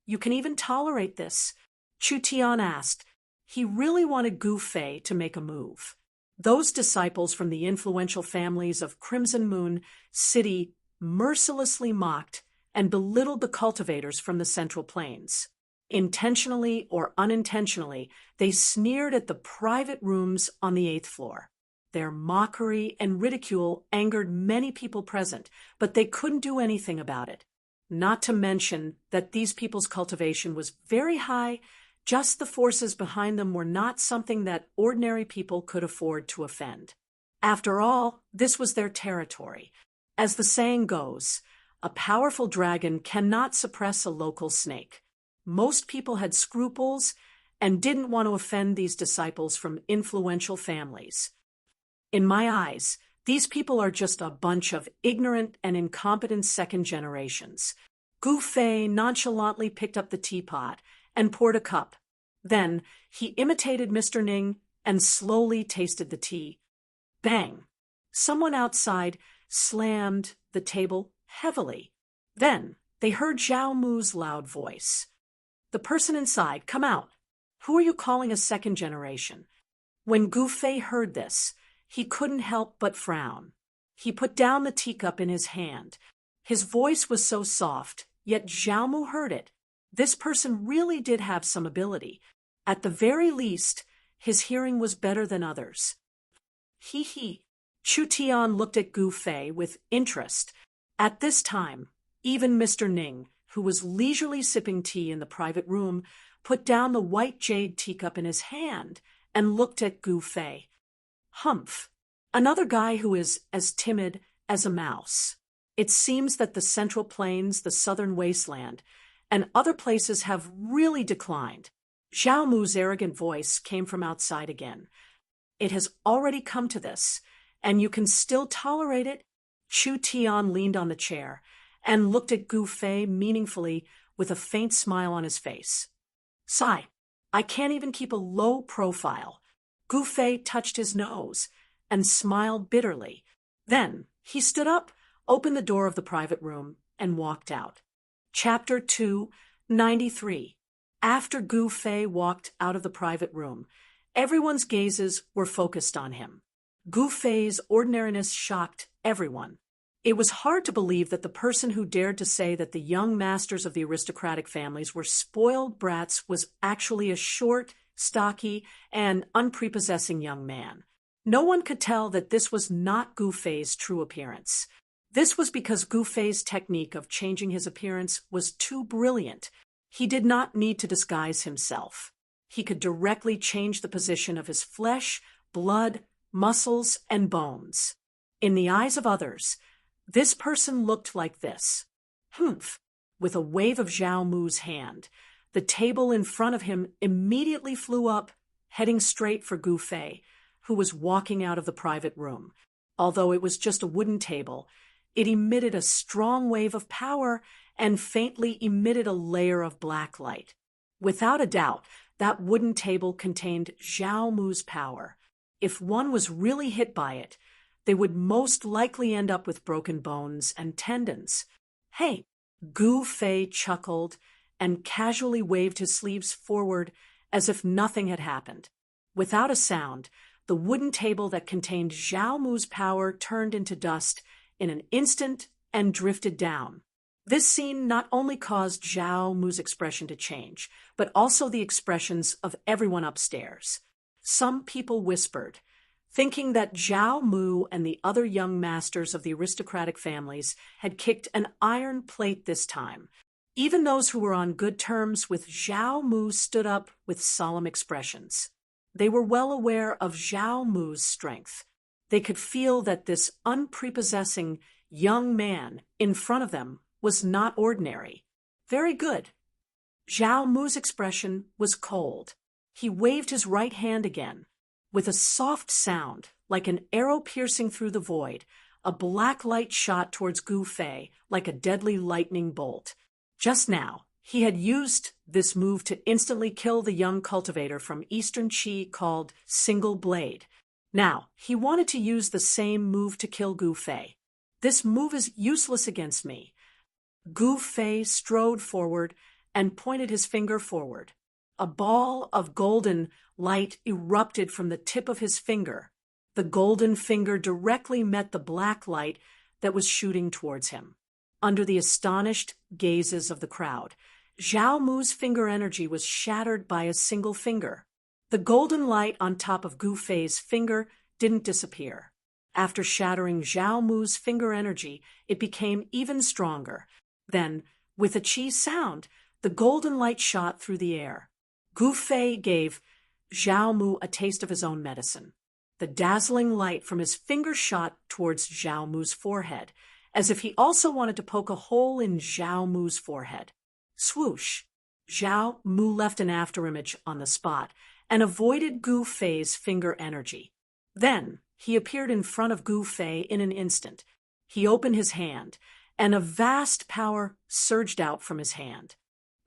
You can even tolerate this? Chu Tian asked. He really wanted Gu Fei to make a move. Those disciples from the influential families of Crimson Moon City mercilessly mocked and belittled the cultivators from the Central Plains. Intentionally or unintentionally, they sneered at the private rooms on the 8th floor. Their mockery and ridicule angered many people present, but they couldn't do anything about it. Not to mention that these people's cultivation was very high, just the forces behind them were not something that ordinary people could afford to offend. After all, this was their territory. As the saying goes, a powerful dragon cannot suppress a local snake. Most people had scruples and didn't want to offend these disciples from influential families. In my eyes, these people are just a bunch of ignorant and incompetent second generations. Gu Fei nonchalantly picked up the teapot and poured a cup. Then he imitated Mr. Ning and slowly tasted the tea. Bang! Someone outside slammed the table heavily. Then they heard Zhao Mu's loud voice. The person inside, come out. Who are you calling a second generation? When Gu Fei heard this, he couldn't help but frown. He put down the teacup in his hand. His voice was so soft, yet Zhao Mu heard it. This person really did have some ability. At the very least, his hearing was better than others. He he. Chu Tian looked at Gu Fei with interest. At this time, even Mr. Ning, who was leisurely sipping tea in the private room, put down the white jade teacup in his hand and looked at Gu Fei. Humph. Another guy who is as timid as a mouse. It seems that the Central Plains, the Southern Wasteland, and other places have really declined. Zhao Mu's arrogant voice came from outside again. It has already come to this, and you can still tolerate it? Chu Tian leaned on the chair and looked at Gu Fei meaningfully with a faint smile on his face. Sigh, I can't even keep a low profile. Gu Fei touched his nose and smiled bitterly. Then he stood up, opened the door of the private room, and walked out. Chapter 293. After Gu Fei walked out of the private room, everyone's gazes were focused on him. Gu Fei's ordinariness shocked everyone. It was hard to believe that the person who dared to say that the young masters of the aristocratic families were spoiled brats was actually a short, stocky, and unprepossessing young man. No one could tell that this was not Gu Fei's true appearance. This was because Gu Fei's technique of changing his appearance was too brilliant. He did not need to disguise himself. He could directly change the position of his flesh, blood, muscles, and bones. In the eyes of others, this person looked like this. Humph! With a wave of Zhao Mu's hand, the table in front of him immediately flew up, heading straight for Gu Fei, who was walking out of the private room. Although it was just a wooden table, it emitted a strong wave of power and faintly emitted a layer of black light. Without a doubt, that wooden table contained Zhao Mu's power. If one was really hit by it, they would most likely end up with broken bones and tendons. Hey, Gu Fei chuckled and casually waved his sleeves forward as if nothing had happened. Without a sound, the wooden table that contained Zhao Mu's power turned into dust in an instant and drifted down. This scene not only caused Zhao Mu's expression to change, but also the expressions of everyone upstairs. Some people whispered, thinking that Zhao Mu and the other young masters of the aristocratic families had kicked an iron plate this time. Even those who were on good terms with Zhao Mu stood up with solemn expressions. They were well aware of Zhao Mu's strength. They could feel that this unprepossessing young man in front of them was not ordinary. Very good. Zhao Mu's expression was cold. He waved his right hand again. With a soft sound, like an arrow piercing through the void, a black light shot towards Gu Fei like a deadly lightning bolt. Just now, he had used this move to instantly kill the young cultivator from Eastern Qi called Single Blade. Now, he wanted to use the same move to kill Gu Fei. This move is useless against me. Gu Fei strode forward and pointed his finger forward. A ball of golden light erupted from the tip of his finger. The golden finger directly met the black light that was shooting towards him. Under the astonished gazes of the crowd, Zhao Mu's finger energy was shattered by a single finger. The golden light on top of Gu Fei's finger didn't disappear. After shattering Zhao Mu's finger energy, it became even stronger. Then, with a qi sound, the golden light shot through the air. Gu Fei gave Zhao Mu a taste of his own medicine. The dazzling light from his finger shot towards Zhao Mu's forehead, as if he also wanted to poke a hole in Zhao Mu's forehead. Swoosh! Zhao Mu left an afterimage on the spot and avoided Gu Fei's finger energy. Then he appeared in front of Gu Fei in an instant. He opened his hand, and a vast power surged out from his hand.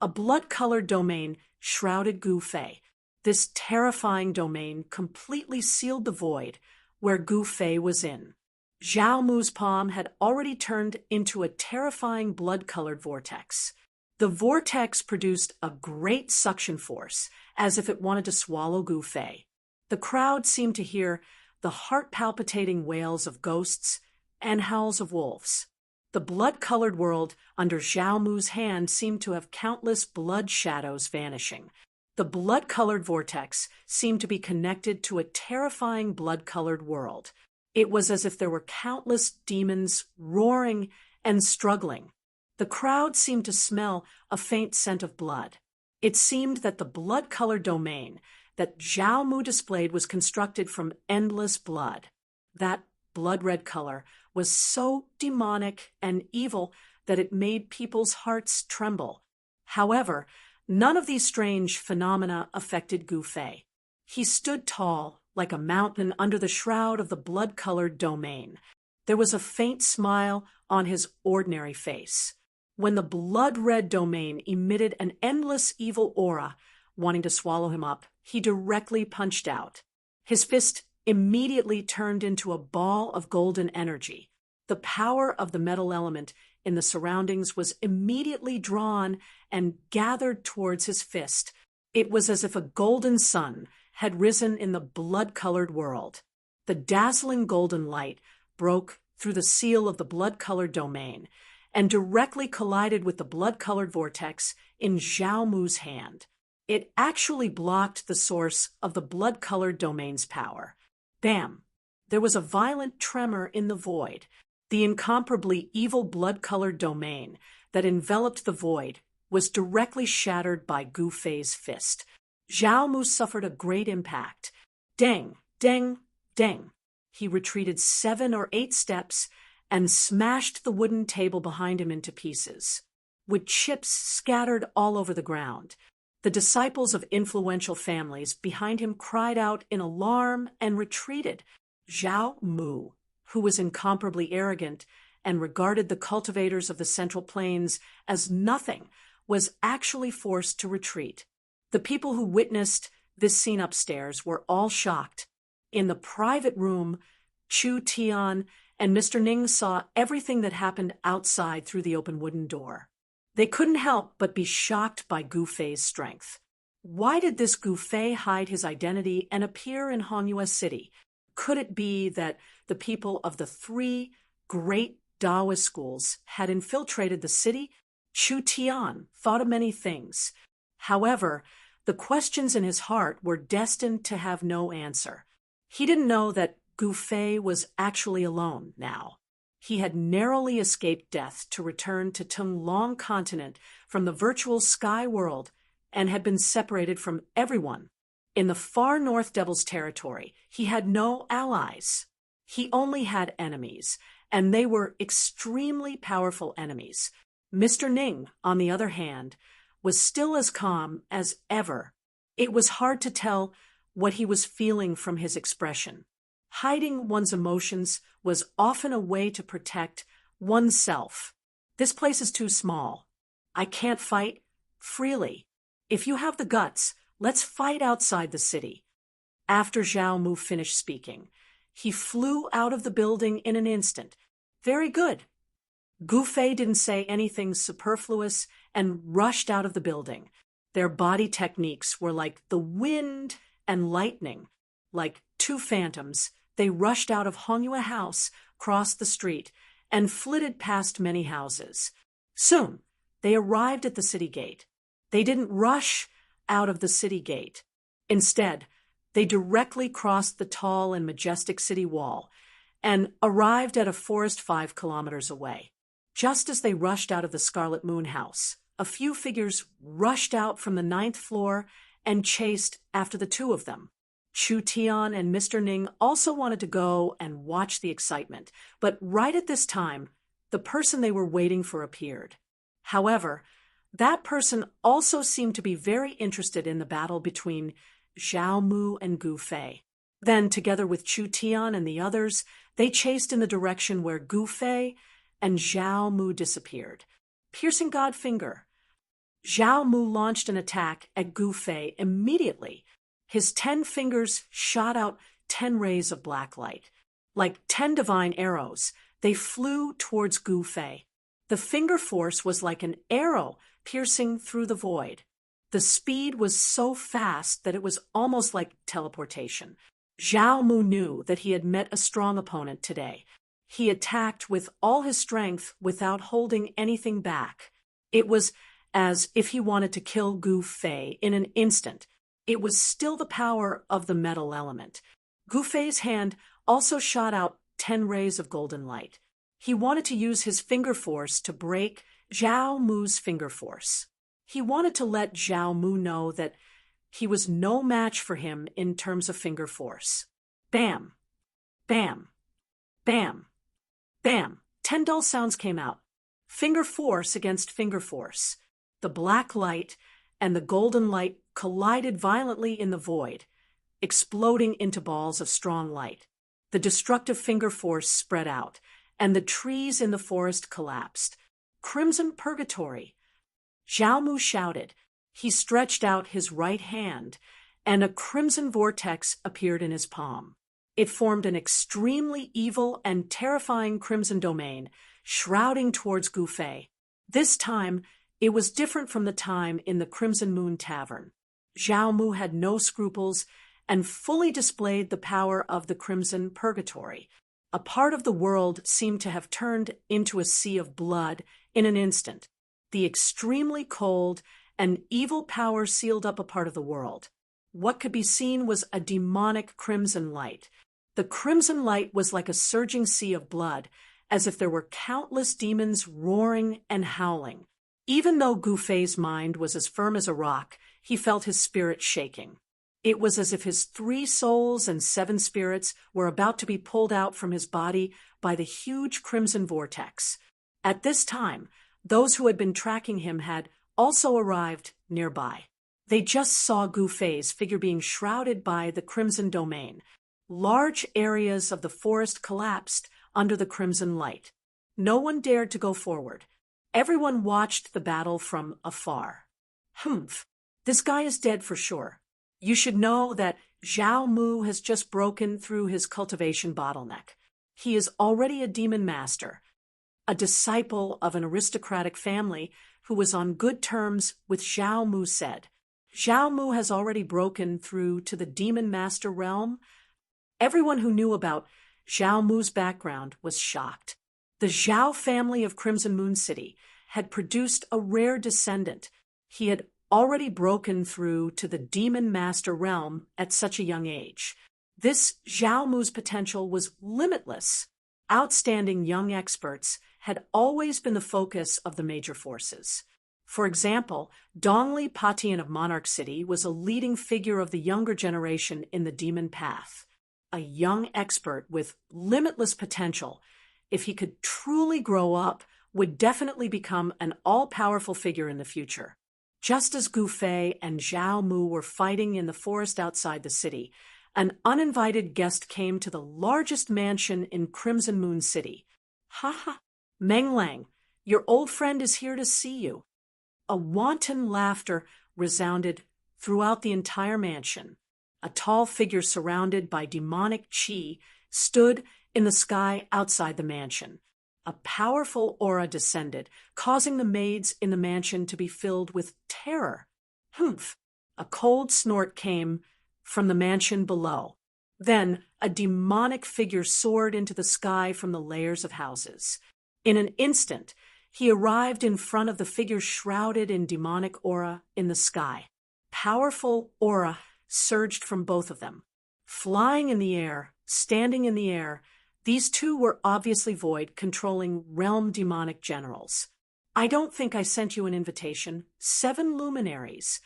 A blood-colored domain shrouded Gu Fei. This terrifying domain completely sealed the void where Gu Fei was in. Zhao Mu's palm had already turned into a terrifying blood-colored vortex. The vortex produced a great suction force, as if it wanted to swallow Gu Fei. The crowd seemed to hear the heart-palpitating wails of ghosts and howls of wolves. The blood-colored world under Zhao Mu's hand seemed to have countless blood shadows vanishing. The blood-colored vortex seemed to be connected to a terrifying blood-colored world. It was as if there were countless demons roaring and struggling. The crowd seemed to smell a faint scent of blood. It seemed that the blood-colored domain that Zhao Mu displayed was constructed from endless blood. That blood-red color was so demonic and evil that it made people's hearts tremble. However, none of these strange phenomena affected Gu Fei. He stood tall, like a mountain under the shroud of the blood-colored domain. There was a faint smile on his ordinary face. When the blood-red domain emitted an endless evil aura, wanting to swallow him up, he directly punched out. His fist immediately turned into a ball of golden energy. The power of the metal element in the surroundings was immediately drawn and gathered towards his fist. It was as if a golden sun had risen in the blood-colored world. The dazzling golden light broke through the seal of the blood-colored domain and directly collided with the blood-colored vortex in Zhao Mu's hand. It actually blocked the source of the blood-colored domain's power. Bam! There was a violent tremor in the void. The incomparably evil blood-colored domain that enveloped the void was directly shattered by Gu Fei's fist. Zhao Mu suffered a great impact. Dang, dang, dang. He retreated 7 or 8 steps and smashed the wooden table behind him into pieces, with chips scattered all over the ground. The disciples of influential families behind him cried out in alarm and retreated. Zhao Mu, who was incomparably arrogant and regarded the cultivators of the Central Plains as nothing, was actually forced to retreat. The people who witnessed this scene upstairs were all shocked. In the private room, Chu Tian and Mr. Ning saw everything that happened outside through the open wooden door. They couldn't help but be shocked by Gu Fei's strength. Why did this Gu Fei hide his identity and appear in Hongyue City? Could it be that the people of the 3 great Taoist schools had infiltrated the city? Chu Tian thought of many things. However, the questions in his heart were destined to have no answer. He didn't know that Gu Fei was actually alone now. He had narrowly escaped death to return to Tunglong Continent from the virtual sky world and had been separated from everyone. In the far north Devil's territory, he had no allies. He only had enemies, and they were extremely powerful enemies. Mr. Ning, on the other hand, was still as calm as ever. It was hard to tell what he was feeling from his expression. Hiding one's emotions was often a way to protect oneself. This place is too small. I can't fight freely. If you have the guts, let's fight outside the city. After Zhao Mu finished speaking, he flew out of the building in an instant. Very good. Gu Fei didn't say anything superfluous and rushed out of the building. Their body techniques were like the wind and lightning. Like 2 phantoms, they rushed out of Hongyue House, crossed the street, and flitted past many houses. Soon, they arrived at the city gate. They didn't rush out of the city gate. Instead, they directly crossed the tall and majestic city wall and arrived at a forest 5 kilometers away. Just as they rushed out of the Scarlet Moon House, a few figures rushed out from the 9th floor and chased after the 2 of them. Chu Tian and Mr. Ning also wanted to go and watch the excitement, but right at this time, the person they were waiting for appeared. However, that person also seemed to be very interested in the battle between Zhao Mu and Gu Fei. Then, together with Chu Tian and the others, they chased in the direction where Gu Fei and Zhao Mu disappeared. Piercing God Finger. Zhao Mu launched an attack at Gu Fei immediately. His 10 fingers shot out 10 rays of black light. Like 10 divine arrows, they flew towards Gu Fei. The finger force was like an arrow piercing through the void. The speed was so fast that it was almost like teleportation. Zhao Mu knew that he had met a strong opponent today. He attacked with all his strength without holding anything back. It was as if he wanted to kill Gu Fei in an instant. It was still the power of the metal element. Gu Fei's hand also shot out 10 rays of golden light. He wanted to use his finger force to break Zhao Mu's finger force. He wanted to let Zhao Mu know that he was no match for him in terms of finger force. Bam! Bam! Bam! Bam! 10 dull sounds came out. Finger force against finger force. The black light and the golden light collided violently in the void, exploding into balls of strong light. The destructive finger force spread out, and the trees in the forest collapsed. Crimson purgatory! Zhao Mu shouted. He stretched out his right hand, and a crimson vortex appeared in his palm. It formed an extremely evil and terrifying crimson domain, shrouding towards Gu Fei. This time, it was different from the time in the Crimson Moon Tavern. Zhao Mu had no scruples and fully displayed the power of the Crimson Purgatory. A part of the world seemed to have turned into a sea of blood in an instant. The extremely cold and evil power sealed up a part of the world. What could be seen was a demonic crimson light. The crimson light was like a surging sea of blood, as if there were countless demons roaring and howling. Even though Gu Fei's mind was as firm as a rock, he felt his spirit shaking. It was as if his 3 souls and 7 spirits were about to be pulled out from his body by the huge crimson vortex. At this time, those who had been tracking him had also arrived nearby. They just saw Gu Fei's figure being shrouded by the crimson domain. Large areas of the forest collapsed under the crimson light. No one dared to go forward. Everyone watched the battle from afar. Humph, this guy is dead for sure. You should know that Zhao Mu has just broken through his cultivation bottleneck. He is already a demon master, a disciple of an aristocratic family who was on good terms with Zhao Mu said. Zhao Mu has already broken through to the demon master realm. Everyone who knew about Zhao Mu's background was shocked. The Zhao family of Crimson Moon City had produced a rare descendant. He had already broken through to the demon master realm at such a young age. This Zhao Mu's potential was limitless. Outstanding young experts had always been the focus of the major forces. For example, Dongli Patian of Monarch City was a leading figure of the younger generation in the demon path. A young expert with limitless potential, if he could truly grow up, would definitely become an all-powerful figure in the future. Just as Gu Fei and Zhao Mu were fighting in the forest outside the city, an uninvited guest came to the largest mansion in Crimson Moon City. Ha ha! Meng Lang, your old friend is here to see you. A wanton laughter resounded throughout the entire mansion. A tall figure surrounded by demonic qi stood in the sky outside the mansion. A powerful aura descended, causing the maids in the mansion to be filled with terror. Humph! A cold snort came from the mansion below. Then a demonic figure soared into the sky from the layers of houses. In an instant, he arrived in front of the figure shrouded in demonic aura in the sky. Powerful aura surged from both of them. Flying in the air, standing in the air, these two were obviously void, controlling realm demonic generals. I don't think I sent you an invitation. 7 luminaries.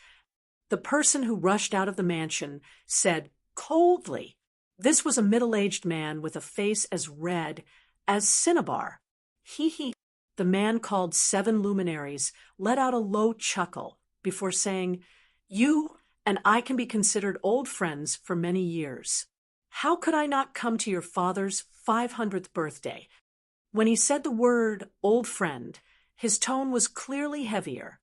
The person who rushed out of the mansion said coldly. This was a middle-aged man with a face as red as cinnabar. He. The man called 7 luminaries let out a low chuckle before saying, "You and I can be considered old friends for many years. How could I not come to your father's 500th birthday?" When he said the word old friend, his tone was clearly heavier.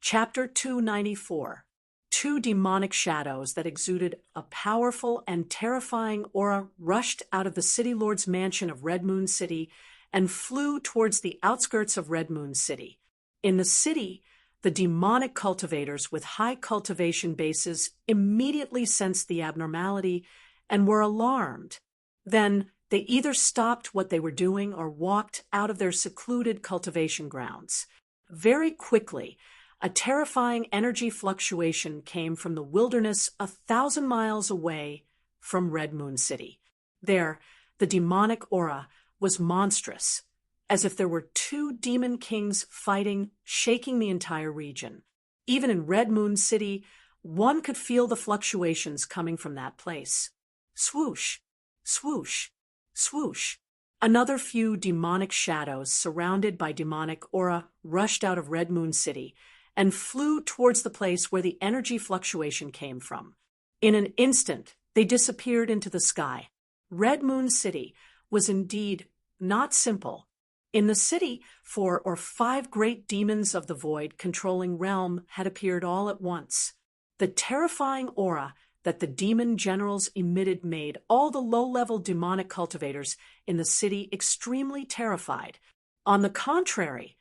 Chapter 294. 2 demonic shadows that exuded a powerful and terrifying aura rushed out of the City Lord's mansion of Red Moon City and flew towards the outskirts of Red Moon City. In the city, The demonic cultivators with high cultivation bases immediately sensed the abnormality and were alarmed. Then they either stopped what they were doing or walked out of their secluded cultivation grounds. Very quickly, a terrifying energy fluctuation came from the wilderness 1,000 miles away from Red Moon City. There, the demonic aura was monstrous, as if there were two demon kings fighting, shaking the entire region. Even in Red Moon City, one could feel the fluctuations coming from that place. Swoosh, swoosh, swoosh. Another few demonic shadows surrounded by demonic aura rushed out of Red Moon City and flew towards the place where the energy fluctuation came from. In an instant, they disappeared into the sky. Red Moon City was indeed not simple. In the city, 4 or 5 great demons of the void controlling realm had appeared all at once. The terrifying aura that the demon generals emitted made all the low-level demonic cultivators in the city extremely terrified. On the contrary,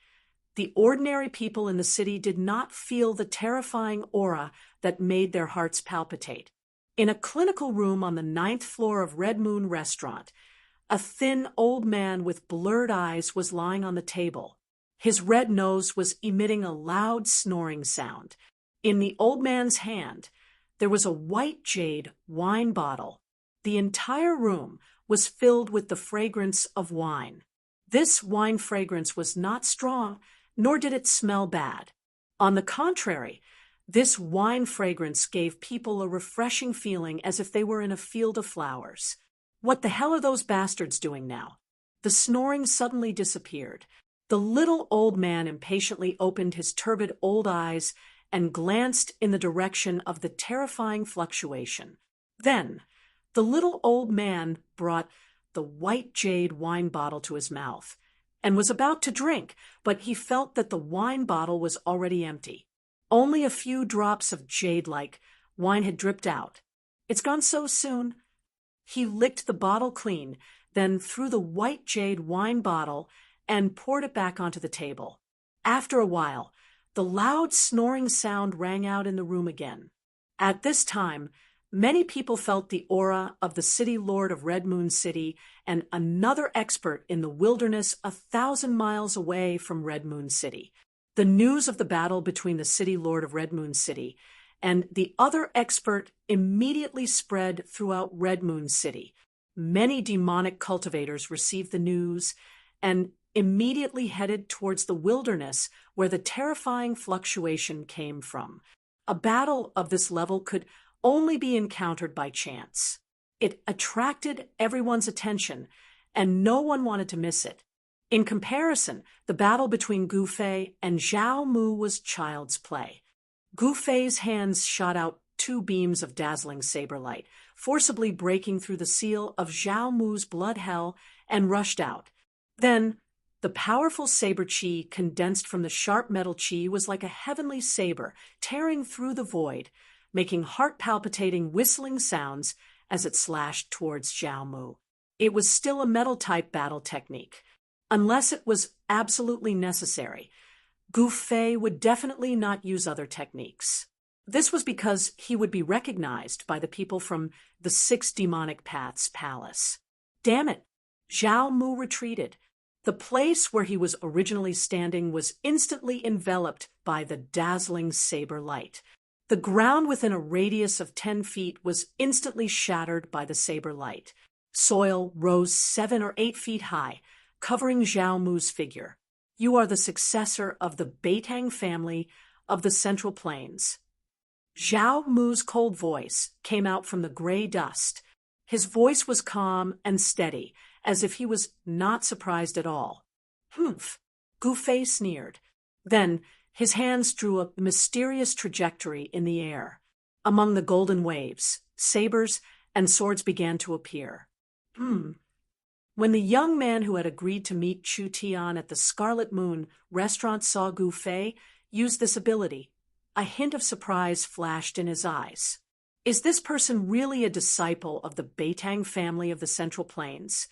the ordinary people in the city did not feel the terrifying aura that made their hearts palpitate. In a clinical room on the 9th floor of Red Moon Restaurant, a thin old man with blurred eyes was lying on the table. His red nose was emitting a loud snoring sound. In the old man's hand, there was a white jade wine bottle. The entire room was filled with the fragrance of wine. This wine fragrance was not strong, nor did it smell bad. On the contrary, this wine fragrance gave people a refreshing feeling as if they were in a field of flowers. What the hell are those bastards doing now? The snoring suddenly disappeared. The little old man impatiently opened his turbid old eyes and glanced in the direction of the terrifying fluctuation. Then, the little old man brought the white jade wine bottle to his mouth and was about to drink, but he felt that the wine bottle was already empty. Only a few drops of jade-like wine had dripped out. It's gone so soon. He licked the bottle clean, then threw the white jade wine bottle and poured it back onto the table. After a while, the loud snoring sound rang out in the room again. At this time, many people felt the aura of the city lord of Red Moon City and another expert in the wilderness 1,000 miles away from Red Moon City. The news of the battle between the city lord of Red Moon City and the other expert immediately spread throughout Red Moon City. Many demonic cultivators received the news and immediately headed towards the wilderness where the terrifying fluctuation came from. A battle of this level could only be encountered by chance. It attracted everyone's attention, and no one wanted to miss it. In comparison, the battle between Gu Fei and Zhao Mu was child's play. Gu Fei's hands shot out 2 beams of dazzling saber light, forcibly breaking through the seal of Zhao Mu's blood hell, and rushed out. Then, the powerful saber chi condensed from the sharp metal chi was like a heavenly saber tearing through the void, making heart-palpitating whistling sounds as it slashed towards Zhao Mu. It was still a metal-type battle technique. Unless it was absolutely necessary, Gu Fei would definitely not use other techniques. This was because he would be recognized by the people from the 6 Demonic Paths Palace. Damn it! Zhao Mu retreated. The place where he was originally standing was instantly enveloped by the dazzling saber light. The ground within a radius of 10 feet was instantly shattered by the saber light. Soil rose 7 or 8 feet high, covering Zhao Mu's figure. You are the successor of the Beitang family of the Central Plains. Zhao Mu's cold voice came out from the gray dust. His voice was calm and steady, as if he was not surprised at all. Humph! Gu Fei sneered. Then his hands drew a mysterious trajectory in the air. Among the golden waves, sabers and swords began to appear. When the young man who had agreed to meet Chu Tian at the Scarlet Moon restaurant saw Gu Fei use this ability, a hint of surprise flashed in his eyes. Is this person really a disciple of the Beitang family of the Central Plains?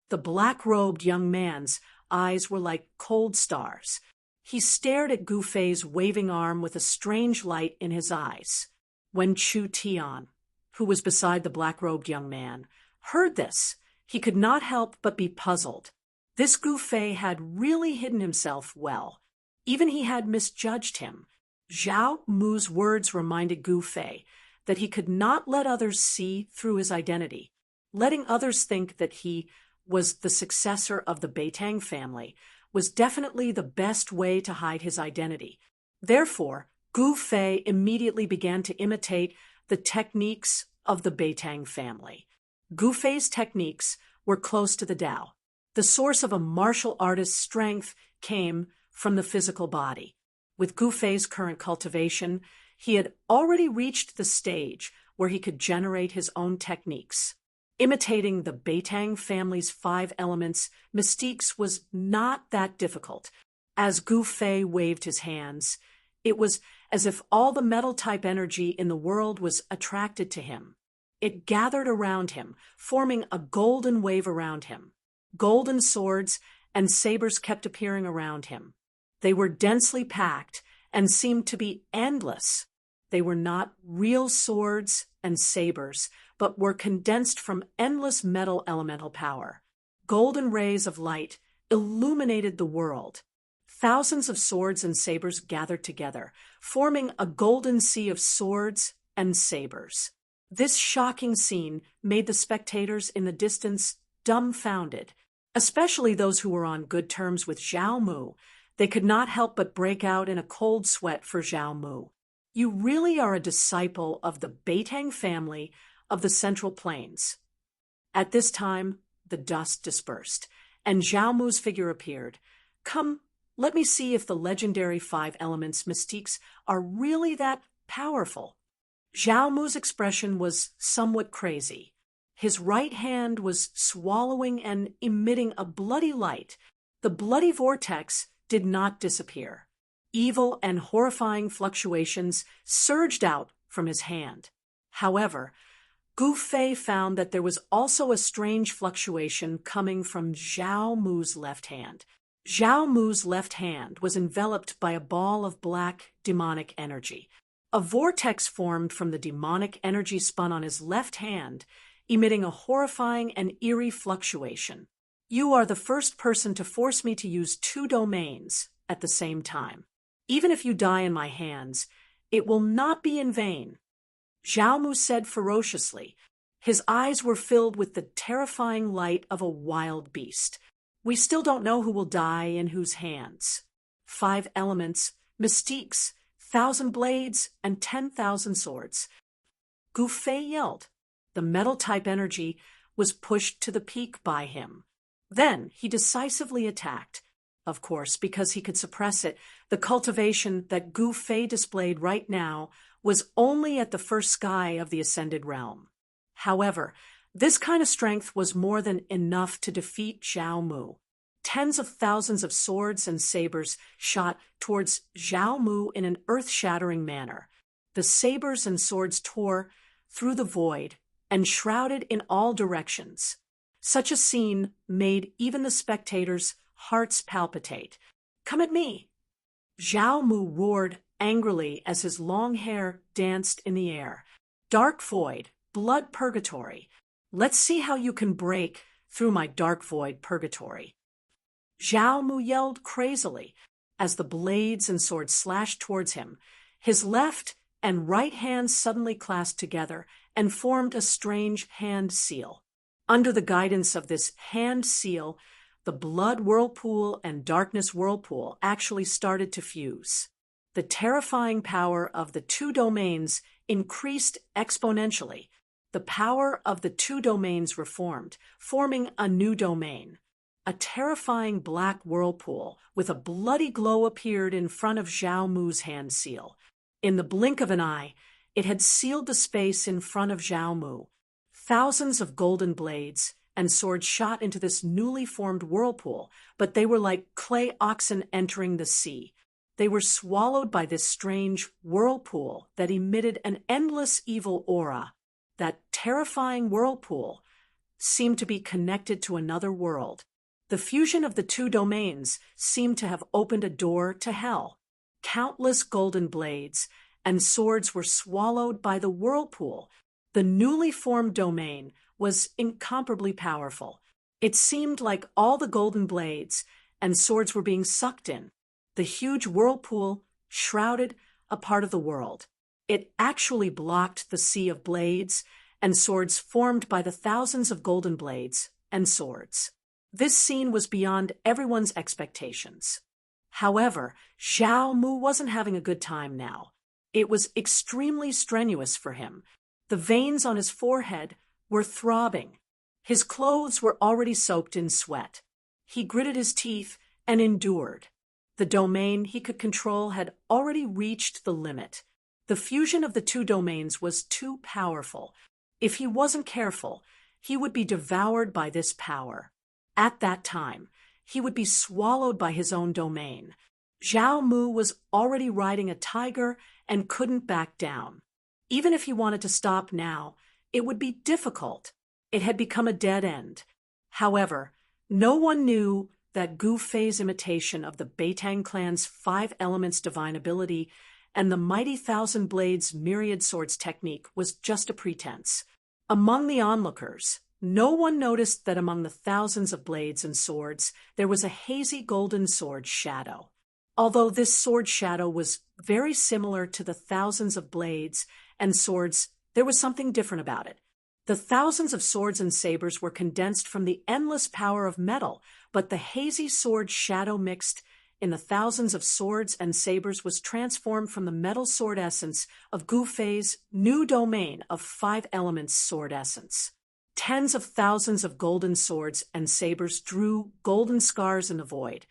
The black-robed young man's eyes were like cold stars. He stared at Gu Fei's waving arm with a strange light in his eyes. When Chu Tian, who was beside the black-robed young man, heard this, he could not help but be puzzled. This Gu Fei had really hidden himself well. Even he had misjudged him. Zhao Mu's words reminded Gu Fei that he could not let others see through his identity. Letting others think that he was the successor of the Beitang family was definitely the best way to hide his identity. Therefore, Gu Fei immediately began to imitate the techniques of the Beitang family. Gu Fei's techniques were close to the Tao. The source of a martial artist's strength came from the physical body. With Gu Fei's current cultivation, he had already reached the stage where he could generate his own techniques. Imitating the Beitang family's 5 elements, mystiques was not that difficult. As Gu Fei waved his hands, it was as if all the metal-type energy in the world was attracted to him. It gathered around him, forming a golden wave around him. Golden swords and sabers kept appearing around him. They were densely packed and seemed to be endless. They were not real swords and sabers, but were condensed from endless metal elemental power. Golden rays of light illuminated the world. Thousands of swords and sabers gathered together, forming a golden sea of swords and sabers. This shocking scene made the spectators in the distance dumbfounded, especially those who were on good terms with Zhao Mu. They could not help but break out in a cold sweat for Zhao Mu. You really are a disciple of the Beitang family of the Central Plains. At this time, the dust dispersed, and Zhao Mu's figure appeared. Come, let me see if the legendary 5 elements mystiques are really that powerful. Zhao Mu's expression was somewhat crazy. His right hand was swallowing and emitting a bloody light. The bloody vortex did not disappear. Evil and horrifying fluctuations surged out from his hand. However, Gu Fei found that there was also a strange fluctuation coming from Zhao Mu's left hand. Zhao Mu's left hand was enveloped by a ball of black demonic energy. A vortex formed from the demonic energy spun on his left hand, emitting a horrifying and eerie fluctuation. You are the first person to force me to use 2 domains at the same time. Even if you die in my hands, it will not be in vain. Zhao Mu said ferociously. His eyes were filled with the terrifying light of a wild beast. We still don't know who will die in whose hands. 5 elements, mystiques, 1,000 blades, and 10,000 swords. Gu Fei yelled. The metal-type energy was pushed to the peak by him. Then he decisively attacked. Of course, because he could suppress it, the cultivation that Gu Fei displayed right now was only at the first sky of the ascended realm. However, this kind of strength was more than enough to defeat Zhao Mu. Tens of thousands of swords and sabers shot towards Zhao Mu in an earth-shattering manner. The sabers and swords tore through the void and shrouded in all directions. Such a scene made even the spectators' hearts palpitate. Come at me! Zhao Mu roared angrily as his long hair danced in the air. Dark void, blood purgatory. Let's see how you can break through my dark void purgatory. Zhao Mu yelled crazily as the blades and swords slashed towards him. His left and right hands suddenly clasped together and formed a strange hand seal. Under the guidance of this hand seal, the blood whirlpool and darkness whirlpool actually started to fuse. The terrifying power of the 2 domains increased exponentially. The power of the 2 domains reformed, forming a new domain. A terrifying black whirlpool with a bloody glow appeared in front of Zhao Mu's hand seal. In the blink of an eye, it had sealed the space in front of Zhao Mu. Thousands of golden blades and swords shot into this newly formed whirlpool, but they were like clay oxen entering the sea. They were swallowed by this strange whirlpool that emitted an endless evil aura. That terrifying whirlpool seemed to be connected to another world. The fusion of the two domains seemed to have opened a door to hell. Countless golden blades and swords were swallowed by the whirlpool. The newly formed domain was incomparably powerful. It seemed like all the golden blades and swords were being sucked in. The huge whirlpool shrouded a part of the world. It actually blocked the sea of blades and swords formed by the thousands of golden blades and swords. This scene was beyond everyone's expectations. However, Zhao Mu wasn't having a good time now. It was extremely strenuous for him. The veins on his forehead were throbbing. His clothes were already soaked in sweat. He gritted his teeth and endured. The domain he could control had already reached the limit. The fusion of the two domains was too powerful. If he wasn't careful, he would be devoured by this power. At that time, he would be swallowed by his own domain. Zhao Mu was already riding a tiger and couldn't back down. Even if he wanted to stop now, it would be difficult. It had become a dead end. However, no one knew that Gu Fei's imitation of the Beitang clan's 5 elements divine ability and the mighty Thousand Blades myriad swords technique was just a pretense. Among the onlookers, no one noticed that among the thousands of blades and swords, there was a hazy golden sword shadow. Although this sword shadow was very similar to the thousands of blades and swords, there was something different about it. The thousands of swords and sabers were condensed from the endless power of metal, but the hazy sword shadow mixed in the thousands of swords and sabers was transformed from the metal sword essence of Gu Fei's new domain of 5 elements sword essence. Tens of thousands of golden swords and sabers drew golden scars in the void,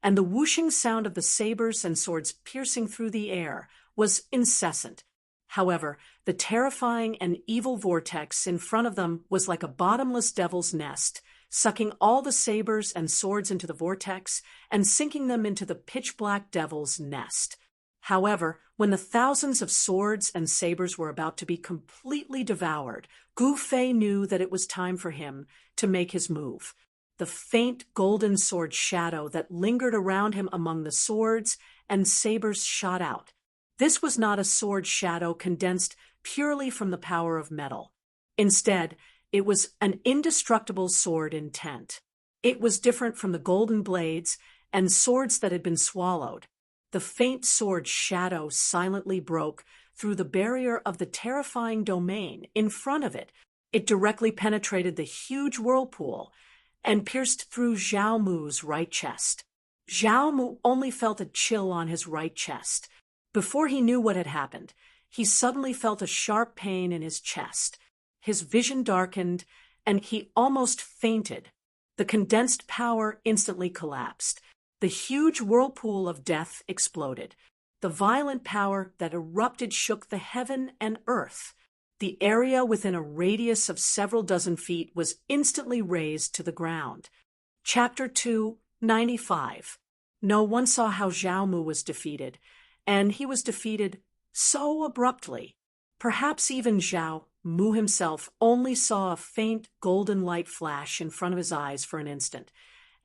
and the whooshing sound of the sabers and swords piercing through the air was incessant. However, the terrifying and evil vortex in front of them was like a bottomless devil's nest, sucking all the sabers and swords into the vortex and sinking them into the pitch-black devil's nest. However, when the thousands of swords and sabers were about to be completely devoured, Gu Fei knew that it was time for him to make his move. The faint golden sword shadow that lingered around him among the swords and sabers shot out. This was not a sword shadow condensed purely from the power of metal. Instead, it was an indestructible sword intent. It was different from the golden blades and swords that had been swallowed. The faint sword shadow silently broke through the barrier of the terrifying domain in front of it. It directly penetrated the huge whirlpool and pierced through Zhao Mu's right chest. Zhao Mu only felt a chill on his right chest. Before he knew what had happened, he suddenly felt a sharp pain in his chest. His vision darkened, and he almost fainted. The condensed power instantly collapsed. The huge whirlpool of death exploded. The violent power that erupted shook the heaven and earth. The area within a radius of several dozen feet was instantly razed to the ground. Chapter 295. No one saw how Zhao Mu was defeated, and he was defeated so abruptly. Perhaps even Zhao Mu himself only saw a faint golden light flash in front of his eyes for an instant,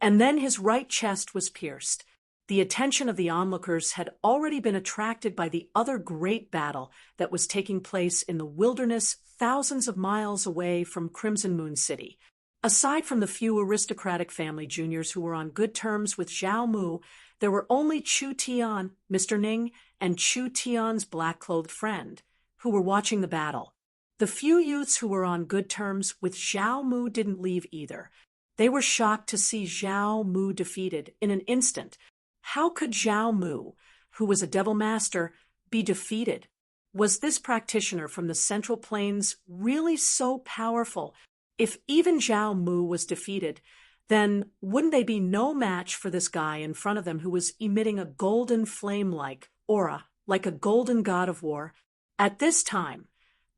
and then his right chest was pierced. The attention of the onlookers had already been attracted by the other great battle that was taking place in the wilderness thousands of miles away from Crimson Moon City. Aside from the few aristocratic family juniors who were on good terms with Zhao Mu, there were only Chu Tian, Mr. Ning, and Chu Tian's black-clothed friend, who were watching the battle. The few youths who were on good terms with Zhao Mu didn't leave either. They were shocked to see Zhao Mu defeated in an instant. How could Zhao Mu, who was a devil master, be defeated? Was this practitioner from the Central Plains really so powerful? If even Zhao Mu was defeated, then wouldn't they be no match for this guy in front of them who was emitting a golden flame-like aura, like a golden god of war? At this time,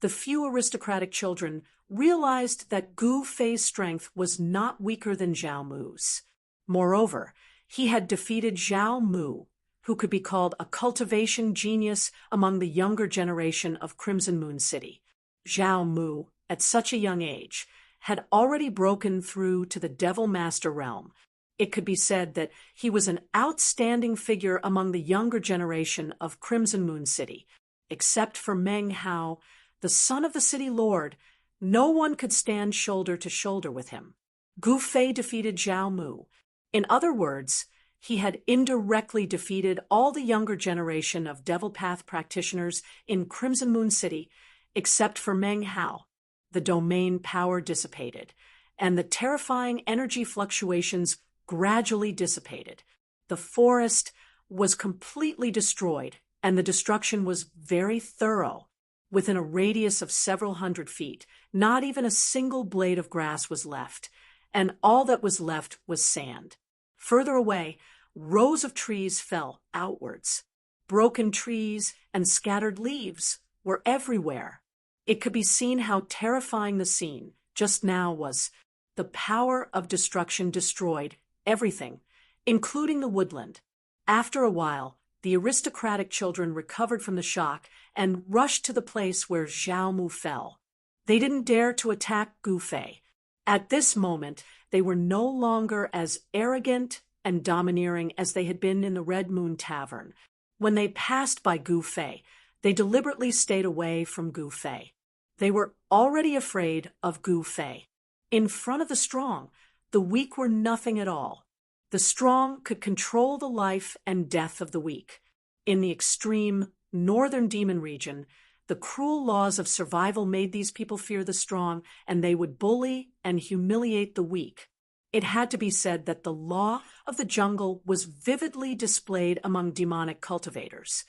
the few aristocratic children realized that Gu Fei's strength was not weaker than Zhao Mu's. Moreover, he had defeated Zhao Mu, who could be called a cultivation genius among the younger generation of Crimson Moon City. Zhao Mu, at such a young age, had already broken through to the Devil Master realm. It could be said that he was an outstanding figure among the younger generation of Crimson Moon City. Except for Meng Hao, the son of the city lord, no one could stand shoulder to shoulder with him. Gu Fei defeated Zhao Mu. In other words, he had indirectly defeated all the younger generation of Devil Path practitioners in Crimson Moon City, except for Meng Hao. The domain power dissipated, and the terrifying energy fluctuations gradually dissipated. The forest was completely destroyed, and the destruction was very thorough. Within a radius of several hundred feet, not even a single blade of grass was left, and all that was left was sand. Further away, rows of trees fell outwards. Broken trees and scattered leaves were everywhere. It could be seen how terrifying the scene just now was. The power of destruction destroyed everything, including the woodland. After a while, the aristocratic children recovered from the shock and rushed to the place where Zhao Mu fell. They didn't dare to attack Gu Fei. At this moment, they were no longer as arrogant and domineering as they had been in the Red Moon Tavern. When they passed by Gu Fei, they deliberately stayed away from Gu Fei. They were already afraid of Gu Fei. In front of the strong, the weak were nothing at all. The strong could control the life and death of the weak. In the extreme northern demon region, the cruel laws of survival made these people fear the strong, and they would bully and humiliate the weak. It had to be said that the law of the jungle was vividly displayed among demonic cultivators.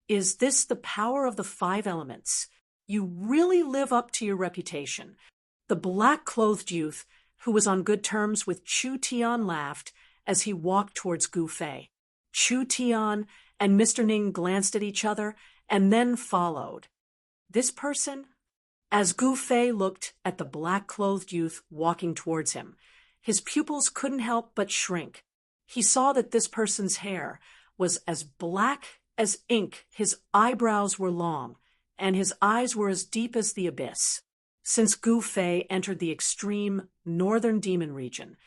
Is this the power of the 5 elements? You really live up to your reputation. The black-clothed youth, who was on good terms with Chu Tian, laughed as he walked towards Gu Fei. Chu Tian and Mr. Ning glanced at each other and then followed. This person? As Gu Fei looked at the black-clothed youth walking towards him, his pupils couldn't help but shrink. He saw that this person's hair was as black as ink, his eyebrows were long, and his eyes were as deep as the abyss. Since Gu Fei entered the extreme northern demon region,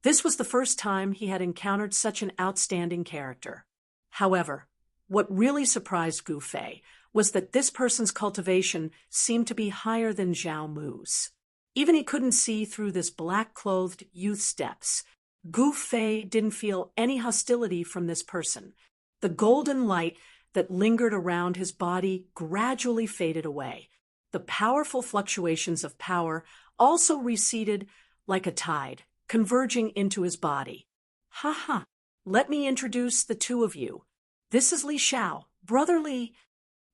this was the first time he had encountered such an outstanding character. However, what really surprised Gu Fei was that this person's cultivation seemed to be higher than Zhao Mu's. Even he couldn't see through this black-clothed youth's depths. Gu Fei didn't feel any hostility from this person. The golden light that lingered around his body gradually faded away. The powerful fluctuations of power also receded like a tide, converging into his body. Let me introduce the two of you. This is Li Xiao, Brother Li.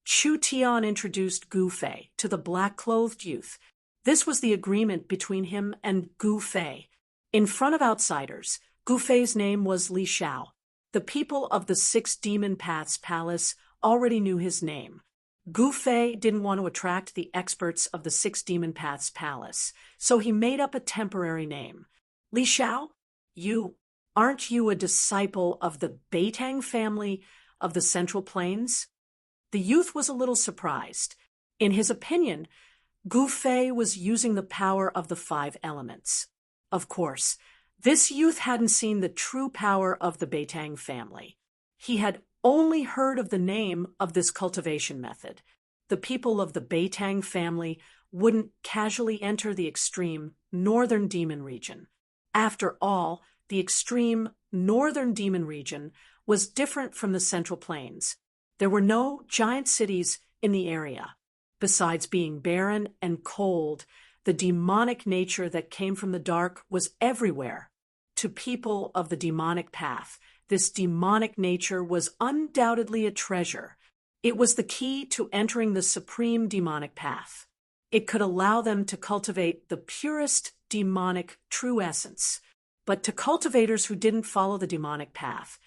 Chu Tian introduced Gu Fei to the black-clothed youth. This was the agreement between him and Gu Fei. In front of outsiders, Gu Fei's name was Li Xiao. The people of the 6 Demon Paths Palace already knew his name. Gu Fei didn't want to attract the experts of the 6 Demon Paths Palace, so he made up a temporary name. Li Xiao, aren't you a disciple of the Beitang family of the Central Plains? The youth was a little surprised. In his opinion, Gu Fei was using the power of the 5 elements. Of course, this youth hadn't seen the true power of the Beitang family. He had only heard of the name of this cultivation method. The people of the Beitang family wouldn't casually enter the extreme northern demon region. After all, the extreme northern demon region was different from the Central Plains. There were no giant cities in the area. Besides being barren and cold, the demonic nature that came from the dark was everywhere. To people of the demonic path, this demonic nature was undoubtedly a treasure. It was the key to entering the supreme demonic path. It could allow them to cultivate the purest demonic true essence. But to cultivators who didn't follow the demonic path,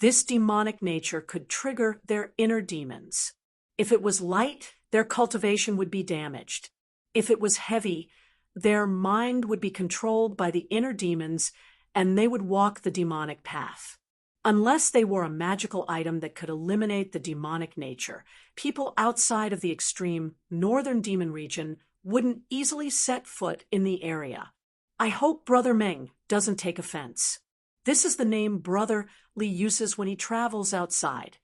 this demonic nature could trigger their inner demons. If it was light, their cultivation would be damaged. If it was heavy, their mind would be controlled by the inner demons, and they would walk the demonic path. Unless they wore a magical item that could eliminate the demonic nature, people outside of the extreme northern demon region wouldn't easily set foot in the area. I hope Brother Meng doesn't take offense. This is the name Brother Li uses when he travels outside.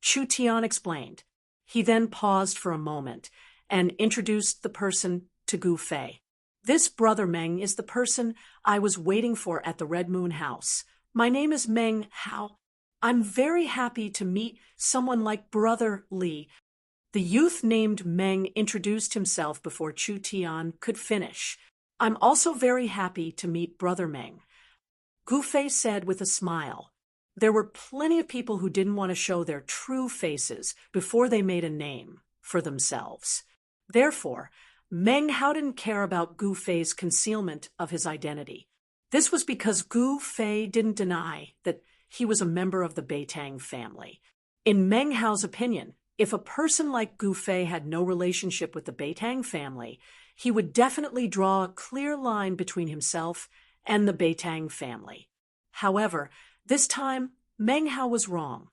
Chu Tian explained. He then paused for a moment and introduced the person to Gu Fei. This Brother Meng is the person I was waiting for at the Red Moon House. My name is Meng Hao. I'm very happy to meet someone like Brother Li. The youth named Meng introduced himself before Chu Tian could finish. I'm also very happy to meet Brother Meng, Gu Fei said with a smile. There were plenty of people who didn't want to show their true faces before they made a name for themselves. Therefore, Meng Hao didn't care about Gu Fei's concealment of his identity. This was because Gu Fei didn't deny that he was a member of the Beitang family. In Meng Hao's opinion, if a person like Gu Fei had no relationship with the Beitang family, he would definitely draw a clear line between himself and the Beitang family. However, this time, Meng Hao was wrong.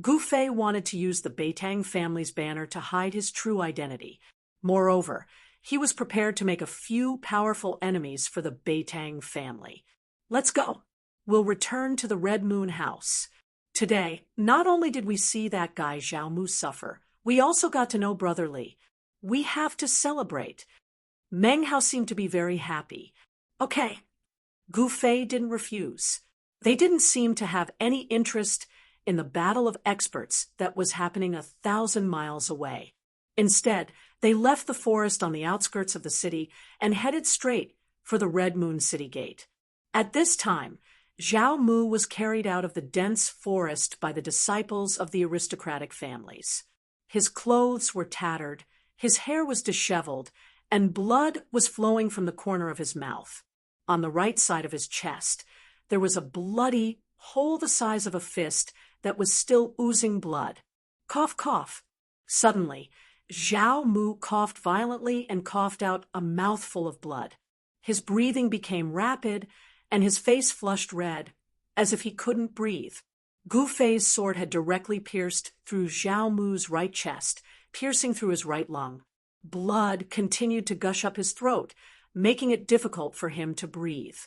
Gu Fei wanted to use the Beitang family's banner to hide his true identity. Moreover, he was prepared to make a few powerful enemies for the Beitang family. Let's go. We'll return to the Red Moon House. Today, not only did we see that guy Zhao Mu suffer, we also got to know Brother Li. We have to celebrate. Meng Hao seemed to be very happy. Okay. Gu Fei didn't refuse. They didn't seem to have any interest in the battle of experts that was happening 1,000 miles away. Instead, they left the forest on the outskirts of the city and headed straight for the Red Moon City Gate. At this time, Zhao Mu was carried out of the dense forest by the disciples of the aristocratic families. His clothes were tattered, his hair was disheveled, and blood was flowing from the corner of his mouth. On the right side of his chest, there was a bloody hole the size of a fist that was still oozing blood. Cough, cough. Suddenly, Zhao Mu coughed violently and coughed out a mouthful of blood. His breathing became rapid, and his face flushed red, as if he couldn't breathe. Gu Fei's sword had directly pierced through Zhao Mu's right chest, piercing through his right lung. Blood continued to gush up his throat, making it difficult for him to breathe.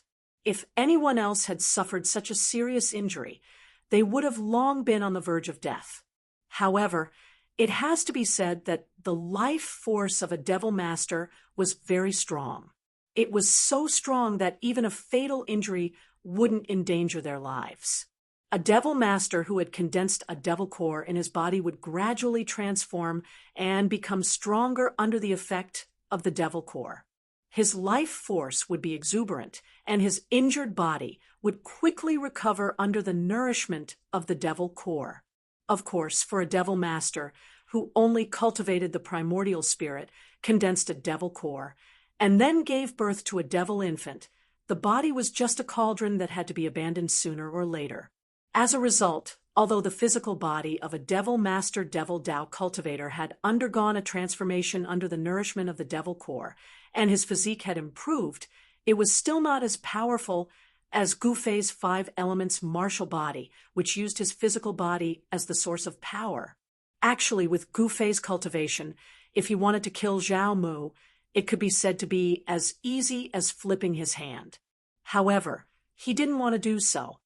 If anyone else had suffered such a serious injury, they would have long been on the verge of death. However, it has to be said that the life force of a devil master was very strong. It was so strong that even a fatal injury wouldn't endanger their lives. A devil master who had condensed a devil core in his body would gradually transform and become stronger under the effect of the devil core. His life force would be exuberant, and his injured body would quickly recover under the nourishment of the devil core. Of course, for a devil master who only cultivated the primordial spirit, condensed a devil core, and then gave birth to a devil infant, the body was just a cauldron that had to be abandoned sooner or later. As a result, although the physical body of a devil master devil Dao cultivator had undergone a transformation under the nourishment of the devil core, and his physique had improved, it was still not as powerful as Gu Fei's 5 elements martial body, which used his physical body as the source of power. Actually, with Gu Fei's cultivation, if he wanted to kill Zhao Mu, it could be said to be as easy as flipping his hand. However, he didn't want to do so.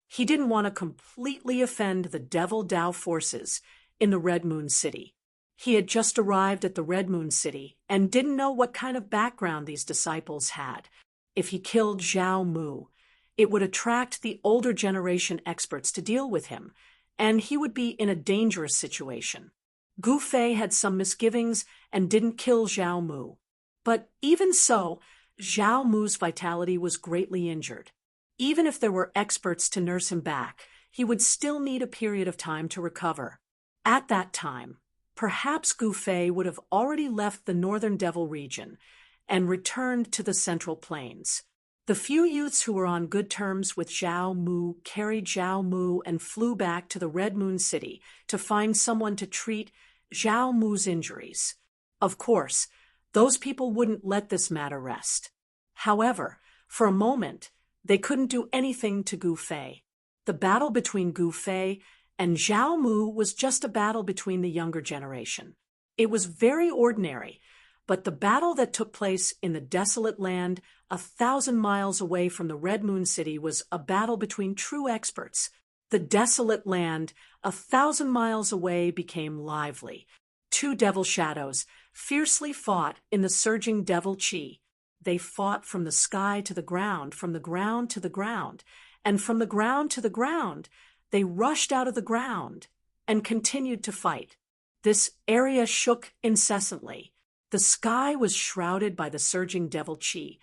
He didn't want to completely offend the devil Dao forces in the Red Moon City. He had just arrived at the Red Moon City and didn't know what kind of background these disciples had. If he killed Zhao Mu, it would attract the older generation experts to deal with him, and he would be in a dangerous situation. Gu Fei had some misgivings and didn't kill Zhao Mu. But even so, Zhao Mu's vitality was greatly injured. Even if there were experts to nurse him back, he would still need a period of time to recover. At that time, perhaps Gu Fei would have already left the northern devil region and returned to the central plains. The few youths who were on good terms with Zhao Mu carried Zhao Mu and flew back to the Red Moon City to find someone to treat Zhao Mu's injuries. Of course, those people wouldn't let this matter rest. However, for a moment, they couldn't do anything to Gu Fei. The battle between Gu Fei and Zhao Mu was just a battle between the younger generation. It was very ordinary, But the battle that took place in the desolate land 1,000 miles away from the Red Moon City was a battle between true experts. The desolate land 1,000 miles away became lively. Two devil shadows fiercely fought in the surging devil chi. They fought from the sky to the ground, from the ground to the ground, and from the ground to the ground. They rushed out of the ground and continued to fight. This area shook incessantly. The sky was shrouded by the surging devil chi,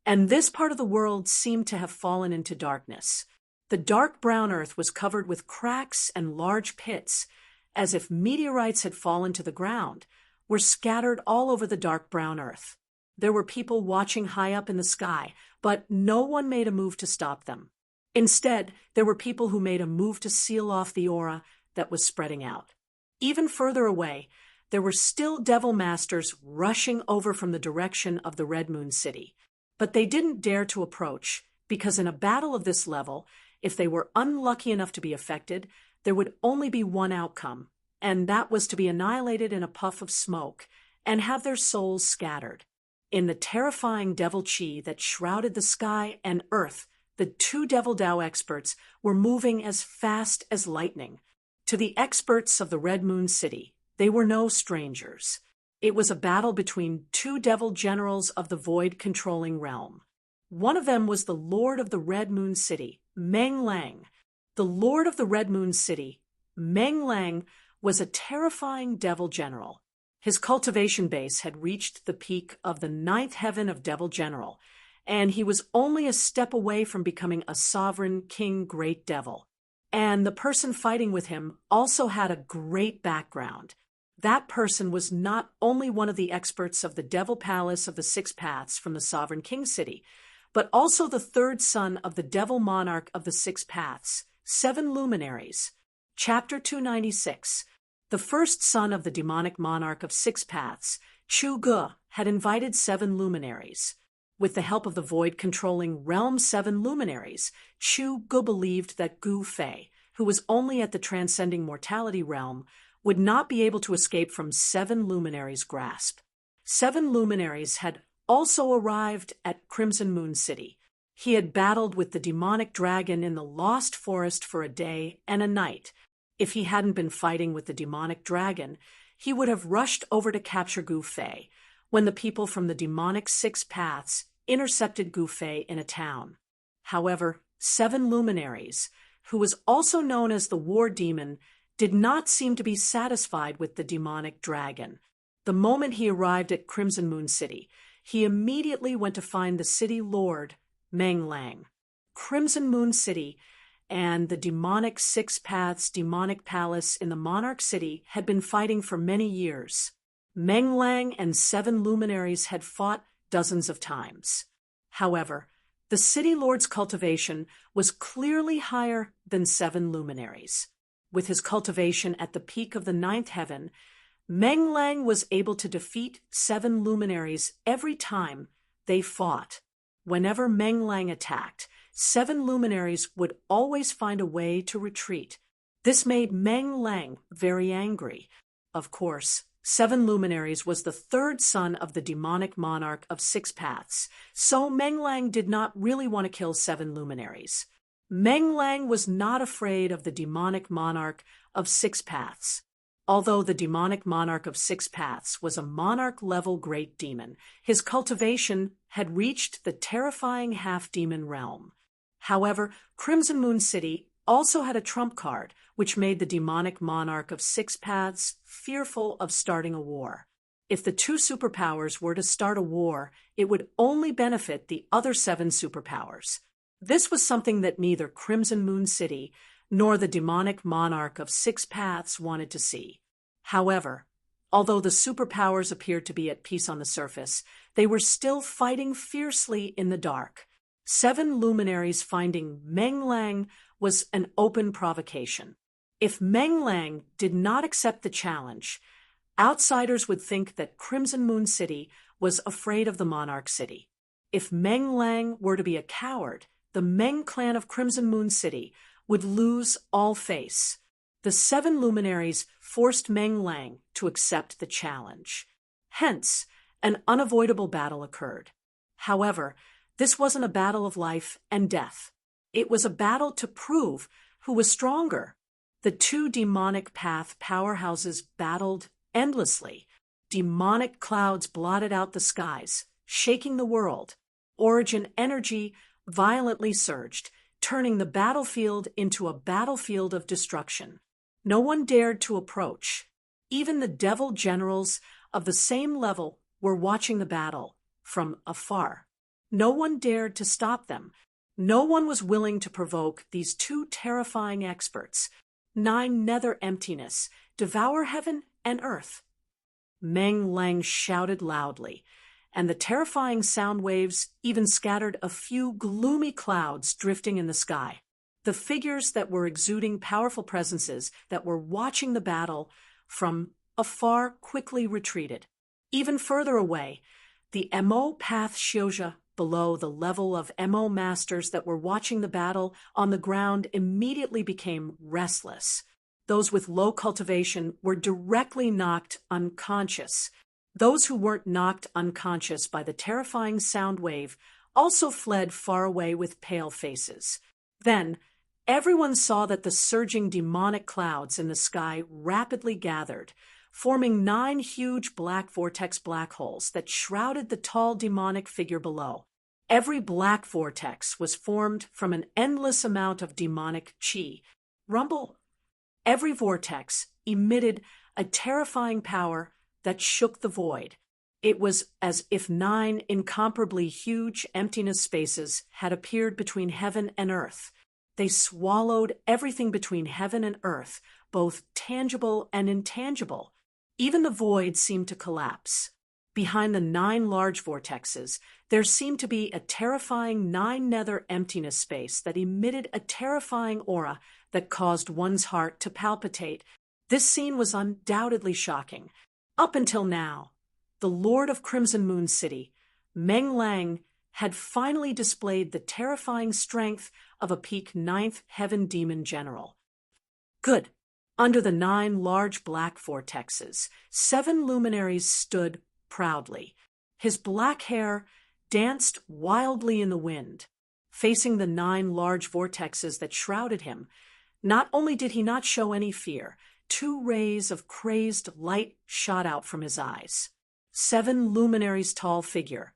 and this part of the world seemed to have fallen into darkness. The dark brown earth was covered with cracks and large pits, as if meteorites had fallen to the ground, were scattered all over the dark brown earth. There were people watching high up in the sky, but no one made a move to stop them. Instead, there were people who made a move to seal off the aura that was spreading out. Even further away, there were still devil masters rushing over from the direction of the Red Moon City. But they didn't dare to approach, because in a battle of this level, if they were unlucky enough to be affected, there would only be one outcome, and that was to be annihilated in a puff of smoke and have their souls scattered. In the terrifying devil chi that shrouded the sky and earth, the two Devil Dao experts were moving as fast as lightning. To the experts of the Red Moon City, they were no strangers. It was a battle between two devil generals of the void-controlling realm. One of them was the Lord of the Red Moon City, Meng Lang. The Lord of the Red Moon City, Meng Lang, was a terrifying devil general. His cultivation base had reached the peak of the 9th heaven of Devil General, and he was only a step away from becoming a sovereign king great devil. And the person fighting with him also had a great background. That person was not only one of the experts of the Devil Palace of the Six Paths from the Sovereign King City, but also the third son of the Devil Monarch of the Six Paths, 7 luminaries. Chapter 296. The first son of the demonic monarch of Six Paths, Chu Ge, had invited 7 luminaries. With the help of the void-controlling realm 7 luminaries, Chu Ge believed that Gu Fei, who was only at the transcending mortality realm, would not be able to escape from 7 luminaries' grasp. 7 luminaries had also arrived at Crimson Moon City. He had battled with the demonic dragon in the Lost Forest for a day and a night. If he hadn't been fighting with the demonic dragon, he would have rushed over to capture Gu Fei when the people from the demonic Six Paths intercepted Gu Fei in a town. However, 7 luminaries, who was also known as the War Demon, did not seem to be satisfied with the demonic dragon. The moment he arrived at Crimson Moon City, he immediately went to find the city lord, Meng Lang. Crimson Moon City and the demonic Six Paths demonic palace in the Monarch City had been fighting for many years. Meng Lang and 7 luminaries had fought dozens of times. However, the city lord's cultivation was clearly higher than 7 luminaries. With his cultivation at the peak of the 9th heaven, Meng Lang was able to defeat 7 luminaries every time they fought. Whenever Meng Lang attacked, 7 luminaries would always find a way to retreat. This made Meng Lang very angry. Of course, 7 luminaries was the third son of the demonic monarch of Six Paths, so Meng Lang did not really want to kill 7 luminaries. Meng Lang was not afraid of the demonic monarch of Six Paths. Although the demonic monarch of Six Paths was a monarch-level great demon, his cultivation had reached the terrifying half-demon realm. However, Crimson Moon City also had a trump card, which made the demonic monarch of Six Paths fearful of starting a war. If the 2 superpowers were to start a war, it would only benefit the other 7 superpowers. This was something that neither Crimson Moon City nor the demonic monarch of Six Paths wanted to see. However, although the superpowers appeared to be at peace on the surface, they were still fighting fiercely in the dark. 7 luminaries finding Meng Lang was an open provocation. If Meng Lang did not accept the challenge, outsiders would think that Crimson Moon City was afraid of the Monarch City. If Meng Lang were to be a coward, the Meng clan of Crimson Moon City would lose all face. The 7 luminaries forced Meng Lang to accept the challenge. Hence, An unavoidable battle occurred. However, this wasn't a battle of life and death. It was a battle to prove who was stronger. The two demonic path powerhouses battled endlessly. Demonic clouds blotted out the skies, shaking the world. Origin energy violently surged, turning the battlefield into a battlefield of destruction. No one dared to approach. Even the devil generals of the same level were watching the battle from afar. No one dared to stop them. No one was willing to provoke these two terrifying experts. 9 nether emptiness, devour heaven and earth. Meng Lang shouted loudly, and the terrifying sound waves even scattered a few gloomy clouds drifting in the sky. The figures that were exuding powerful presences that were watching the battle from afar quickly retreated. Even further away, the Mo Path Shioja below the level of Mo masters that were watching the battle on the ground immediately became restless. Those with low cultivation were directly knocked unconscious. Those who weren't knocked unconscious by the terrifying sound wave also fled far away with pale faces. Then, everyone saw that the surging demonic clouds in the sky rapidly gathered, forming 9 huge black vortex black holes that shrouded the tall demonic figure below. Every black vortex was formed from an endless amount of demonic chi. Rumble. Every vortex emitted a terrifying power that shook the void. It was as if 9 incomparably huge emptiness spaces had appeared between heaven and earth. They swallowed everything between heaven and earth, both tangible and intangible. Even the void seemed to collapse. Behind the 9 large vortexes, there seemed to be a terrifying 9 nether emptiness space that emitted a terrifying aura that caused one's heart to palpitate. This scene was undoubtedly shocking. Up until now, the Lord of Crimson Moon City, Meng Lang, had finally displayed the terrifying strength of a peak 9th heaven demon general. Good. Under the 9 large black vortexes, 7 luminaries stood proudly. His black hair danced wildly in the wind. Facing the 9 large vortexes that shrouded him, not only did he not show any fear, 2 rays of crazed light shot out from his eyes. 7 luminaries tall figure,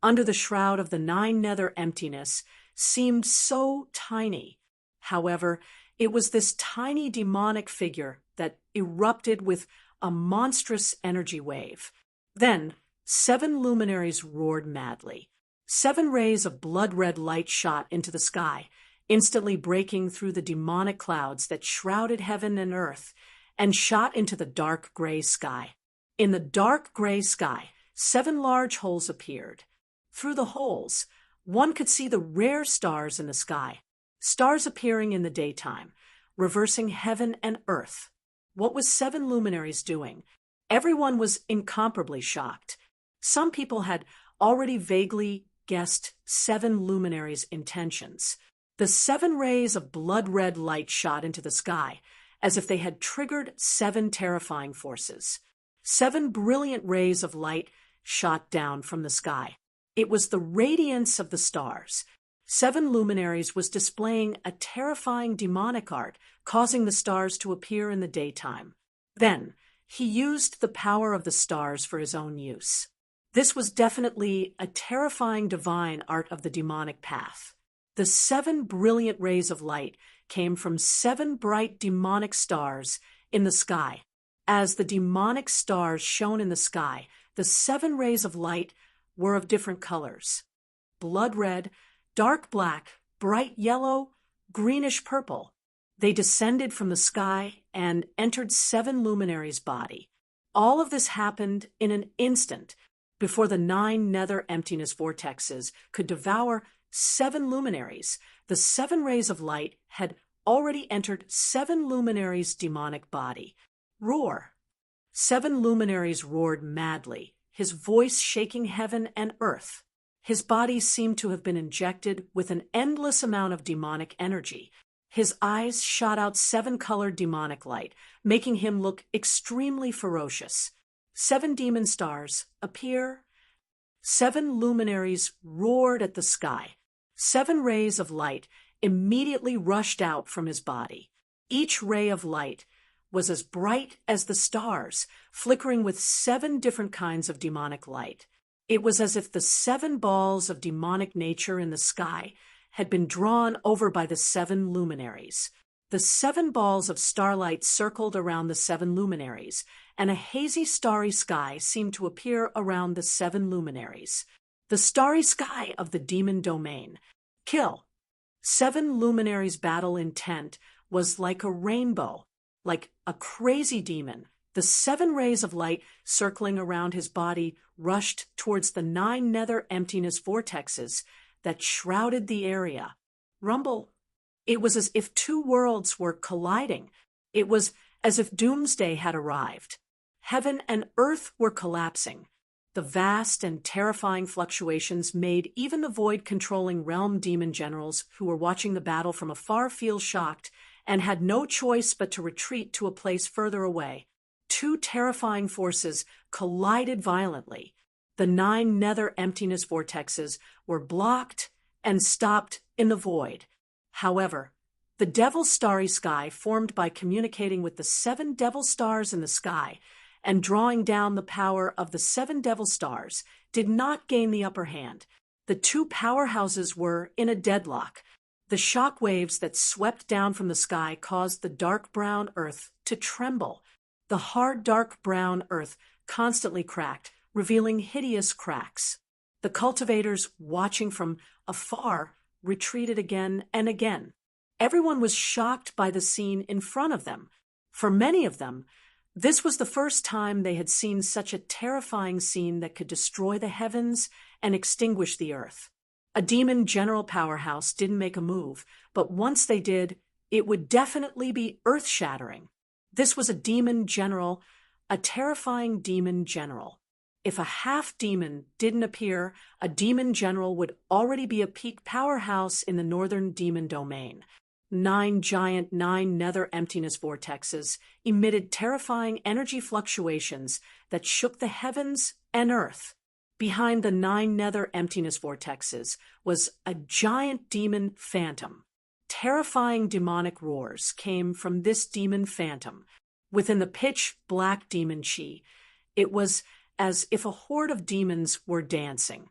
under the shroud of the 9 nether emptiness, seemed so tiny. However, it was this tiny demonic figure that erupted with a monstrous energy wave. Then, 7 luminaries roared madly. 7 rays of blood-red light shot into the sky, instantly breaking through the demonic clouds that shrouded heaven and earth, and shot into the dark gray sky. In the dark gray sky, 7 large holes appeared. Through the holes, one could see the rare stars in the sky, stars appearing in the daytime, reversing heaven and earth. What was 7 luminaries doing? Everyone was incomparably shocked. Some people had already vaguely guessed 7 luminaries' intentions. The 7 rays of blood-red light shot into the sky, as if they had triggered 7 terrifying forces. 7 brilliant rays of light shot down from the sky. It was the radiance of the stars. 7 luminaries was displaying a terrifying demonic art, causing the stars to appear in the daytime. Then, he used the power of the stars for his own use. This was definitely a terrifying divine art of the demonic path. The 7 brilliant rays of light came from 7 bright demonic stars in the sky. As the demonic stars shone in the sky, the 7 rays of light were of different colors: blood red, dark black, bright yellow, greenish purple. They descended from the sky and entered 7 luminaries' body. All of this happened in an instant, before the 9 nether emptiness vortexes could devour 7 luminaries. The 7 rays of light had already entered 7 luminaries' demonic body. Roar. 7 luminaries roared madly, his voice shaking heaven and earth. His body seemed to have been injected with an endless amount of demonic energy. His eyes shot out 7-colored demonic light, making him look extremely ferocious. 7 demon stars appear 7 luminaries roared at the sky. 7 rays of light immediately rushed out from his body. Each ray of light was as bright as the stars, flickering with 7 different kinds of demonic light. It was as if the 7 balls of demonic nature in the sky had been drawn over by the 7 luminaries. The 7 balls of starlight circled around the 7 luminaries, and a hazy starry sky seemed to appear around the 7 luminaries. The starry sky of the demon domain. Kill. 7 luminaries' battle intent was like a rainbow, like a crazy demon. The 7 rays of light circling around his body rushed towards the 9 nether emptiness vortexes that shrouded the area. Rumble. It was as if 2 worlds were colliding. It was as if doomsday had arrived. Heaven and earth were collapsing. The vast and terrifying fluctuations made even the void-controlling realm demon generals who were watching the battle from afar feel shocked and had no choice but to retreat to a place further away. 2 terrifying forces collided violently. The 9 nether emptiness vortexes were blocked and stopped in the void. However, the devil's starry sky, formed by communicating with the 7 devil stars in the sky and drawing down the power of the 7 devil stars, did not gain the upper hand. The 2 powerhouses were in a deadlock. The shock waves that swept down from the sky caused the dark brown earth to tremble. The hard dark brown earth constantly cracked, revealing hideous cracks. The cultivators, watching from afar, retreated again and again. Everyone was shocked by the scene in front of them. For many of them, this was the first time they had seen such a terrifying scene that could destroy the heavens and extinguish the earth. A demon general powerhouse didn't make a move, but once they did, it would definitely be earth-shattering. This was a demon general, a terrifying demon general. If a half-demon didn't appear, a demon general would already be a peak powerhouse in the northern demon domain. 9 giant 9 nether emptiness vortexes emitted terrifying energy fluctuations that shook the heavens and earth. Behind the 9 nether emptiness vortexes was a giant demon phantom. Terrifying demonic roars came from this demon phantom. Within the pitch-black demon chi, it was as if a horde of demons were dancing.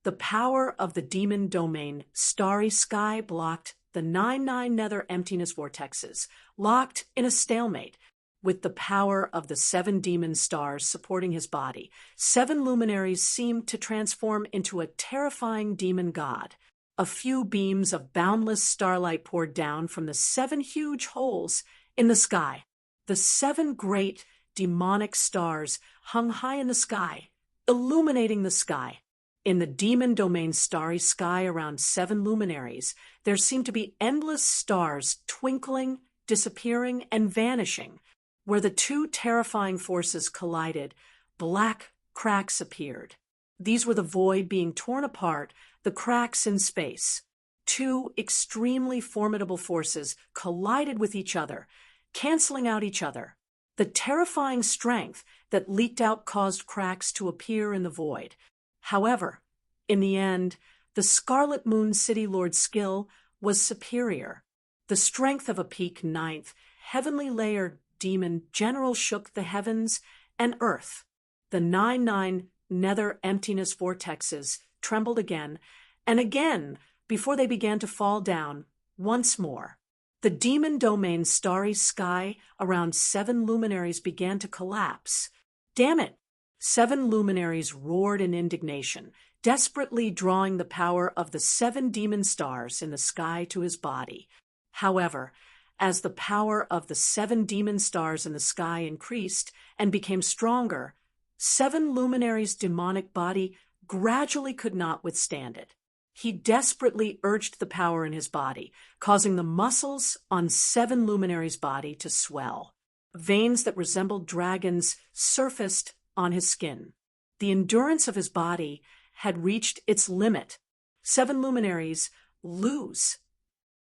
The power of the demon domain starry sky blocked the 9 nether emptiness vortexes, locked in a stalemate. With the power of the 7 demon stars supporting his body, 7 luminaries seemed to transform into a terrifying demon god. A few beams of boundless starlight poured down from the 7 huge holes in the sky. The 7 great demonic stars hung high in the sky, illuminating the sky. In the demon domain starry sky around 7 luminaries, there seemed to be endless stars twinkling, disappearing, and vanishing. Where the 2 terrifying forces collided, black cracks appeared. These were the void being torn apart, the cracks in space. 2 extremely formidable forces collided with each other, canceling out each other. The terrifying strength that leaked out caused cracks to appear in the void. However, in the end, the Scarlet Moon City Lord's skill was superior. The strength of a peak 9th, heavenly layered demon general shook the heavens and earth. The 9 nether emptiness vortexes trembled again and again before they began to fall down once more. The demon domain's starry sky around 7 luminaries began to collapse. Damn it! 7 luminaries roared in indignation, desperately drawing the power of the 7 demon stars in the sky to his body. However, as the power of the 7 demon stars in the sky increased and became stronger, 7 luminaries' demonic body gradually could not withstand it. He desperately urged the power in his body, causing the muscles on 7 luminaries' body to swell. Veins that resembled dragons surfaced on his skin. The endurance of his body had reached its limit. 7 luminaries, lose.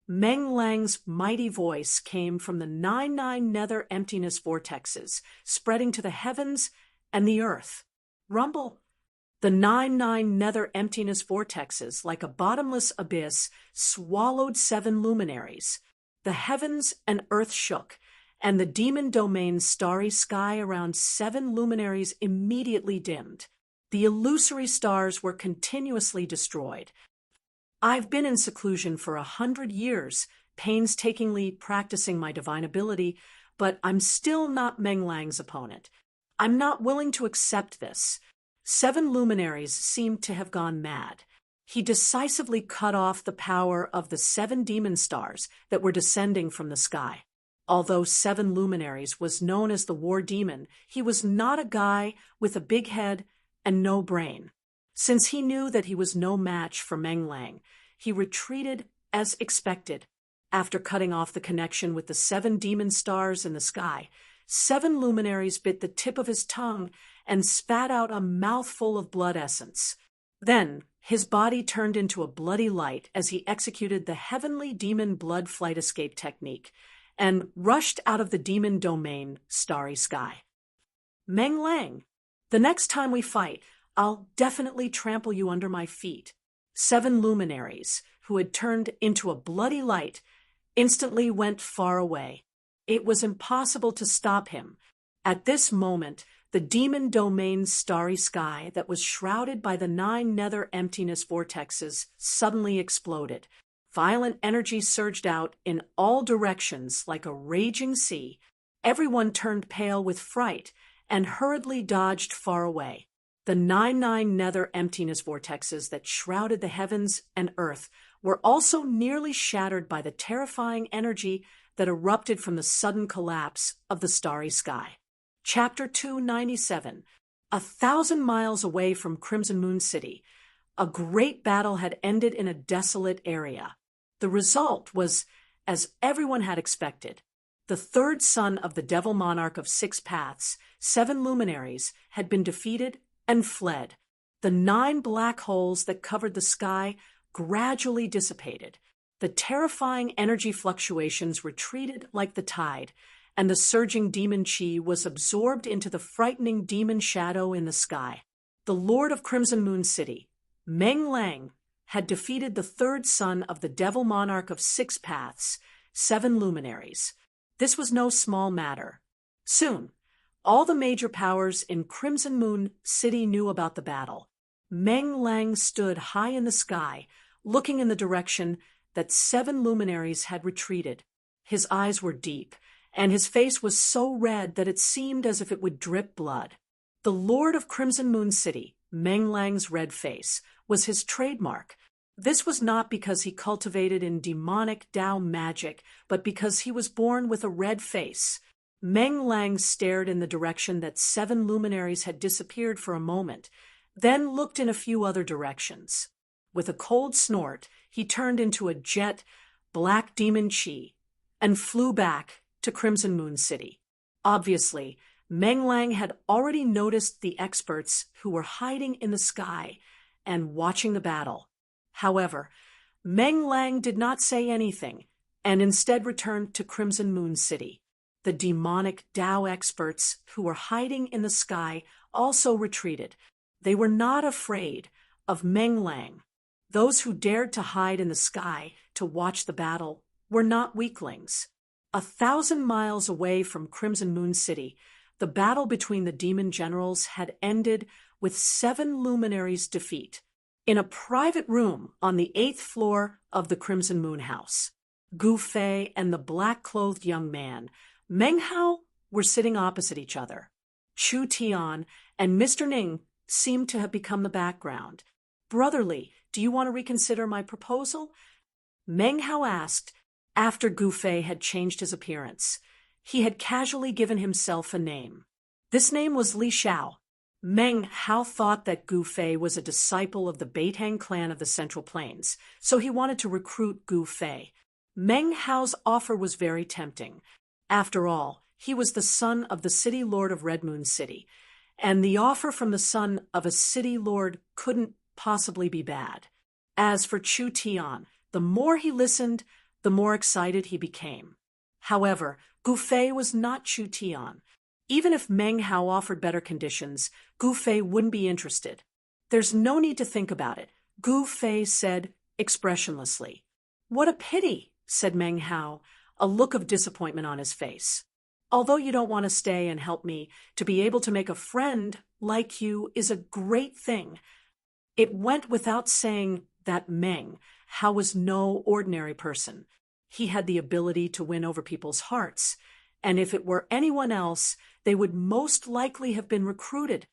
Meng Lang's mighty voice came from the 9 nether emptiness vortexes, spreading to the heavens and the earth. Rumble. The 9 nether emptiness vortexes, like a bottomless abyss, swallowed 7 luminaries. The heavens and earth shook, and the demon domain's starry sky around 7 luminaries immediately dimmed. The illusory stars were continuously destroyed. I've been in seclusion for 100 years, painstakingly practicing my divine ability, but I'm still not Meng Lang's opponent. I'm not willing to accept this. 7 luminaries seemed to have gone mad. He decisively cut off the power of the 7 demon stars that were descending from the sky. Although 7 luminaries was known as the war demon, he was not a guy with a big head and no brain. Since he knew that he was no match for Meng Lang, he retreated as expected. After cutting off the connection with the 7 demon stars in the sky, 7 luminaries bit the tip of his tongue and spat out a mouthful of blood essence. Then, his body turned into a bloody light as he executed the heavenly demon blood flight escape technique and rushed out of the demon domain starry sky. Meng Lang, the next time we fight, I'll definitely trample you under my feet. 7 luminaries, who had turned into a bloody light, instantly went far away. It was impossible to stop him. At this moment, the demon domain's starry sky that was shrouded by the 9 nether emptiness vortexes suddenly exploded. Violent energy surged out in all directions like a raging sea. Everyone turned pale with fright and hurriedly dodged far away. The 9 nether emptiness vortexes that shrouded the heavens and earth were also nearly shattered by the terrifying energy that erupted from the sudden collapse of the starry sky. Chapter 297. 1,000 miles away from Crimson Moon City, a great battle had ended in a desolate area. The result was, as everyone had expected, the third son of the Devil Monarch of 6 Paths, 7 luminaries, had been defeated and fled. The 9 black holes that covered the sky gradually dissipated. The terrifying energy fluctuations retreated like the tide, and the surging demon chi was absorbed into the frightening demon shadow in the sky. The Lord of Crimson Moon City, Meng Lang, had defeated the third son of the Devil Monarch of 6 Paths, 7 luminaries. This was no small matter. Soon, all the major powers in Crimson Moon City knew about the battle. Meng Lang stood high in the sky, looking in the direction that 7 luminaries had retreated. His eyes were deep, and his face was so red that it seemed as if it would drip blood. The Lord of Crimson Moon City, Meng Lang's red face, was his trademark. This was not because he cultivated in demonic Tao magic, but because he was born with a red face. Meng Lang stared in the direction that 7 luminaries had disappeared for a moment, then looked in a few other directions. With a cold snort, he turned into a jet black demon chi and flew back to Crimson Moon City. Obviously, Meng Lang had already noticed the experts who were hiding in the sky and watching the battle. However, Meng Lang did not say anything and instead returned to Crimson Moon City. The demonic Tao experts who were hiding in the sky also retreated. They were not afraid of Meng Lang. Those who dared to hide in the sky to watch the battle were not weaklings. 1,000 miles away from Crimson Moon City, the battle between the demon generals had ended with 7 luminaries' defeat. In a private room on the 8th floor of the Crimson Moon House, Gu Fei and the black-clothed young man, Meng Hao, were sitting opposite each other. Chu Tian and Mr. Ning seemed to have become the background. "Brotherly, do you want to reconsider my proposal?" Meng Hao asked after Gu Fei had changed his appearance. He had casually given himself a name. This name was Li Xiao. Meng Hao thought that Gu Fei was a disciple of the Beitang clan of the Central Plains, so he wanted to recruit Gu Fei. Meng Hao's offer was very tempting. After all, he was the son of the city lord of Red Moon City, and the offer from the son of a city lord couldn't possibly be bad. As for Chu Tian, the more he listened, the more excited he became. However, Gu Fei was not Chu Tian. Even if Meng Hao offered better conditions, Gu Fei wouldn't be interested. There's no need to think about it, Gu Fei said expressionlessly. What a pity, said Meng Hao, a look of disappointment on his face. Although you don't want to stay and help me, to be able to make a friend like you is a great thing. It went without saying that Meng Hao was no ordinary person. He had the ability to win over people's hearts, and if it were anyone else, they would most likely have been recruited.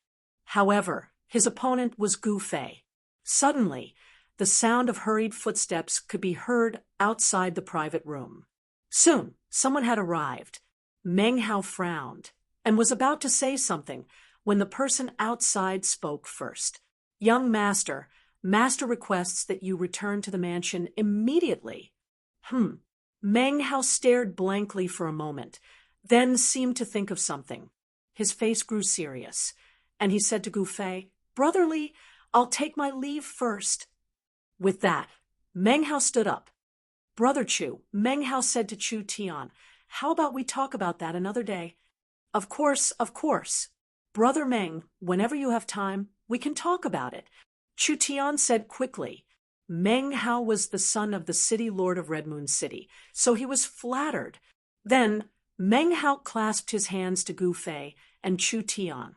However, his opponent was Gu Fei. Suddenly, the sound of hurried footsteps could be heard outside the private room. Soon, someone had arrived. Meng Hao frowned and was about to say something when the person outside spoke first. Young master, master requests that you return to the mansion immediately. Meng Hao stared blankly for a moment, then seemed to think of something. His face grew serious, and he said to Gu Fei, Brotherly, I'll take my leave first. With that, Meng Hao stood up. Brother Chu, Meng Hao said to Chu Tian, how about we talk about that another day? Of course, of course. Brother Meng, whenever you have time, we can talk about it. Chu Tian said quickly. Meng Hao was the son of the city lord of Red Moon City, so he was flattered. Then Meng Hao clasped his hands to Gu Fei and Chu Tian,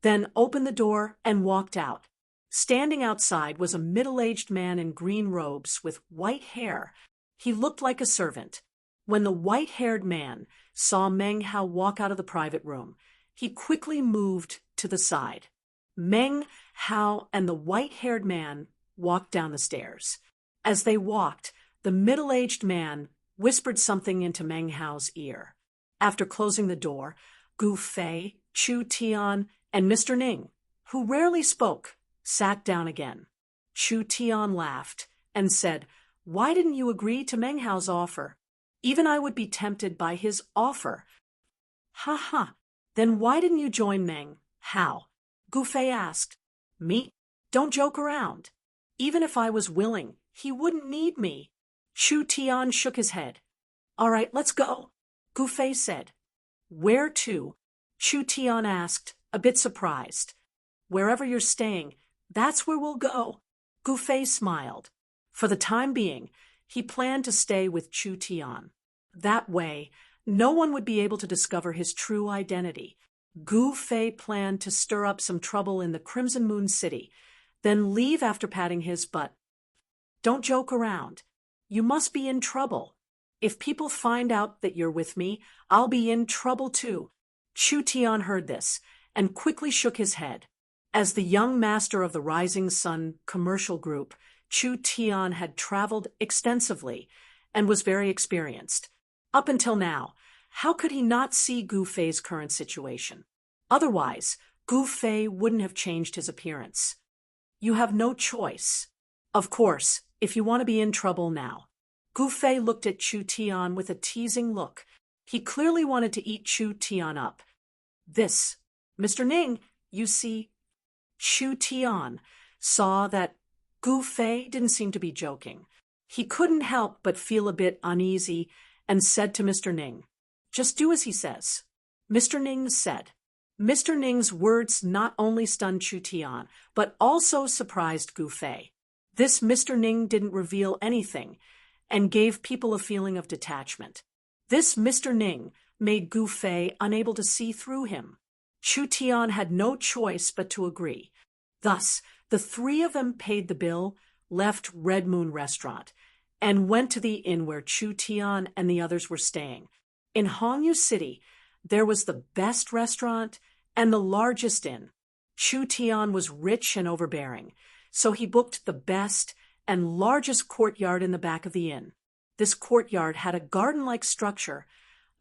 then opened the door and walked out. Standing outside was a middle-aged man in green robes with white hair. He looked like a servant. When the white-haired man saw Meng Hao walk out of the private room, he quickly moved to the side. Meng Hao and the white-haired man walked down the stairs. As they walked, the middle-aged man whispered something into Meng Hao's ear. After closing the door, Gu Fei, Chu Tian, and Mr. Ning, who rarely spoke, sat down again. Chu Tian laughed and said, Why didn't you agree to Meng Hao's offer? Even I would be tempted by his offer. Ha ha, then why didn't you join Meng Hao? Gu Fei asked. Me? Don't joke around. Even if I was willing, he wouldn't need me. Chu Tian shook his head. All right, let's go, Gu Fei said. Where to? Chu Tian asked, a bit surprised. Wherever you're staying, that's where we'll go. Gu Fei smiled. For the time being, he planned to stay with Chu Tian. That way, no one would be able to discover his true identity. Gu Fei planned to stir up some trouble in the Crimson Moon City, then leave after patting his butt. Don't joke around. You must be in trouble. If people find out that you're with me, I'll be in trouble too. Chu Tian heard this and quickly shook his head. As the young master of the Rising Sun commercial group, Chu Tian had traveled extensively and was very experienced. Up until now, how could he not see Gu Fei's current situation? Otherwise, Gu Fei wouldn't have changed his appearance. You have no choice. Of course, if you want to be in trouble now. Gu Fei looked at Chu Tian with a teasing look. He clearly wanted to eat Chu Tian up. This, Mr. Ning, you see. Chu Tian saw that Gu Fei didn't seem to be joking. He couldn't help but feel a bit uneasy and said to Mr. Ning, Just do as he says. Mr. Ning said. Mr. Ning's words not only stunned Chu Tian, but also surprised Gu Fei. This Mr. Ning didn't reveal anything and gave people a feeling of detachment. This Mr. Ning made Gu Fei unable to see through him. Chu Tian had no choice but to agree. Thus, the three of them paid the bill, left Red Moon Restaurant, and went to the inn where Chu Tian and the others were staying. In Hongyu City, there was the best restaurant and the largest inn. Chu Tian was rich and overbearing, so he booked the best and largest courtyard in the back of the inn. This courtyard had a garden-like structure,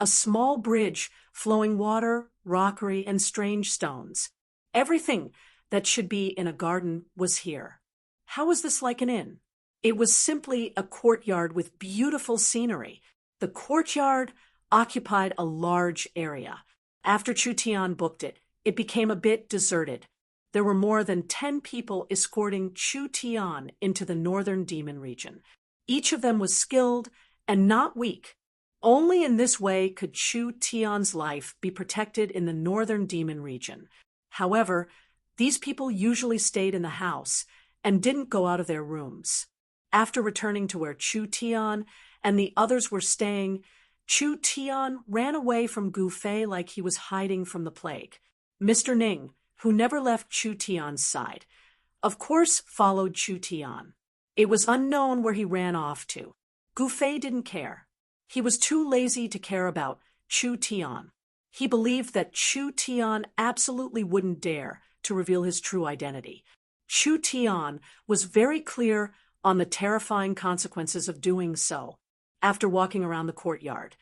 a small bridge flowing water, rockery, and strange stones. Everything that should be in a garden was here. How was this like an inn? It was simply a courtyard with beautiful scenery. The courtyard occupied a large area. After Chu Tian booked it, it became a bit deserted. There were more than 10 people escorting Chu Tian into the northern demon region. Each of them was skilled and not weak. Only in this way could Chu Tian's life be protected in the northern demon region. However, These people usually stayed in the house and didn't go out of their rooms. After returning to where Chu Tian and the others were staying, Chu Tian ran away from Gu Fei like he was hiding from the plague. Mr. Ning, who never left Chu Tian's side, of course followed Chu Tian. It was unknown where he ran off to. Gu Fei didn't care. He was too lazy to care about Chu Tian. He believed that Chu Tian absolutely wouldn't dare to reveal his true identity. Chu Tian was very clear on the terrifying consequences of doing so. After walking around the courtyard,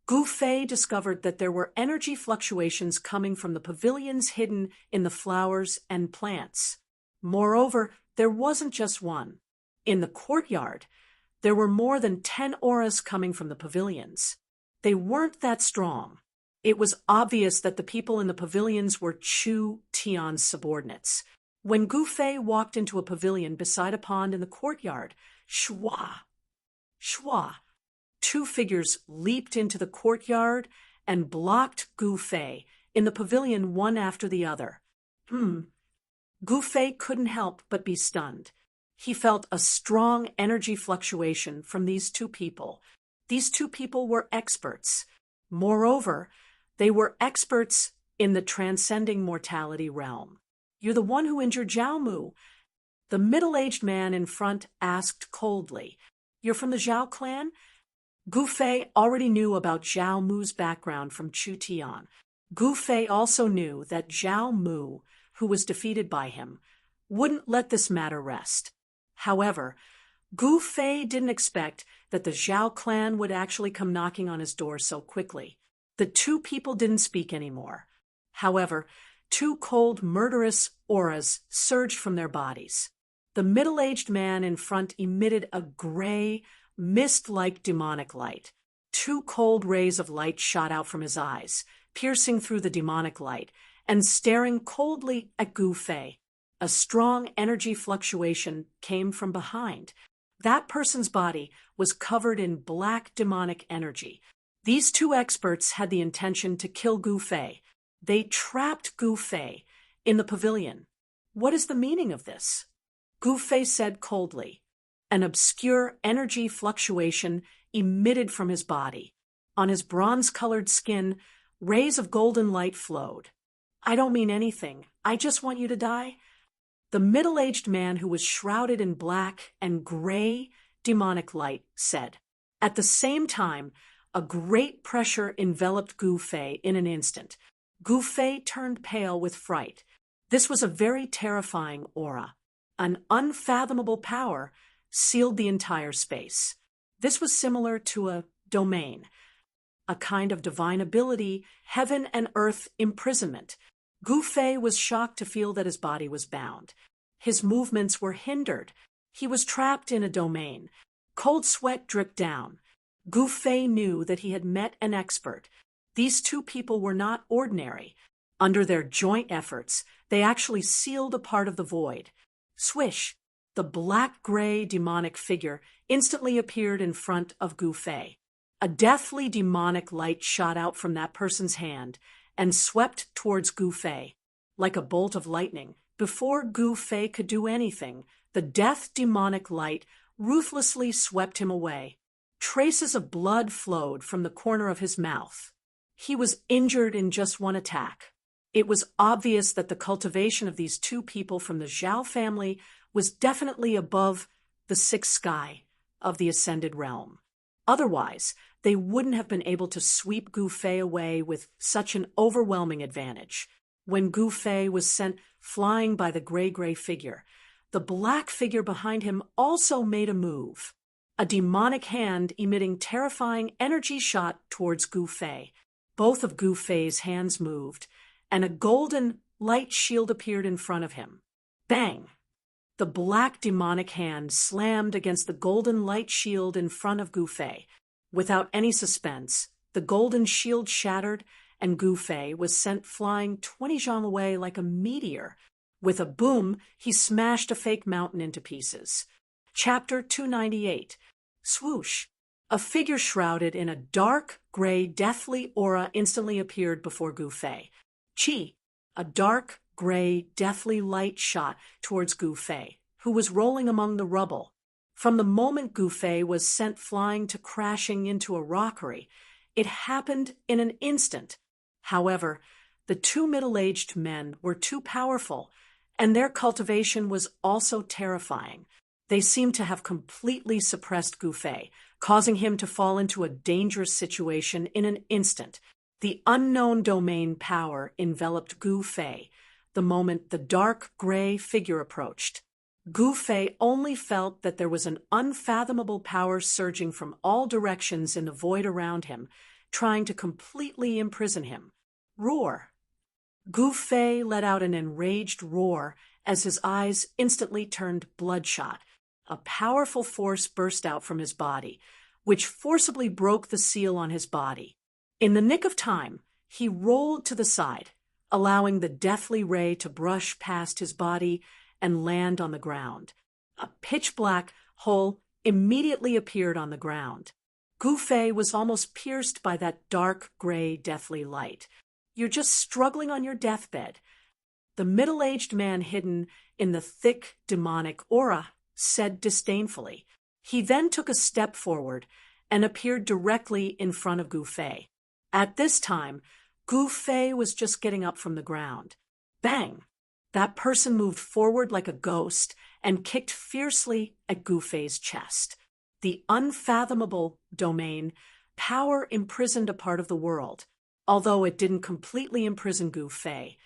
Gu Fei discovered that there were energy fluctuations coming from the pavilions hidden in the flowers and plants. Moreover, there wasn't just one. In the courtyard, there were more than 10 auras coming from the pavilions. They weren't that strong. It was obvious that the people in the pavilions were Chu Tian's subordinates. When Gu Fei walked into a pavilion beside a pond in the courtyard, shwa, two figures leaped into the courtyard and blocked Gu Fei in the pavilion one after the other. Gu Fei couldn't help but be stunned. He felt a strong energy fluctuation from these two people. These two people were experts. Moreover, they were experts in the transcending mortality realm. "You're the one who injured Zhao Mu?" The middle-aged man in front asked coldly. "You're from the Zhao clan?" Gu Fei already knew about Zhao Mu's background from Chu Tian. Gu Fei also knew that Zhao Mu, who was defeated by him, wouldn't let this matter rest. However, Gu Fei didn't expect that the Zhao clan would actually come knocking on his door so quickly. The two people didn't speak anymore. However, two cold, murderous auras surged from their bodies. The middle-aged man in front emitted a gray, mist-like demonic light. Two cold rays of light shot out from his eyes, piercing through the demonic light and staring coldly at Gu Fei. A strong energy fluctuation came from behind. That person's body was covered in black demonic energy. These two experts had the intention to kill Gu Fei. They trapped Gu Fei in the pavilion. "What is the meaning of this?" Gu Fei said coldly. An obscure energy fluctuation emitted from his body. On his bronze-colored skin, rays of golden light flowed. "I don't mean anything. I just want you to die." The middle-aged man, who was shrouded in black and gray demonic light, said. At the same time, a great pressure enveloped Gu Fei in an instant. Gu Fei turned pale with fright. This was a very terrifying aura. An unfathomable power sealed the entire space. This was similar to a domain, a kind of divine ability, heaven and earth imprisonment. Gu Fei was shocked to feel that his body was bound. His movements were hindered. He was trapped in a domain. Cold sweat dripped down. Gu Fei knew that he had met an expert. These two people were not ordinary. Under their joint efforts, they actually sealed a part of the void. Swish! The black-gray demonic figure instantly appeared in front of Gu Fei. A deathly demonic light shot out from that person's hand and swept towards Gu Fei. Like a bolt of lightning, before Gu Fei could do anything, the death demonic light ruthlessly swept him away. Traces of blood flowed from the corner of his mouth. He was injured in just one attack. It was obvious that the cultivation of these two people from the Zhao family was definitely above the sixth sky of the ascended realm. Otherwise, they wouldn't have been able to sweep Gu Fei away with such an overwhelming advantage. When Gu Fei was sent flying by the gray figure, the black figure behind him also made a move. A demonic hand emitting terrifying energy shot towards Gu Fei. Both of Gu Fei's hands moved, and a golden light shield appeared in front of him. Bang! The black demonic hand slammed against the golden light shield in front of Gu Fei. Without any suspense, the golden shield shattered, and Gu Fei was sent flying 20 zhang away like a meteor. With a boom, he smashed a fake mountain into pieces. Chapter 298. Swoosh! A figure shrouded in a dark, gray, deathly aura instantly appeared before Gu Fei. Chi! A dark, gray, deathly light shot towards Gu Fei, who was rolling among the rubble. From the moment Gu Fei was sent flying to crashing into a rockery, it happened in an instant. However, the two middle-aged men were too powerful, and their cultivation was also terrifying. They seemed to have completely suppressed Gu Fei, causing him to fall into a dangerous situation in an instant. The unknown domain power enveloped Gu Fei the moment the dark gray figure approached. Gu Fei only felt that there was an unfathomable power surging from all directions in the void around him, trying to completely imprison him. Roar! Gu Fei let out an enraged roar as his eyes instantly turned bloodshot. A powerful force burst out from his body, which forcibly broke the seal on his body. In the nick of time, he rolled to the side, allowing the deathly ray to brush past his body and land on the ground. A pitch-black hole immediately appeared on the ground. Gu Fei was almost pierced by that dark gray deathly light. "You're just struggling on your deathbed." The middle-aged man hidden in the thick demonic aura said disdainfully. He then took a step forward and appeared directly in front of Gu Fei. At this time, Gu Fei was just getting up from the ground. Bang! That person moved forward like a ghost and kicked fiercely at Gu Fei's chest. The unfathomable domain power imprisoned a part of the world. Although it didn't completely imprison Gu Fei,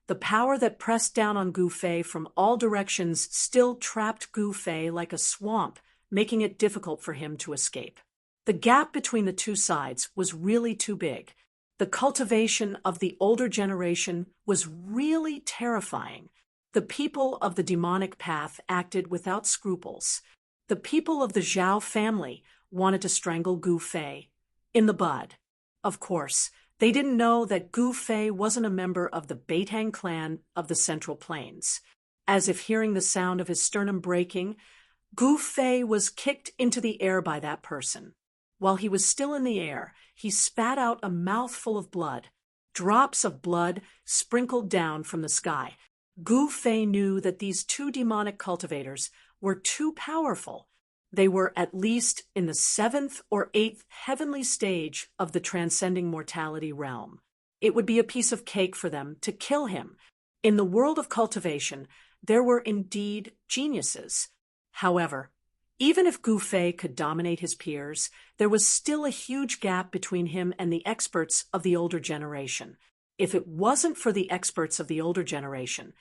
the power that pressed down on Gu Fei from all directions still trapped Gu Fei like a swamp, making it difficult for him to escape. The gap between the two sides was really too big. The cultivation of the older generation was really terrifying. The people of the demonic path acted without scruples. The people of the Zhao family wanted to strangle Gu Fei in the bud. Of course, they didn't know that Gu Fei wasn't a member of the Beitang clan of the Central Plains. As if hearing the sound of his sternum breaking, Gu Fei was kicked into the air by that person. While he was still in the air, he spat out a mouthful of blood. Drops of blood sprinkled down from the sky. Gu Fei knew that these two demonic cultivators were too powerful. They were at least in the 7th or 8th heavenly stage of the transcending mortality realm. It would be a piece of cake for them to kill him. In the world of cultivation, there were indeed geniuses. However, even if Gu Fei could dominate his peers, there was still a huge gap between him and the experts of the older generation. If it wasn't for the experts of the older generation,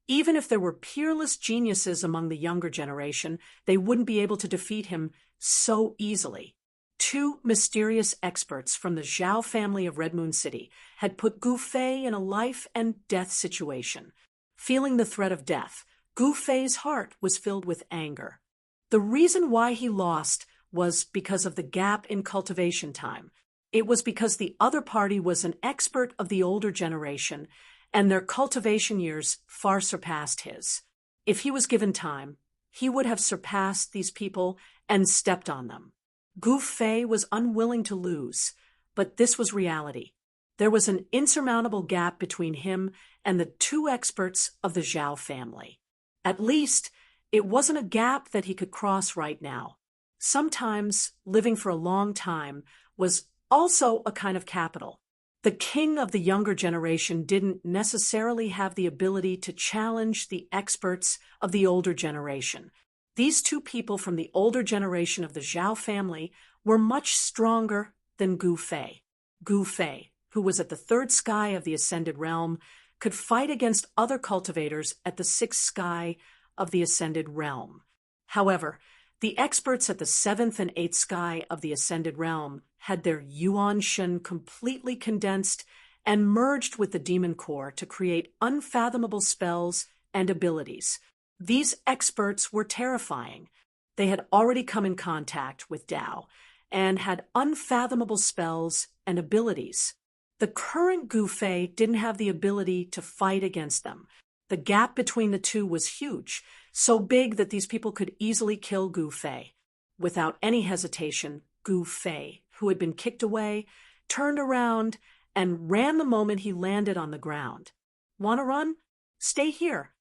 even if there were peerless geniuses among the younger generation, they wouldn't be able to defeat him so easily. Two mysterious experts from the Zhao family of Red Moon City had put Gu Fei in a life and death situation. Feeling the threat of death, Gu Fei's heart was filled with anger. The reason why he lost was because of the gap in cultivation time. It was because the other party was an expert of the older generation, and their cultivation years far surpassed his. If he was given time, he would have surpassed these people and stepped on them. Gu Fei was unwilling to lose, but this was reality. There was an insurmountable gap between him and the two experts of the Zhao family. At least, it wasn't a gap that he could cross right now. Sometimes living for a long time was also a kind of capital. The king of the younger generation didn't necessarily have the ability to challenge the experts of the older generation. These two people from the older generation of the Zhao family were much stronger than Gu Fei. Gu Fei, who was at the 3rd sky of the Ascended Realm, could fight against other cultivators at the 6th sky of the Ascended Realm. However, the experts at the 7th and 8th sky of the Ascended Realm had their Yuan Shen completely condensed and merged with the demon core to create unfathomable spells and abilities. These experts were terrifying. They had already come in contact with Tao and had unfathomable spells and abilities. The current Gu Fei didn't have the ability to fight against them. The gap between the two was huge, so big that these people could easily kill Gu Fei. Without any hesitation, Gu Fei, who had been kicked away, turned around and ran the moment he landed on the ground. "Want to run?" Stay here."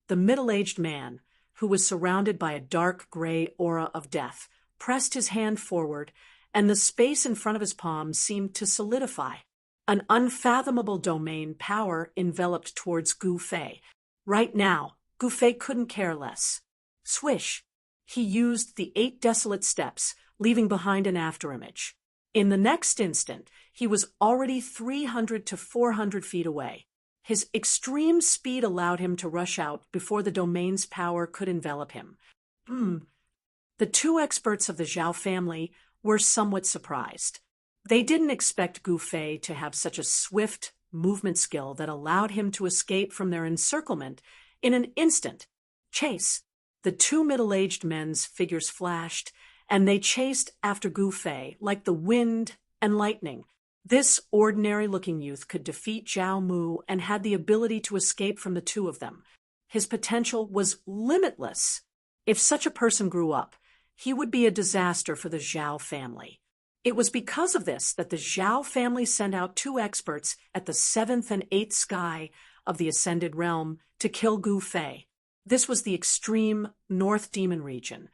The middle-aged man, who was surrounded by a dark gray aura of death, pressed his hand forward, and the space in front of his palm seemed to solidify. An unfathomable domain power enveloped towards Gu Fei. Right now, Gu Fei couldn't care less. Swish! He used the 8 desolate steps, leaving behind an afterimage. In the next instant, he was already 300 to 400 feet away. His extreme speed allowed him to rush out before the domain's power could envelop him. The 2 experts of the Zhao family were somewhat surprised. They didn't expect Gu Fei to have such a swift movement skill that allowed him to escape from their encirclement in an instant. Chase! The 2 middle-aged men's figures flashed, and they chased after Gu Fei like the wind and lightning. This ordinary-looking youth could defeat Zhao Mu and had the ability to escape from the 2 of them. His potential was limitless. If such a person grew up, he would be a disaster for the Zhao family. It was because of this that the Zhao family sent out 2 experts at the 7th and 8th sky of the Ascended Realm to kill Gu Fei. This was the extreme North Demon region,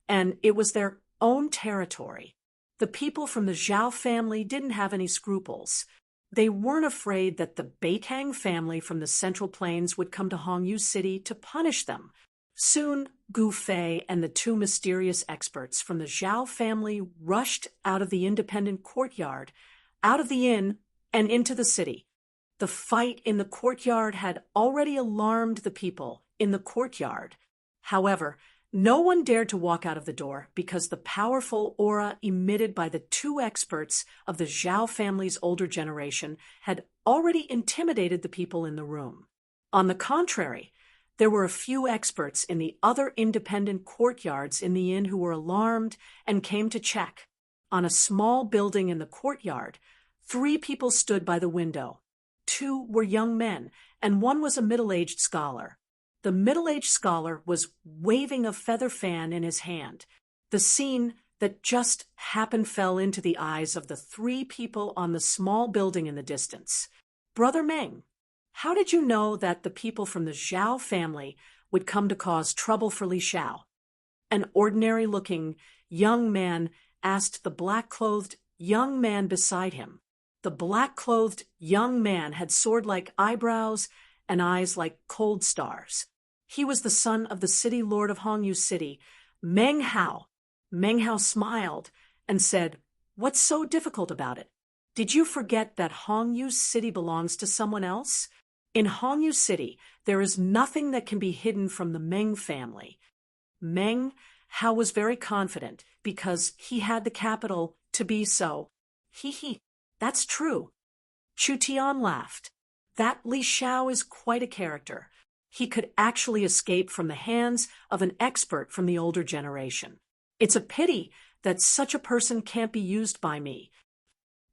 and it was their own territory. The people from the Zhao family didn't have any scruples. They weren't afraid that the Beitang family from the Central Plains would come to Hongyu City to punish them. Soon, Gu Fei and the 2 mysterious experts from the Zhao family rushed out of the independent courtyard, out of the inn, and into the city. The fight in the courtyard had already alarmed the people in the courtyard. However, no one dared to walk out of the door because the powerful aura emitted by the 2 experts of the Zhao family's older generation had already intimidated the people in the room. On the contrary, there were a few experts in the other independent courtyards in the inn who were alarmed and came to check. On a small building in the courtyard, 3 people stood by the window. 2 were young men, and 1 was a middle-aged scholar. The middle-aged scholar was waving a feather fan in his hand. The scene that just happened fell into the eyes of the 3 people on the small building in the distance. "Brother Meng, how did you know that the people from the Zhao family would come to cause trouble for Li Xiao?" An ordinary-looking young man asked the black-clothed young man beside him. The black-clothed young man had sword-like eyebrows and eyes like cold stars. He was the son of the city lord of Hongyu City, Meng Hao. Meng Hao smiled and said, "What's so difficult about it? Did you forget that Hongyu City belongs to someone else? In Hongyu City, there is nothing that can be hidden from the Meng family." Meng Hao was very confident because he had the capital to be so. That's true." Chu Tian laughed. "That Li Xiao is quite a character. He could actually escape from the hands of an expert from the older generation. It's a pity that such a person can't be used by me."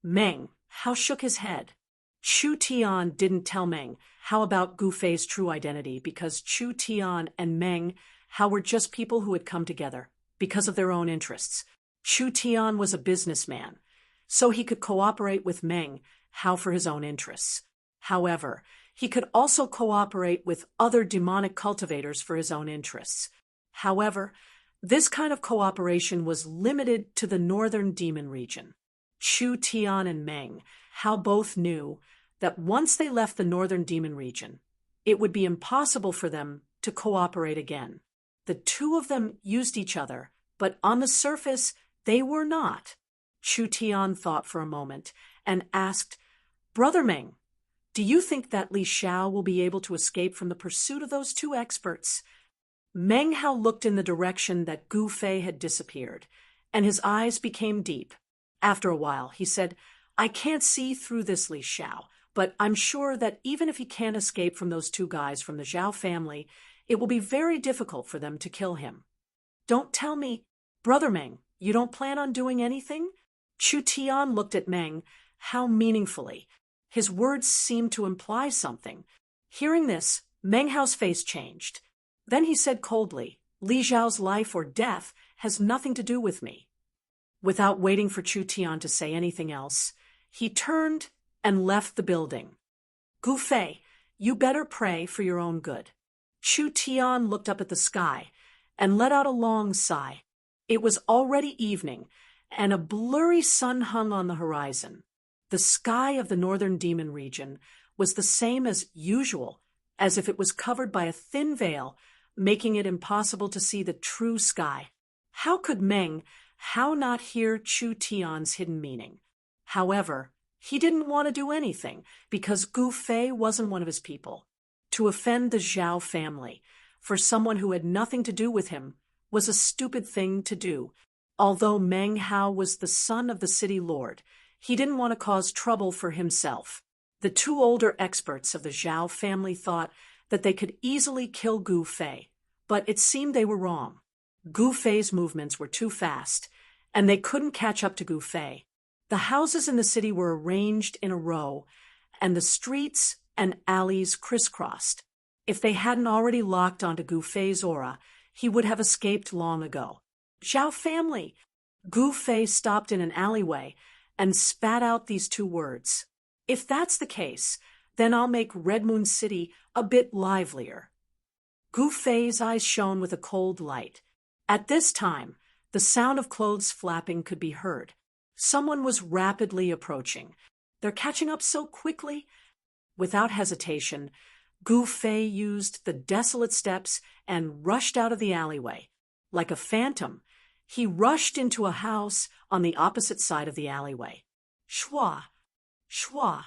Meng Hao shook his head. Chu Tian didn't tell Meng Hao about Gu Fei's true identity because Chu Tian and Meng Hao were just people who had come together because of their own interests. Chu Tian was a businessman, so he could cooperate with Meng Hao for his own interests. However, he could also cooperate with other demonic cultivators for his own interests. However, this kind of cooperation was limited to the northern demon region. Chu Tian and Meng Hao both knew that once they left the northern demon region, it would be impossible for them to cooperate again. The 2 of them used each other, but on the surface, they were not. Chu Tian thought for a moment and asked, "Brother Meng, do you think that Li Xiao will be able to escape from the pursuit of those 2 experts?" Meng Hao looked in the direction that Gu Fei had disappeared, and his eyes became deep. After a while, he said, "I can't see through this Li Xiao, but I'm sure that even if he can't escape from those 2 guys from the Zhao family, it will be very difficult for them to kill him." "Don't tell me, Brother Meng, you don't plan on doing anything?" Chu Tian looked at Meng Hao meaningfully. His words seemed to imply something. Hearing this, Meng Hao's face changed. Then he said coldly, "Li Xiao's life or death has nothing to do with me." Without waiting for Chu Tian to say anything else, he turned and left the building. "Gu Fei, You better pray for your own good. Chu Tian looked up at the sky and let out a long sigh. It was already evening, and a blurry sun hung on the horizon. The sky of the northern demon region was the same as usual, as if it was covered by a thin veil, making it impossible to see the true sky. How could Meng not hear Chu Tian's hidden meaning? However, he didn't want to do anything, because Gu Fei wasn't one of his people. To offend the Zhao family, for someone who had nothing to do with him, was a stupid thing to do. Although Meng Hao was the son of the city lord, he didn't want to cause trouble for himself. The two older experts of the Zhao family thought that they could easily kill Gu Fei, but it seemed they were wrong. Gu Fei's movements were too fast, and they couldn't catch up to Gu Fei. The houses in the city were arranged in a row, and the streets and alleys crisscrossed. If they hadn't already locked onto Gu Fei's aura, he would have escaped long ago. Zhao family! Gu Fei stopped in an alleyway and spat out these two words. If that's the case, then I'll make Red Moon City a bit livelier. Gu Fei's eyes shone with a cold light. At this time, the sound of clothes flapping could be heard. Someone was rapidly approaching. They're catching up so quickly. Without hesitation, Gu Fei used the desolate steps and rushed out of the alleyway. Like a phantom, he rushed into a house on the opposite side of the alleyway. Shwa! Shwa!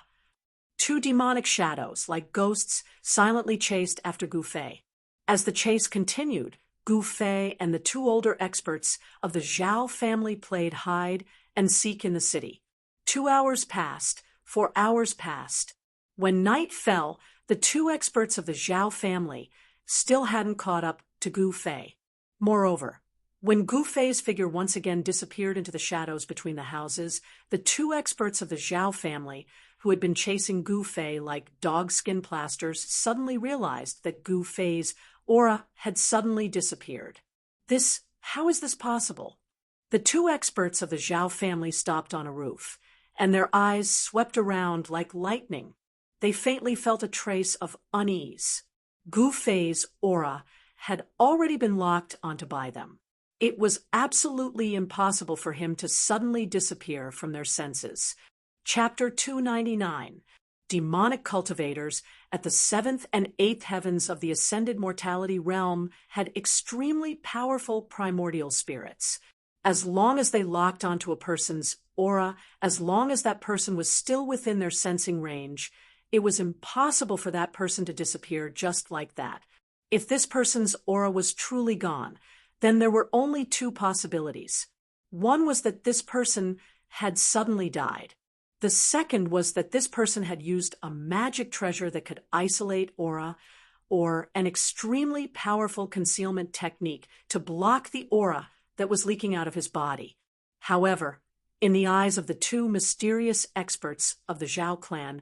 Two demonic shadows, like ghosts, silently chased after Gu Fei. As the chase continued, Gu Fei and the two older experts of the Zhao family played hide and seek in the city. 2 hours passed, 4 hours passed. When night fell, the two experts of the Zhao family still hadn't caught up to Gu Fei. Moreover, when Gu Fei's figure once again disappeared into the shadows between the houses, the two experts of the Zhao family, who had been chasing Gu Fei like dogskin plasters, suddenly realized that Gu Fei's aura had suddenly disappeared. How is this possible? The two experts of the Zhao family stopped on a roof, and their eyes swept around like lightning. They faintly felt a trace of unease. Gu Fei's aura had already been locked onto by them. It was absolutely impossible for him to suddenly disappear from their senses. Chapter 299. Demonic cultivators at the 7th and 8th heavens of the ascended mortality realm had extremely powerful primordial spirits. As long as they locked onto a person's aura, as long as that person was still within their sensing range, it was impossible for that person to disappear just like that. If this person's aura was truly gone, then there were only two possibilities. One was that this person had suddenly died. The second was that this person had used a magic treasure that could isolate aura, or an extremely powerful concealment technique to block the aura that was leaking out of his body. However, in the eyes of the two mysterious experts of the Zhao clan,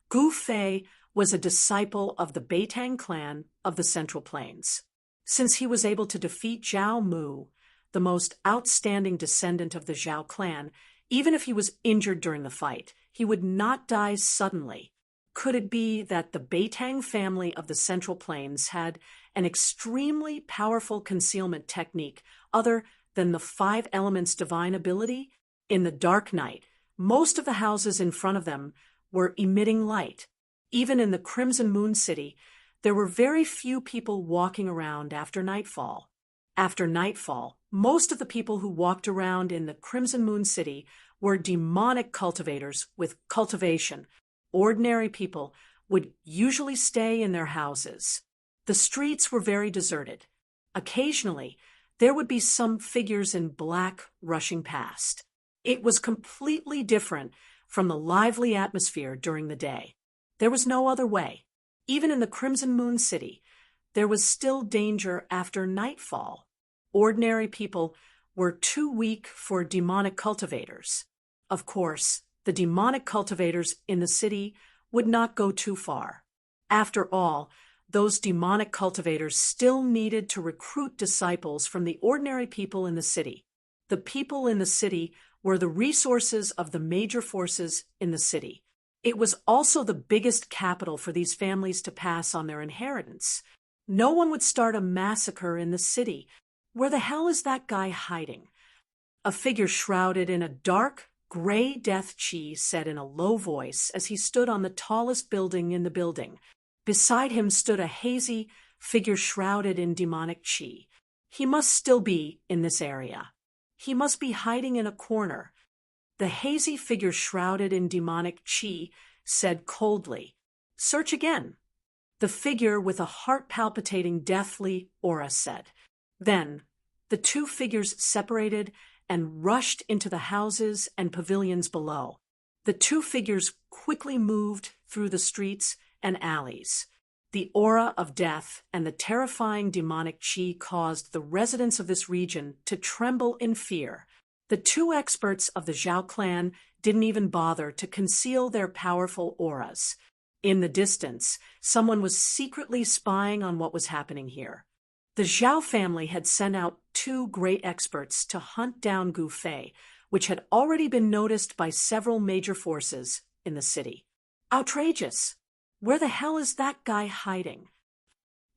Gu Fei was a disciple of the Beitang clan of the Central Plains. Since he was able to defeat Zhao Mu, the most outstanding descendant of the Zhao clan, even if he was injured during the fight, he would not die suddenly. Could it be that the Beitang family of the Central Plains had an extremely powerful concealment technique other than the 5 elements' divine ability? In the dark night, most of the houses in front of them were emitting light. Even in the Crimson Moon City, there were very few people walking around after nightfall. After nightfall, most of the people who walked around in the Crimson Moon City were demonic cultivators with cultivation. Ordinary people would usually stay in their houses. The streets were very deserted. Occasionally, there would be some figures in black rushing past. It was completely different from the lively atmosphere during the day. There was no other way. Even in the Crimson Moon City, there was still danger after nightfall. Ordinary people were too weak for demonic cultivators. Of course, the demonic cultivators in the city would not go too far. After all, those demonic cultivators still needed to recruit disciples from the ordinary people in the city. The people in the city were the resources of the major forces in the city. It was also the biggest capital for these families to pass on their inheritance. No one would start a massacre in the city. Where the hell is that guy hiding? A figure shrouded in a dark, gray death chi said in a low voice as he stood on the tallest building in the building. Beside him stood a hazy figure shrouded in demonic chi. He must still be in this area. He must be hiding in a corner. The hazy figure shrouded in demonic chi said coldly, "Search again." The figure with a heart-palpitating deathly aura said. Then, the two figures separated and rushed into the houses and pavilions below. The two figures quickly moved through the streets and alleys. The aura of death and the terrifying demonic chi caused the residents of this region to tremble in fear. The two experts of the Zhao clan didn't even bother to conceal their powerful auras. In the distance, someone was secretly spying on what was happening here. The Zhao family had sent out two great experts to hunt down Gu Fei, which had already been noticed by several major forces in the city. Outrageous! Where the hell is that guy hiding?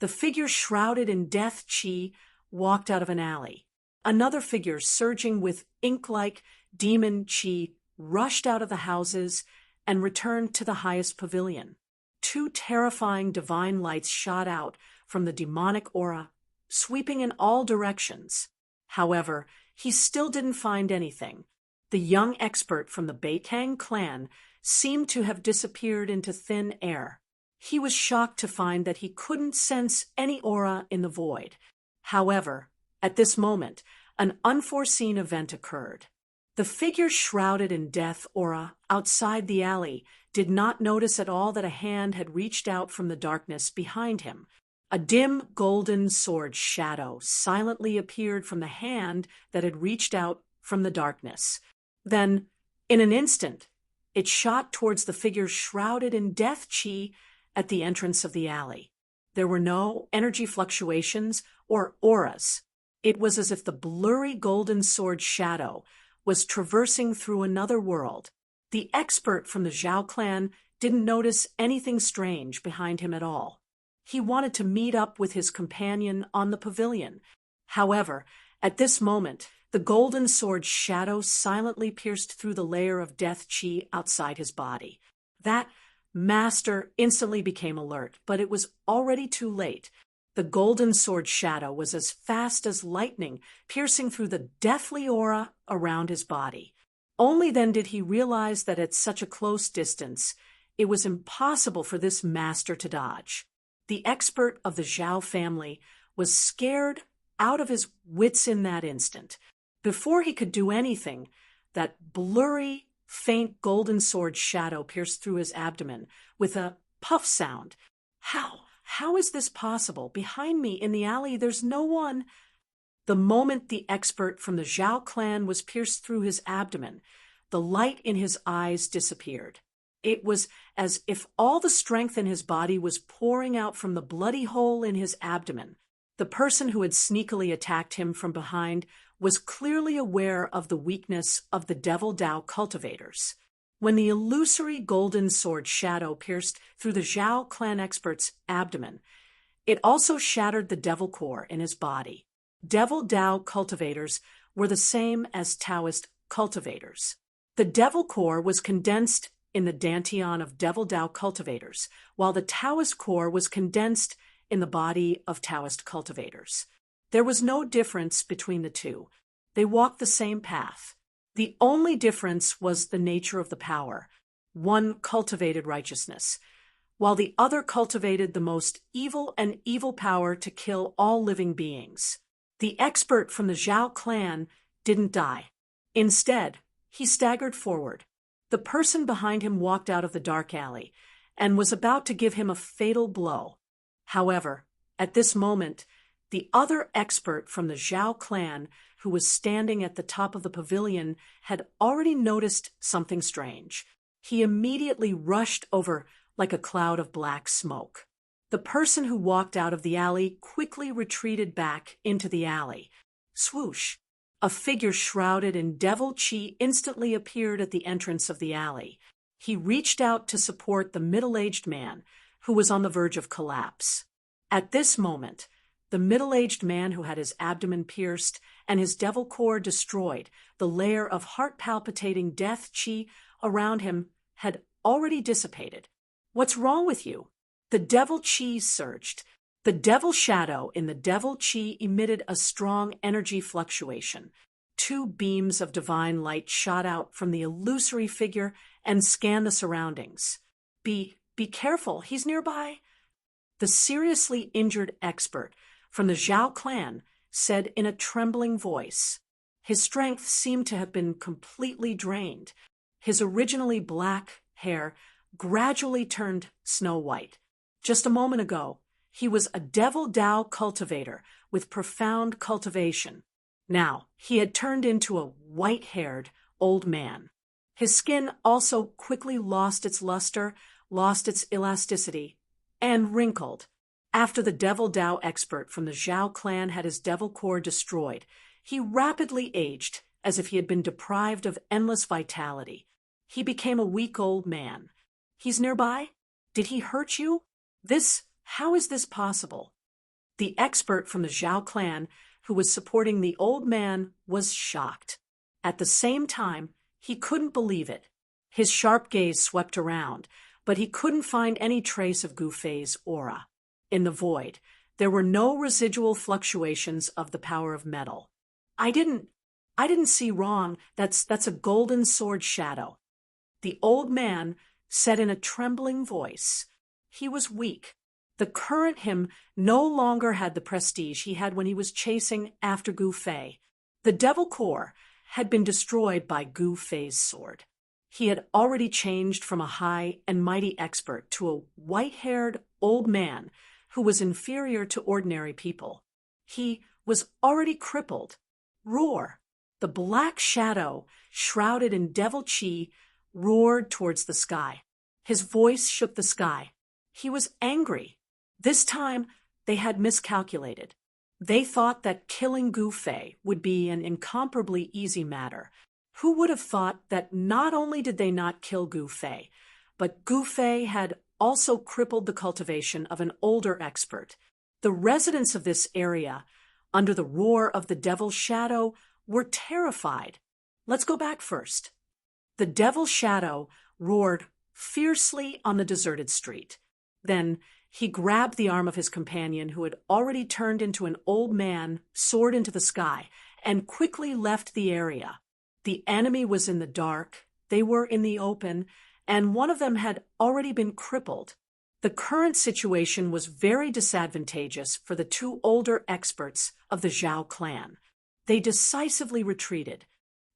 The figure shrouded in death chi walked out of an alley. Another figure surging with ink-like demon chi rushed out of the houses and returned to the highest pavilion. Two terrifying divine lights shot out from the demonic aura, sweeping in all directions. However, he still didn't find anything. The young expert from the Beitang clan seemed to have disappeared into thin air. He was shocked to find that he couldn't sense any aura in the void. However, at this moment, an unforeseen event occurred. The figure shrouded in death aura outside the alley did not notice at all that a hand had reached out from the darkness behind him. A dim golden sword shadow silently appeared from the hand that had reached out from the darkness. Then, in an instant, it shot towards the figure shrouded in death chi at the entrance of the alley. There were no energy fluctuations or auras. It was as if the blurry golden sword shadow was traversing through another world. The expert from the Zhao clan didn't notice anything strange behind him at all. He wanted to meet up with his companion on the pavilion. However, at this moment, the golden sword shadow silently pierced through the layer of death chi outside his body. That master instantly became alert, but it was already too late. The golden sword shadow was as fast as lightning, piercing through the deathly aura around his body. Only then did he realize that at such a close distance, it was impossible for this master to dodge. The expert of the Zhao family was scared out of his wits in that instant. Before he could do anything, that blurry, faint golden sword shadow pierced through his abdomen with a puff sound. How is this possible? Behind me in the alley, there's no one. The moment the expert from the Zhao clan was pierced through his abdomen, the light in his eyes disappeared. It was as if all the strength in his body was pouring out from the bloody hole in his abdomen. The person who had sneakily attacked him from behind was clearly aware of the weakness of the Devil Dao cultivators. When the illusory golden sword shadow pierced through the Zhao clan expert's abdomen, it also shattered the devil core in his body. Devil Dao cultivators were the same as Taoist cultivators. The devil core was condensed in the dantian of Devil Dao cultivators, while the Taoist core was condensed in the body of Taoist cultivators. There was no difference between the two. They walked the same path. The only difference was the nature of the power. One cultivated righteousness, while the other cultivated the most evil and evil power to kill all living beings. The expert from the Zhao clan didn't die. Instead, he staggered forward. The person behind him walked out of the dark alley and was about to give him a fatal blow. However, at this moment, the other expert from the Zhao clan, who was standing at the top of the pavilion, had already noticed something strange. He immediately rushed over like a cloud of black smoke. The person who walked out of the alley quickly retreated back into the alley. Swoosh! A figure shrouded in devil chi instantly appeared at the entrance of the alley. He reached out to support the middle-aged man who was on the verge of collapse. At this moment, the middle-aged man who had his abdomen pierced and his devil core destroyed, the layer of heart-palpitating death chi around him had already dissipated. "What's wrong with you?" The devil chi surged. The devil shadow in the devil chi emitted a strong energy fluctuation. Two beams of divine light shot out from the illusory figure and scanned the surroundings. Be careful, he's nearby." The seriously injured expert from the Zhao clan said in a trembling voice. His strength seemed to have been completely drained. His originally black hair gradually turned snow white. Just a moment ago, he was a devil Dao cultivator with profound cultivation. Now, he had turned into a white-haired old man. His skin also quickly lost its luster, lost its elasticity, and wrinkled. After the devil Dao expert from the Zhao clan had his devil core destroyed, he rapidly aged as if he had been deprived of endless vitality. He became a weak old man. "He's nearby? Did he hurt you? How is this possible?" The expert from the Zhao clan who was supporting the old man was shocked. At the same time, he couldn't believe it. His sharp gaze swept around, but he couldn't find any trace of Gu Fei's aura. In the void, there were no residual fluctuations of the power of metal. I didn't see wrong. That's a golden sword shadow." The old man said in a trembling voice. He was weak. The current him no longer had the prestige he had when he was chasing after Gu Fei. The devil core had been destroyed by Gu Fei's sword. He had already changed from a high and mighty expert to a white-haired old man who was inferior to ordinary people. He was already crippled. Roar! The black shadow, shrouded in devil chi, roared towards the sky. His voice shook the sky. He was angry. This time, they had miscalculated. They thought that killing Gu Fei would be an incomparably easy matter. Who would have thought that not only did they not kill Gu Fei, but Gu Fei had also crippled the cultivation of an older expert. The residents of this area, under the roar of the devil's shadow, were terrified. Let's go back first. The devil's shadow roared fiercely on the deserted street. Then he grabbed the arm of his companion, who had already turned into an old man, soared into the sky, and quickly left the area. The enemy was in the dark, they were in the open, and one of them had already been crippled. The current situation was very disadvantageous for the two older experts of the Zhao clan. They decisively retreated,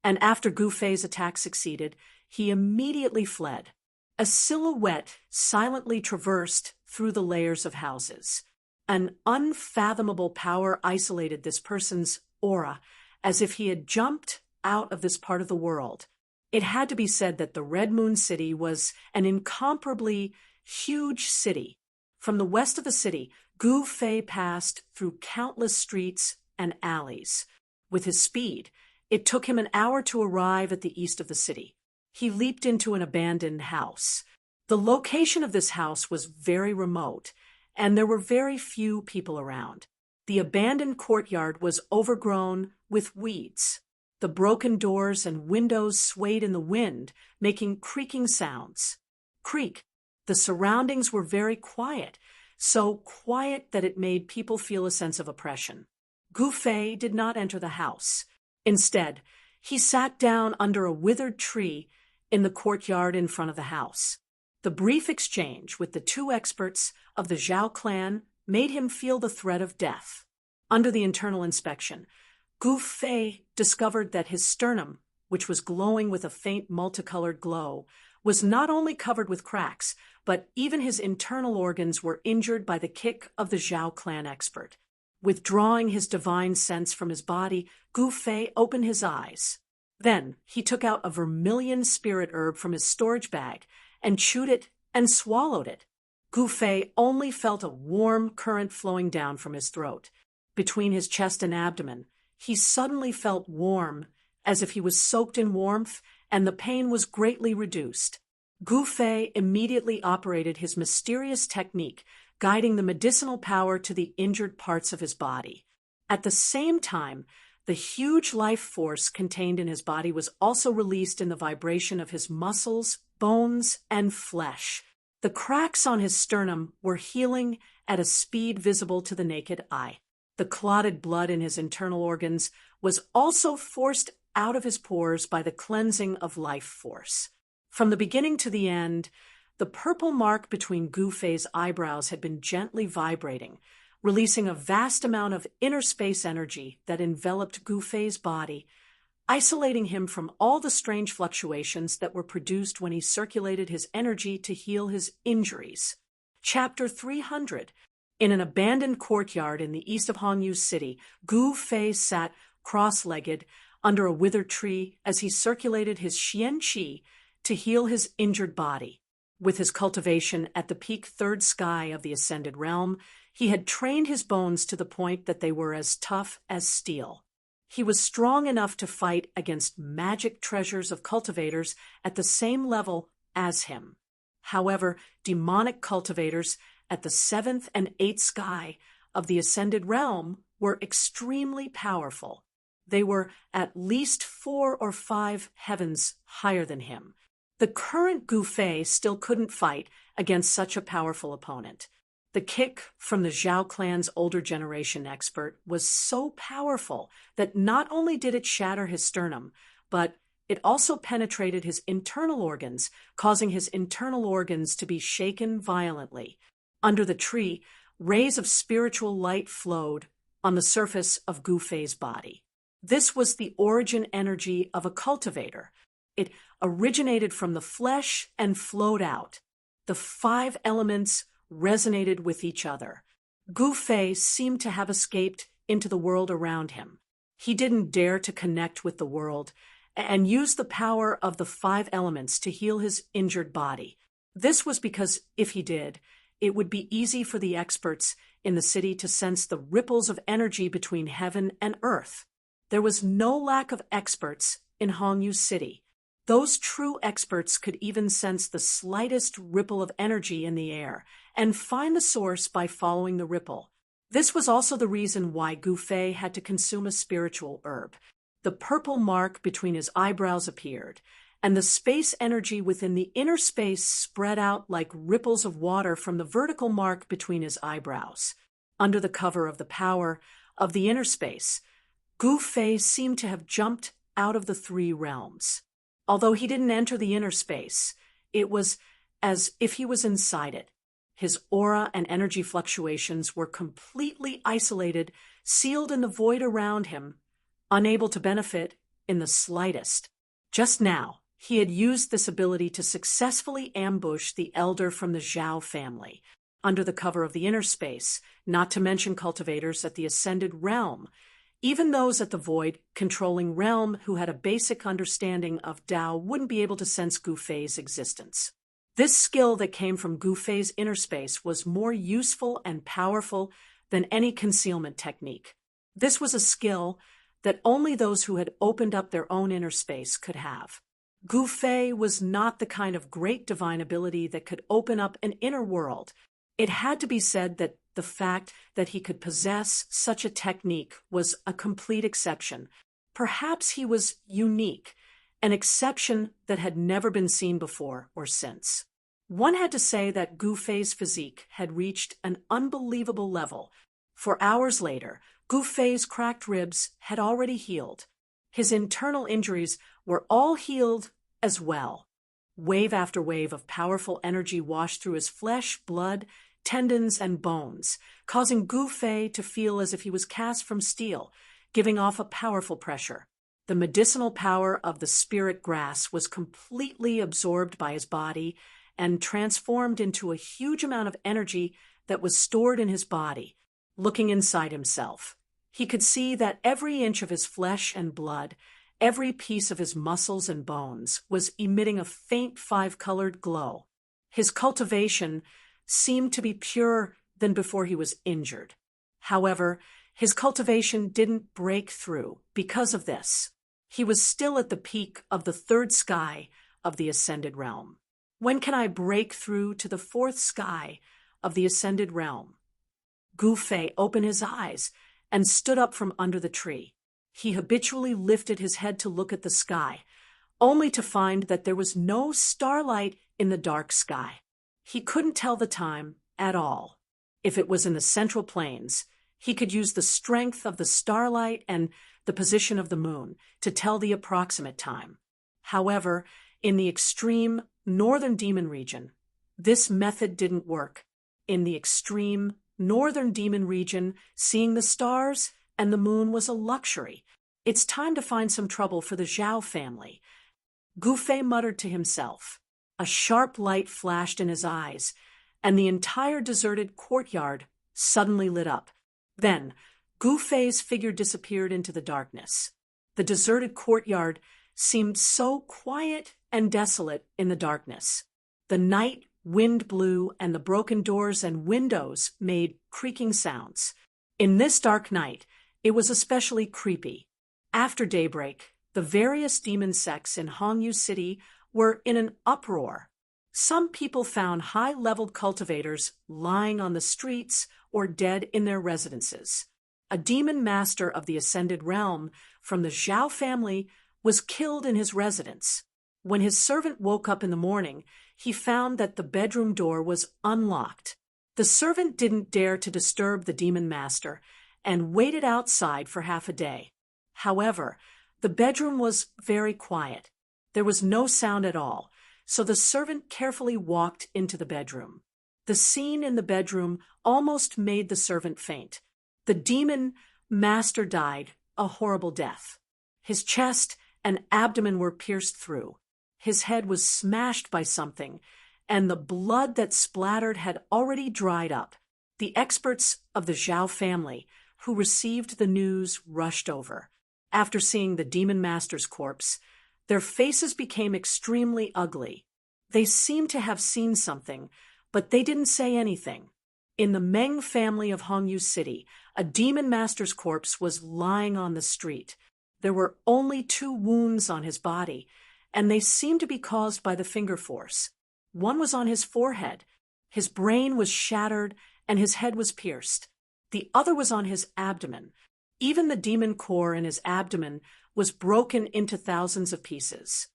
and after Gu Fei's attack succeeded, he immediately fled. A silhouette silently traversed through the layers of houses. An unfathomable power isolated this person's aura, as if he had jumped out of this part of the world. It had to be said that the Red Moon City was an incomparably huge city. From the west of the city, Gu Fei passed through countless streets and alleys. With his speed, it took him an hour to arrive at the east of the city. He leaped into an abandoned house. The location of this house was very remote, and there were very few people around. The abandoned courtyard was overgrown with weeds. The broken doors and windows swayed in the wind, making creaking sounds. Creak. The surroundings were very quiet, so quiet that it made people feel a sense of oppression. Gu Fei did not enter the house. Instead, he sat down under a withered tree in the courtyard in front of the house. The brief exchange with the two experts of the Zhao clan made him feel the threat of death. Under the internal inspection, Gu Fei discovered that his sternum, which was glowing with a faint multicolored glow, was not only covered with cracks, but even his internal organs were injured by the kick of the Zhao clan expert. Withdrawing his divine sense from his body, Gu Fei opened his eyes. Then he took out a vermilion spirit herb from his storage bag and chewed it and swallowed it. Gu Fei only felt a warm current flowing down from his throat. Between his chest and abdomen, he suddenly felt warm, as if he was soaked in warmth, and the pain was greatly reduced. Gufei immediately operated his mysterious technique, guiding the medicinal power to the injured parts of his body. At the same time, the huge life force contained in his body was also released in the vibration of his muscles, bones, and flesh. The cracks on his sternum were healing at a speed visible to the naked eye. The clotted blood in his internal organs was also forced out of his pores by the cleansing of life force. From the beginning to the end, the purple mark between Gufei's eyebrows had been gently vibrating, releasing a vast amount of inner space energy that enveloped Gufei's body, isolating him from all the strange fluctuations that were produced when he circulated his energy to heal his injuries. Chapter 300. In an abandoned courtyard in the east of Hongyu City, Gufei sat cross-legged under a withered tree as he circulated his xian qi to heal his injured body. With his cultivation at the peak third sky of the ascended realm, he had trained his bones to the point that they were as tough as steel. He was strong enough to fight against magic treasures of cultivators at the same level as him. However, demonic cultivators at the seventh and eighth sky of the ascended realm were extremely powerful. They were at least 4 or 5 heavens higher than him. The current Gufei still couldn't fight against such a powerful opponent. The kick from the Zhao clan's older generation expert was so powerful that not only did it shatter his sternum, but it also penetrated his internal organs, causing his internal organs to be shaken violently. Under the tree, rays of spiritual light flowed on the surface of Gufei's body. This was the origin energy of a cultivator. It originated from the flesh and flowed out. The 5 elements resonated with each other. Gufei seemed to have escaped into the world around him. He didn't dare to connect with the world and use the power of the 5 elements to heal his injured body. This was because if he did, it would be easy for the experts in the city to sense the ripples of energy between heaven and earth. There was no lack of experts in Hongyu City. Those true experts could even sense the slightest ripple of energy in the air and find the source by following the ripple. This was also the reason why Gufei had to consume a spiritual herb. The purple mark between his eyebrows appeared, and the space energy within the inner space spread out like ripples of water from the vertical mark between his eyebrows. Under the cover of the power of the inner space, Gufei seemed to have jumped out of the 3 realms. Although he didn't enter the inner space, it was as if he was inside it. His aura and energy fluctuations were completely isolated, sealed in the void around him, unable to benefit in the slightest. Just now, he had used this ability to successfully ambush the elder from the Zhao family. Under the cover of the inner space, not to mention cultivators at the ascended realm, even those at the void controlling realm who had a basic understanding of Tao wouldn't be able to sense Gufei's existence. This skill that came from Gufei's inner space was more useful and powerful than any concealment technique. This was a skill that only those who had opened up their own inner space could have. Gufei was not the kind of great divine ability that could open up an inner world. It had to be said that the fact that he could possess such a technique was a complete exception. Perhaps he was unique, an exception that had never been seen before or since. One had to say that Gufei's physique had reached an unbelievable level. For hours later, Gufei's cracked ribs had already healed. His internal injuries were all healed as well. Wave after wave of powerful energy washed through his flesh, blood, tendons, and bones, causing Gufei to feel as if he was cast from steel, giving off a powerful pressure. The medicinal power of the spirit grass was completely absorbed by his body and transformed into a huge amount of energy that was stored in his body. Looking inside himself, he could see that every inch of his flesh and blood, every piece of his muscles and bones, was emitting a faint 5-colored glow. His cultivation seemed to be purer than before he was injured. However, his cultivation didn't break through because of this. He was still at the peak of the 3rd sky of the ascended realm. When can I break through to the fourth sky of the ascended realm? Gu Fei opened his eyes and stood up from under the tree. He habitually lifted his head to look at the sky, only to find that there was no starlight in the dark sky. He couldn't tell the time at all. If it was in the central plains, he could use the strength of the starlight and the position of the moon to tell the approximate time. However, in the extreme northern demon region, this method didn't work. In the extreme northern demon region, seeing the stars and the moon was a luxury. It's time to find some trouble for the Zhao family. Gu Fei muttered to himself. A sharp light flashed in his eyes, and the entire deserted courtyard suddenly lit up. Then, Gu Fei's figure disappeared into the darkness. The deserted courtyard seemed so quiet and desolate in the darkness. The night wind blew, and the broken doors and windows made creaking sounds. In this dark night, it was especially creepy. After daybreak, the various demon sects in Hongyu City were in an uproar. Some people found high-leveled cultivators lying on the streets or dead in their residences. A demon master of the Ascended Realm from the Zhao family was killed in his residence. When his servant woke up in the morning, he found that the bedroom door was unlocked. The servant didn't dare to disturb the demon master and waited outside for half a day. However, the bedroom was very quiet. There was no sound at all, so the servant carefully walked into the bedroom. The scene in the bedroom almost made the servant faint. The demon master died a horrible death. His chest and abdomen were pierced through. His head was smashed by something, and the blood that splattered had already dried up. The experts of the Zhao family who received the news rushed over. After seeing the demon master's corpse, their faces became extremely ugly. They seemed to have seen something, but they didn't say anything. In the Meng family of Hongyu City, a demon master's corpse was lying on the street. There were only 2 wounds on his body, and they seemed to be caused by the finger force. One was on his forehead. His brain was shattered, and his head was pierced. The other was on his abdomen. Even the demon core in his abdomen was broken into thousands of pieces.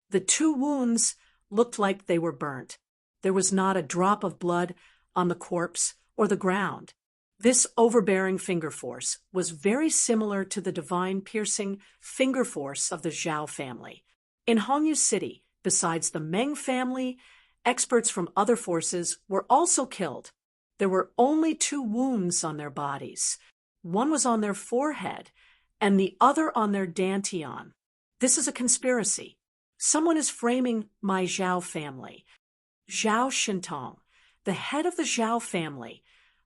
The 2 wounds looked like they were burnt. There was not a drop of blood on the corpse or the ground. This overbearing finger force was very similar to the divine piercing finger force of the Zhao family. In Hongyu City, besides the Meng family, experts from other forces were also killed. There were only 2 wounds on their bodies. One was on their forehead, and the other on their dantian. This is a conspiracy. Someone is framing my Zhao family. Zhao Shintong, the head of the Zhao family,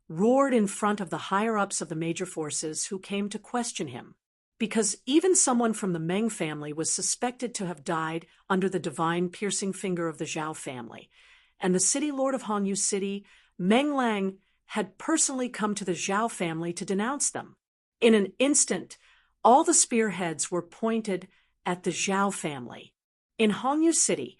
roared in front of the higher-ups of the major forces who came to question him, because even someone from the Meng family was suspected to have died under the divine piercing finger of the Zhao family, and the city lord of Hongyu City, Meng Lang, had personally come to the Zhao family to denounce them. In an instant, all the spearheads were pointed at the Zhao family. In Hongyu City,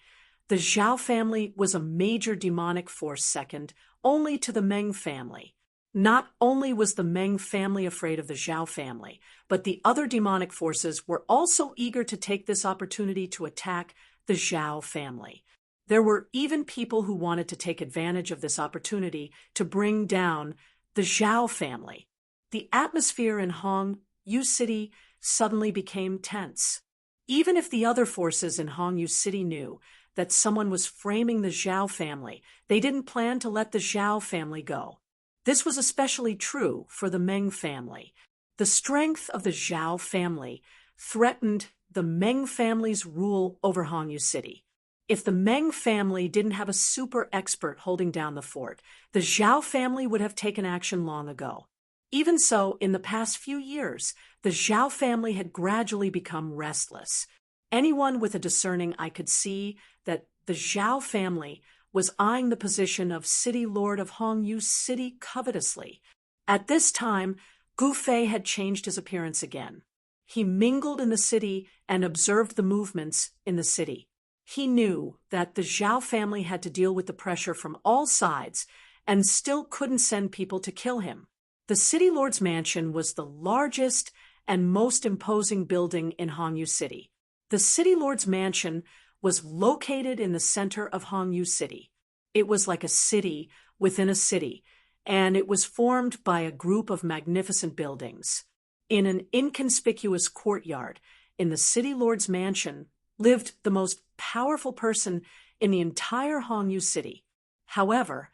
the Zhao family was a major demonic force second only to the Meng family. Not only was the Meng family afraid of the Zhao family, but the other demonic forces were also eager to take this opportunity to attack the Zhao family. There were even people who wanted to take advantage of this opportunity to bring down the Zhao family. The atmosphere in Hongyu City suddenly became tense. Even if the other forces in Hongyu City knew that someone was framing the Zhao family, they didn't plan to let the Zhao family go. This was especially true for the Meng family. The strength of the Zhao family threatened the Meng family's rule over Hongyu City. If the Meng family didn't have a super expert holding down the fort, the Zhao family would have taken action long ago. Even so, in the past few years, the Zhao family had gradually become restless. Anyone with a discerning eye could see that the Zhao family was eyeing the position of city lord of Hongyu City covetously. At this time, Gu Fei had changed his appearance again. He mingled in the city and observed the movements in the city. He knew that the Zhao family had to deal with the pressure from all sides and still couldn't send people to kill him. The city lord's mansion was the largest and most imposing building in Hongyu City. The city lord's mansion was located in the center of Hongyu City. It was like a city within a city, and it was formed by a group of magnificent buildings. In an inconspicuous courtyard in the city lord's mansion lived the most powerful person in the entire Hongyu City. However,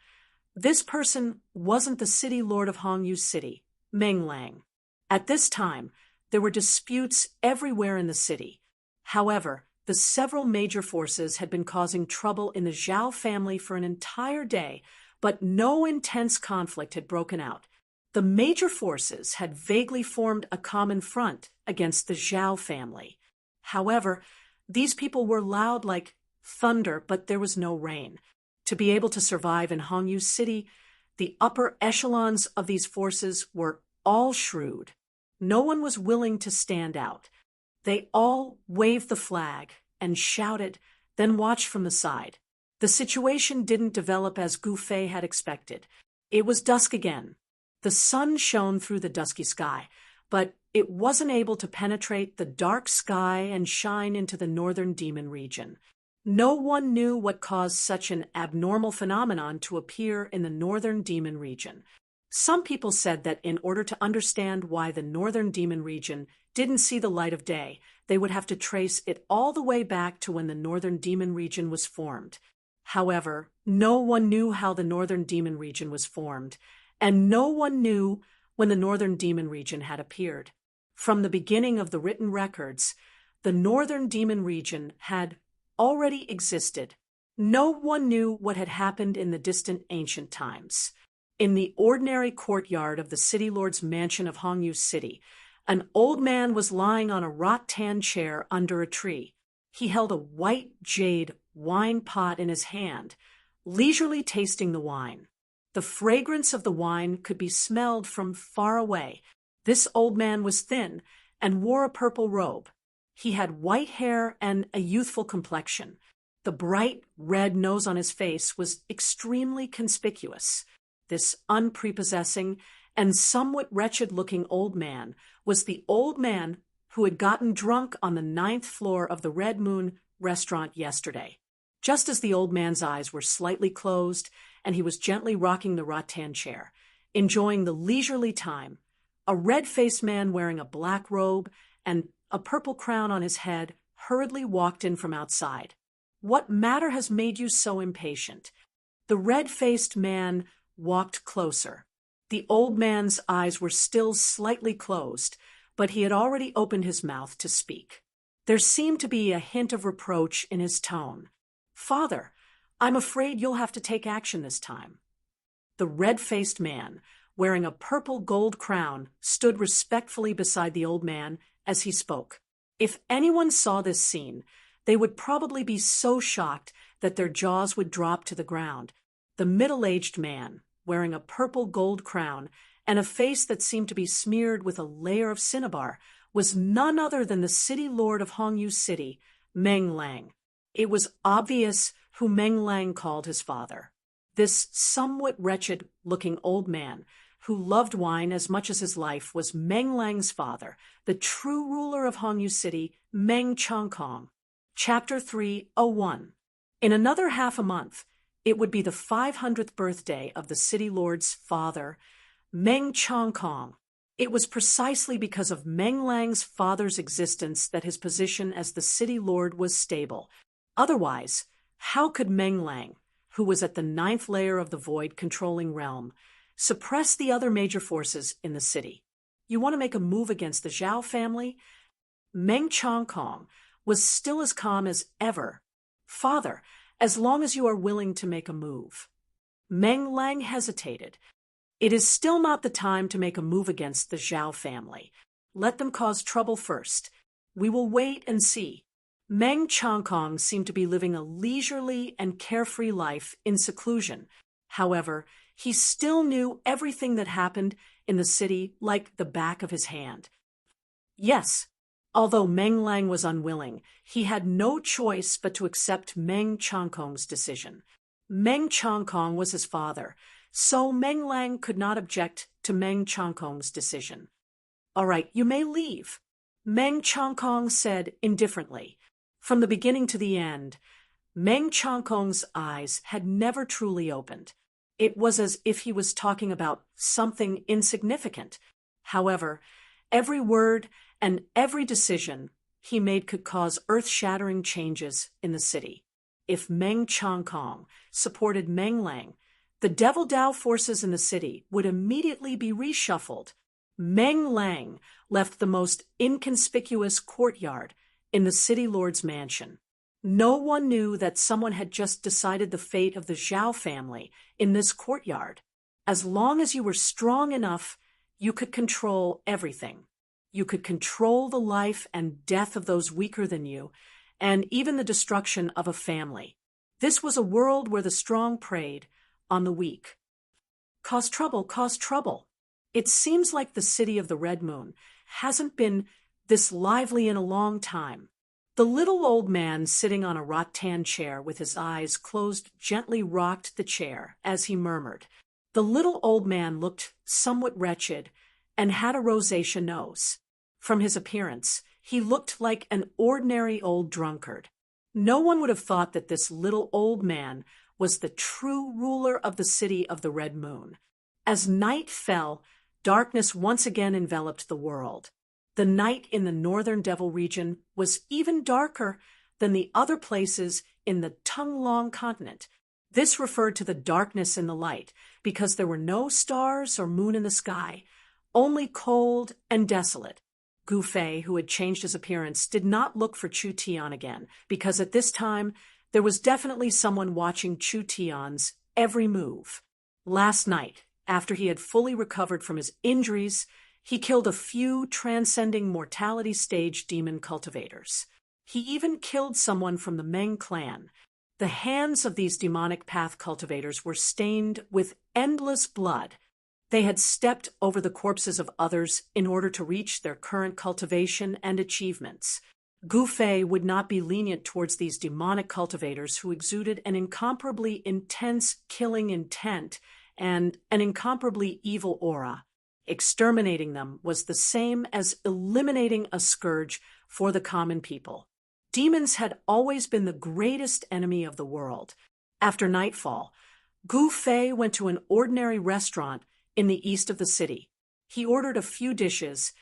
this person wasn't the city lord of Hongyu City, Meng Lang. At this time, there were disputes everywhere in the city. However, the several major forces had been causing trouble in the Zhao family for an entire day, but no intense conflict had broken out. The major forces had vaguely formed a common front against the Zhao family. However, these people were loud like thunder, but there was no rain. To be able to survive in Hongyu City, the upper echelons of these forces were all shrewd. No one was willing to stand out. They all waved the flag and shouted, then watched from the side. The situation didn't develop as Gu Fei had expected. It was dusk again. The sun shone through the dusky sky, but it wasn't able to penetrate the dark sky and shine into the northern demon region. No one knew what caused such an abnormal phenomenon to appear in the northern demon region. Some people said that in order to understand why the northern demon region didn't see the light of day, they would have to trace it all the way back to when the northern demon region was formed. However, no one knew how the northern demon region was formed, and no one knew when the northern demon region had appeared. From the beginning of the written records, the northern demon region had already existed. No one knew what had happened in the distant ancient times. In the ordinary courtyard of the city lord's mansion of Hongyu City, an old man was lying on a rattan chair under a tree. He held a white jade wine pot in his hand, leisurely tasting the wine. The fragrance of the wine could be smelled from far away. This old man was thin and wore a purple robe. He had white hair and a youthful complexion. The bright red nose on his face was extremely conspicuous. This unprepossessing and somewhat wretched-looking old man was the old man who had gotten drunk on the 9th floor of the Red Moon restaurant yesterday. Just as the old man's eyes were slightly closed and he was gently rocking the rattan chair, enjoying the leisurely time, a red-faced man wearing a black robe and a purple crown on his head hurriedly walked in from outside. "What matter has made you so impatient?" The red-faced man walked closer. The old man's eyes were still slightly closed, but he had already opened his mouth to speak. There seemed to be a hint of reproach in his tone. "Father, I'm afraid you'll have to take action this time." The red-faced man, wearing a purple gold crown, stood respectfully beside the old man as he spoke. If anyone saw this scene, they would probably be so shocked that their jaws would drop to the ground. The middle-aged man, wearing a purple gold crown and a face that seemed to be smeared with a layer of cinnabar, was none other than the city lord of Hongyu City, Meng Lang. It was obvious who Meng Lang called his father. This somewhat wretched-looking old man, who loved wine as much as his life, was Meng Lang's father, the true ruler of Hongyu City, Meng Chongkong. Chapter 301. In another half a month, it would be the 500th birthday of the city lord's father, Meng Chongkong. It was precisely because of Meng Lang's father's existence that his position as the city lord was stable. Otherwise, how could Meng Lang, who was at the 9th layer of the void controlling realm, suppress the other major forces in the city? You want to make a move against the Zhao family? Meng Chongkong was still as calm as ever. "Father, as long as you are willing to make a move." Meng Lang hesitated. "It is still not the time to make a move against the Zhao family. Let them cause trouble first. We will wait and see." Meng Chongkong seemed to be living a leisurely and carefree life in seclusion. However, he still knew everything that happened in the city like the back of his hand. Yes, Although Meng Lang was unwilling, he had no choice but to accept Meng Changkong's decision. Meng Changkong was his father, so Meng Lang could not object to Meng Changkong's decision. "All right, you may leave," Meng Changkong said indifferently. From the beginning to the end, Meng Changkong's eyes had never truly opened. It was as if he was talking about something insignificant. However, every word and every decision he made could cause earth-shattering changes in the city. If Meng Changkong supported Meng Lang, the Devil Dao forces in the city would immediately be reshuffled. Meng Lang left the most inconspicuous courtyard in the city lord's mansion. No one knew that someone had just decided the fate of the Zhao family in this courtyard. As long as you were strong enough, you could control everything. You could control the life and death of those weaker than you, and even the destruction of a family. This was a world where the strong preyed on the weak. Cause trouble, cause trouble. It seems like the city of the Red Moon hasn't been this lively in a long time. The little old man sitting on a rattan chair with his eyes closed gently rocked the chair as he murmured. The little old man looked somewhat wretched and had a rosacea nose. From his appearance, he looked like an ordinary old drunkard. No one would have thought that this little old man was the true ruler of the city of the Red Moon. As night fell, darkness once again enveloped the world. The night in the northern Devil region was even darker than the other places in the Tunglong continent. This referred to the darkness in the light because there were no stars or moon in the sky, only cold and desolate. Gu Fei, who had changed his appearance, did not look for Chu Tian again because at this time there was definitely someone watching Chu Tian's every move. Last night, after he had fully recovered from his injuries, he killed a few transcending mortality stage demon cultivators. He even killed someone from the Meng clan. The hands of these demonic path cultivators were stained with endless blood. They had stepped over the corpses of others in order to reach their current cultivation and achievements. Gu Fei would not be lenient towards these demonic cultivators who exuded an incomparably intense killing intent and an incomparably evil aura. Exterminating them was the same as eliminating a scourge for the common people. Demons had always been the greatest enemy of the world. After nightfall, Gu Fei went to an ordinary restaurant in the east of the city. He ordered a few dishes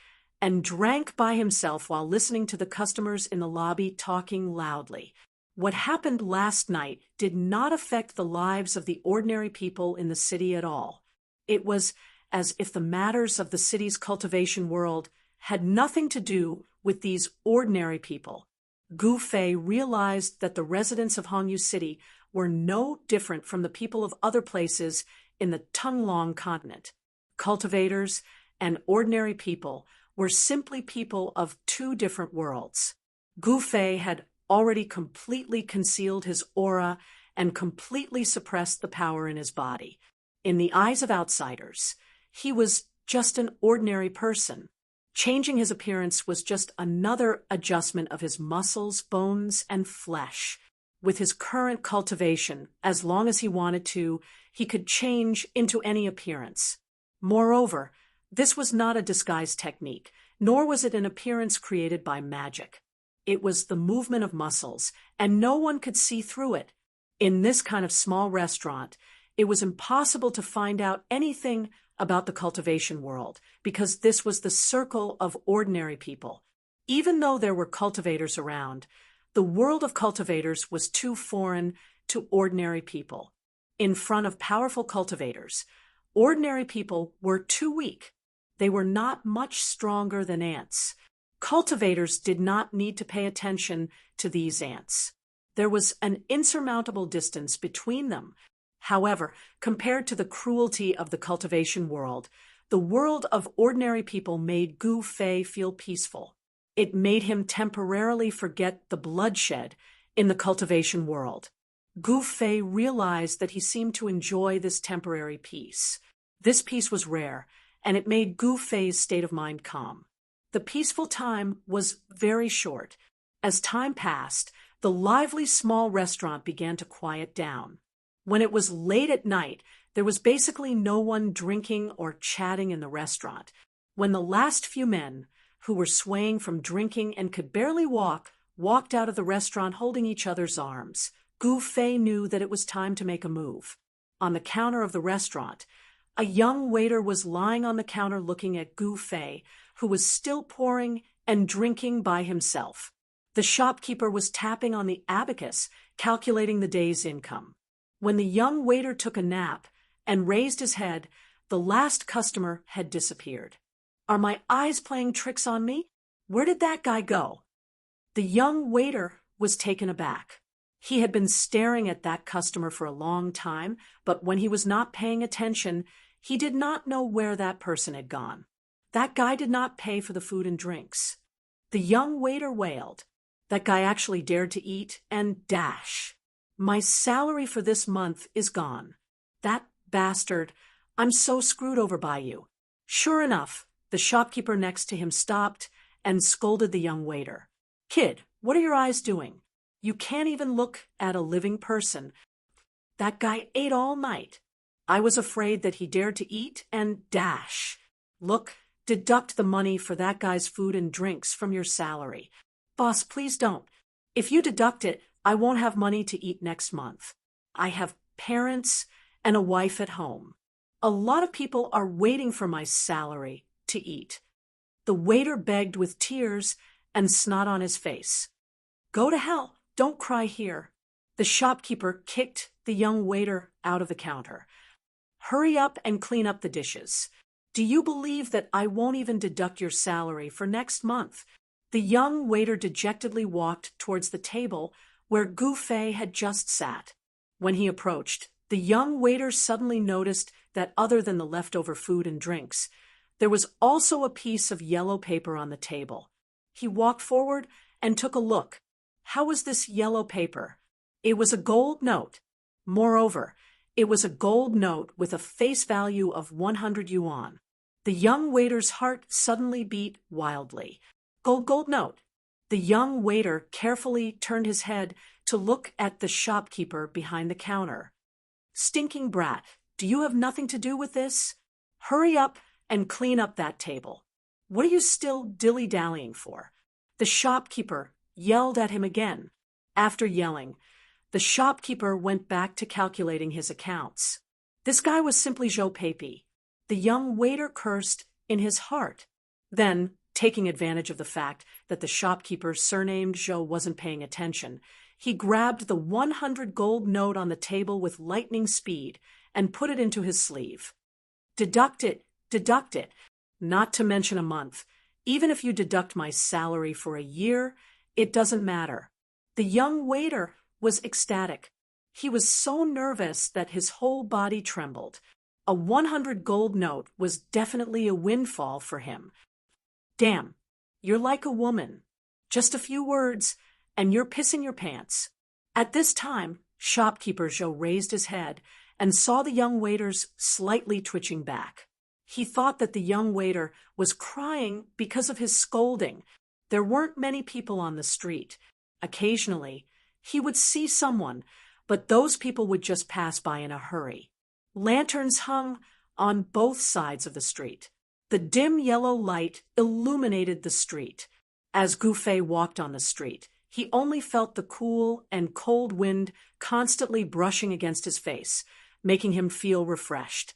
and drank by himself while listening to the customers in the lobby talking loudly. What happened last night did not affect the lives of the ordinary people in the city at all. It was as if the matters of the city's cultivation world had nothing to do with these ordinary people. Gu Fei realized that the residents of Hongyu City were no different from the people of other places in the Tunglong continent. Cultivators and ordinary people were simply people of two different worlds. Gu Fei had already completely concealed his aura and completely suppressed the power in his body. In the eyes of outsiders, he was just an ordinary person. Changing his appearance was just another adjustment of his muscles, bones, and flesh. With his current cultivation, as long as he wanted to, he could change into any appearance. Moreover, this was not a disguise technique, nor was it an appearance created by magic. It was the movement of muscles, and no one could see through it. In this kind of small restaurant, it was impossible to find out anything about the cultivation world, because this was the circle of ordinary people. Even though there were cultivators around, the world of cultivators was too foreign to ordinary people. In front of powerful cultivators, ordinary people were too weak. They were not much stronger than ants. Cultivators did not need to pay attention to these ants. There was an insurmountable distance between them. However, compared to the cruelty of the cultivation world, the world of ordinary people made Gu Fei feel peaceful. It made him temporarily forget the bloodshed in the cultivation world. Gu Fei realized that he seemed to enjoy this temporary peace. This peace was rare, and it made Gu Fei's state of mind calm. The peaceful time was very short. As time passed, the lively small restaurant began to quiet down. When it was late at night, there was basically no one drinking or chatting in the restaurant. When the last few men, who were swaying from drinking and could barely walk, walked out of the restaurant holding each other's arms, Gu Fei knew that it was time to make a move. On the counter of the restaurant, a young waiter was lying on the counter looking at Gu Fei, who was still pouring and drinking by himself. The shopkeeper was tapping on the abacus, calculating the day's income. When the young waiter took a nap and raised his head, the last customer had disappeared. Are my eyes playing tricks on me? Where did that guy go? The young waiter was taken aback. He had been staring at that customer for a long time, but when he was not paying attention, he did not know where that person had gone. That guy did not pay for the food and drinks. The young waiter wailed. That guy actually dared to eat and dash. My salary for this month is gone. That bastard, I'm so screwed over by you. Sure enough, the shopkeeper next to him stopped and scolded the young waiter. Kid, what are your eyes doing? You can't even look at a living person. That guy ate all night. I was afraid that he dared to eat and dash. Look, deduct the money for that guy's food and drinks from your salary. Boss, please don't. If you deduct it, I won't have money to eat next month. I have parents and a wife at home. A lot of people are waiting for my salary to eat. The waiter begged with tears and snot on his face. Go to hell. Don't cry here. The shopkeeper kicked the young waiter out of the counter. Hurry up and clean up the dishes. Do you believe that I won't even deduct your salary for next month? The young waiter dejectedly walked towards the table where Gu Fei had just sat. When he approached, the young waiter suddenly noticed that other than the leftover food and drinks, there was also a piece of yellow paper on the table. He walked forward and took a look. How was this yellow paper? It was a gold note. Moreover, it was a gold note with a face value of 100 yuan. The young waiter's heart suddenly beat wildly. Gold note. The young waiter carefully turned his head to look at the shopkeeper behind the counter. Stinking brat, do you have nothing to do with this? Hurry up and clean up that table. What are you still dilly-dallying for? The shopkeeper yelled at him again. After yelling, the shopkeeper went back to calculating his accounts. This guy was simply Zhou Peipi. The young waiter cursed in his heart. Then, taking advantage of the fact that the shopkeeper surnamed Zhou wasn't paying attention, he grabbed the 100 gold note on the table with lightning speed and put it into his sleeve. Deduct it, not to mention a month. Even if you deduct my salary for a year, it doesn't matter. The young waiter was ecstatic. He was so nervous that his whole body trembled. A 100 gold note was definitely a windfall for him. Damn, you're like a woman. Just a few words, and you're pissing your pants. At this time, shopkeeper Zhou raised his head and saw the young waiter's slightly twitching back. He thought that the young waiter was crying because of his scolding. There weren't many people on the street. Occasionally, he would see someone, but those people would just pass by in a hurry. Lanterns hung on both sides of the street. The dim yellow light illuminated the street. As Gu Fei walked on the street, he only felt the cool and cold wind constantly brushing against his face, making him feel refreshed.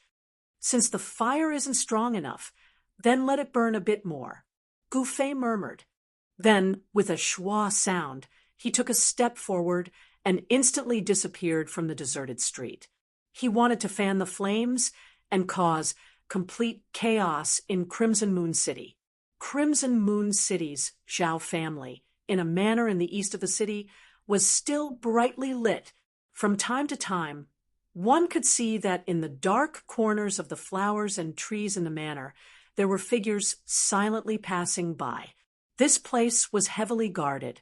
Since the fire isn't strong enough, then let it burn a bit more, Gu Fei murmured. Then, with a schwa sound, he took a step forward and instantly disappeared from the deserted street. He wanted to fan the flames and cause complete chaos in Crimson Moon City. Crimson Moon City's Zhao family, in a manor in the east of the city, was still brightly lit. From time to time, one could see that in the dark corners of the flowers and trees in the manor, there were figures silently passing by. This place was heavily guarded,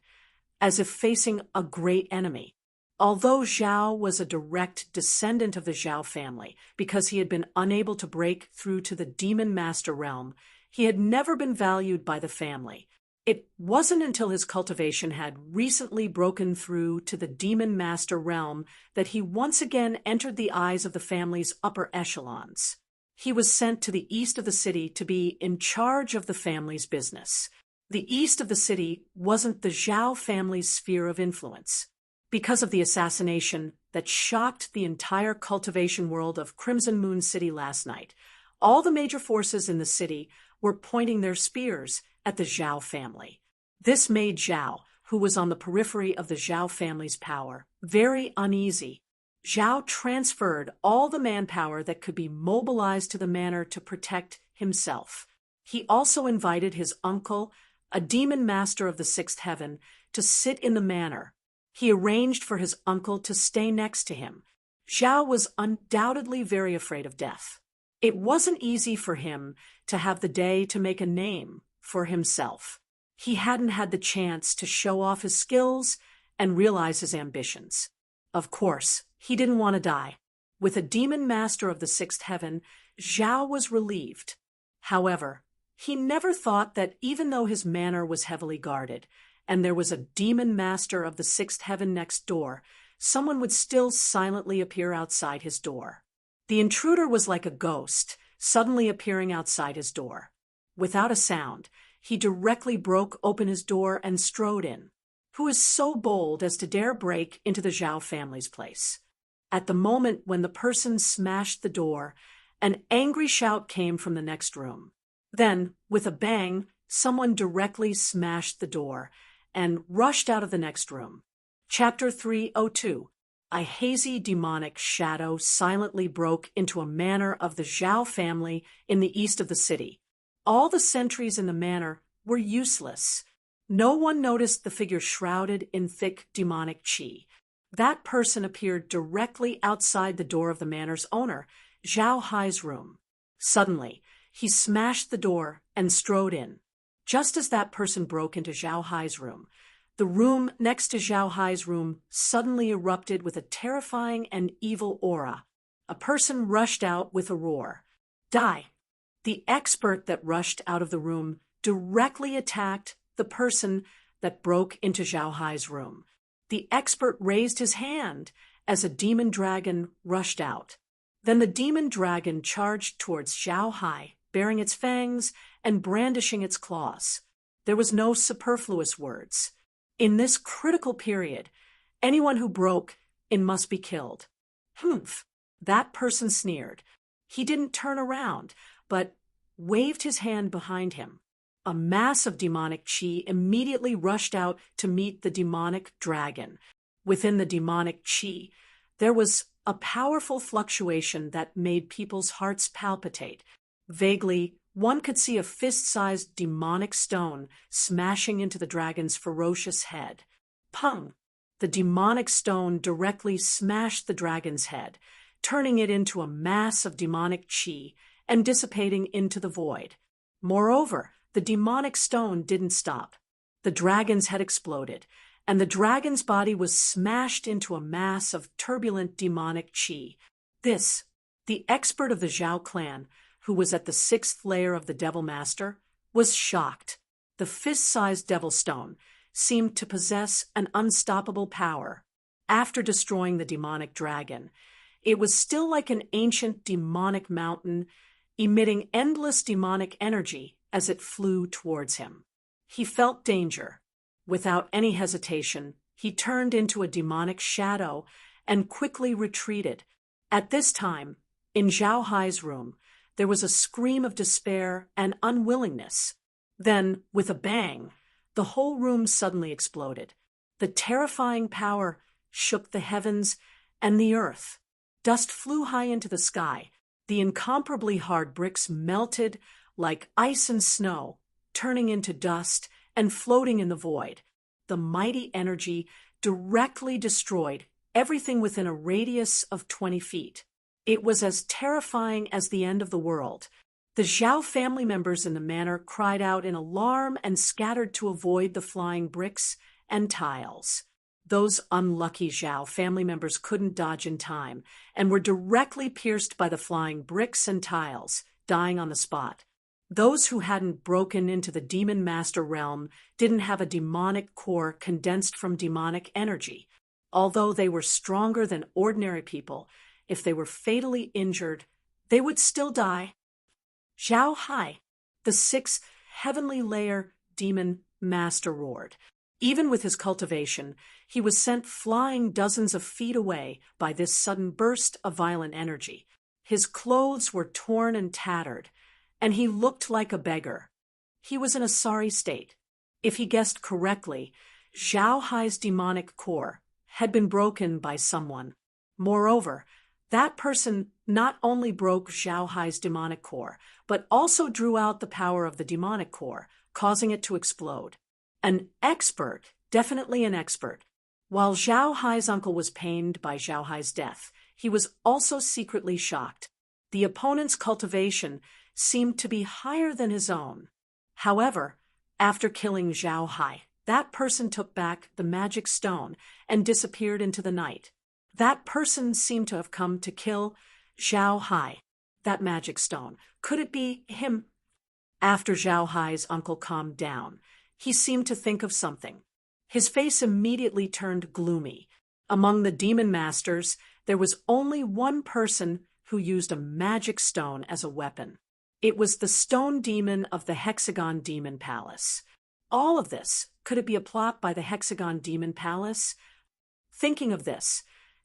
as if facing a great enemy. Although Zhao was a direct descendant of the Zhao family, because he had been unable to break through to the Demon Master realm, He had never been valued by the family. It wasn't until his cultivation had recently broken through to the demon master realm that he once again entered the eyes of the family's upper echelons. He was sent to the east of the city to be in charge of the family's business. The east of the city wasn't the Zhao family's sphere of influence. Because of the assassination that shocked the entire cultivation world of Crimson Moon City last night, all the major forces in the city were pointing their spears at the Zhao family. This made Zhao, who was on the periphery of the Zhao family's power, very uneasy. Zhao transferred all the manpower that could be mobilized to the manor to protect himself. He also invited his uncle, a demon master of the sixth heaven, to sit in the manor. He arranged for his uncle to stay next to him. Zhao was undoubtedly very afraid of death. It wasn't easy for him to have the day to make a name for himself. He hadn't had the chance to show off his skills and realize his ambitions. Of course, he didn't want to die. With a demon master of the sixth heaven, Zhao was relieved. However, he never thought that even though his manor was heavily guarded, and there was a demon master of the sixth heaven next door, someone would still silently appear outside his door. The intruder was like a ghost, suddenly appearing outside his door. Without a sound, he directly broke open his door and strode in. Who is so bold as to dare break into the Zhao family's place? At the moment when the person smashed the door, an angry shout came from the next room. Then, with a bang, someone directly smashed the door and rushed out of the next room. Chapter 302. A hazy demonic shadow silently broke into a manor of the Zhao family in the east of the city. All the sentries in the manor were useless. No one noticed the figure shrouded in thick demonic qi. That person appeared directly outside the door of the manor's owner, Zhao Hai's room. Suddenly, he smashed the door and strode in. Just as that person broke into Zhao Hai's room, the room next to Zhao Hai's room suddenly erupted with a terrifying and evil aura. A person rushed out with a roar. Die! The expert that rushed out of the room directly attacked the person that broke into Zhao Hai's room. The expert raised his hand as a demon dragon rushed out. Then the demon dragon charged towards Zhao Hai, baring its fangs and brandishing its claws. There was no superfluous words. In this critical period, anyone who broke in must be killed. Humph! That person sneered. He didn't turn around, but waved his hand behind him. A mass of demonic qi immediately rushed out to meet the demonic dragon. Within the demonic qi, there was a powerful fluctuation that made people's hearts palpitate. Vaguely, one could see a fist-sized demonic stone smashing into the dragon's ferocious head. Pung! The demonic stone directly smashed the dragon's head, turning it into a mass of demonic qi and dissipating into the void. Moreover, the demonic stone didn't stop. The dragon's head exploded, and the dragon's body was smashed into a mass of turbulent demonic qi. This, the expert of the Zhao clan, who was at the sixth layer of the Devil Master, was shocked. The fist-sized Devil Stone seemed to possess an unstoppable power. After destroying the demonic dragon, it was still like an ancient demonic mountain, emitting endless demonic energy as it flew towards him. He felt danger. Without any hesitation, he turned into a demonic shadow and quickly retreated. At this time, in Zhao Hai's room, there was a scream of despair and unwillingness. Then, with a bang, the whole room suddenly exploded. The terrifying power shook the heavens and the earth. Dust flew high into the sky. The incomparably hard bricks melted like ice and snow, turning into dust and floating in the void. The mighty energy directly destroyed everything within a radius of 20 feet. It was as terrifying as the end of the world. The Zhao family members in the manor cried out in alarm and scattered to avoid the flying bricks and tiles. Those unlucky Zhao family members couldn't dodge in time and were directly pierced by the flying bricks and tiles, dying on the spot. Those who hadn't broken into the demon master realm didn't have a demonic core condensed from demonic energy. Although they were stronger than ordinary people, if they were fatally injured, they would still die. Zhao Hai, the sixth heavenly layer demon master, roared. Even with his cultivation, he was sent flying dozens of feet away by this sudden burst of violent energy. His clothes were torn and tattered, and he looked like a beggar. He was in a sorry state. If he guessed correctly, Zhao Hai's demonic core had been broken by someone. Moreover, that person not only broke Zhao Hai's demonic core, but also drew out the power of the demonic core, causing it to explode. An expert, definitely an expert. While Zhao Hai's uncle was pained by Zhao Hai's death, he was also secretly shocked. The opponent's cultivation seemed to be higher than his own. However, after killing Zhao Hai, that person took back the magic stone and disappeared into the night. That person seemed to have come to kill Zhao Hai, that magic stone. Could it be him? After Zhao Hai's uncle calmed down, he seemed to think of something. His face immediately turned gloomy. Among the demon masters, there was only one person who used a magic stone as a weapon. It was the stone demon of the Hexagon Demon Palace. All of this, could it be a plot by the Hexagon Demon Palace? Thinking of this,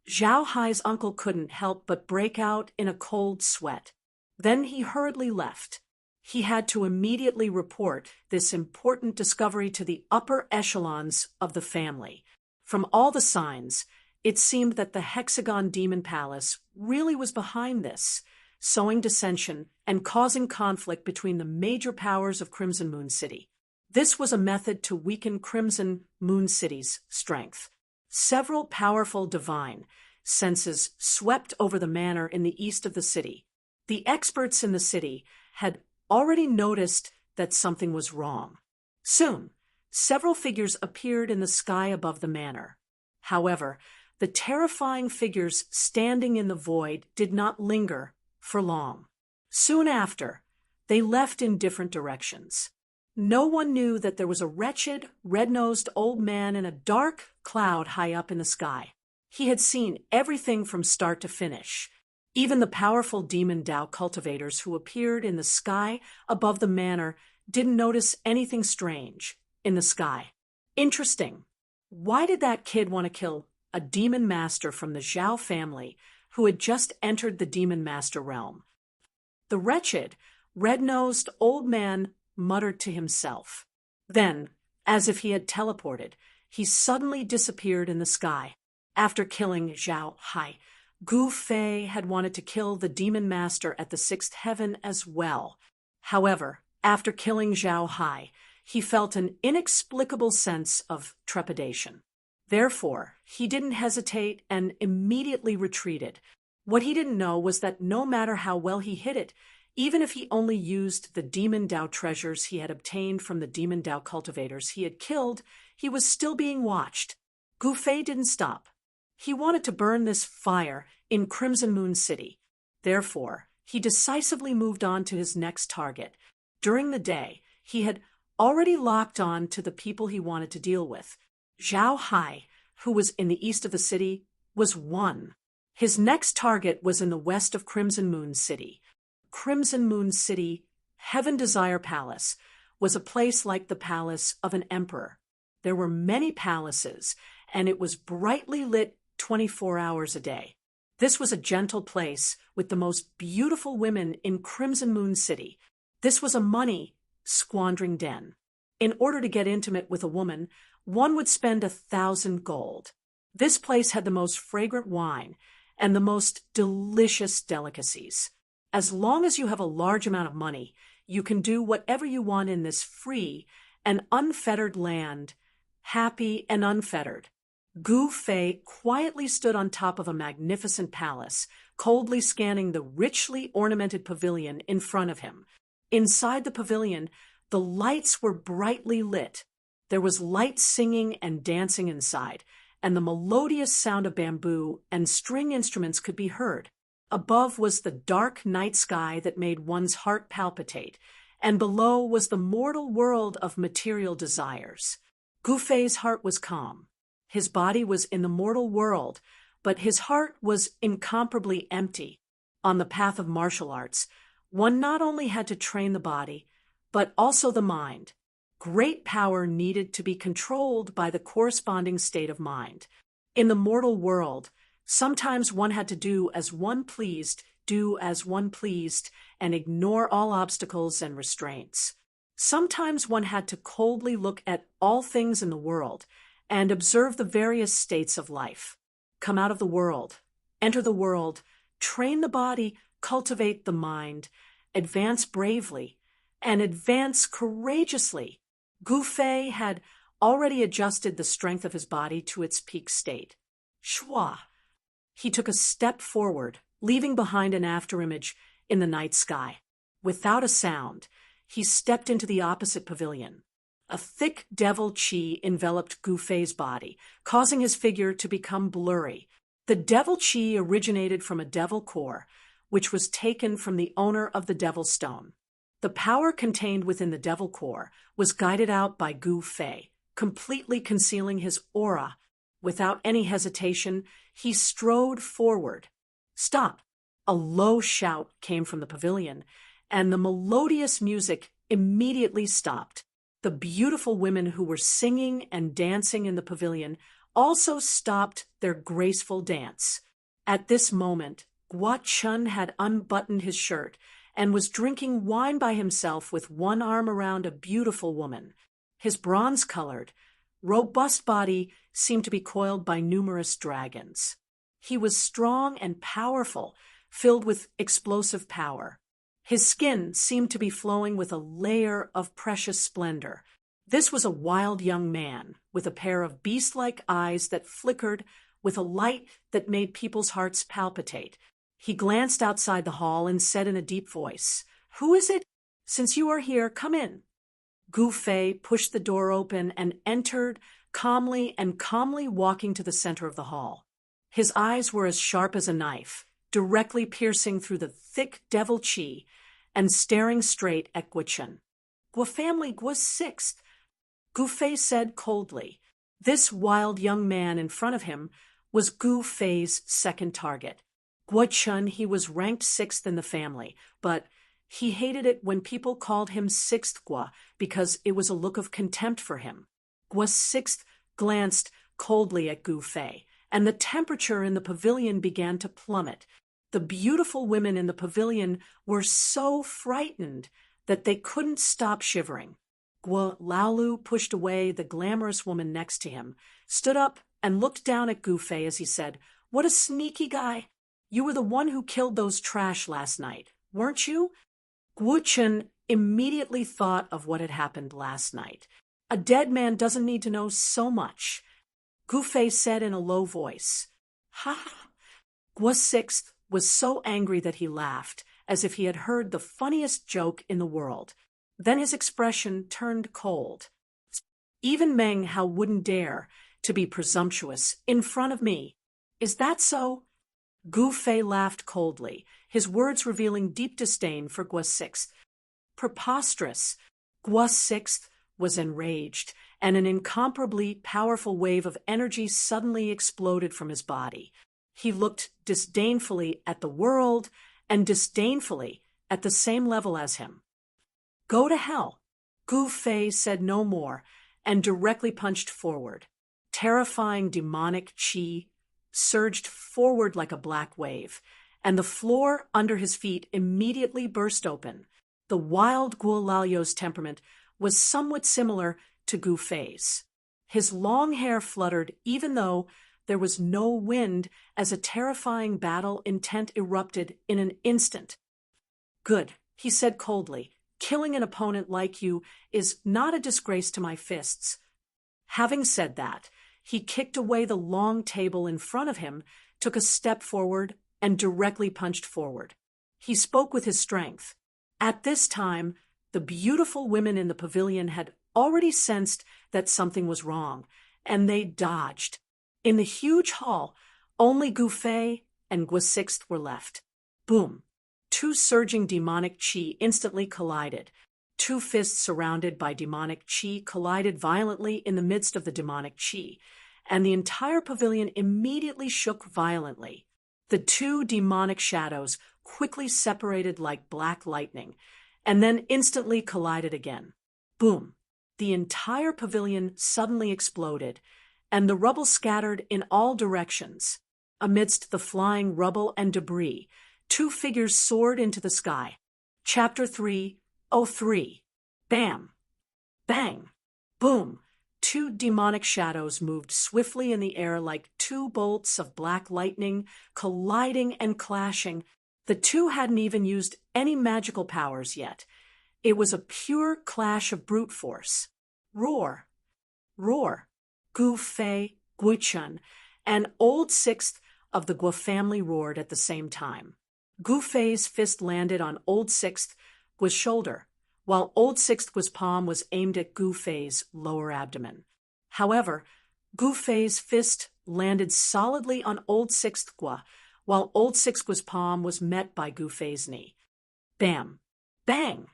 Zhao Hai's uncle couldn't help but break out in a cold sweat. Then he hurriedly left. He had to immediately report this important discovery to the upper echelons of the family. From all the signs, it seemed that the Hexagon Demon Palace really was behind this, sowing dissension and causing conflict between the major powers of Crimson Moon City. This was a method to weaken Crimson Moon City's strength. Several powerful divine senses swept over the manor in the east of the city. The experts in the city had already noticed that something was wrong. Soon, several figures appeared in the sky above the manor. However, the terrifying figures standing in the void did not linger for long. Soon after, they left in different directions. No one knew that there was a wretched, red-nosed old man in a dark cloud high up in the sky. He had seen everything from start to finish. Even the powerful demon Dao cultivators who appeared in the sky above the manor didn't notice anything strange in the sky. Interesting. Why did that kid want to kill a demon master from the Zhao family who had just entered the demon master realm? The wretched, red-nosed old man muttered to himself. Then, as if he had teleported, he suddenly disappeared in the sky. After killing Zhao Hai, Gu Fei had wanted to kill the demon master at the sixth heaven as well. However, after killing Zhao Hai, he felt an inexplicable sense of trepidation. Therefore, he didn't hesitate and immediately retreated. What he didn't know was that no matter how well he hid it, even if he only used the demon Dao treasures he had obtained from the demon Dao cultivators he had killed, he was still being watched. Gu Fei didn't stop. He wanted to burn this fire in Crimson Moon City. Therefore, he decisively moved on to his next target. During the day, he had already locked on to the people he wanted to deal with. Zhao Hai, who was in the east of the city, was one. His next target was in the west of Crimson Moon City. Crimson Moon City, Heaven Desire Palace, was a place like the palace of an emperor. There were many palaces, and it was brightly lit 24 hours a day. This was a gentle place with the most beautiful women in Crimson Moon City. This was a money-squandering den. In order to get intimate with a woman, one would spend 1,000 gold. This place had the most fragrant wine and the most delicious delicacies. As long as you have a large amount of money, you can do whatever you want in this free and unfettered land, happy and unfettered. Gu Fei quietly stood on top of a magnificent palace, coldly scanning the richly ornamented pavilion in front of him. Inside the pavilion, the lights were brightly lit. There was light singing and dancing inside, and the melodious sound of bamboo and string instruments could be heard. Above was the dark night sky that made one's heart palpitate, and below was the mortal world of material desires. Gu Fei's heart was calm. His body was in the mortal world, but his heart was incomparably empty. On the path of martial arts, one not only had to train the body, but also the mind. Great power needed to be controlled by the corresponding state of mind. In the mortal world, sometimes one had to do as one pleased, and ignore all obstacles and restraints. Sometimes one had to coldly look at all things in the world and observe the various states of life. Come out of the world, enter the world, train the body, cultivate the mind, advance bravely, and advance courageously. Gu Fei had already adjusted the strength of his body to its peak state. Shua! He took a step forward, leaving behind an afterimage in the night sky. Without a sound, he stepped into the opposite pavilion. A thick devil chi enveloped Gu Fei's body, causing his figure to become blurry. The devil chi originated from a devil core, which was taken from the owner of the devil stone. The power contained within the devil core was guided out by Gu Fei, completely concealing his aura. Without any hesitation, he strode forward. Stop! A low shout came from the pavilion, and the melodious music immediately stopped. The beautiful women who were singing and dancing in the pavilion also stopped their graceful dance. At this moment, Guo Chun had unbuttoned his shirt and was drinking wine by himself with one arm around a beautiful woman. His bronze-colored, robust body seemed to be coiled by numerous dragons. He was strong and powerful, filled with explosive power. His skin seemed to be flowing with a layer of precious splendor. This was a wild young man, with a pair of beast-like eyes that flickered with a light that made people's hearts palpitate. He glanced outside the hall and said in a deep voice, "Who is it? Since you are here, come in." Gu Fei pushed the door open and entered, calmly walking to the center of the hall. His eyes were as sharp as a knife, directly piercing through the thick devil chi and staring straight at Guo Chun. "Guo family, Guo sixth," Gu Fei said coldly. This wild young man in front of him was Gu Fei's second target. Guo Chun, he was ranked sixth in the family, but he hated it when people called him Sixth Guo because it was a look of contempt for him. Guo Sixth glanced coldly at Gu Fei, and the temperature in the pavilion began to plummet. The beautiful women in the pavilion were so frightened that they couldn't stop shivering. Guo Laolu pushed away the glamorous woman next to him, stood up, and looked down at Gu Fei as he said, "What a sneaky guy! You were the one who killed those trash last night, weren't you?" Guo Chun immediately thought of what had happened last night. A dead man doesn't need to know so much. Gu Fei said in a low voice, "Ha!" Guo Sixth was so angry that he laughed, as if he had heard the funniest joke in the world. Then his expression turned cold. "Even Meng Hao wouldn't dare to be presumptuous in front of me. Is that so?" Gu Fei laughed coldly, his words revealing deep disdain for Guo Sixth. Preposterous! Guo Sixth was enraged, and an incomparably powerful wave of energy suddenly exploded from his body. He looked disdainfully at the world and disdainfully at the same level as him. "Go to hell." Gu Fei said no more and directly punched forward. Terrifying demonic chi surged forward like a black wave, and the floor under his feet immediately burst open. The wild Guo Lao's temperament was somewhat similar to Gu Fei's. His long hair fluttered even though there was no wind as a terrifying battle intent erupted in an instant. "Good," he said coldly. "Killing an opponent like you is not a disgrace to my fists." Having said that, he kicked away the long table in front of him, took a step forward, and directly punched forward. He spoke with his strength. At this time, the beautiful women in the pavilion had already sensed that something was wrong, and they dodged. In the huge hall, only Gu Fei and Guo Sixth were left. Boom! Two surging demonic chi instantly collided. Two fists surrounded by demonic chi collided violently in the midst of the demonic chi, and the entire pavilion immediately shook violently. The two demonic shadows quickly separated like black lightning, and then instantly collided again. Boom! The entire pavilion suddenly exploded, and the rubble scattered in all directions. Amidst the flying rubble and debris, two figures soared into the sky. Chapter 3:03. Bam! Bang! Boom! Two demonic shadows moved swiftly in the air like two bolts of black lightning, colliding and clashing. The two hadn't even used any magical powers yet. It was a pure clash of brute force. Roar! Roar! Gu Fei, Gui Chun, and Old Sixth of the Guo family roared at the same time. Gu Fei's fist landed on Old Sixth Guo's shoulder, while Old Sixth Guo's palm was aimed at Gu Fei's lower abdomen. However, Gu Fei's fist landed solidly on Old Sixth Guo, while Old Sixth Guo's palm was met by Gu Fei's knee. Bam! Bang!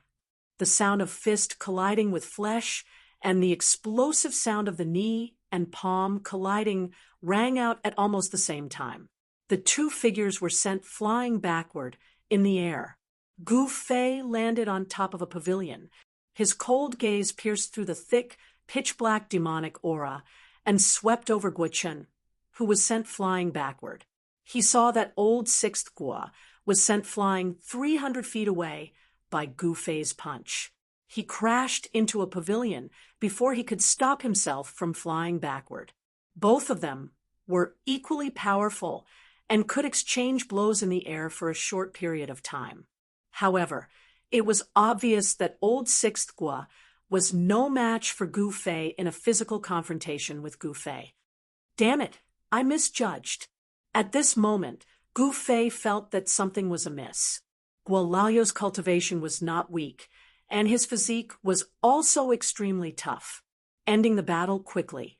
The sound of fist colliding with flesh and the explosive sound of the knee and palm colliding rang out at almost the same time. The two figures were sent flying backward in the air. Gu Fei landed on top of a pavilion. His cold gaze pierced through the thick, pitch-black demonic aura and swept over Guo Chun, who was sent flying backward. He saw that Old Sixth Guo was sent flying 300 feet away by Gu Fei's punch. He crashed into a pavilion before he could stop himself from flying backward. Both of them were equally powerful and could exchange blows in the air for a short period of time. However, it was obvious that Old Sixth Guo was no match for Gu Fei in a physical confrontation with Gu Fei. Damn it, I misjudged. At this moment, Gu Fei felt that something was amiss. Guo Lao's cultivation was not weak, and his physique was also extremely tough. Ending the battle quickly,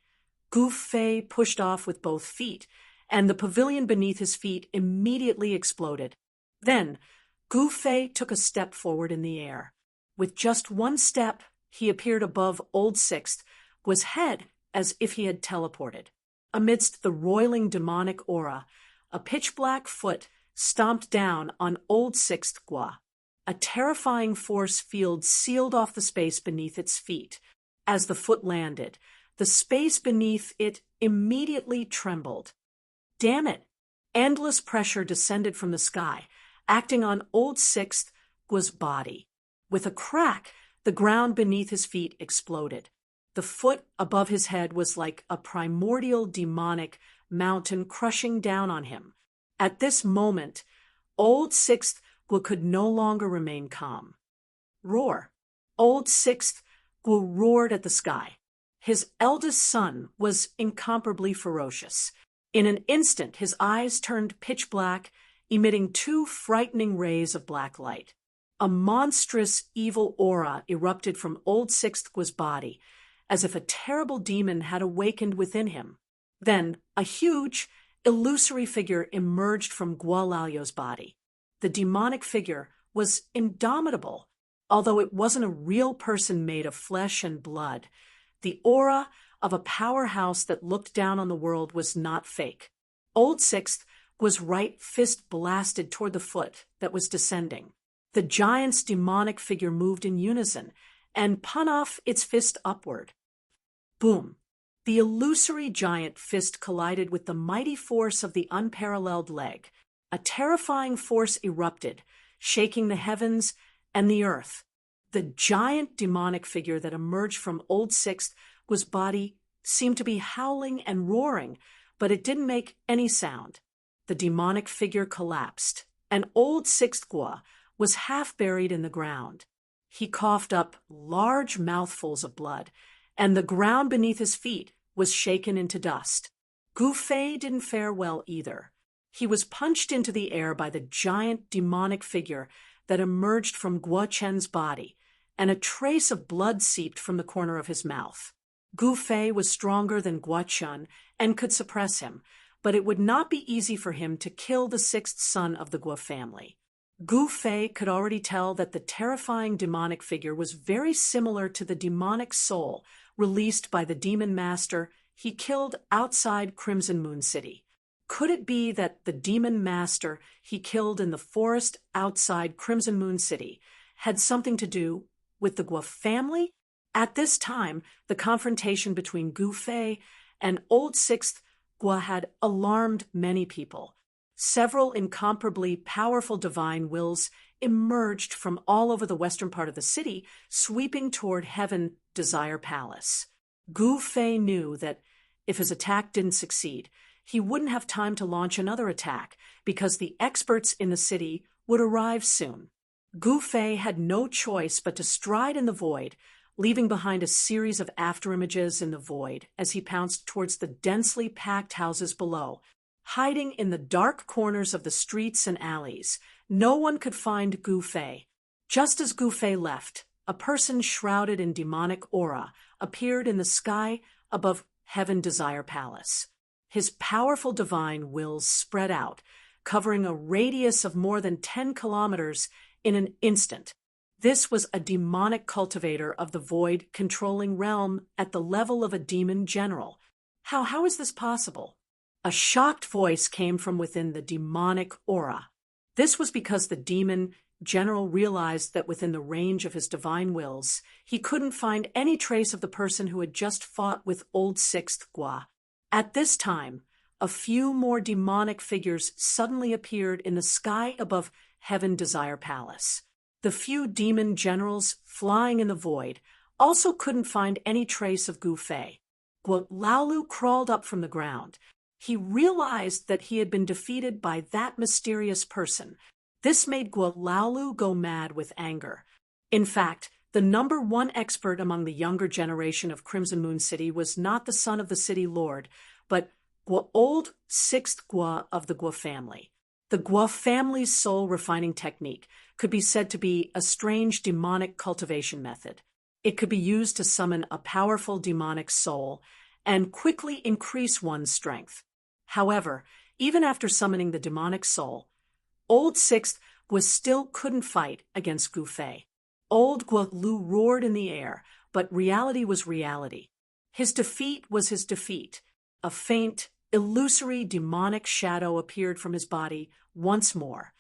Gu Fei pushed off with both feet, and the pavilion beneath his feet immediately exploded. Then, Gu Fei took a step forward in the air. With just one step, he appeared above Old Sixth Guo's head as if he had teleported. Amidst the roiling demonic aura, a pitch-black foot stomped down on Old Sixth Guo. A terrifying force field sealed off the space beneath its feet. As the foot landed, the space beneath it immediately trembled. Damn it! Endless pressure descended from the sky, acting on Old Sixth Guo's body. With a crack, the ground beneath his feet exploded. The foot above his head was like a primordial demonic mountain crushing down on him. At this moment, Old Sixth Guo could no longer remain calm. Roar! Old Sixth Guo roared at the sky. His eldest son was incomparably ferocious. In an instant, his eyes turned pitch black, emitting two frightening rays of black light. A monstrous, evil aura erupted from Old Sixth Guo's body, as if a terrible demon had awakened within him. Then, a huge, illusory figure emerged from Guo Lao's body. The demonic figure was indomitable. Although it wasn't a real person made of flesh and blood, the aura of a powerhouse that looked down on the world was not fake. Old Sixth Guo's right fist blasted toward the foot that was descending. The giant's demonic figure moved in unison and spun off its fist upward. Boom! The illusory giant fist collided with the mighty force of the unparalleled leg. A terrifying force erupted, shaking the heavens and the earth. The giant demonic figure that emerged from Old Sixth Guo's body seemed to be howling and roaring, but it didn't make any sound. The demonic figure collapsed, and Old Sixth Guo was half buried in the ground. He coughed up large mouthfuls of blood, and the ground beneath his feet was shaken into dust. Gu Fei didn't fare well either. He was punched into the air by the giant demonic figure that emerged from Guo Chen's body, and a trace of blood seeped from the corner of his mouth. Gu Fei was stronger than Guo Chen and could suppress him, but it would not be easy for him to kill the sixth son of the Guo family. Gu Fei could already tell that the terrifying demonic figure was very similar to the demonic soul released by the demon master he killed outside Crimson Moon City. Could it be that the demon master he killed in the forest outside Crimson Moon City had something to do with the Guo family? At this time, the confrontation between Gu Fei and Old Sixth Guo had alarmed many people. Several incomparably powerful divine wills emerged from all over the western part of the city, sweeping toward Heaven Desire Palace. Gu Fei knew that if his attack didn't succeed, he wouldn't have time to launch another attack because the experts in the city would arrive soon. Gu Fei had no choice but to stride in the void, leaving behind a series of afterimages in the void as he pounced towards the densely packed houses below. Hiding in the dark corners of the streets and alleys, no one could find Gu Fei. Just as Gu Fei left, a person shrouded in demonic aura appeared in the sky above Heaven Desire Palace. His powerful divine wills spread out, covering a radius of more than 10 kilometers in an instant. This was a demonic cultivator of the void controlling realm at the level of a demon general. How is this possible? A shocked voice came from within the demonic aura. This was because the demon general realized that within the range of his divine wills, he couldn't find any trace of the person who had just fought with Old Sixth Guo. At this time, a few more demonic figures suddenly appeared in the sky above Heaven Desire Palace. The few demon generals flying in the void also couldn't find any trace of Gu Fei. Guo Laolu crawled up from the ground. He realized that he had been defeated by that mysterious person. This made Guo Laolu go mad with anger. In fact, the number one expert among the younger generation of Crimson Moon City was not the son of the city lord, but Old Sixth Guo of the Guo family. The Guo family's soul refining technique could be said to be a strange demonic cultivation method. It could be used to summon a powerful demonic soul and quickly increase one's strength. However, even after summoning the demonic soul, Old Sixth still couldn't fight against Gu Fei. Old Guo Lu roared in the air, but reality was reality. His defeat was his defeat. A faint, illusory demonic shadow appeared from his body once more.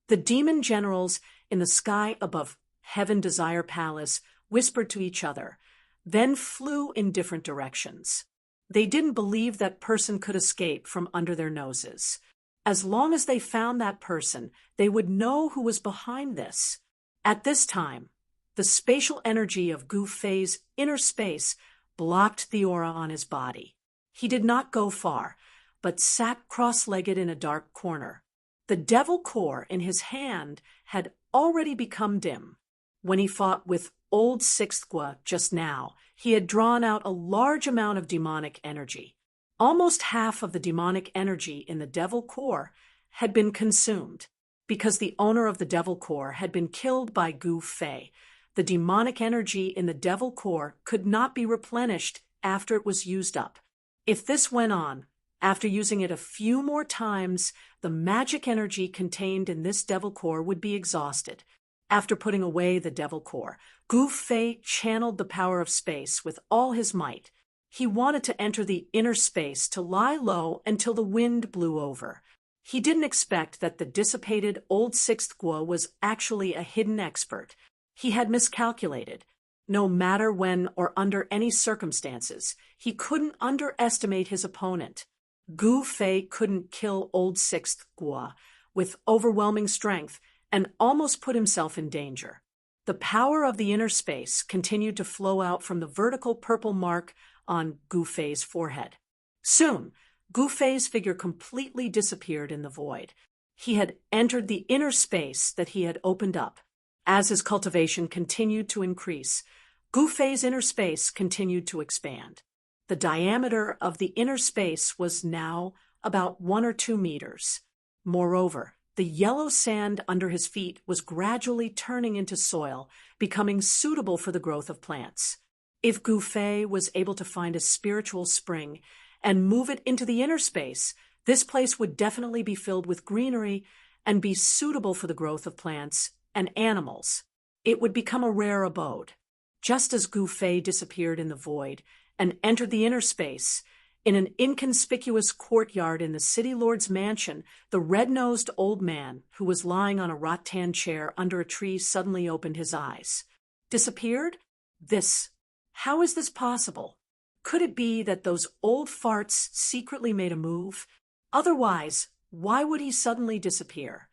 The demon generals in the sky above Heaven Desire Palace whispered to each other, then flew in different directions. They didn't believe that person could escape from under their noses. As long as they found that person, they would know who was behind this. At this time, the spatial energy of Gu Fei's inner space blocked the aura on his body. He did not go far, but sat cross-legged in a dark corner. The devil core in his hand had already become dim. When he fought with Old Sixth Guo just now, he had drawn out a large amount of demonic energy. Almost half of the demonic energy in the devil core had been consumed. Because the owner of the devil core had been killed by Gu Fei, the demonic energy in the devil core could not be replenished after it was used up. If this went on, after using it a few more times, the magic energy contained in this devil core would be exhausted. After putting away the devil core, Gu Fei channeled the power of space with all his might. He wanted to enter the inner space to lie low until the wind blew over. He didn't expect that the dissipated Old Sixth Guo was actually a hidden expert. He had miscalculated. No matter when or under any circumstances, he couldn't underestimate his opponent. Gu Fei couldn't kill Old Sixth Guo with overwhelming strength and almost put himself in danger. The power of the inner space continued to flow out from the vertical purple mark on Gu Fei's forehead. Soon, Gu Fei's figure completely disappeared in the void. He had entered the inner space that he had opened up. As his cultivation continued to increase, Gu Fei's inner space continued to expand. The diameter of the inner space was now about 1 or 2 meters. Moreover, the yellow sand under his feet was gradually turning into soil, becoming suitable for the growth of plants. If Gu Fei was able to find a spiritual spring and move it into the inner space, this place would definitely be filled with greenery and be suitable for the growth of plants and animals. It would become a rare abode. Just as Gu Fei disappeared in the void and entered the inner space, in an inconspicuous courtyard in the city lord's mansion, the red-nosed old man, who was lying on a rattan chair under a tree, suddenly opened his eyes. Disappeared? How is this possible? Could it be that those old farts secretly made a move? Otherwise, why would he suddenly disappear?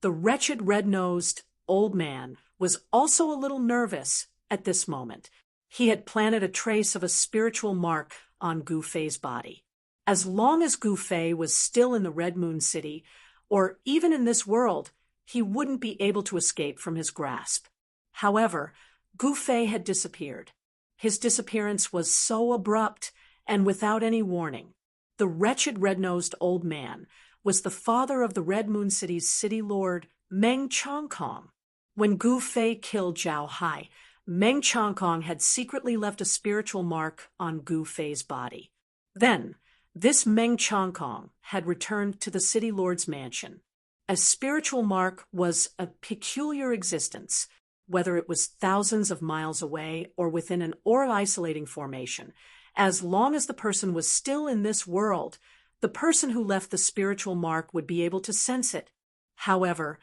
The wretched red-nosed old man was also a little nervous at this moment. He had planted a trace of a spiritual mark on Gu Fei's body. As long as Gu Fei was still in the Red Moon City, or even in this world, he wouldn't be able to escape from his grasp. However, Gu Fei had disappeared. His disappearance was so abrupt and without any warning. The wretched red-nosed old man was the father of the Red Moon City's city lord, Meng Chongkong. When Gu Fei killed Zhao Hai, Meng Chongkong had secretly left a spiritual mark on Gu Fei's body. Then, this Meng Chongkong had returned to the city lord's mansion. A spiritual mark was a peculiar existence, whether it was thousands of miles away or within an aura-isolating formation. As long as the person was still in this world, the person who left the spiritual mark would be able to sense it. However,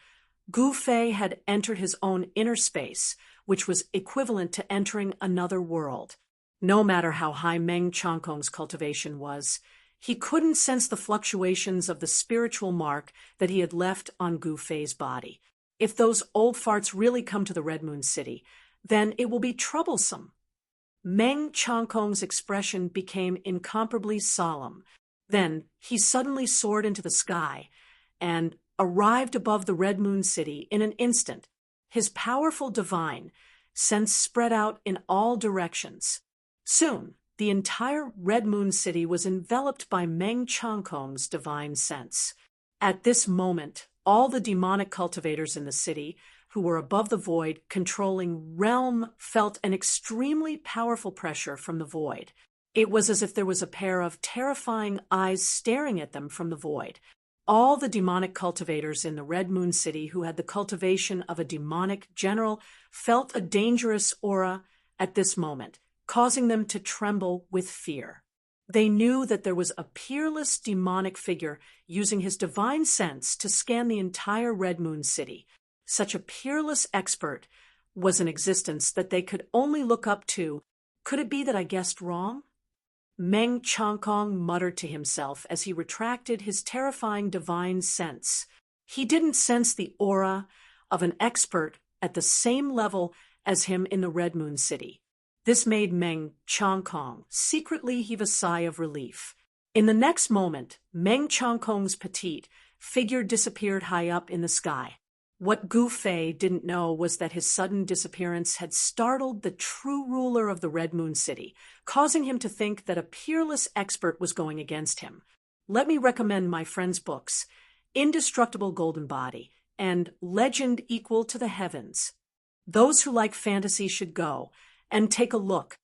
Gu Fei had entered his own inner space, which was equivalent to entering another world. No matter how high Meng Chongkong's cultivation was, he couldn't sense the fluctuations of the spiritual mark that he had left on Gu Fei's body. If those old farts really come to the Red Moon City, then it will be troublesome. Meng Chongkong's expression became incomparably solemn. Then he suddenly soared into the sky and arrived above the Red Moon City in an instant. His powerful divine sense spread out in all directions. Soon, the entire Red Moon City was enveloped by Meng Chongkong's divine sense. At this moment, all the demonic cultivators in the city, who were above the void controlling realm, felt an extremely powerful pressure from the void. It was as if there was a pair of terrifying eyes staring at them from the void. All the demonic cultivators in the Red Moon City who had the cultivation of a demonic general felt a dangerous aura at this moment, causing them to tremble with fear. They knew that there was a peerless demonic figure using his divine sense to scan the entire Red Moon City. Such a peerless expert was an existence that they could only look up to. Could it be that I guessed wrong? Meng Chongkong muttered to himself as he retracted his terrifying divine sense. He didn't sense the aura of an expert at the same level as him in the Red Moon City. This made Meng Chongkong secretly heave a sigh of relief. In the next moment, Meng Chongkong's petite figure disappeared high up in the sky. What Gu Fei didn't know was that his sudden disappearance had startled the true ruler of the Red Moon City, causing him to think that a peerless expert was going against him. Let me recommend my friend's books, Indestructible Golden Body and Legend Equal to the Heavens. Those who like fantasy should go and take a look